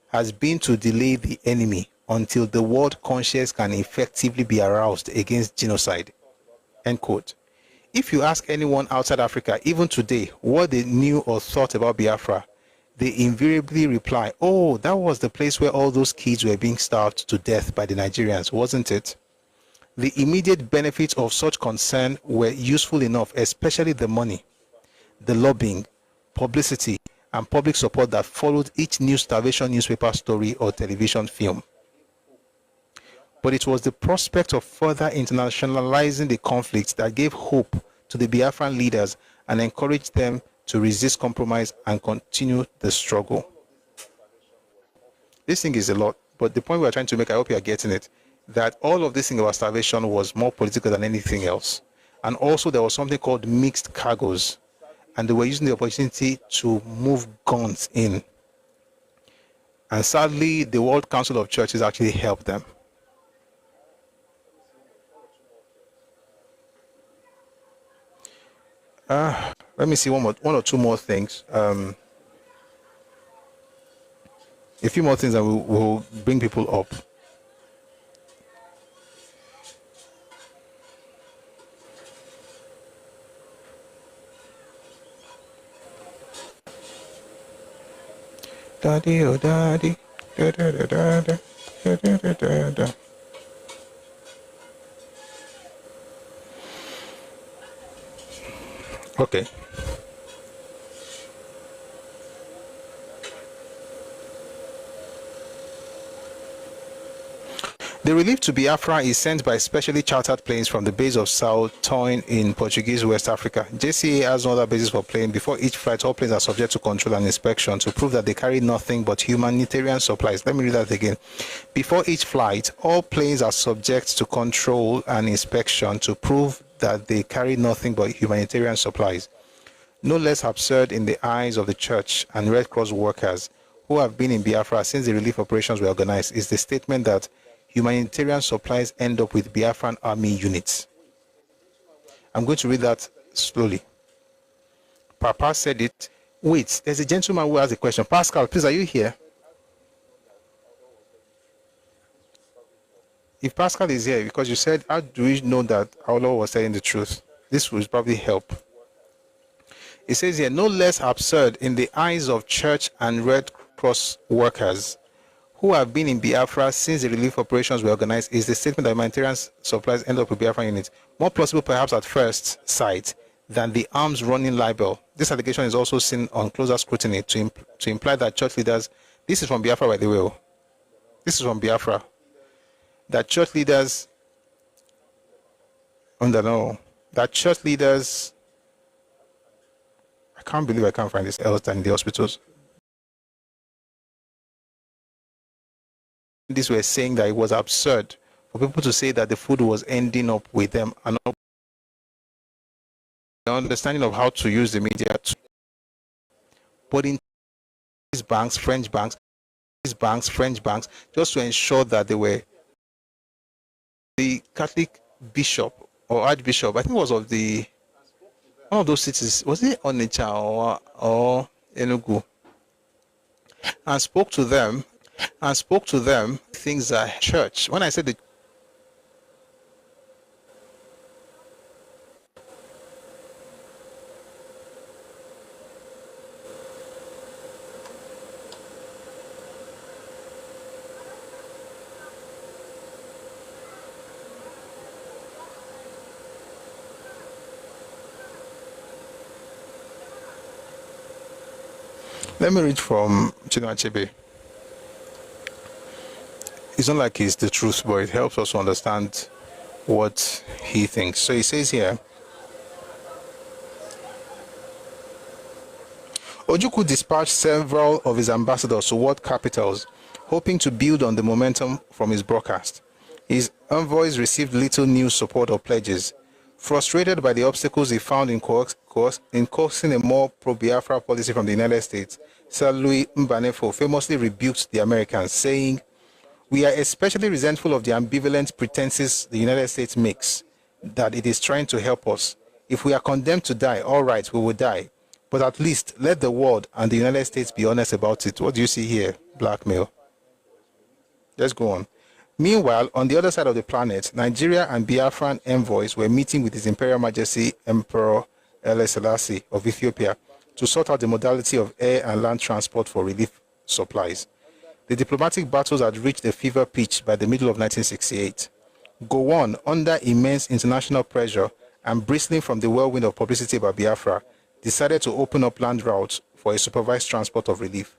"has been to delay the enemy until the world conscience can effectively be aroused against genocide." End quote. If you ask anyone outside Africa, even today, what they knew or thought about Biafra, they invariably reply, "Oh, that was the place where all those kids were being starved to death by the Nigerians, wasn't it?" The immediate benefits of such concern were useful enough, especially the money, the lobbying, publicity, and public support that followed each new starvation newspaper story or television film. But it was the prospect of further internationalizing the conflict that gave hope to the Biafran leaders and encouraged them to resist compromise and continue the struggle. This thing is a lot, But the point we are trying to make, I hope you are getting it, that all of this thing about starvation was more political than anything else. And also there was something called mixed cargoes. And they were using the opportunity to move guns in. And sadly, the World Council of Churches actually helped them. Let me see one or two more things. A few more things that will bring people up. Daddy, oh daddy, da da da da da da da da da. Okay. The relief to Biafra is sent by specially chartered planes from the base of Sao Tome in Portuguese West Africa. JCA has no other basis for plane. Before each flight, all planes are subject to control and inspection to prove that they carry nothing but humanitarian supplies. Let me read that again. Before each flight, all planes are subject to control and inspection to prove that they carry nothing but humanitarian supplies. No less absurd in the eyes of the church and Red Cross workers who have been in Biafra since the relief operations were organized is the statement that humanitarian supplies end up with Biafran army units. I'm going to read that slowly. Papa said it. Wait, there's a gentleman who has a question. Pascal, please, are you here? If Pascal is here, because you said, how do we know that our Lord was telling the truth? This will probably help. It says here, no less absurd in the eyes of church and Red Cross workers who have been in Biafra since the relief operations were organized is the statement that humanitarian supplies end up with Biafra units. More plausible perhaps at first sight than the arms running libel. This allegation is also seen on closer scrutiny to imply that church leaders, this is from Biafra by the way, this is from Biafra, that church leaders, I can't believe I can't find this else than in the hospitals. This were saying that it was absurd for people to say that the food was ending up with them and not the understanding of how to use the media. But in these banks, French banks, just to ensure that they were the Catholic bishop or archbishop, I think it was of the one of those cities, was it Onitsha or Enugu, and spoke to them things that church. When I said the let me read from Chinua Achebe. It's not like it's the truth, but it helps us to understand what he thinks. So he says here, Ojukwu dispatched several of his ambassadors to world capitals, hoping to build on the momentum from his broadcast. His envoys received little new support or pledges. Frustrated by the obstacles he found in coaxing a more pro-Biafra policy from the United States, Sir Louis Mbanefo famously rebuked the Americans, saying, "We are especially resentful of the ambivalent pretenses the United States makes, that it is trying to help us. If we are condemned to die, all right, we will die. But at least let the world and the United States be honest about it." What do you see here? Blackmail. Let's go on. Meanwhile, on the other side of the planet, Nigeria and Biafran envoys were meeting with His Imperial Majesty Emperor Haile Selassie of Ethiopia to sort out the modality of air and land transport for relief supplies. The diplomatic battles had reached a fever pitch by the middle of 1968. Gowon, under immense international pressure and bristling from the whirlwind of publicity about Biafra, decided to open up land routes for a supervised transport of relief.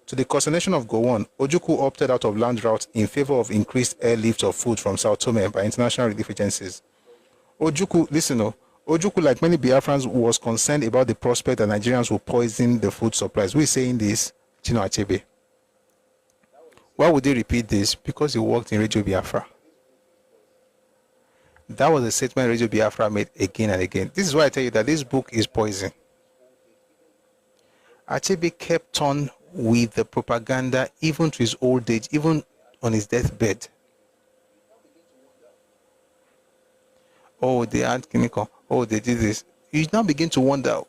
To the consternation of Gowon, Ojukwu opted out of land routes in favor of increased airlift of food from Sao Tome by international relief agencies. Ojukwu, like many Biafrans, was concerned about the prospect that Nigerians would poison the food supplies. We're saying this, Chinua Achebe. Why would they repeat this? Because he worked in Radio Biafra. That was a statement Radio Biafra made again and again. This is why I tell you that this book is poison. Achebe kept on with the propaganda even to his old age, even on his deathbed. Oh, they had clinical. Oh, they did this. You now begin to wonder,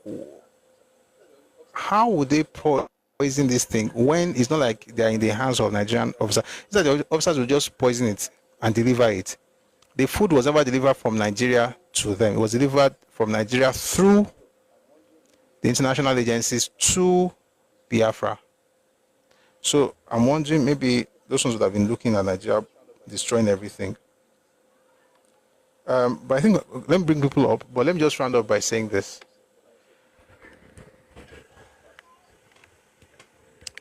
how would they poison this thing when it's not like they're in the hands of Nigerian officers? It's like the officers will just poison it and deliver it. The food was never delivered from Nigeria to them. It was delivered from Nigeria through the international agencies to Biafra. So I'm wondering, maybe those ones would have been looking at Nigeria destroying everything. But I think, let me bring people up, but let me just round up by saying this.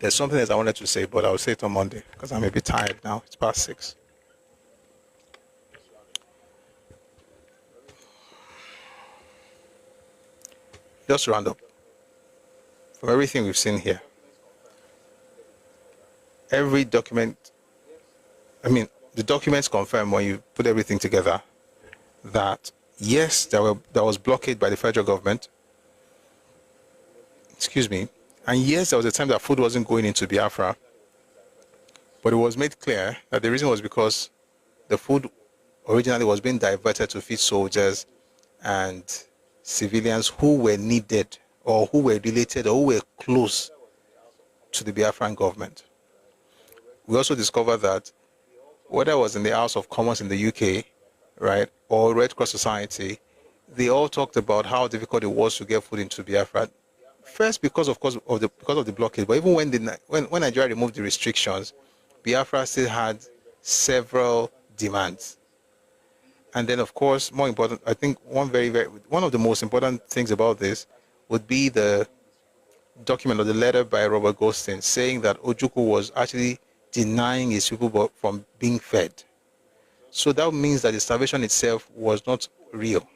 There's something else I wanted to say, but I'll say it on Monday because I'm a bit tired now. It's past 6. Just to round up, from everything we've seen here, every document, the documents confirm when you put everything together that yes, there was blockade by the federal government. Excuse me. And yes, there was a time that food wasn't going into Biafra. But it was made clear that the reason was because the food originally was being diverted to feed soldiers and civilians who were needed or who were related or who were close to the Biafran government. We also discovered that whether it was in the House of Commons in the UK, right, or Red Cross Society, they all talked about how difficult it was to get food into Biafra. First, because of the blockade, but even when Nigeria removed the restrictions, Biafra still had several demands. And then, of course, more important, I think one of the most important things about this would be the document or the letter by Robert Goldstein saying that Ojukwu was actually denying his people from being fed. So that means that the starvation itself was not real.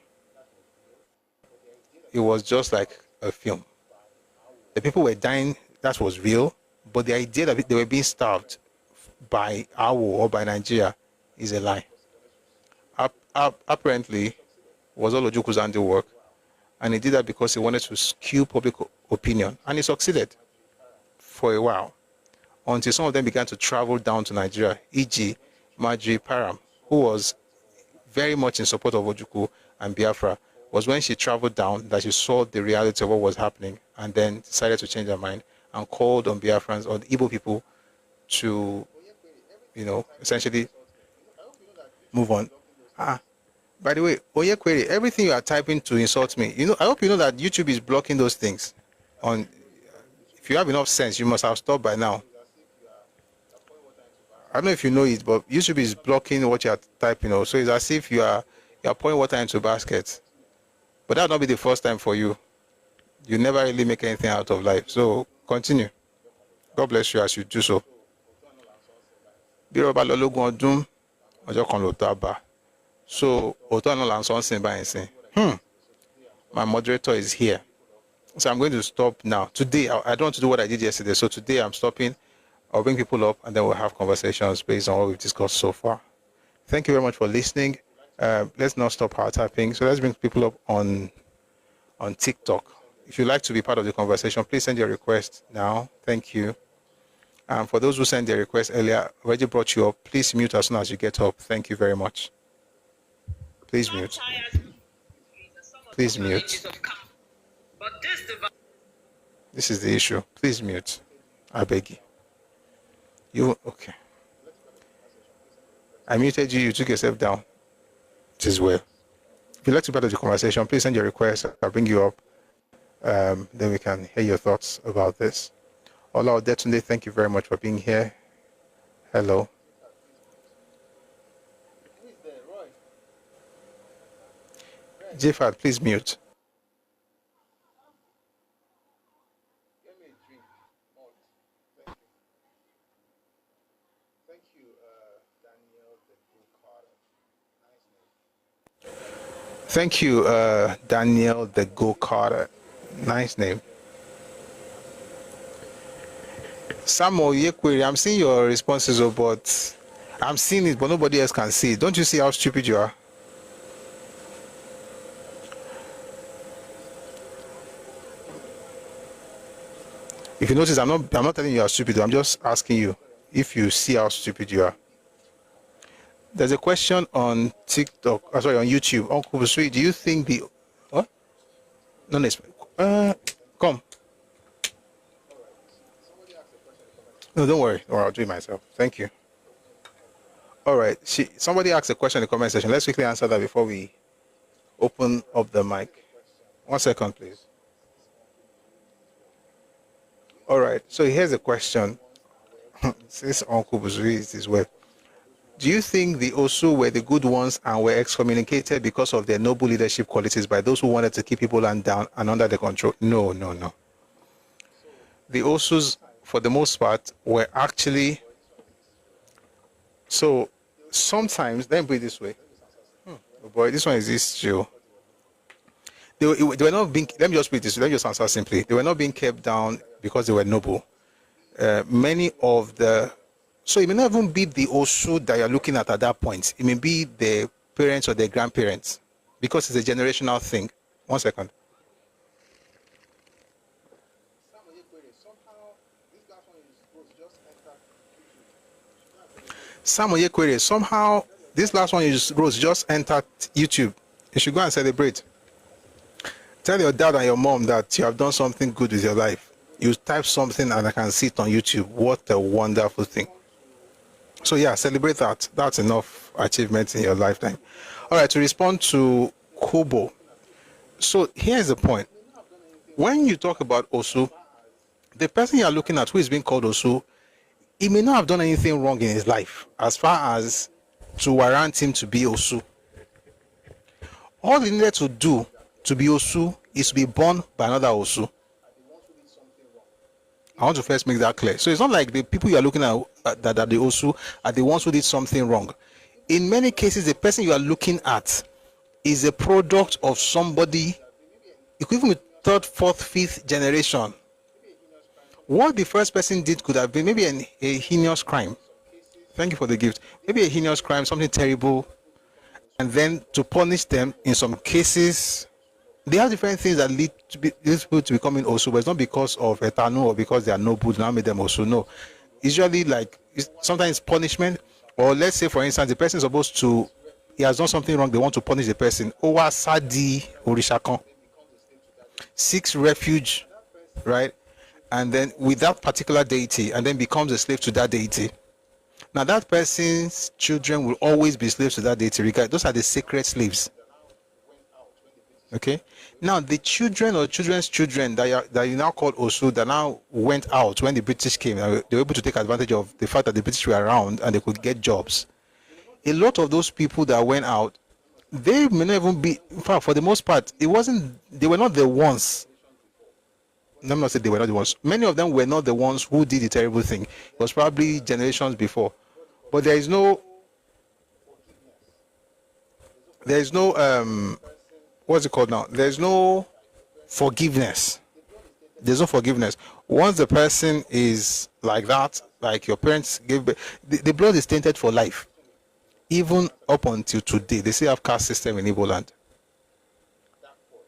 It was just like a film. The people were dying, that was real, but the idea that they were being starved by AWO or by Nigeria is a lie. Apparently, it was all Ojukwu's handiwork, and he did that because he wanted to skew public opinion, and he succeeded for a while, until some of them began to travel down to Nigeria, e.g. Marjorie Parham, who was very much in support of Ojukwu and Biafra. Was when she traveled down that she saw the reality of what was happening and then decided to change her mind and called on Biafrans or the Igbo people to, essentially move on. By the way, Oyekwere, everything you are typing to insult me, I hope you know that YouTube is blocking those things. If you have enough sense, you must have stopped by now. I don't know if you know it, but YouTube is blocking what you are typing. So it's as if you are pouring water into baskets. But that will not be the first time for you. You never really make anything out of life. So continue. God bless you as you do so. So, my moderator is here. So I'm going to stop now. Today, I don't want to do what I did yesterday. So today I'm stopping. I'll bring people up and then we'll have conversations based on what we've discussed so far. Thank you very much for listening. Let's not stop our typing. So let's bring people up on TikTok. If you'd like to be part of the conversation, please send your request now. Thank you. For those who sent their request earlier, already brought you up. Please mute as soon as you get up. Thank you very much. Please mute. Please mute. This is the issue. Please mute. I beg you. Okay. I muted you. You took yourself down. It is well. If you'd like to be part of the conversation, please send your request. I'll bring you up. Then we can hear your thoughts about this. Ola Odetunde, thank you very much for being here. Hello. Jfad, please mute. Thank you, Daniel the Go Carter. Nice name. Samuel Yekweri, I'm seeing your responses, but I'm seeing it, but nobody else can see it. Don't you see how stupid you are? If you notice, I'm not telling you you're stupid. I'm just asking you if you see how stupid you are. There's a question on TikTok, sorry, on YouTube. Uncle Busui, do you think the what? No, come. No, don't worry. Or I'll do it myself. Thank you. All right. Somebody asked a question in the comment section. Let's quickly answer that before we open up the mic. 1 second, please. All right. So here's a question. Since Uncle Busui is this way. Do you think the Osu were the good ones and were excommunicated because of their noble leadership qualities by those who wanted to keep people down and under their control? No. The Osus, for the most part, were actually... So, sometimes, let me put it this way. Oh boy, this one is this Joe. They were not being... Let me just put it this way. Let me just answer simply. They were not being kept down because they were noble. Many of the... So it may not even be the Osu that you're looking at that point. It may be the parents or their grandparents, because it's a generational thing. 1 second. Samuel Yekwere, somehow this last one you just entered YouTube. You should go and celebrate. Tell your dad and your mom that you have done something good with your life. You type something and I can see it on YouTube. What a wonderful thing. So yeah, celebrate that. That's enough achievement in your lifetime. All right, to respond to Kubo. So here's the point. When you talk about Osu, the person you are looking at who is being called Osu, he may not have done anything wrong in his life as far as to warrant him to be Osu. All he needed to do to be Osu is to be born by another Osu. I want to first make that clear. So it's not like the people you are looking at that are the Osu are the ones who did something wrong. In many cases, the person you are looking at is a product of somebody, it could even be third, fourth, fifth generation. What the first person did could have been maybe a heinous crime. Thank you for the gift. Maybe a heinous crime, something terrible. And then to punish them in some cases, they have different things that lead to these people to becoming Osu, but it's not because of Etanu or because they are noble now made them Osu. No. Usually, sometimes punishment, or let's say, for instance, the person is supposed to, he has done something wrong, they want to punish the person. Owa Sadi Orishakan seeks refuge, right? And then with that particular deity, and then becomes a slave to that deity. Now, that person's children will always be slaves to that deity. Those are the sacred slaves. Okay. Now the children or children's children that you now call Osu that now went out when the British came, they were able to take advantage of the fact that the British were around and they could get jobs. A lot of those people that went out, they may not even be. In fact, for the most part, they were not the ones. Let me not say they were not the ones. Many of them were not the ones who did the terrible thing. It was probably generations before. But there is no what's it called now? There's no forgiveness. There's no forgiveness. Once the person is like that, like your parents gave, the blood is tainted for life. Even up until today, they still have caste system in Igbo land.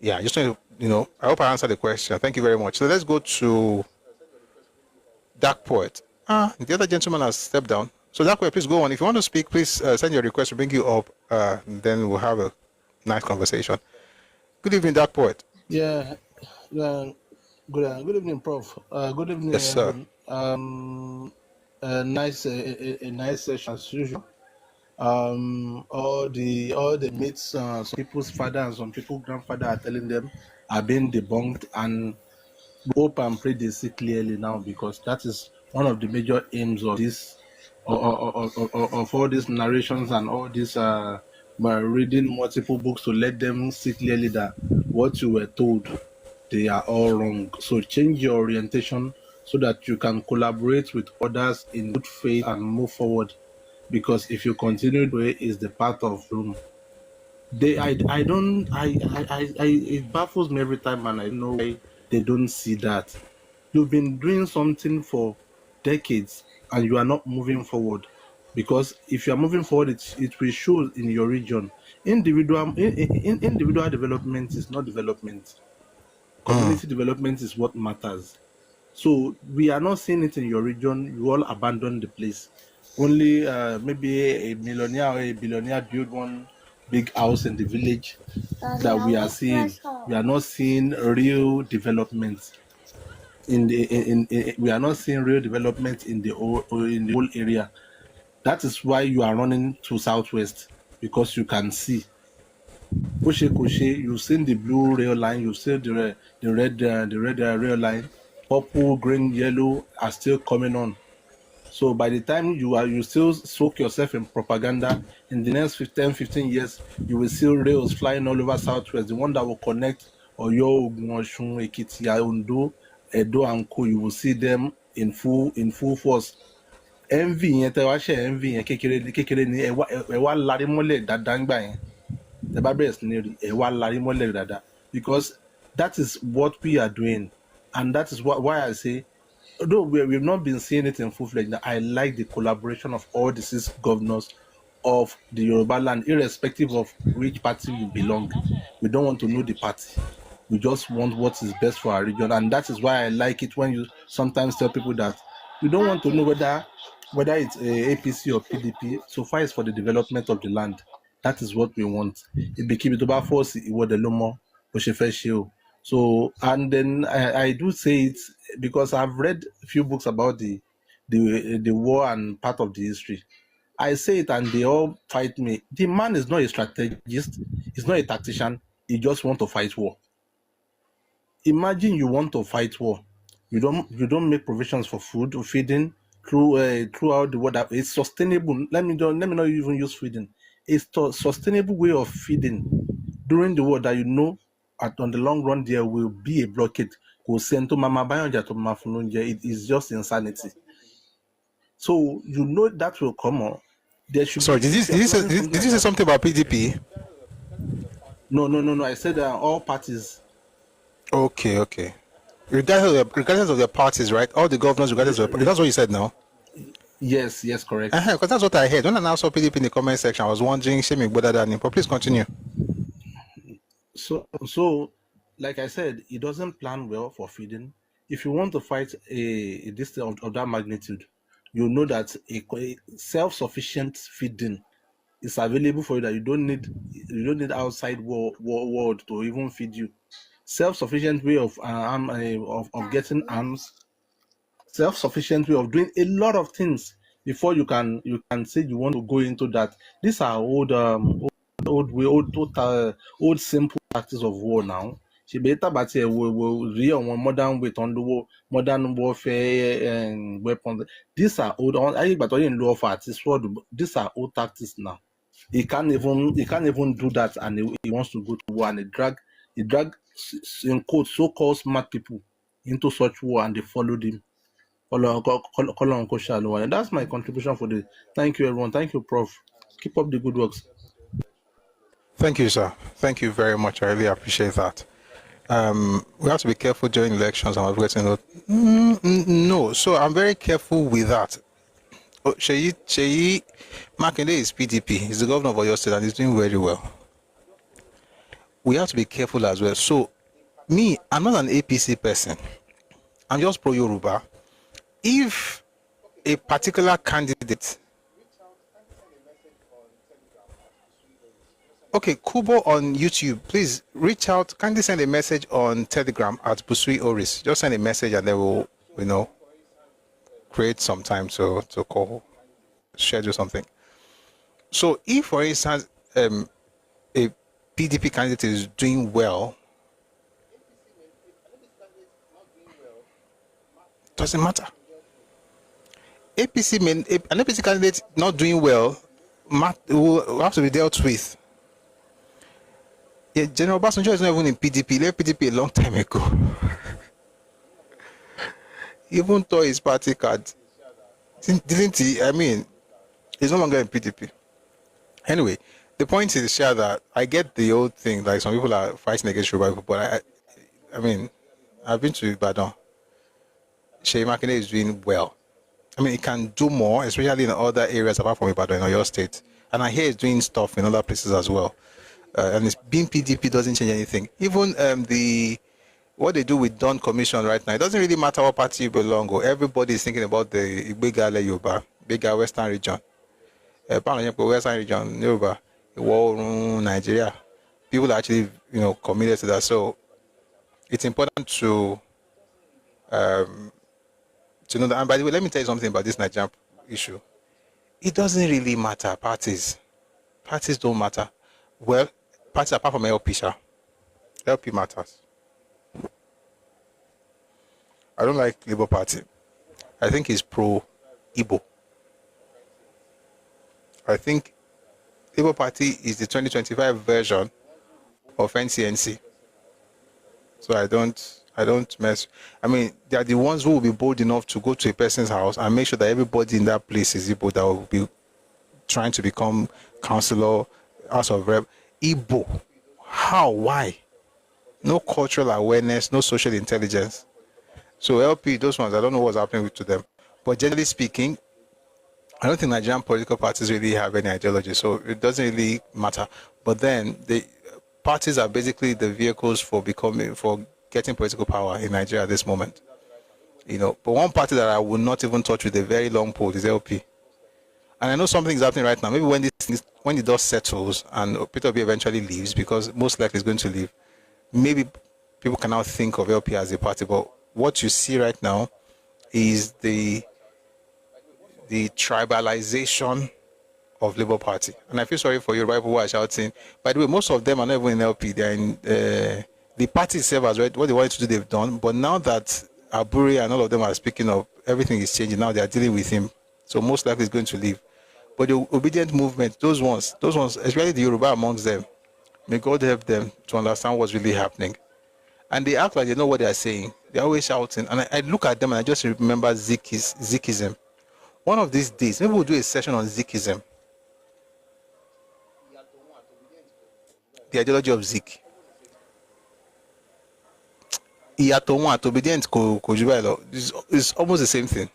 Yeah, just trying to, I hope I answered the question. Thank you very much. So let's go to Dark Poet. The other gentleman has stepped down. So Dark Poet, please go on. If you want to speak, please send your request to bring you up. Then we'll have a nice conversation. Good evening, Dark Poet. Yeah, good evening, Prof. Good evening. Yes, sir. A nice session as usual. All the myths some people's father and some people's grandfather are telling them are being debunked, and hope and pray they see clearly now, because that is one of the major aims of this of all these narrations and all this by reading multiple books, to let them see clearly that what you were told, they are all wrong. So change your orientation so that you can collaborate with others in good faith and move forward. Because if you continue the way is the path of doom. It baffles me every time, and I know why they don't see that. You've been doing something for decades and you are not moving forward. Because if you are moving forward, it will show in your region. Individual development is not development. Community development is what matters. So we are not seeing it in your region. You all abandon the place. Only maybe a millionaire or a billionaire build one big house in the village that we are seeing. We are not seeing real development we are not seeing real development in the whole area. That is why you are running to southwest, because you can see. You've seen the blue rail line, you've seen the red rail line, purple, green, yellow are still coming on. So by the time you still soak yourself in propaganda, in the next 15 years, you will see rails flying all over southwest, the one that will connect Oyo, Ogun, Osun, Ekiti, Ondo, Edo, and Co. You will see them in full force. Envy yẹn tẹ wá ṣe envy yẹn kékeré ni ẹ wá larí mọ́lẹ̀ dáadáa ń gbà yẹn. Tẹ bá bẹ̀rẹ̀ sí ní rí ẹ wá larí mọ́lẹ̀ dáadáa, because that is what we are doing, and that is why I say, although we've not been seeing it in full-fledged, I like the collaboration of all the 6 governors of the Yoruba land, irrespective of which party we belong. We don't want to know the party. We just want what is best for our region, and that is why I like it when you sometimes tell people that you don't want to know whether it's APC or PDP. So far as for the development of the land, that is what we want. It became it about force. It was the lomo, so, and then I do say it because I've read a few books about the war and part of the history. I say it and they all fight me. The man is not a strategist. He's not a tactician. He just want to fight war. Imagine you want to fight war. You don't make provisions for food or feeding throughout the world. It's sustainable. Let me not even use feeding. It's a sustainable way of feeding during the war that on the long run there will be a blockade. It is just insanity. So that will come on. There should. Sorry, did you say something about PDP? No. I said all parties. Okay. Regardless of their parties, right? All the governors, regardless of that's what you said now. Yes, correct. Because that's what I heard when I now saw PDP in the comment section. I was wondering, but please continue. So, like I said, it doesn't plan well for feeding. If you want to fight a distance of that magnitude, you know that a self-sufficient feeding is available for you. That you don't need outside world to even feed you. Self-sufficient way of getting arms. Self-sufficient way of doing a lot of things before you can say you want to go into that. These are old simple practice of war now. She better but will real modern way on the modern warfare and weapons. These are old but in law for these are old tactics now. He can't even do that, and he wants to go to war, and he drag in quote so-called smart people into such war, and they followed him. And that's my contribution for the. Thank you, everyone. Thank you, Prof. Keep up the good works. Thank you, sir. Thank you very much. I really appreciate that. We have to be careful during elections. No, so I'm very careful with that. Sheyi Makinde is PDP. He's the governor of Oyo State and he's doing very well. We have to be careful as well. So, I'm not an APC person. I'm just pro-Yoruba. If a particular candidate... Okay, Kubo on YouTube, please reach out. Kindly send a message on Telegram at Busui Oris. Just send a message and then we'll, create some time to call, schedule something. So if, for instance, a PDP candidate is doing well, doesn't matter. An APC candidate not doing well will have to be dealt with. Yeah, General Obasanjo is not even in PDP. He left PDP a long time ago. He even tore his party card. Didn't he? I mean, he's no longer in PDP. Anyway, the point is, Shah, that I get the old thing, like some people are fighting against Yoruba people, but I mean, I've been to Ibadan. Sheyi Makinde is doing well. I mean, it can do more, especially in other areas apart from Ibadan in your state. And I hear it's doing stuff in other places as well. And it's being PDP doesn't change anything. Even what they do with Dawn Commission right now, it doesn't really matter what party you belong or everybody is thinking about the Igbegale Yoruba, bigger Western region. Western region, Yoruba, Nigeria. People are actually, committed to that. So it's important to know that. And by the way, let me tell you something about this Nigerian issue. It doesn't really matter, parties. Parties don't matter. Well, parties apart from LP, LP matters. I don't like Labour Party. I think it's pro-Igbo. I think Labour Party is the 2025 version of NCNC. So I don't mess. I mean, they are the ones who will be bold enough to go to a person's house and make sure that everybody in that place is Igbo that will be trying to become councillor, House of Rep. Igbo. How? Why? No cultural awareness, no social intelligence. So LP, those ones, I don't know what's happening to them. But generally speaking, I don't think Nigerian political parties really have any ideology, so it doesn't really matter. But then the parties are basically the vehicles for getting political power in Nigeria at this moment. But one party that I will not even touch with a very long pole is LP. And I know something is happening right now. Maybe when the dust settles and Peter Obi eventually leaves, because most likely he's going to leave, maybe people can now think of LP as a party. But what you see right now is the tribalization of Labour Party. And I feel sorry for you, right, who are shouting. By the way, most of them are not even in LP. They're in the party itself has what they wanted to do, they've done. But now that Aburi and all of them are speaking of, everything is changing. Now they are dealing with him. So most likely he's going to leave. But the obedient movement, those ones, especially the Yoruba amongst them, may God help them to understand what's really happening. And they act like they know what they are saying. They're always shouting. And I look at them and I just remember Zikism. One of these days, maybe we'll do a session on Zikism. The ideology of Zik. It's almost the same thing.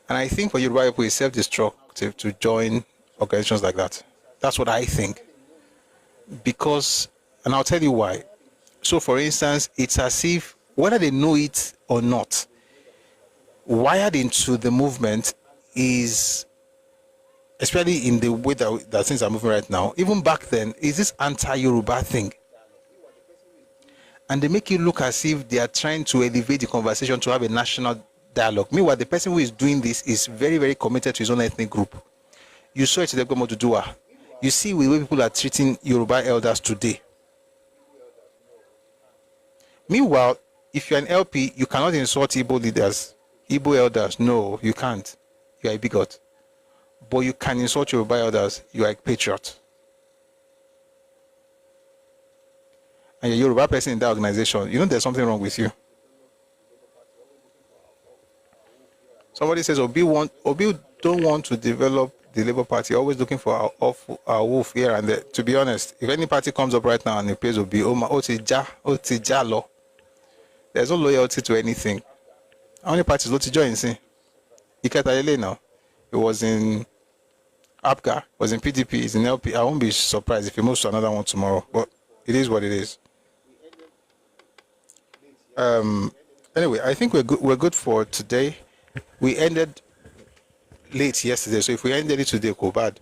And I think for Yoruba people, it's self-destructive to join organizations like that. That's what I think. Because, and I'll tell you why. So, for instance, it's as if, whether they know it or not, wired into the movement is, especially in the way that things are moving right now, even back then, is this anti-Yoruba thing. And they make you look as if they are trying to elevate the conversation to have a national dialogue. Meanwhile, the person who is doing this is very, very committed to his own ethnic group. You saw it in the Dudua. You see the way people are treating Yoruba elders today. Meanwhile, if you're an LP, you cannot insult Igbo leaders, Igbo elders. No, you can't. You are a bigot. But you can insult Yoruba elders. You are a patriot. And you're a Yoruba person in that organization. There's something wrong with you. Somebody says Obi don't want to develop the Labour Party, always looking for our wolf here and there. To be honest, if any party comes up right now and it pays Obi, there's no loyalty to anything. How many parties Loti join? Iketayele now. It was in APGA, was in PDP, it's in LP. I won't be surprised if he moves to another one tomorrow. But it is what it is. Anyway, I think we're good for today. We ended late yesterday, so if we ended it today, go bad.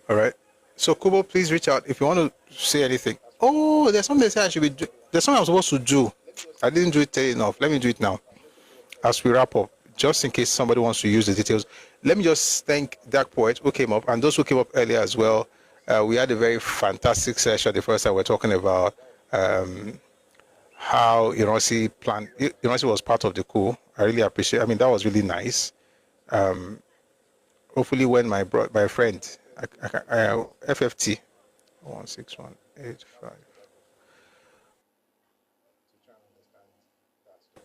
All right. So, Kubo, please reach out if you want to say anything. Oh, there's something they say I should be. There's something I'm supposed to do. I didn't do it enough. Let me do it now. As we wrap up, just in case somebody wants to use the details, let me just thank Dark Poet who came up and those who came up earlier as well. We had a very fantastic session. The first time we're talking about how Ironsi was part of the coup. I really appreciate. I mean, that was really nice. Hopefully, when my friend FFT 16185.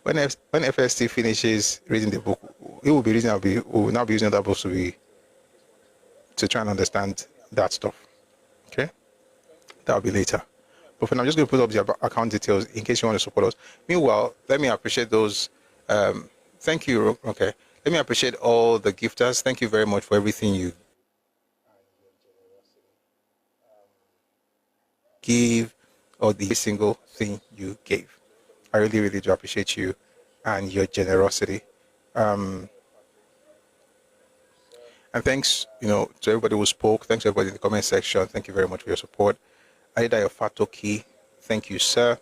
When FST finishes reading the book, he will be reading. We will now be using that book to try and understand that stuff. Okay, that will be later. But for now, I'm just going to put up the account details in case you want to support us. Meanwhile, let me appreciate those. Thank you. Okay. Let me appreciate all the gifters. Thank you very much for everything you give, or the single thing you gave. I really, really do appreciate you and your generosity. And thanks, to everybody who spoke. Thanks to everybody in the comment section. Thank you very much for your support. Aida Fatoki, thank you, sir.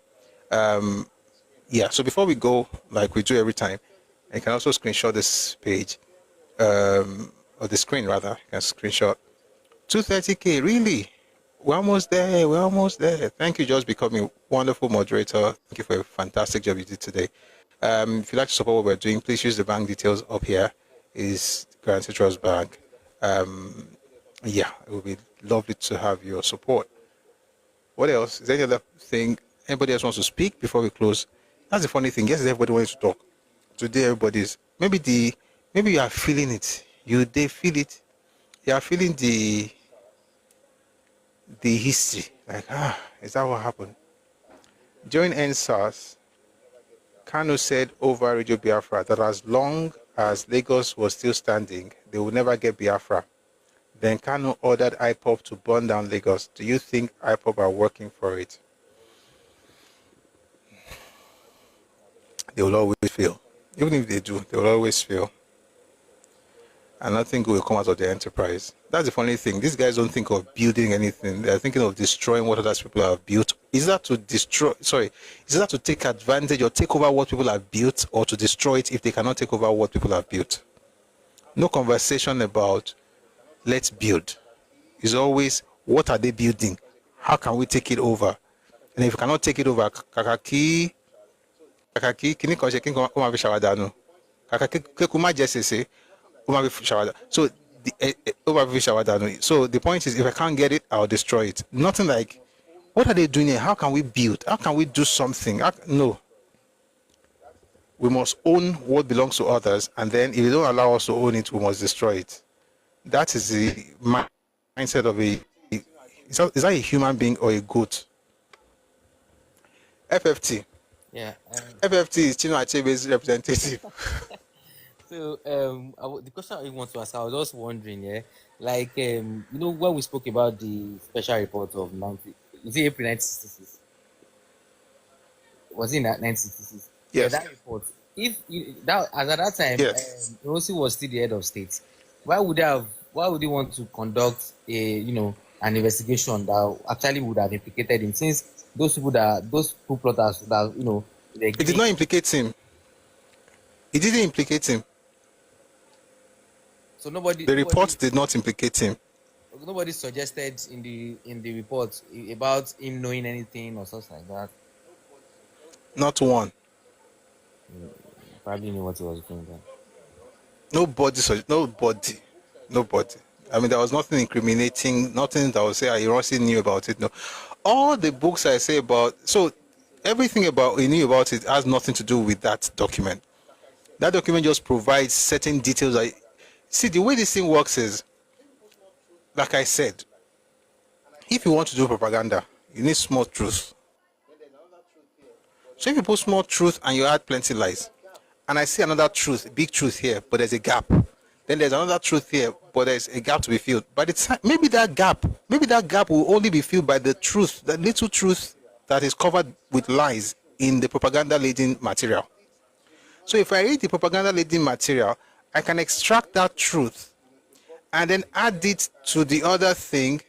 Yeah, so before we go, like we do every time, you can also screenshot this page, or the screen rather. You can screenshot 230K. Really? We're almost there. We're almost there. Thank you, just becoming a wonderful moderator. Thank you for a fantastic job you did today. If you'd like to support what we're doing, please use the bank details up here. Is Guarantee Trust Bank. Yeah, it would be lovely to have your support. What else? Is there any other thing anybody else wants to speak before we close? That's the funny thing. Yesterday everybody wanted to talk. Today everybody's maybe you are feeling it. They feel it. You are feeling the history. Like, is that what happened? During NSAS, Kanu said over Radio Biafra that as long as Lagos was still standing, they would never get Biafra. Then Kanu ordered IPOP to burn down Lagos. Do you think IPOP are working for it? They will always fail. Even if they do, they will always fail. And nothing good will come out of their enterprise. That's the funny thing. These guys don't think of building anything. They're thinking of destroying what other people have built. Is that to take advantage or take over what people have built, or to destroy it if they cannot take over what people have built? No conversation about let's build. It's always, what are they building? How can we take it over? And if you cannot take it over, so the point is, if I can't get it, I'll destroy it. Nothing like, what are they doing here? How can we build? How can we do something? No. We must own what belongs to others, and then if they don't allow us to own it, we must destroy it. That is the mindset of is that a human being or a goat? FFT. Yeah. FFT is Chino Achebe's representative. So the question I want to ask, I was just wondering, when we spoke about the special report of April 1966? Was it 1966? Yes. Yeah, that report. If that as at that time, yes, Rosi was still the head of state, why would they want to conduct an investigation that actually would have implicated him, since those coup plotters that it did not implicate him. It didn't implicate him. So the report did not implicate him. Nobody suggested in the report about him knowing anything or something like that. Not one. Probably knew what he was doing then. Nobody. I mean, there was nothing incriminating, nothing that would say Ironsi knew about it. No. All the books I say about, so everything about he knew about it has nothing to do with that document. That document just provides certain details. See, the way this thing works is, like I said, if you want to do propaganda, you need small truth. So if you put small truth and you add plenty lies, and I see another truth, big truth here, but there's a gap. Then there's another truth here, but there's a gap to be filled. But it's maybe that gap will only be filled by the truth, the little truth that is covered with lies in the propaganda-laden material. So if I read the propaganda-laden material, I can extract that truth and then add it to the other thing,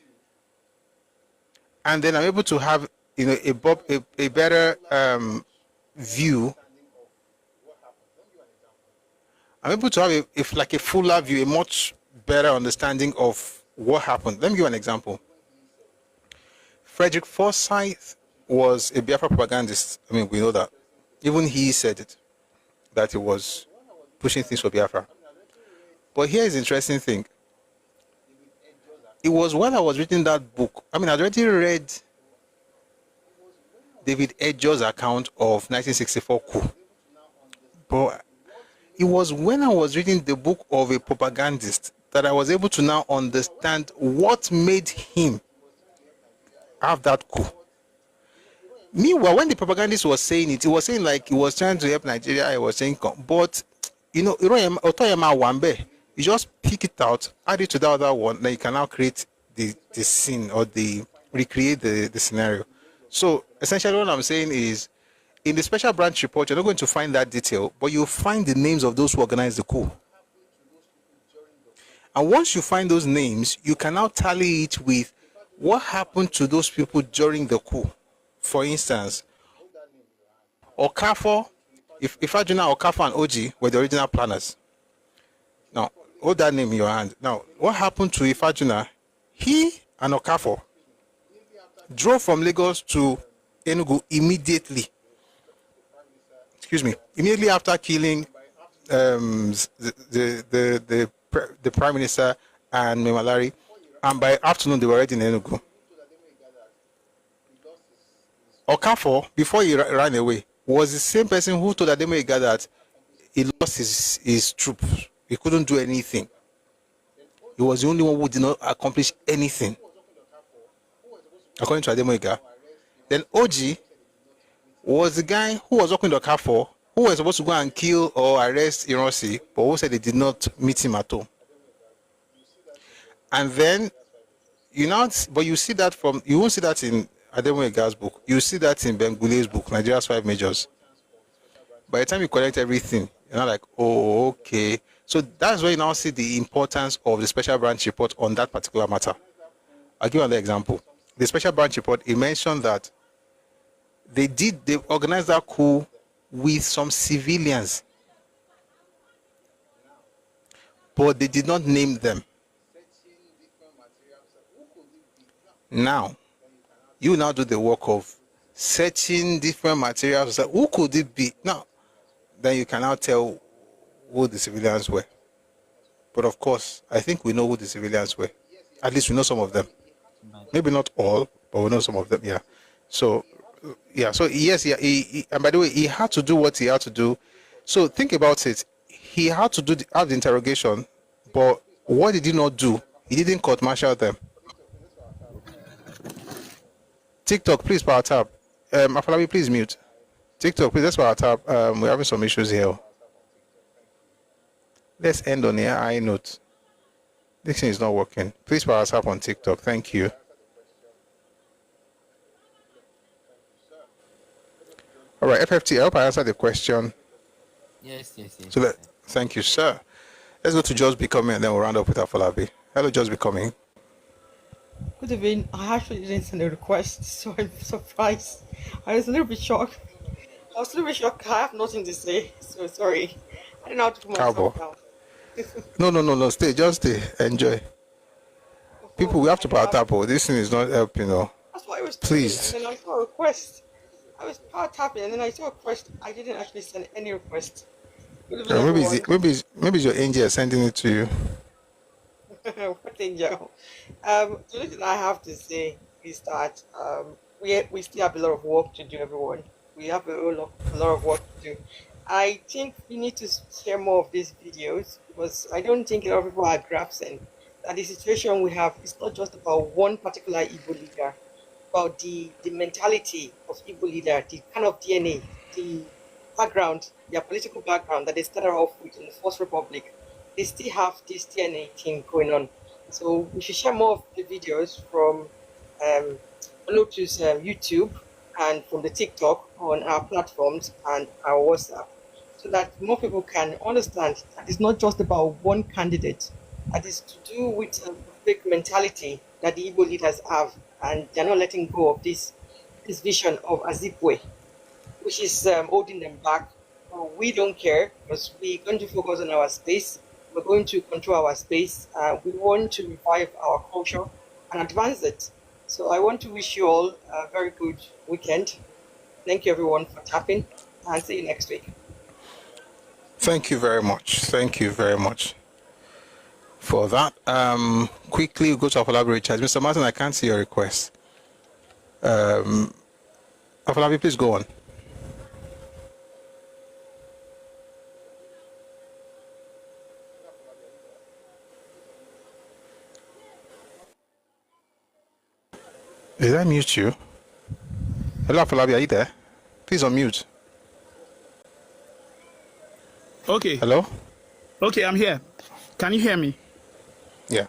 and then I'm able to have a better view. I'm able to have a fuller view, a much better understanding of what happened. Let me give an example. Frederick Forsyth was a Biafra propagandist. I mean, we know that. Even he said it, that he was pushing things for Biafra. But here is the interesting thing. It was when I was reading that book, I mean, I'd already read David Edge's account of 1964 coup. But it was when I was reading the book of a propagandist that I was able to now understand what made him have that coup. Meanwhile, when the propagandist was saying it, he was saying like he was trying to help Nigeria. He was saying, but Otoyema Wambe, you just pick it out, add it to the other one, then you can now create the scene or recreate the scenario. So essentially, what I'm saying is, in the special branch report, you're not going to find that detail, but you'll find the names of those who organized the coup. And once you find those names, you can now tally it with what happened to those people during the coup. For instance, Okafor, if Ifajuna, Okafor, and Oji were the original planners. Now, hold that name in your hand. Now, what happened to Ifajuna? He and Okafor drove from Lagos to Enugu immediately. Immediately after killing the Prime Minister and Memalari, and by afternoon they were already in Enugu. Okafor, before he ran away, was the same person who told Ademega that he lost his troops. He couldn't do anything. He was the only one who did not accomplish anything, according to Ademega. Then Oji was the guy who was working the Okafor, who was supposed to go and kill or arrest Ironsi, but who said they did not meet him at all. And then you won't see that in Ademoyega's book. You see that in Bengule's book, Nigeria's 5 Majors. By the time you collect everything, you're not like, oh, okay. So that's where you now see the importance of the special branch report on that particular matter. I'll give you another example. The special branch report, it mentioned that they organized that coup with some civilians, but they did not name them. Now, you now do the work of searching different materials. Who could it be? Now, then you can now tell who the civilians were. But of course, I think we know who the civilians were. At least we know some of them. Maybe not all, but we know some of them. Yeah. So, yeah. So yes, yeah. And by the way, he had to do what he had to do. So think about it. He had to have the interrogation, but what did he not do? He didn't court-martial them. TikTok, please power tap. Afalabi, please mute. TikTok, please, let's power tap. We're having some issues here. Let's end on a high note. This thing is not working. Please power tap on TikTok. Thank you. All right, FFT, I hope I answered the question. Yes. So thank you, sir. Let's go to Just Becoming, and then we'll round up with Afalabi. Hello, Just Becoming. Good evening. I actually didn't send a request, so I'm surprised. I was a little bit shocked. I have nothing to say, so sorry. I don't know how to put myself down. No. Stay. Just stay. Enjoy. People, we have to power tap. This thing is not helping. That's why I was. Please. And then I saw a request. I was power tapping, and then I saw a request. I didn't actually send any request. Maybe it's your angel sending it to you. What angel? The only thing I have to say is that we still have a lot of work to do, everyone. We have a lot of work to do. I think we need to share more of these videos, because I don't think a lot of people are grasping that the situation we have is not just about one particular Igbo leader, about the mentality of Igbo leader, the kind of DNA, the background, their political background that they started off with in the First Republic. They still have this DNA thing going on. So we should share more of the videos from Lotus YouTube and from the TikTok on our platforms and our WhatsApp, so that more people can understand that it's not just about one candidate, that is to do with a big mentality that the Igbo leaders have, and they're not letting go of this vision of Azipwe, which is holding them back. We don't care, because we're going to focus on our space. We're going to control our space. We want to revive our culture and advance it. So I want to wish you all a very good weekend. Thank you, everyone, for tapping, and see you next week. Thank you very much. Thank you very much for that. Quickly, we'll go to Afolabi Richards. Mr. Martin, I can't see your request. Afolabi, please go on. Did I mute you? Hello, Afolabi, are you there? Please unmute. Okay. Hello? Okay, I'm here. Can you hear me? Yeah.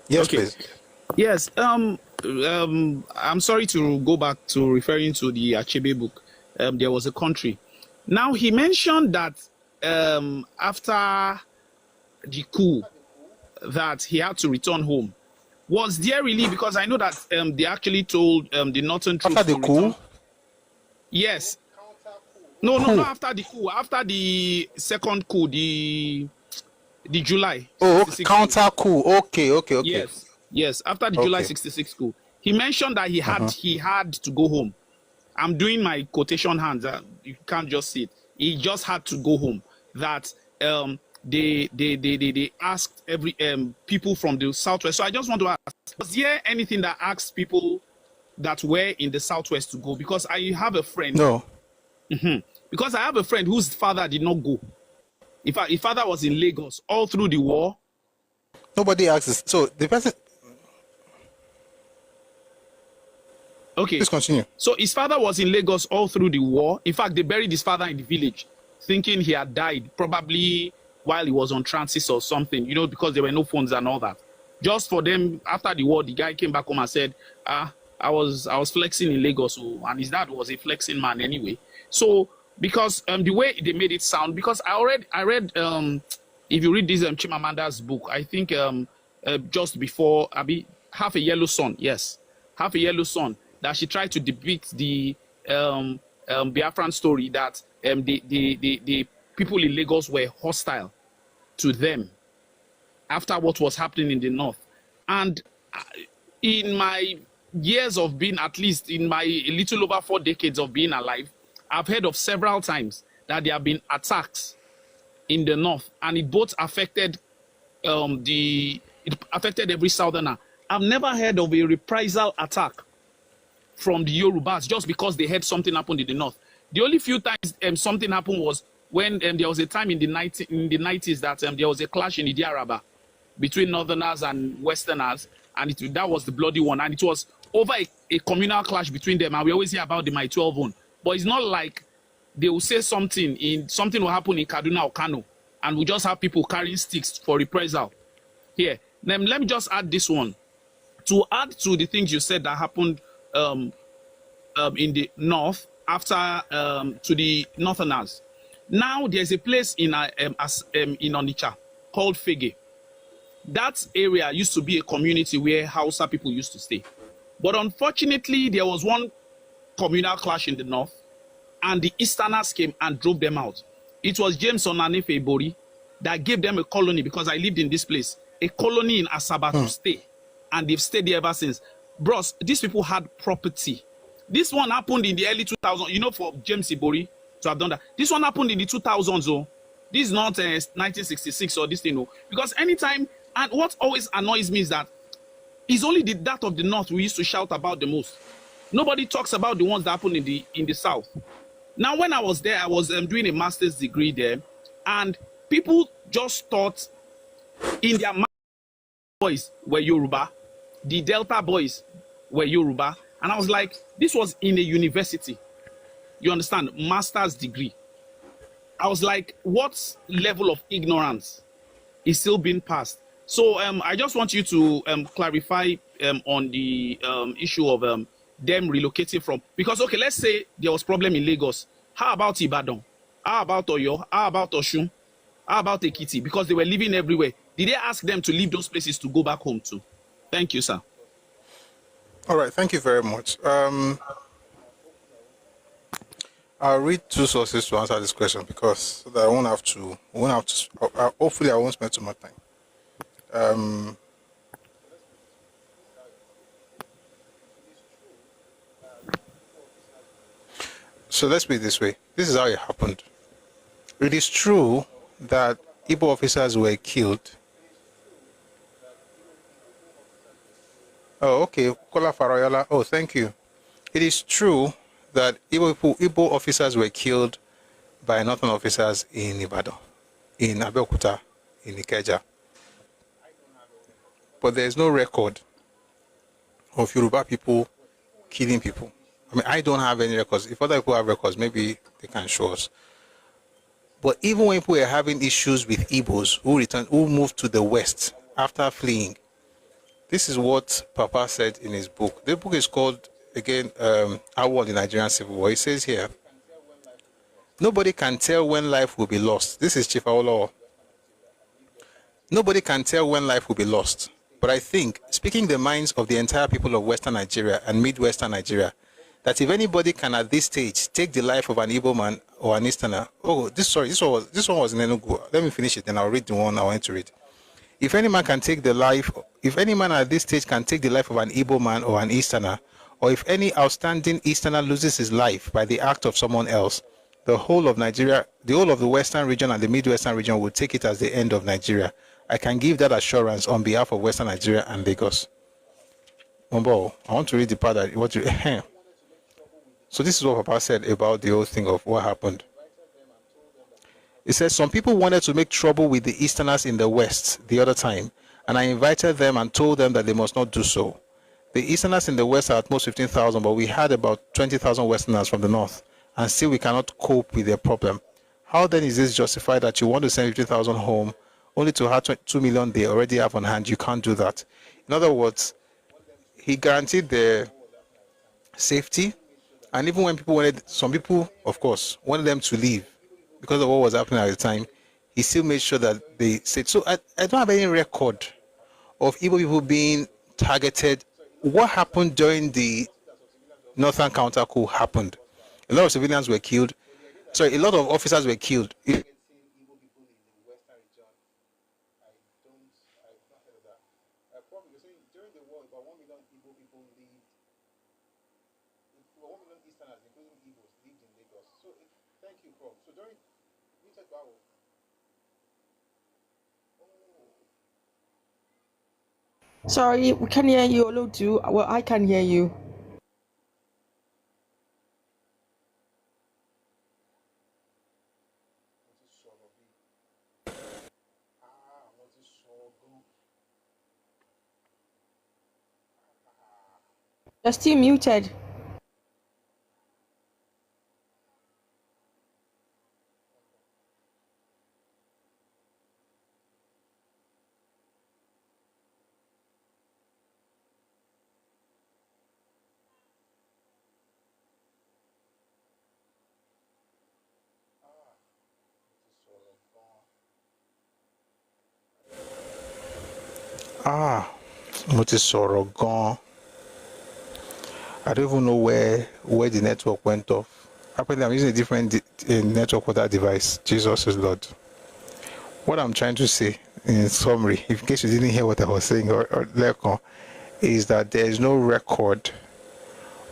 Yes, Okay. please. Yes. I'm sorry to go back to referring to the Achebe book. There was a country. Now he mentioned that after the coup, that he had to return home. Was there really? Because I know that they actually told the northern troops After the to coup? return. Yes. No, not after the coup. After the second coup, the July. Oh, 66 counter coup. Okay. Yes. After the July Okay. 66 coup, he mentioned that he had to go home. I'm doing my quotation hands. You can't just see it. He just had to go home. That they asked every people from the southwest. So I just want to ask: was there anything that asked people that were in the southwest to go? Because I have a friend. No. Because I have a friend whose father did not go. His father was in Lagos all through the war. Nobody asks this. So the person. Okay. Please continue. So his father was in Lagos all through the war. In fact, they buried his father in the village, thinking he had died, probably while he was on transit or something, because there were no phones and all that. Just for them, after the war, the guy came back home and said, I was flexing in Lagos, and his dad was a flexing man anyway. So, because the way they made it sound, because I read, if you read this Chimamanda's book, I think just before, Half a Yellow Sun, yes, Half a Yellow Sun, that she tried to depict the Biafran story that the people in Lagos were hostile to them after what was happening in the north. And in my years of being, at least in my little over 4 decades of being alive, I've heard of several times that there have been attacks in the north, and it both affected it affected every southerner. I've never heard of a reprisal attack from the Yorubas just because they heard something happened in the north. The only few times something happened was when there was a time in the 90s that there was a clash in Idi-Araba between northerners and westerners, and that was the bloody one, and it was over a communal clash between them, and we always hear about the My 12 one. But it's not like they will say something will happen in Kaduna or Kano, and we just have people carrying sticks for reprisal. Here, then let me just add this one. To add to the things you said that happened in the north after to the northerners. Now there's a place in Onitsha called Fege. That area used to be a community where Hausa people used to stay. But unfortunately, there was one communal clash in the north, and the Easterners came and drove them out. It was James Onanefe Ibori that gave them a colony, because I lived in this place, a colony in Asaba to stay. And they've stayed there ever since. Bros, these people had property. This one happened in the early 2000s, for James Ibori to have done that. This one happened in the 2000s, oh. This is not 1966 or this thing, no. Because anytime, and what always annoys me is that it's only that of the north we used to shout about the most. Nobody talks about the ones that happened in the south. Now, when I was there, I was doing a master's degree there, and people just thought in their mind boys were Yoruba, the Delta boys were Yoruba, and I was like, this was in a university. You understand? Master's degree. I was like, what level of ignorance is still being passed? So I just want you to clarify on the issue of them relocating from, because okay, let's say there was problem in Lagos. How about Ibadan? How about Oyo? How about Oshun? How about Ekiti? Because they were living everywhere. Did they ask them to leave those places to go back home to? Thank you, sir. All right, thank you very much. I'll read 2 sources to answer this question, because so that I won't have to. Hopefully, I won't spend too much time. So let's put it this way. This is how it happened. It is true that Igbo officers were killed. Oh, okay. Kola Farayola. Oh, thank you. It is true that Igbo officers were killed by northern officers in Ibadan, in Abeokuta, in Ikeja. But there is no record of Yoruba people killing people. I mean, I don't have any records. If other people have records, maybe they can show us. But even when people were having issues with Igbos who moved to the West after fleeing, this is what Papa said in his book. The book is called, again, AWO, the Nigerian Civil War. It says here, nobody can tell when life will be lost. This is Chief Awolowo. Nobody can tell when life will be lost. But I think, speaking the minds of the entire people of Western Nigeria and Midwestern Nigeria, that if anybody can at this stage take the life of an Igbo man or an Easterner, this one was in Enugu. Let me finish it, then I'll read the one I want to read. If any man at this stage can take the life of an Igbo man or an Easterner, or if any outstanding Easterner loses his life by the act of someone else, the whole of Nigeria, the whole of the Western region and the Midwestern region will take it as the end of Nigeria. I can give that assurance on behalf of Western Nigeria and Lagos. Mombo, I want to read the part that So this is what Papa said about the whole thing of what happened. It says, some people wanted to make trouble with the Easterners in the West the other time, and I invited them and told them that they must not do so. The Easterners in the West are at most 15,000, but we had about 20,000 Westerners from the North, and still we cannot cope with their problem. How then is this justified that you want to send 15,000 home, only to have 2 million they already have on hand? You can't do that. In other words, he guaranteed their safety, and even when some people, of course, wanted them to leave because of what was happening at the time, he still made sure that they said. So I don't have any record of Igbo people being targeted. What happened during the Northern counter coup happened. A lot of civilians were killed. Sorry, a lot of officers were killed. Sorry, we can hear you, Olodu. Well, I can hear you. You're still muted. What is Sorogon? I don't even know where the network went off. Apparently, I'm using a different network for that device. Jesus is Lord. What I'm trying to say, in summary, in case you didn't hear what I was saying or is that there is no record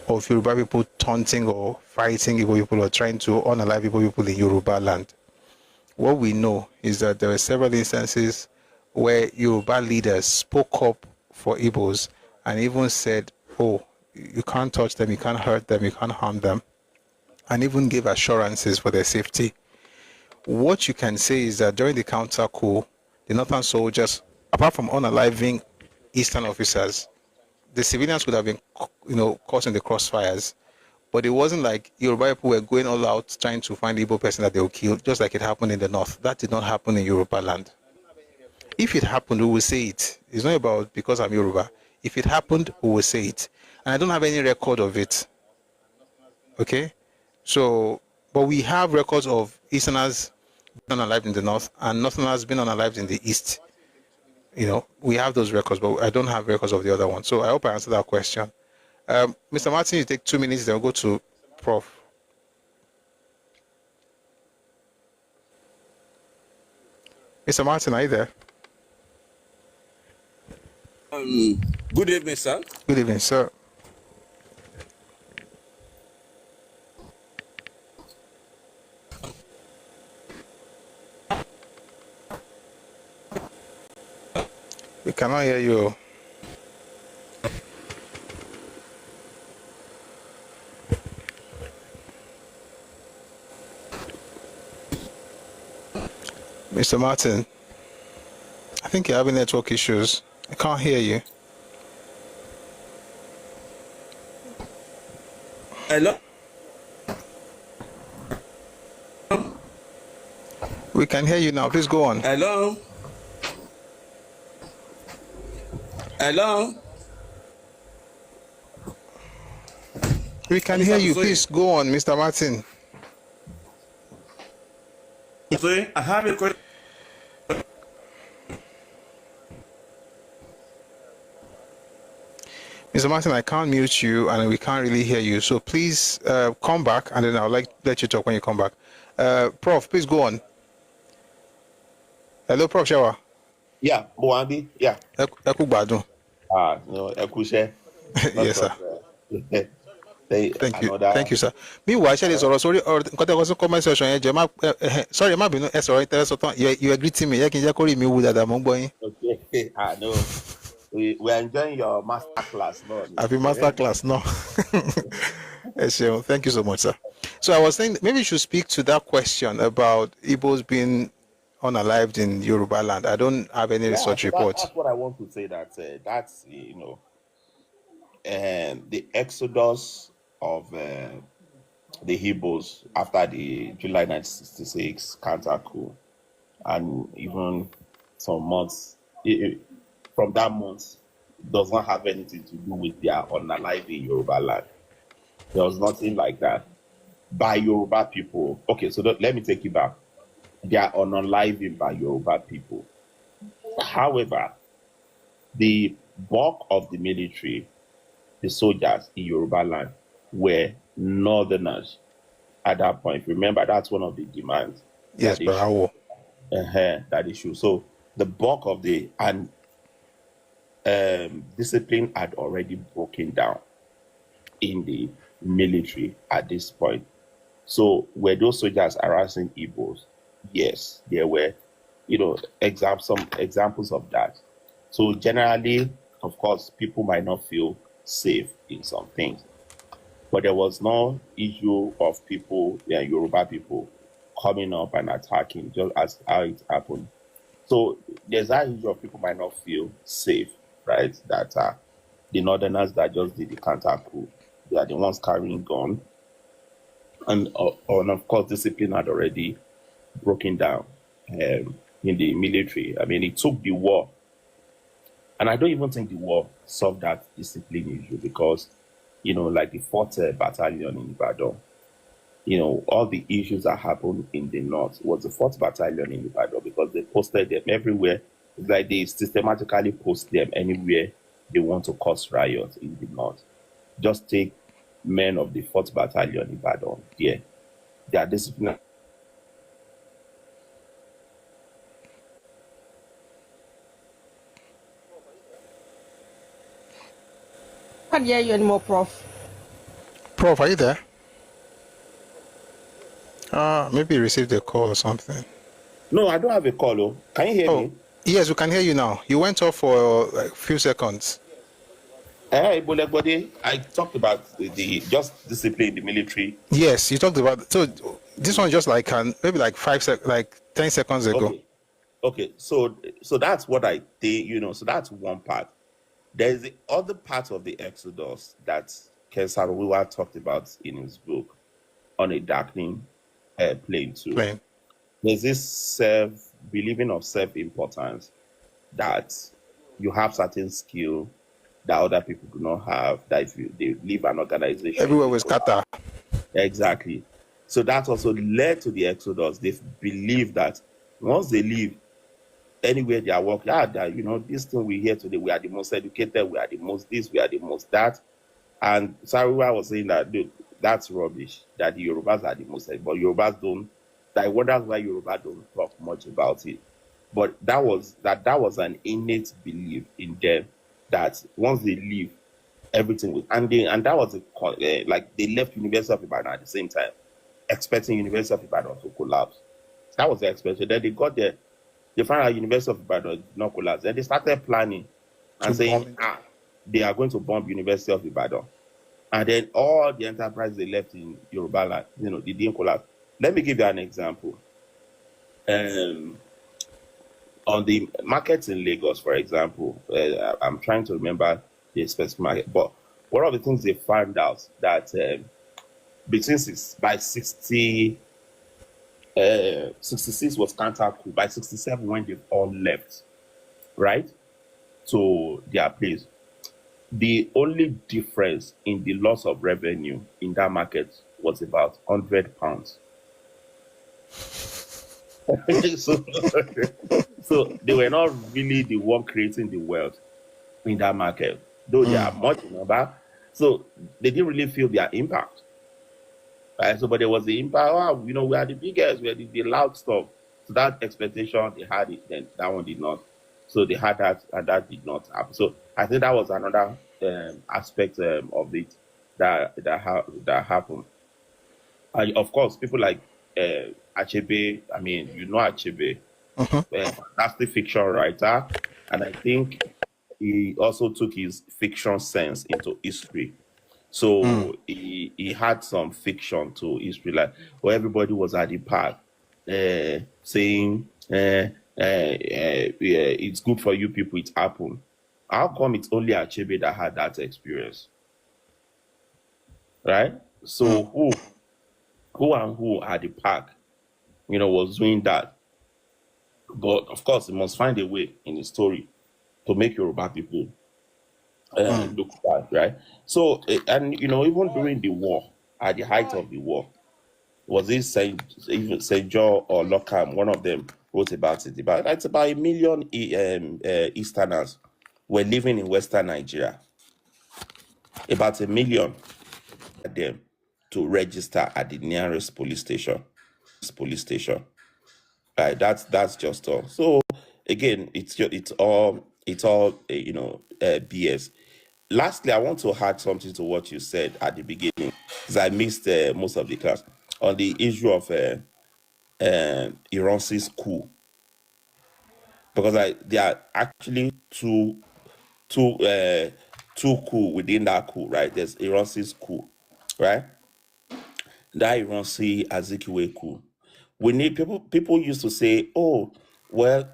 of Yoruba people taunting or fighting Igbo people or trying to unalive Igbo people in Yoruba land. What we know is that there were several instances where Yoruba leaders spoke up for Igbos and even said, you can't touch them, you can't hurt them, you can't harm them, and even gave assurances for their safety. What you can say is that during the counter coup, the Northern soldiers, apart from unaliving Eastern officers, the civilians would have been, caught in the crossfires. But it wasn't like Yoruba people were going all out trying to find the Igbo person that they would kill, just like it happened in the North. That did not happen in Yoruba land. If it happened, we will say it. It's not about because I'm Yoruba. If it happened, we will say it. And I don't have any record of it. Okay? So, but we have records of Easterners being unalived in the North and Northerners being unalived in the East. We have those records, but I don't have records of the other one. So I hope I answered that question. Mr. Martin, you take 2 minutes, then we'll go to Prof. Mr. Martin, are you there? Good evening, sir. Good evening, sir. We cannot hear you. Mr. Martin, I think you're having network issues. I can't hear you. Hello? We can hear you now. Please go on. Hello? Hello? We can hear you. Please go on, Mr. Martin. So I have a question. Mr. Martin, I can't mute you and we can't really hear you. So please come back and then I'll let you talk when you come back. Prof, please go on. Hello, Prof. Shawa. Yeah, Boambi. Yeah. Eku Gbadun. No, Ekushe. Yes, sir. Thank you. Thank you, sir. Meanwhile, sorry, comment section. Sorry, you are greeting me. Okay. No. We are enjoying your master class, no? Happy master class, no. Thank you so much, sir. So I was saying maybe you should speak to that question about Igbos being unalived in Yoruba land. I don't have any research report. That's what I want to say. That that's and the exodus of the Igbos after the July 1966 counter coup, and even some months from that month does not have anything to do with their unaliving in Yoruba land. There was nothing like that by Yoruba people. Okay, so let me take you back. They are unaliving by Yoruba people. However, the bulk of the military, the soldiers in Yoruba land, were northerners at that point. Remember, that's one of the demands. Yes, but AWO. That issue. So the bulk of the discipline had already broken down in the military at this point. So were those soldiers harassing Igbos? Yes, there were, some examples of that. So generally, of course, people might not feel safe in some things, but there was no issue of people, Yoruba people, coming up and attacking just as how it happened. So there's that issue of people might not feel safe, right? That the northerners that just did the counter coup, they are the ones carrying guns, and of course, discipline had already broken down in the military. I mean, it took the war, and I don't even think the war solved that discipline issue because, like the 4th Battalion in Ibadan, all the issues that happened in the north was the 4th Battalion in Ibadan because they posted them everywhere. It's like they systematically post them anywhere they want to cause riots in the north. Just take men of the 4th Battalion in Ibadan. Yeah, they are disciplined. I can't hear you anymore, Prof. Prof, are you there? Maybe you received a call or something. No, I don't have a call. Oh. Can you hear me? Yes, we can hear you now. You went off for a few seconds. Hey, Bolebode, I talked about the just discipline in the military. Yes, you talked about. So this one just like maybe like 10 seconds ago. Okay. So that's what I think. So that's one part. There's the other part of the Exodus that Ken Saro-Wiwa talked about in his book, On a Darkening Plane too. There's this believing of self-importance, that you have certain skill that other people do not have, that if they leave an organization. Everywhere was scatter. Exactly. So that also led to the Exodus. They believe that once they leave, anywhere they are working, this thing we hear today, we are the most educated, we are the most this, we are the most that. And Sariwa was saying that, look, that's rubbish, that the Yorubas are the most, but Yorubas don't. I wonder why Yoruba don't talk much about it. But that was an innate belief in them that once they leave, everything will. And that was like they left University of Ibadan at the same time, expecting University of Ibadan to collapse. That was the expectation. Then they got there, they found out University of Ibadan did not collapse. Then they started planning and saying, they are going to bomb University of Ibadan. And then all the enterprises they left in Yoruba land, they didn't collapse. Let me give you an example. On the markets in Lagos, for example, I'm trying to remember the specific market, but one of the things they found out that by 66 was counter coup. By 67, when they all left, right, to their place, the only difference in the loss of revenue in that market was about £100. so, so they were not really the one creating the wealth in that market, though they are much in number. So they didn't really feel their impact. Right? So, but there was the impact. Oh, we are the biggest, we are the loud stuff. So that expectation, they had it, then that one did not. So they had that, and that did not happen. So I think that was another aspect of it that happened. And of course, people like Achebe, I mean, Achebe, fantastic fiction writer, and I think he also took his fiction sense into history. So he had some fiction to history, like where everybody was at the park saying, it's good for you people, it happened. How come it's only Achebe that had that experience? Right? So who at the park, was doing that? But of course, he must find a way in the story to make Yoruba people look bad, right? So, and even during the war, at the height of the war, was it Saint John or Lockham? One of them wrote about it. It's about 1 million Easterners were living in Western Nigeria. About 1 million of them to register at the nearest police station. Right, that's just all. So again, it's all BS. Lastly, I want to add something to what you said at the beginning, because I missed most of the class on the issue of Iran's coup, because there are actually two coup within that coup, right? There's Iran's coup, right? That Iran's Azikiwe coup. We need people used to say, oh, well,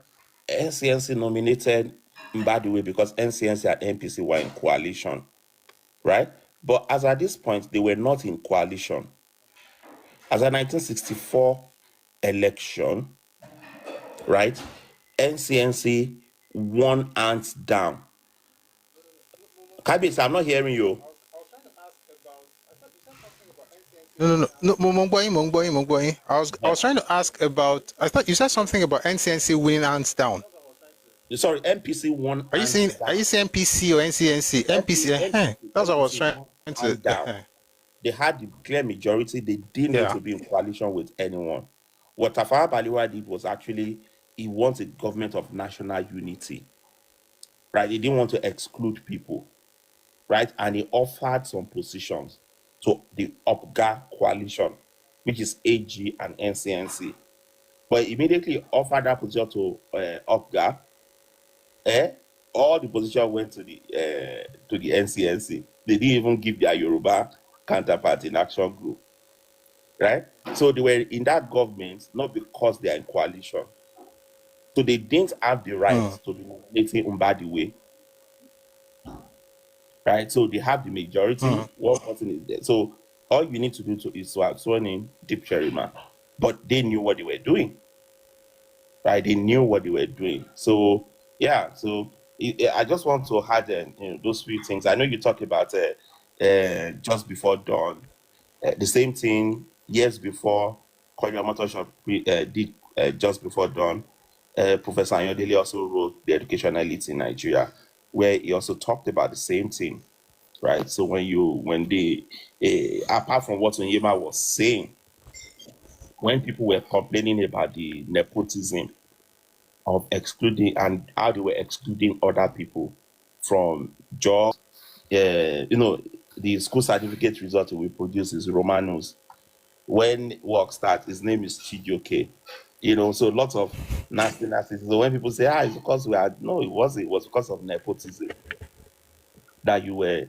NCNC nominated Mbadiwe because NCNC and NPC were in coalition, right? But as at this point, they were not in coalition. As a 1964 election, right, NCNC won hands down. Kabis, I'm not hearing you. No. Mongboyi. I was trying to ask about. I thought you said something about NCNC winning hands down. Sorry, NPC won. Are you saying NPC or NCNC? NPC. That's what I was trying to. Down. They had the clear majority. They didn't need to be in coalition with anyone. What Tafawa Balewa did was actually he wanted a government of national unity. Right? He didn't want to exclude people. Right? And he offered some positions to the UPGA coalition, which is AG and NCNC. But immediately offered that position to UPGA. All the position went to the NCNC. They didn't even give their Yoruba counterpart in Action Group. Right? So they were in that government not because they are in coalition. So they didn't have the right to be nominating Mbadiwe. Right? So they have the majority. One person is there. So all you need to do is to have sworn in Deep Cherima. But they knew what they were doing. Right? They knew what they were doing. So yeah, so I just want to add those few things. I know you talked about just before dawn. The same thing years before Konya Motorshop did just before dawn. Professor Ayodele also wrote The Educational Elites in Nigeria, where he also talked about the same thing, right? So when they apart from what Onyema was saying, when people were complaining about the nepotism of excluding and how they were excluding other people from jobs, the school certificate result we produce is Romanos. When work starts, his name is Chijioke. So lots of nasty. So when people say, it's because we are, no, it wasn't. It was because of nepotism that you were,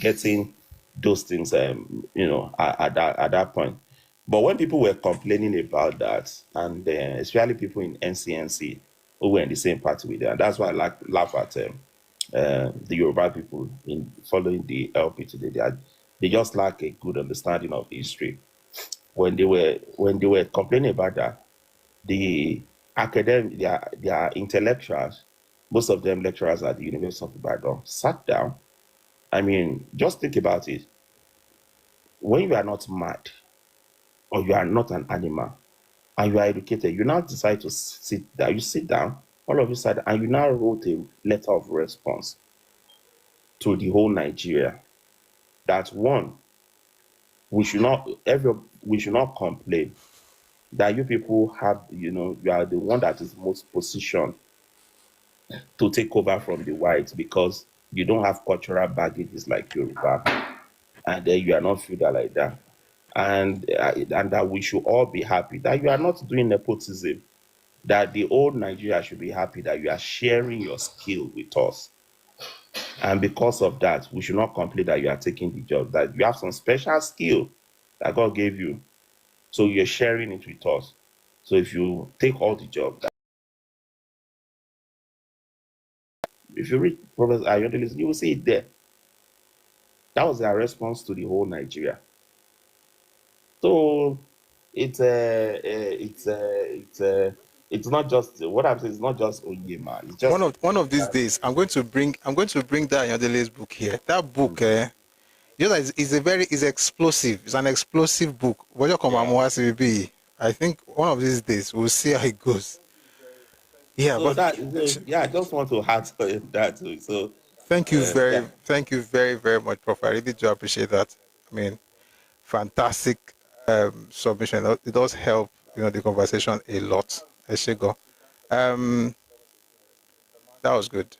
getting those things, at that point. But when people were complaining about that, and especially people in NCNC who were in the same party with them, that's why I laugh at the Yoruba people in following the LP today. They just lack a good understanding of history. When they were complaining about that, the academic, their intellectuals, most of them lecturers at the University of Ibadan, sat down. I mean, just think about it. When you are not mad, or you are not an animal, and you are educated, you now decide to sit down. You sit down, all of a sudden, and you now wrote a letter of response to the whole Nigeria. That one, we should not complain that you people have, you are the one that is most positioned to take over from the whites because you don't have cultural baggages like Yoruba, and then you are not figured like that. And that we should all be happy that you are not doing nepotism, that the old Nigeria should be happy that you are sharing your skill with us. And because of that, we should not complain that you are taking the job, that you have some special skill that God gave you. So you're sharing it with us. So if you take all the jobs, if you read Proverbs, you will see it there. That was their response to the whole Nigeria. So it's not just what I'm saying. It's not just Onyema. It's just one of these days I'm going to bring that Ayodele's book here. That book, is explosive. It's an explosive book. I think one of these days we'll see how it goes. Yeah, so but I just want to add that too. So thank you very, very much, Prof. I really do appreciate that. I mean, fantastic submission. It does help, the conversation a lot. Eshego. That was good.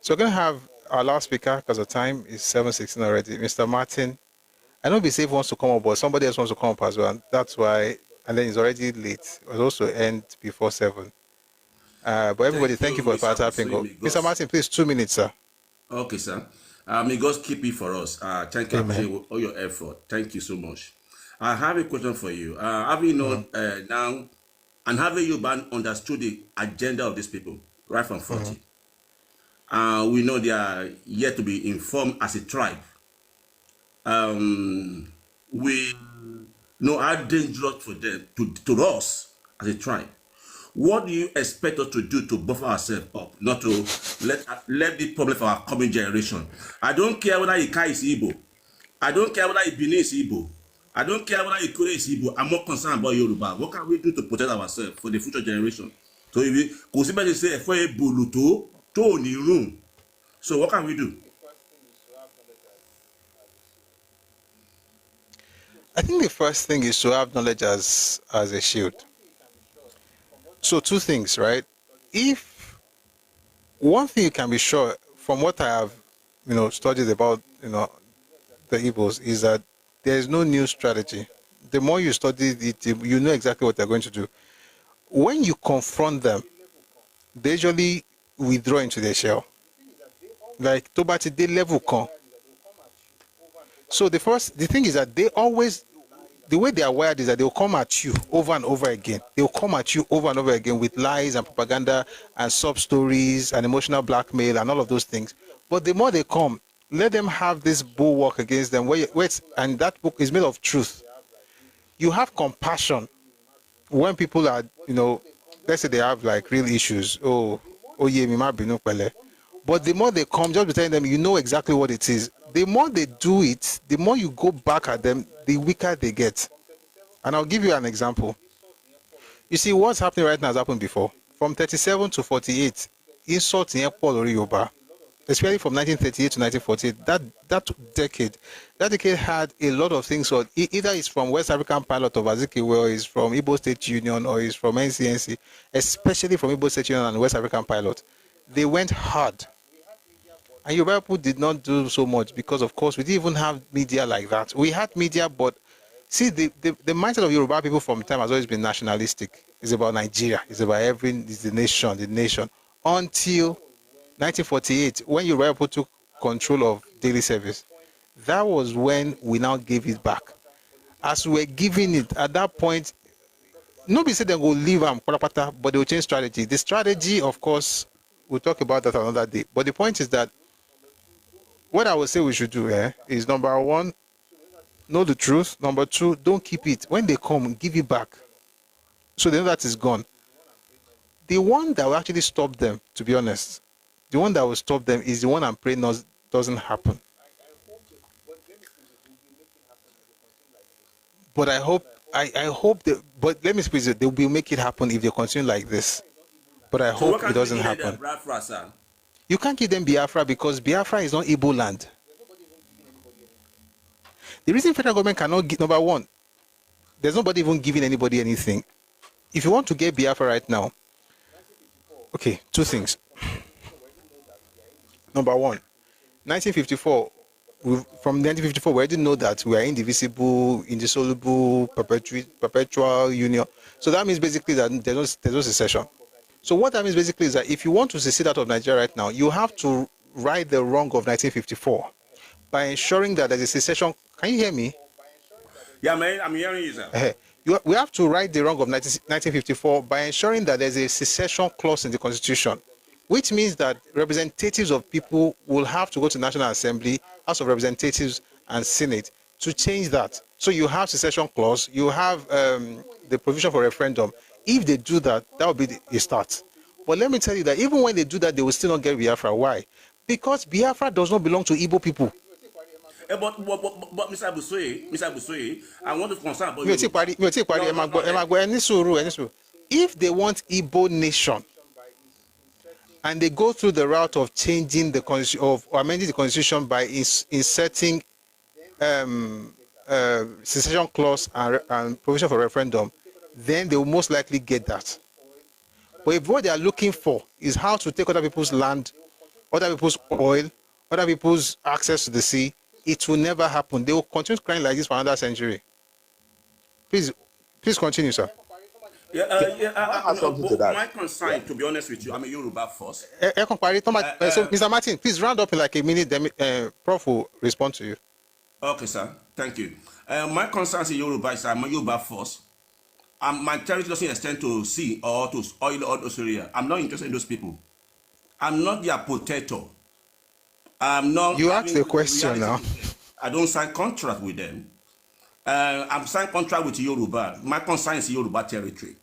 So we're gonna have our last speaker because the time is 7:16 already. Mr. Martin. I know BSafe wants to come up, but somebody else wants to come up as well. And that's why, and then it's already late. It was also end before 7. But everybody, thank you for participating. Mr. Martin, please, 2 minutes, sir. Okay, sir. May God keep it for us. Thank you for all your effort. Thank you so much. I have a question for you. Have you known now, and have you understood the agenda of these people right from 40? We know they are yet to be informed as a tribe. We know how dangerous for them, to us as a tribe. What do you expect us to do to buffer ourselves up, not to let the problem for our coming generation? I don't care whether Ika is Igbo. I don't care whether Benin is Igbo. I don't care whether Ikore is Igbo. I'm more concerned about Yoruba. What can we do to protect ourselves for the future generation? So if we consider say for a buluto to ni room. So what can we do? I think the first thing is to have knowledge as a shield. So 2 things, right? If one thing you can be sure from what I have, studied about, the Igbos is that there is no new strategy. The more you study it, you know exactly what they're going to do. When you confront them, they usually withdraw into their shell. Like Tobati, they level come. So the thing is that they always, the way they are wired is that they'll come at you over and over again. They'll come at you over and over again with lies and propaganda and sub-stories and emotional blackmail and all of those things. But the more they come, let them have this bulwark against them. And that book is made of truth. You have compassion when people are, let's say they have like real issues. But the more they come, just be telling them, you know exactly what it is. The more they do it, the more you go back at them, the weaker they get. And I'll give you an example. You see, what's happening right now has happened before. From 37 to 48, insults in Yoruba, especially from 1938 to 1948, that decade had a lot of things. So either it's from West African Pilot of Azikiwe, or it's from Igbo State Union, or it's from NCNC, especially from Igbo State Union and West African Pilot. They went hard. And Yoruba people did not do so much because, of course, we didn't even have media like that. We had media, but see, the mindset of Yoruba people from time has always been nationalistic. It's about Nigeria. It's about it's the nation. Until 1948, when Yoruba people took control of daily service, that was when we now gave it back. As we were giving it, at that point, nobody said they will leave them, but they will change strategy. The strategy, of course, we'll talk about that another day. But the point is that what I would say we should do is, number one, know the truth. Number two, don't keep it. When they come, give it back. So they know that is gone. The one that will actually stop them, to be honest, the one that will stop them is the one I'm praying doesn't happen. But I hope that, but let me speak it, they will make it happen if they continue like this. But I hope it doesn't happen. Biafra, sir? You can't give them Biafra because Biafra is not Igbo land. The reason federal government cannot give, number one, there's nobody even giving anybody anything. If you want to get Biafra right now, okay, two things. Number one, 1954, from 1954, we already know that we are indivisible, indissoluble, perpetual union. So that means basically that there's no secession. So what that means basically is that if you want to secede out of Nigeria right now, you have to right the wrong of 1954 by ensuring that there's a secession. Can you hear me? Yeah, man, I'm hearing you, sir. We have to right the wrong of 1954 by ensuring that there's a secession clause in the Constitution, which means that representatives of people will have to go to National Assembly, House of Representatives, and Senate to change that. So you have secession clause, you have the provision for referendum. If they do that, that will be the start. But let me tell you that even when they do that, they will still not get Biafra. Why? Because Biafra does not belong to Igbo people. But Mr. Busoye, I want to concern about you. If they want Igbo nation, and they go through the route of changing the constitution, of amending the constitution by inserting secession clause and provision for referendum, then they will most likely get that. But if what they are looking for is how to take other people's land, other people's oil, other people's access to the sea, it will never happen. They will continue crying like this for another century. Please continue, sir. My concern, to be honest with you, I'm a Yoruba first. So, Mr. Martin, please round up in like a minute. Then Prof will respond to you. Okay, sir. Thank you. My concern is Yoruba is I'm a Yoruba first. My territory doesn't extend to sea or to oil or those areas. I'm not interested in those people. I'm not their potato. I'm not. You asked the question now. I don't sign contract with them. I'm signed contract with Yoruba. My concern is Yoruba territory.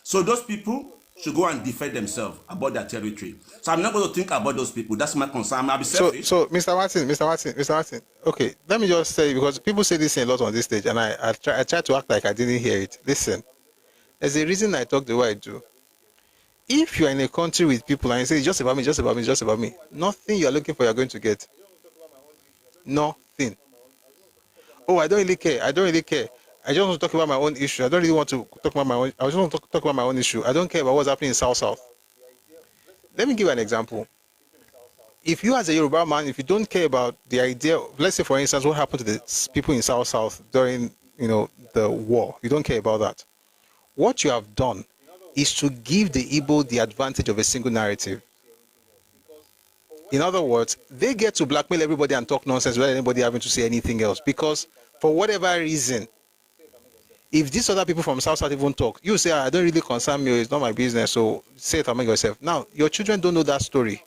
So those people should go and defend themselves about their territory. So I'm not going to think about those people. That's my concern. I'll be selfish. So Mr. Martin. Okay, let me just say, because people say this a lot on this stage, and I try to act like I didn't hear it. Listen, there's a reason I talk the way I do. If you are in a country with people and you say it's just about me, just about me, just about me, nothing you are looking for you're going to get. Nothing. Oh, I don't really care. I just want to talk about my own issue. I don't really want to talk about my own. I just want to talk about my own issue. I don't care about what's happening in South. Let me give you an example. If you as a Yoruba man, if you don't care about the idea, let's say for instance, what happened to the people in South during the war, you don't care about that. What you have done is to give the Igbo the advantage of a single narrative. In other words, they get to blackmail everybody and talk nonsense without anybody having to say anything else. Because for whatever reason, if these other people from South even talk, you say, I don't really concern me, it's not my business, so say it among yourself. Now, your children don't know that story.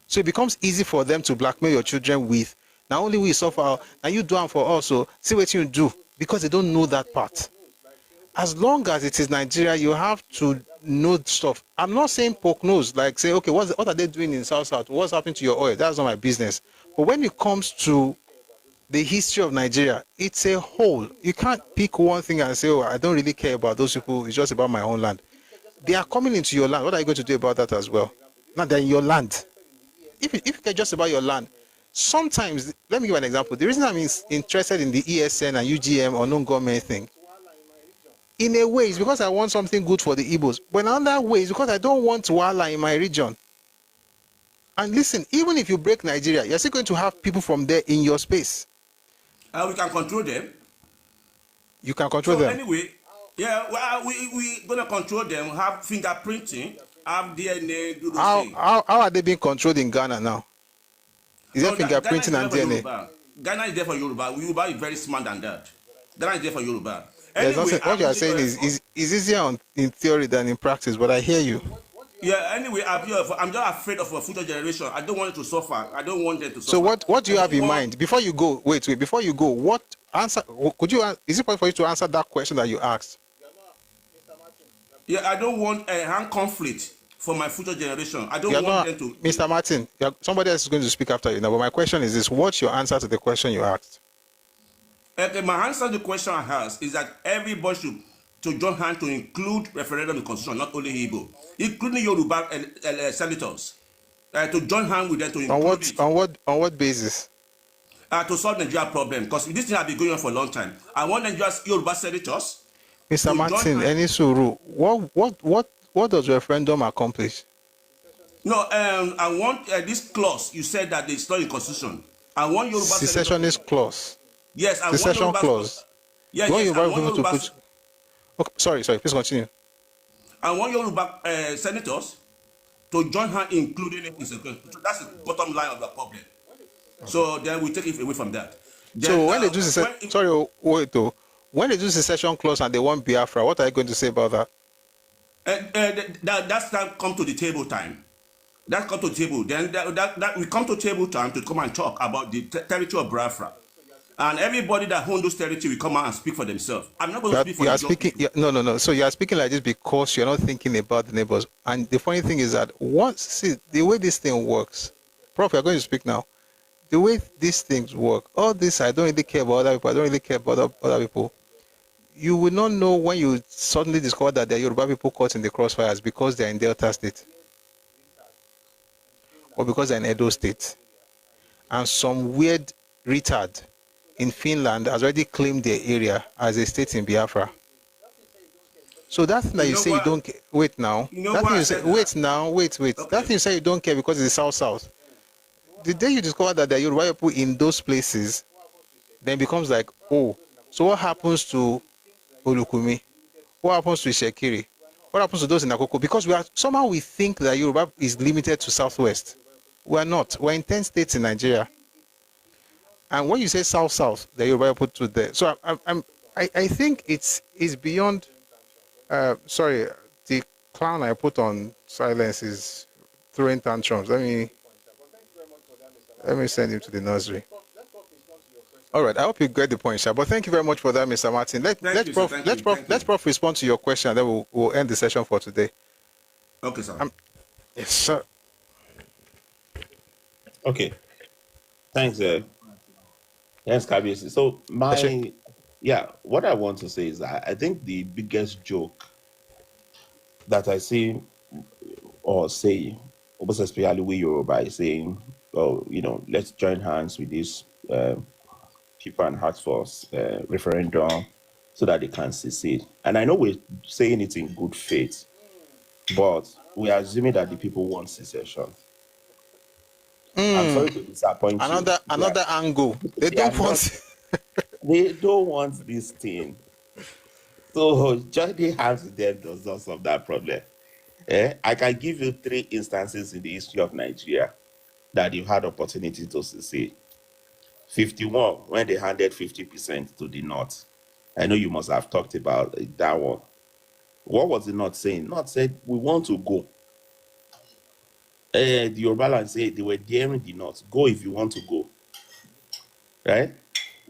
So it becomes easy for them to blackmail your children with, not only we suffer, and you do them for us, so see what you do, because they don't know that part. As long as it is Nigeria, you have to know stuff. I'm not saying poke nose, like say, okay, what are they doing in South? What's happening to your oil? That's not my business. But when it comes to the history of Nigeria, it's a whole. You can't pick one thing and say, oh, I don't really care about those people. It's just about my own land. They are coming into your land. What are you going to do about that as well? Now they're in your land. If you care just about your land, sometimes, let me give an example. The reason I'm interested in the ESN and UGM or non-government thing, in a way, it's because I want something good for the Igbos. But in another way, it's because I don't want Wala in my region. And listen, even if you break Nigeria, you're still going to have people from there in your space. We can control them. You can control them. Anyway, yeah, well, we're going to control them, have fingerprinting, have DNA, do those things. How are they being controlled in Ghana now? Is there fingerprinting and DNA? Ghana is there for Yoruba. Yoruba is very smart than that. Ghana is there for Yoruba. Anyway, what you are saying is easier in theory than in practice, but I hear you. Yeah, anyway, I'm just afraid of a future generation. I don't want it to suffer. I don't want them to suffer. So what do you have in mind? Before you go, wait, before you go, what answer. Could you? Is it possible for you to answer that question that you asked? Yeah, I don't want a hand conflict for my future generation. I don't You're want not, them to. Mr. Martin. Somebody else is going to speak after you now. But my question is this: what's your answer to the question you asked? Okay, my answer to the question I asked is that everybody should to join hands to include referendum in constitution, not only Igbo, including Yoruba senators, to join hands with them to include it. On what basis? To solve Nigeria problem, because this thing has been going on for a long time. I want Nigeria's Yoruba senators. Mr. Martin, any suru, what does referendum accomplish? No, I want this clause. You said that it's not in constitution. I want Yoruba secessionist clause. Yes, I secession want Yoruba clause. Yes, yes, I want Yoruba. Okay, sorry, please continue. I want Yoruba senators to join her, including it. So that's the bottom line of the problem. So then we take it away from that. Then, so when they do when they do secession clause and they want Biafra, what are you going to say about that? That's time come to the table time. That come to the table. Then that we come to table time to come and talk about the territory of Biafra. And everybody that owns those territory will come out and speak for themselves. I'm not going to speak for the no. So you are speaking like this because you're not thinking about the neighbors. And the funny thing is that the way this thing works, Prof, you're going to speak now. The way these things work, all this, I don't really care about other people. I don't really care about other people. You will not know when you suddenly discover that there are Yoruba people caught in the crossfires because they're in Delta State. Or because they're in Edo State. And some weird retard in Finland has already claimed their area as a state in Biafra. So that thing that you say you don't care. Wait now. That thing you say, wait now. Wait. Okay. That thing you say you don't care because it's South. The day you discover that there are Yoruba people in those places, then it becomes like, oh, so what happens to Olukumi? What happens to Ishekiri? What happens to those in Akoko? Because somehow we think that Yoruba is limited to Southwest. We are not. We're in 10 states in Nigeria. And when you say South, the Yoruba put to there. So I think it's beyond. Sorry, the clown I put on silence is throwing tantrums. Let me send him to the nursery. All right, I hope you get the point, sir. But thank you very much for that, Mr. Martin. Let's Prof respond to your question, and then we'll end the session for today. Okay, sir. Yes, sir. Okay. Thanks, Yes, Kabiyesi. So what I want to say is that I think the biggest joke that I see or say, almost especially with Yoruba, is saying, oh, let's join hands with this people and ask for referendum so that they can secede. And I know we're saying it in good faith, but we are assuming that the people want secession. I'm sorry to disappoint you. Another angle. They don't want. They don't want this thing. So joining hands with them does not solve that problem. I can give you 3 instances in the history of Nigeria that you've had opportunity to secede. 51, when they handed 50% to the North. I know you must have talked about that one. What was the North saying? North said, we want to go. The Yoruba land said they were daring the North. Go if you want to go. Right?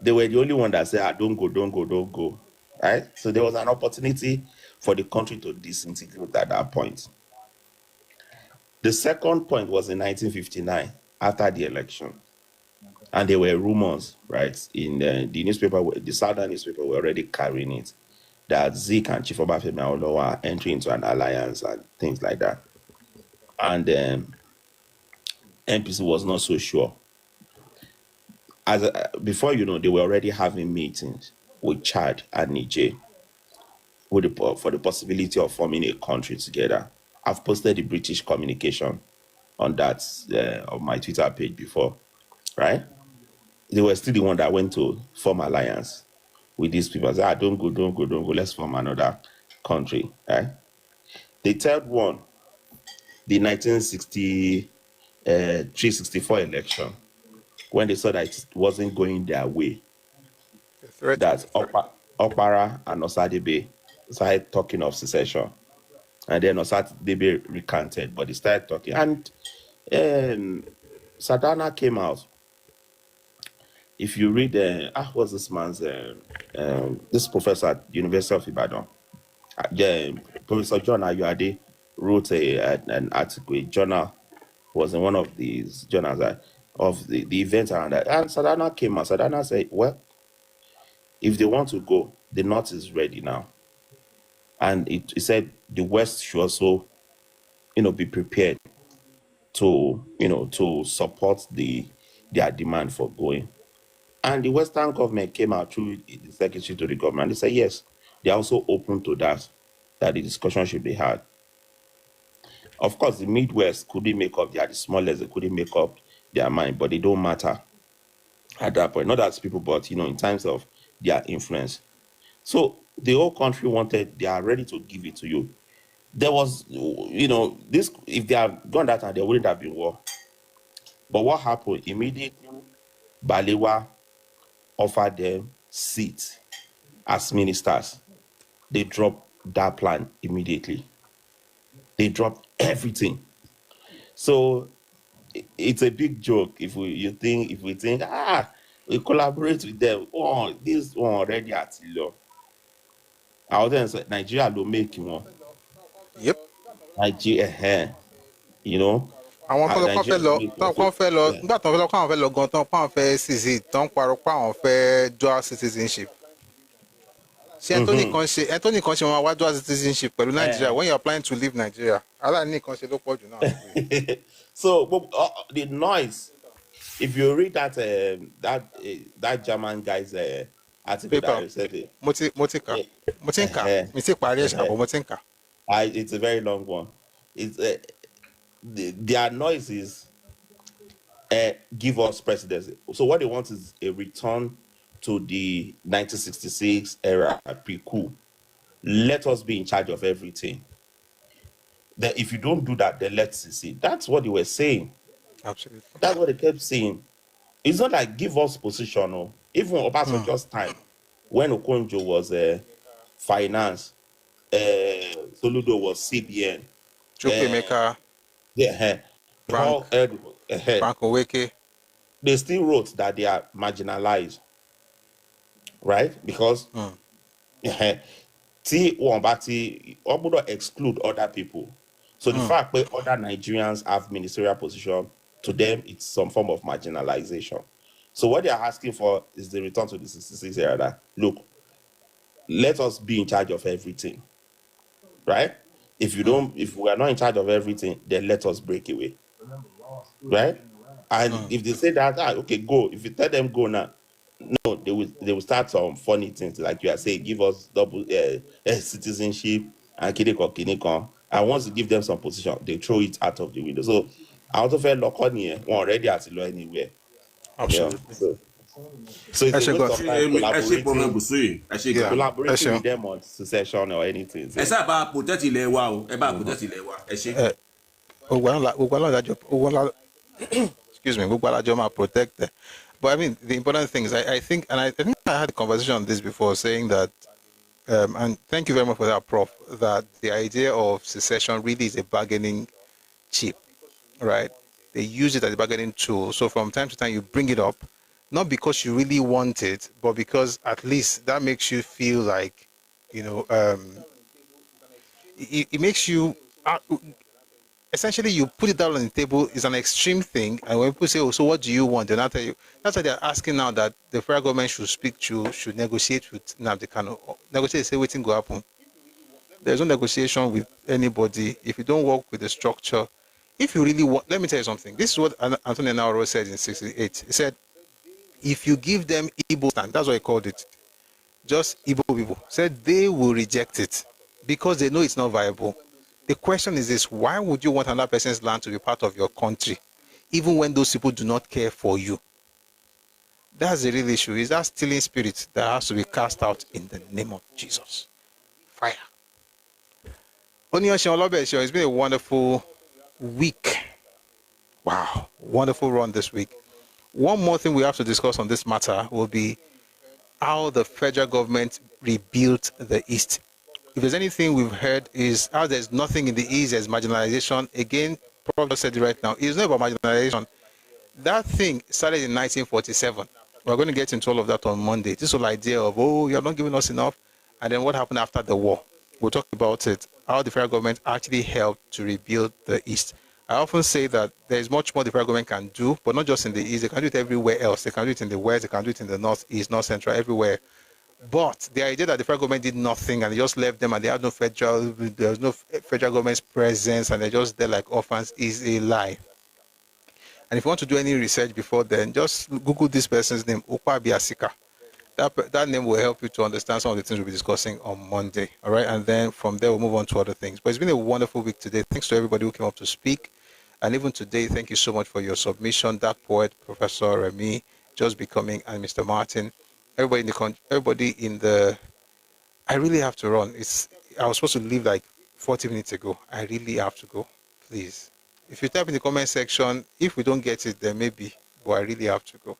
They were the only one that said, don't go. Right? So there was an opportunity for the country to disintegrate at that point. The second point was in 1959, after the election. And there were rumors, right, in the newspaper, the Southern newspaper were already carrying it, that Zik and Chief Obafemi Awolowo are entering into an alliance and things like that. And MPC was not so sure. Before they were already having meetings with Chad and Niger for the possibility of forming a country together. I've posted the British communication on that on my Twitter page before, right? They were still the one that went to form alliance with these people. Said, don't go, let's form another country, right? The third one, the 1963-64 election, when they saw that it wasn't going their way, that Okpara and Osadebe started talking of secession. And then Osadebe recanted, but they started talking. And Sadana came out if you read, what's this man's, this professor at University of Ibadan, Professor John Ayuade wrote an article, a journal, was in one of these journals of the events around that. And Sadana came out. Sadana said, well, if they want to go, the North is ready now. And it said the West should also, be prepared to, to support their demand for going. And the Western government came out through the secretary to the government. They said, yes, they're also open to that the discussion should be had. Of course, the Midwest couldn't make up, they are the smallest, they couldn't make up their mind, but they don't matter at that point. Not as people, but, in terms of their influence. So the whole country they are ready to give it to you. There was, this, if they had gone that time, there wouldn't have been war. But what happened? Immediately, Balewa offered them seats as ministers. They dropped that plan immediately. They dropped everything. So it's a big joke if we think we collaborate with them. Oh, this one already at law. I was saying Nigeria will make one. Yep. Nigeria, àwọn tó lọ kàn fẹ́ lọ nígbà tó ń fẹ́ lọ káwọn fẹ́ lọ gan tán páwọn fẹ́ cz tó ń parọ́ páwọn fẹ́ dual citizenship. ṣé ẹni tó ṣe wọn wá dual citizenship pẹ̀lú Nigeria when you are planning to leave Nigeria aláàní nìkan ṣe ló pọ̀ jù náà. So the noise, if you read that German guy's article that I said, it's a very long one. It's their noise is give us presidency. So what they want is a return to the 1966 era, pre-coup. Let us be in charge of everything. That if you don't do that, then let's see. That's what they were saying. Absolutely. That's what they kept saying. It's not like give us position. No. Even Obasanjo's time, when Okonjo was finance, Soludo was CBN. Chukwemeka. Frank Oweke. They still wrote that they are marginalized. Right? Because T Wambati Obudo exclude other people. So the fact that other Nigerians have ministerial position, to them it's some form of marginalization. So what they are asking for is the return to the 66 era. That, look, let us be in charge of everything. Right? If we are not in charge of everything, then let us break away. Right? And if they say that, okay, go. If you tell them go now, no, they will start some funny things like you are saying, give us double citizenship and kiniko. And once you give them some position, they throw it out of the window. So I also felt local here, one already has to learn anywhere. Absolutely. Yeah, so it's a waste of time collaborating with them on secession or anything. Ẹ sábà protect ilẹ̀ wa o, ẹ bá protect ilẹ̀ wa, ẹ ṣe. Excuse me, Gugwala protect. But I mean, the important thing is, I think I had a conversation on this before, saying that, and thank you very much for that, Prof, that the idea of secession really is a bargaining chip, right? They use it as a bargaining tool. So from time to time, you bring it up, not because you really want it, but because at least that makes you feel like, it makes you... essentially, you put it down on the table. It's an extreme thing, and when people say, "Oh, so what do you want?" Then I tell you, that's why they're asking now that the federal government should negotiate with Nnamdi Kanu. Negotiate, say, waiting go happen. There's no negotiation with anybody if you don't work with the structure. If you really want, let me tell you something. This is what Anthony Nauro said in '68. He said, if you give them Igbo stand, that's what he called it, just Igbo people, said they will reject it because they know it's not viable. The question is this: why would you want another person's land to be part of your country, even when those people do not care for you? That's the real issue. Is that stealing spirit that has to be cast out in the name of Jesus? Fire. It's been a wonderful week. Wow, wonderful run this week. One more thing we have to discuss on this matter will be how the federal government rebuilt the East. If there's anything we've heard is how there's nothing in the East, there's marginalization. Again, Prof said it right now. It's not about marginalization. That thing started in 1947 We're going to get into all of that on Monday. This whole idea of, oh, you're not giving us enough. And then what happened after the war? We'll talk about it. How the federal government actually helped to rebuild the East. I often say that there's much more the federal government can do, but not just in the East. They can do it everywhere else. They can do it in the West. They can do it in the North, East, North Central, everywhere. But the idea that the federal government did nothing and they just left them and they had no there was no federal government's presence and they're just there like orphans is a lie. And if you want to do any research before then, just Google this person's name, Okwa Biasika. That name will help you to understand some of the things we'll be discussing on Monday. All right. And then from there, we'll move on to other things. But it's been a wonderful week today. Thanks to everybody who came up to speak. And even today, thank you so much for your submission. That poet, Professor Remy, Just Becoming, and Mr. Martin. Everybody in the, I really have to run. I was supposed to leave like 40 minutes ago. I really have to go. Please. If you type in the comment section, if we don't get it, then maybe, but I really have to go.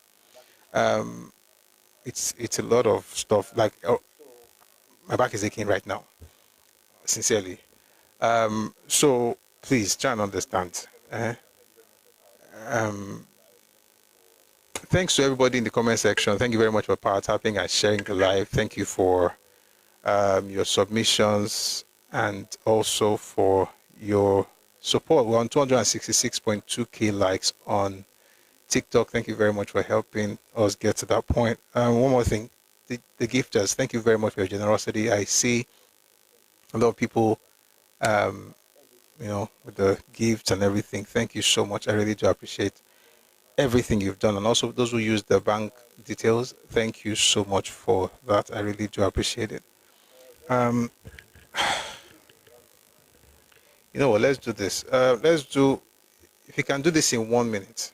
It's a lot of stuff. Like, my back is aching right now, sincerely. So please try and understand. Thanks to everybody in the comment section. Thank you very much for power tapping and sharing the live. Thank you for your submissions and also for your support. We're on 266.2k likes on TikTok. Thank you very much for helping us get to that point. One more thing, the gifters, thank you very much for your generosity. I see a lot of people, with the gifts and everything. Thank you so much. I really do appreciate everything you've done. And also those who use the bank details, thank you so much for that. I really do appreciate it. You know what, let's do this. If you can do this in 1 minute,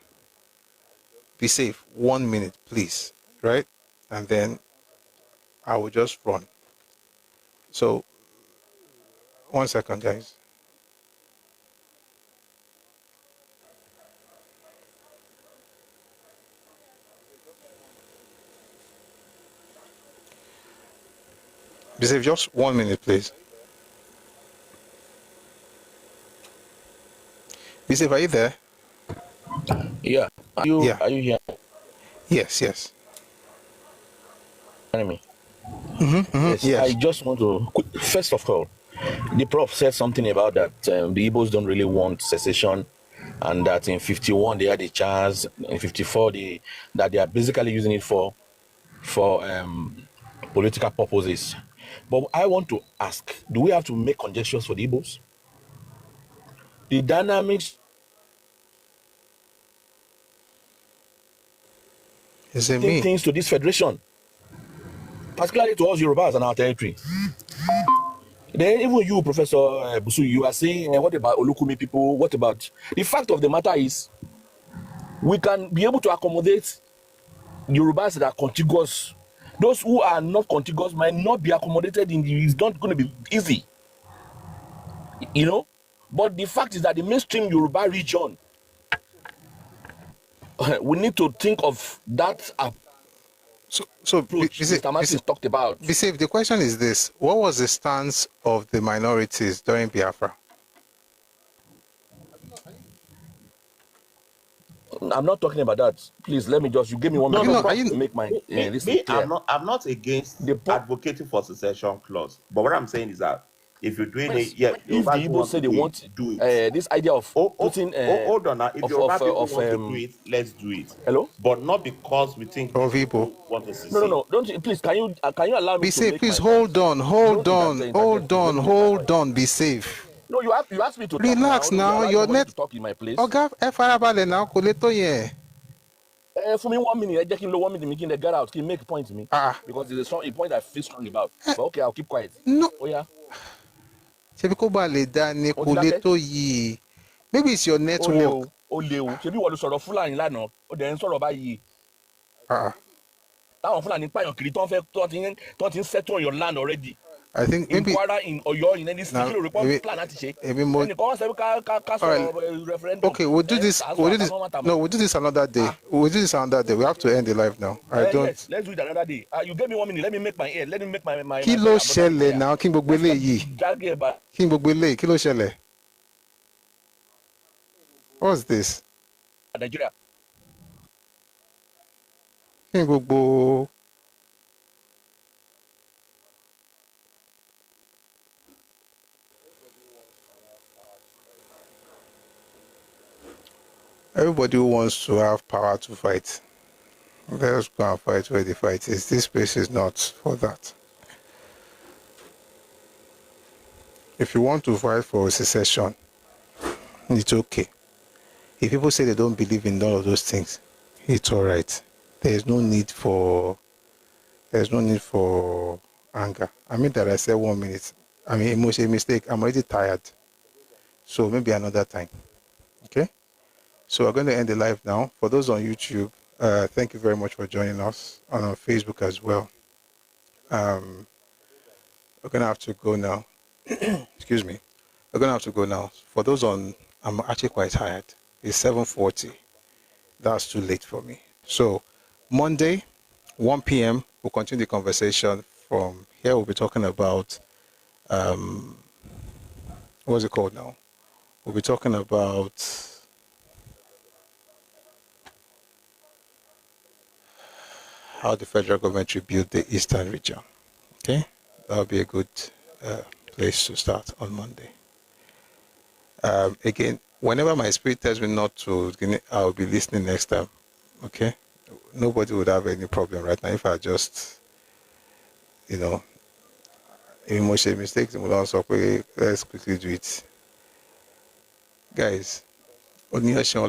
be safe. 1 minute, please. Right? And then I will just run. So, 1 second, guys. Be safe, just 1 minute, please. Be safe, are you there? Yeah. Are you here? Yes. Me. Yes. I just want to, first of all, the prof said something about that the Igbos don't really want secession, and that in 51 they had a chance, in 54 that they are basically using it for political purposes. But I want to ask, do we have to make conjectures for the Igbos? The dynamics things to this federation, particularly to us Yorubas and our territory. Then even you, Professor Busu, you are saying, what about Olukumi people? What about the fact of the matter is, we can be able to accommodate Yorubas that are contiguous. Those who are not contiguous might not be accommodated it's not going to be easy, But the fact is that the mainstream Yoruba region, we need to think of that So approach Mr. Martin talked about. Be safe. The question is this: what was the stance of the minorities during Biafra? I'm not talking about that. Please let me you give me 1 minute to make my listen clear. I'm not against advocating for secession clause, but what I'm saying is that if you're doing it, if the Igbos say they want do it. This idea of putting hold on now. If your people want to do it, let's do it. Hello, but not because we think people want to secede. No. Don't you, please? Can you allow me be to safe? Make please my hold on. Be safe. No, you asked me to relax talk now. Your net to talk in my place. Oga, farabalẹ̀ now. Koleto ye. For me 1 minute, I just 1 minute, making the get out. Can make a point to me because there's a point I feel strong about. But okay, I'll keep quiet. No. Oh yeah. Maybe it's your network. Ṣebí wọ́n ló sọ̀rọ̀ Fúlàní lánàá, ó dẹ̀ ń sọ̀rọ̀ báyìí. Táwọn Fúlàní pààyàn kiri tó ti ń settle on your land already. I think maybe in Kwara, in Oyo, in any city, report plan láti ṣe. Okay, we'll do this. No, we'll do this another day. We'll do this another day. We have to end the live now. Yes, let's do it another day. You gave me 1 minute. Let me make my Kí ló ṣẹlẹ̀ now? Kí gbogbo eléyìí? Kí gbogbo eléyìí? Kí ló ṣẹlẹ̀? What's this? Nigeria. Everybody who wants to have power to fight. Let's go and fight where the fight is. This place is not for that. If you want to fight for secession, it's okay. If people say they don't believe in all of those things, it's all right. There's no need for anger. I mean that I said 1 minute. I mean, emotional mistake. I'm already tired. So maybe another time. Okay? So we're going to end the live now. For those on YouTube, thank you very much for joining us. On our Facebook as well. We're going to have to go now. Excuse me. We're going to have to go now. For those on, I'm actually quite tired. It's 7:40. That's too late for me. So Monday, 1 p.m., we'll continue the conversation. From here, we'll be talking about, what's it called now? We'll be talking about how the federal government rebuilt the Eastern region. Okay? That'll be a good place to start on Monday. Again, whenever my spirit tells me not to, I'll be listening next time. Okay? Nobody would have any problem right now if I just, emotional mistakes, let's quickly do it. Guys, thanks to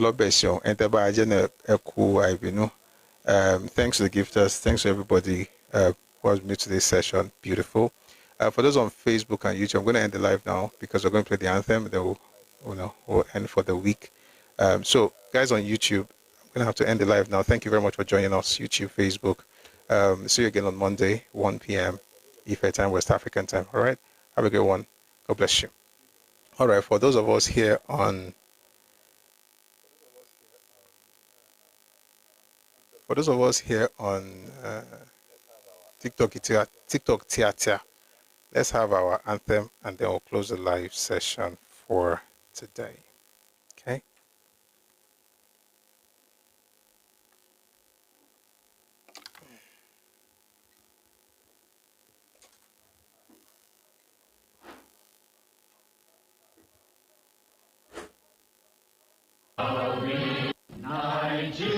the gifters, thanks to everybody who has made today's session beautiful. For those on Facebook and YouTube, I'm going to end the live now because we're going to play the anthem. Then we'll end for the week. So, guys on YouTube, I'm going to have to end the live now. Thank you very much for joining us, YouTube, Facebook. See you again on Monday, 1 p.m. Ife time, West African time. All right? Have a good one. God bless you. All right, for those of us here on TikTok Theater, let's have our anthem and then we'll close the live session for today. Okay? Nigeria.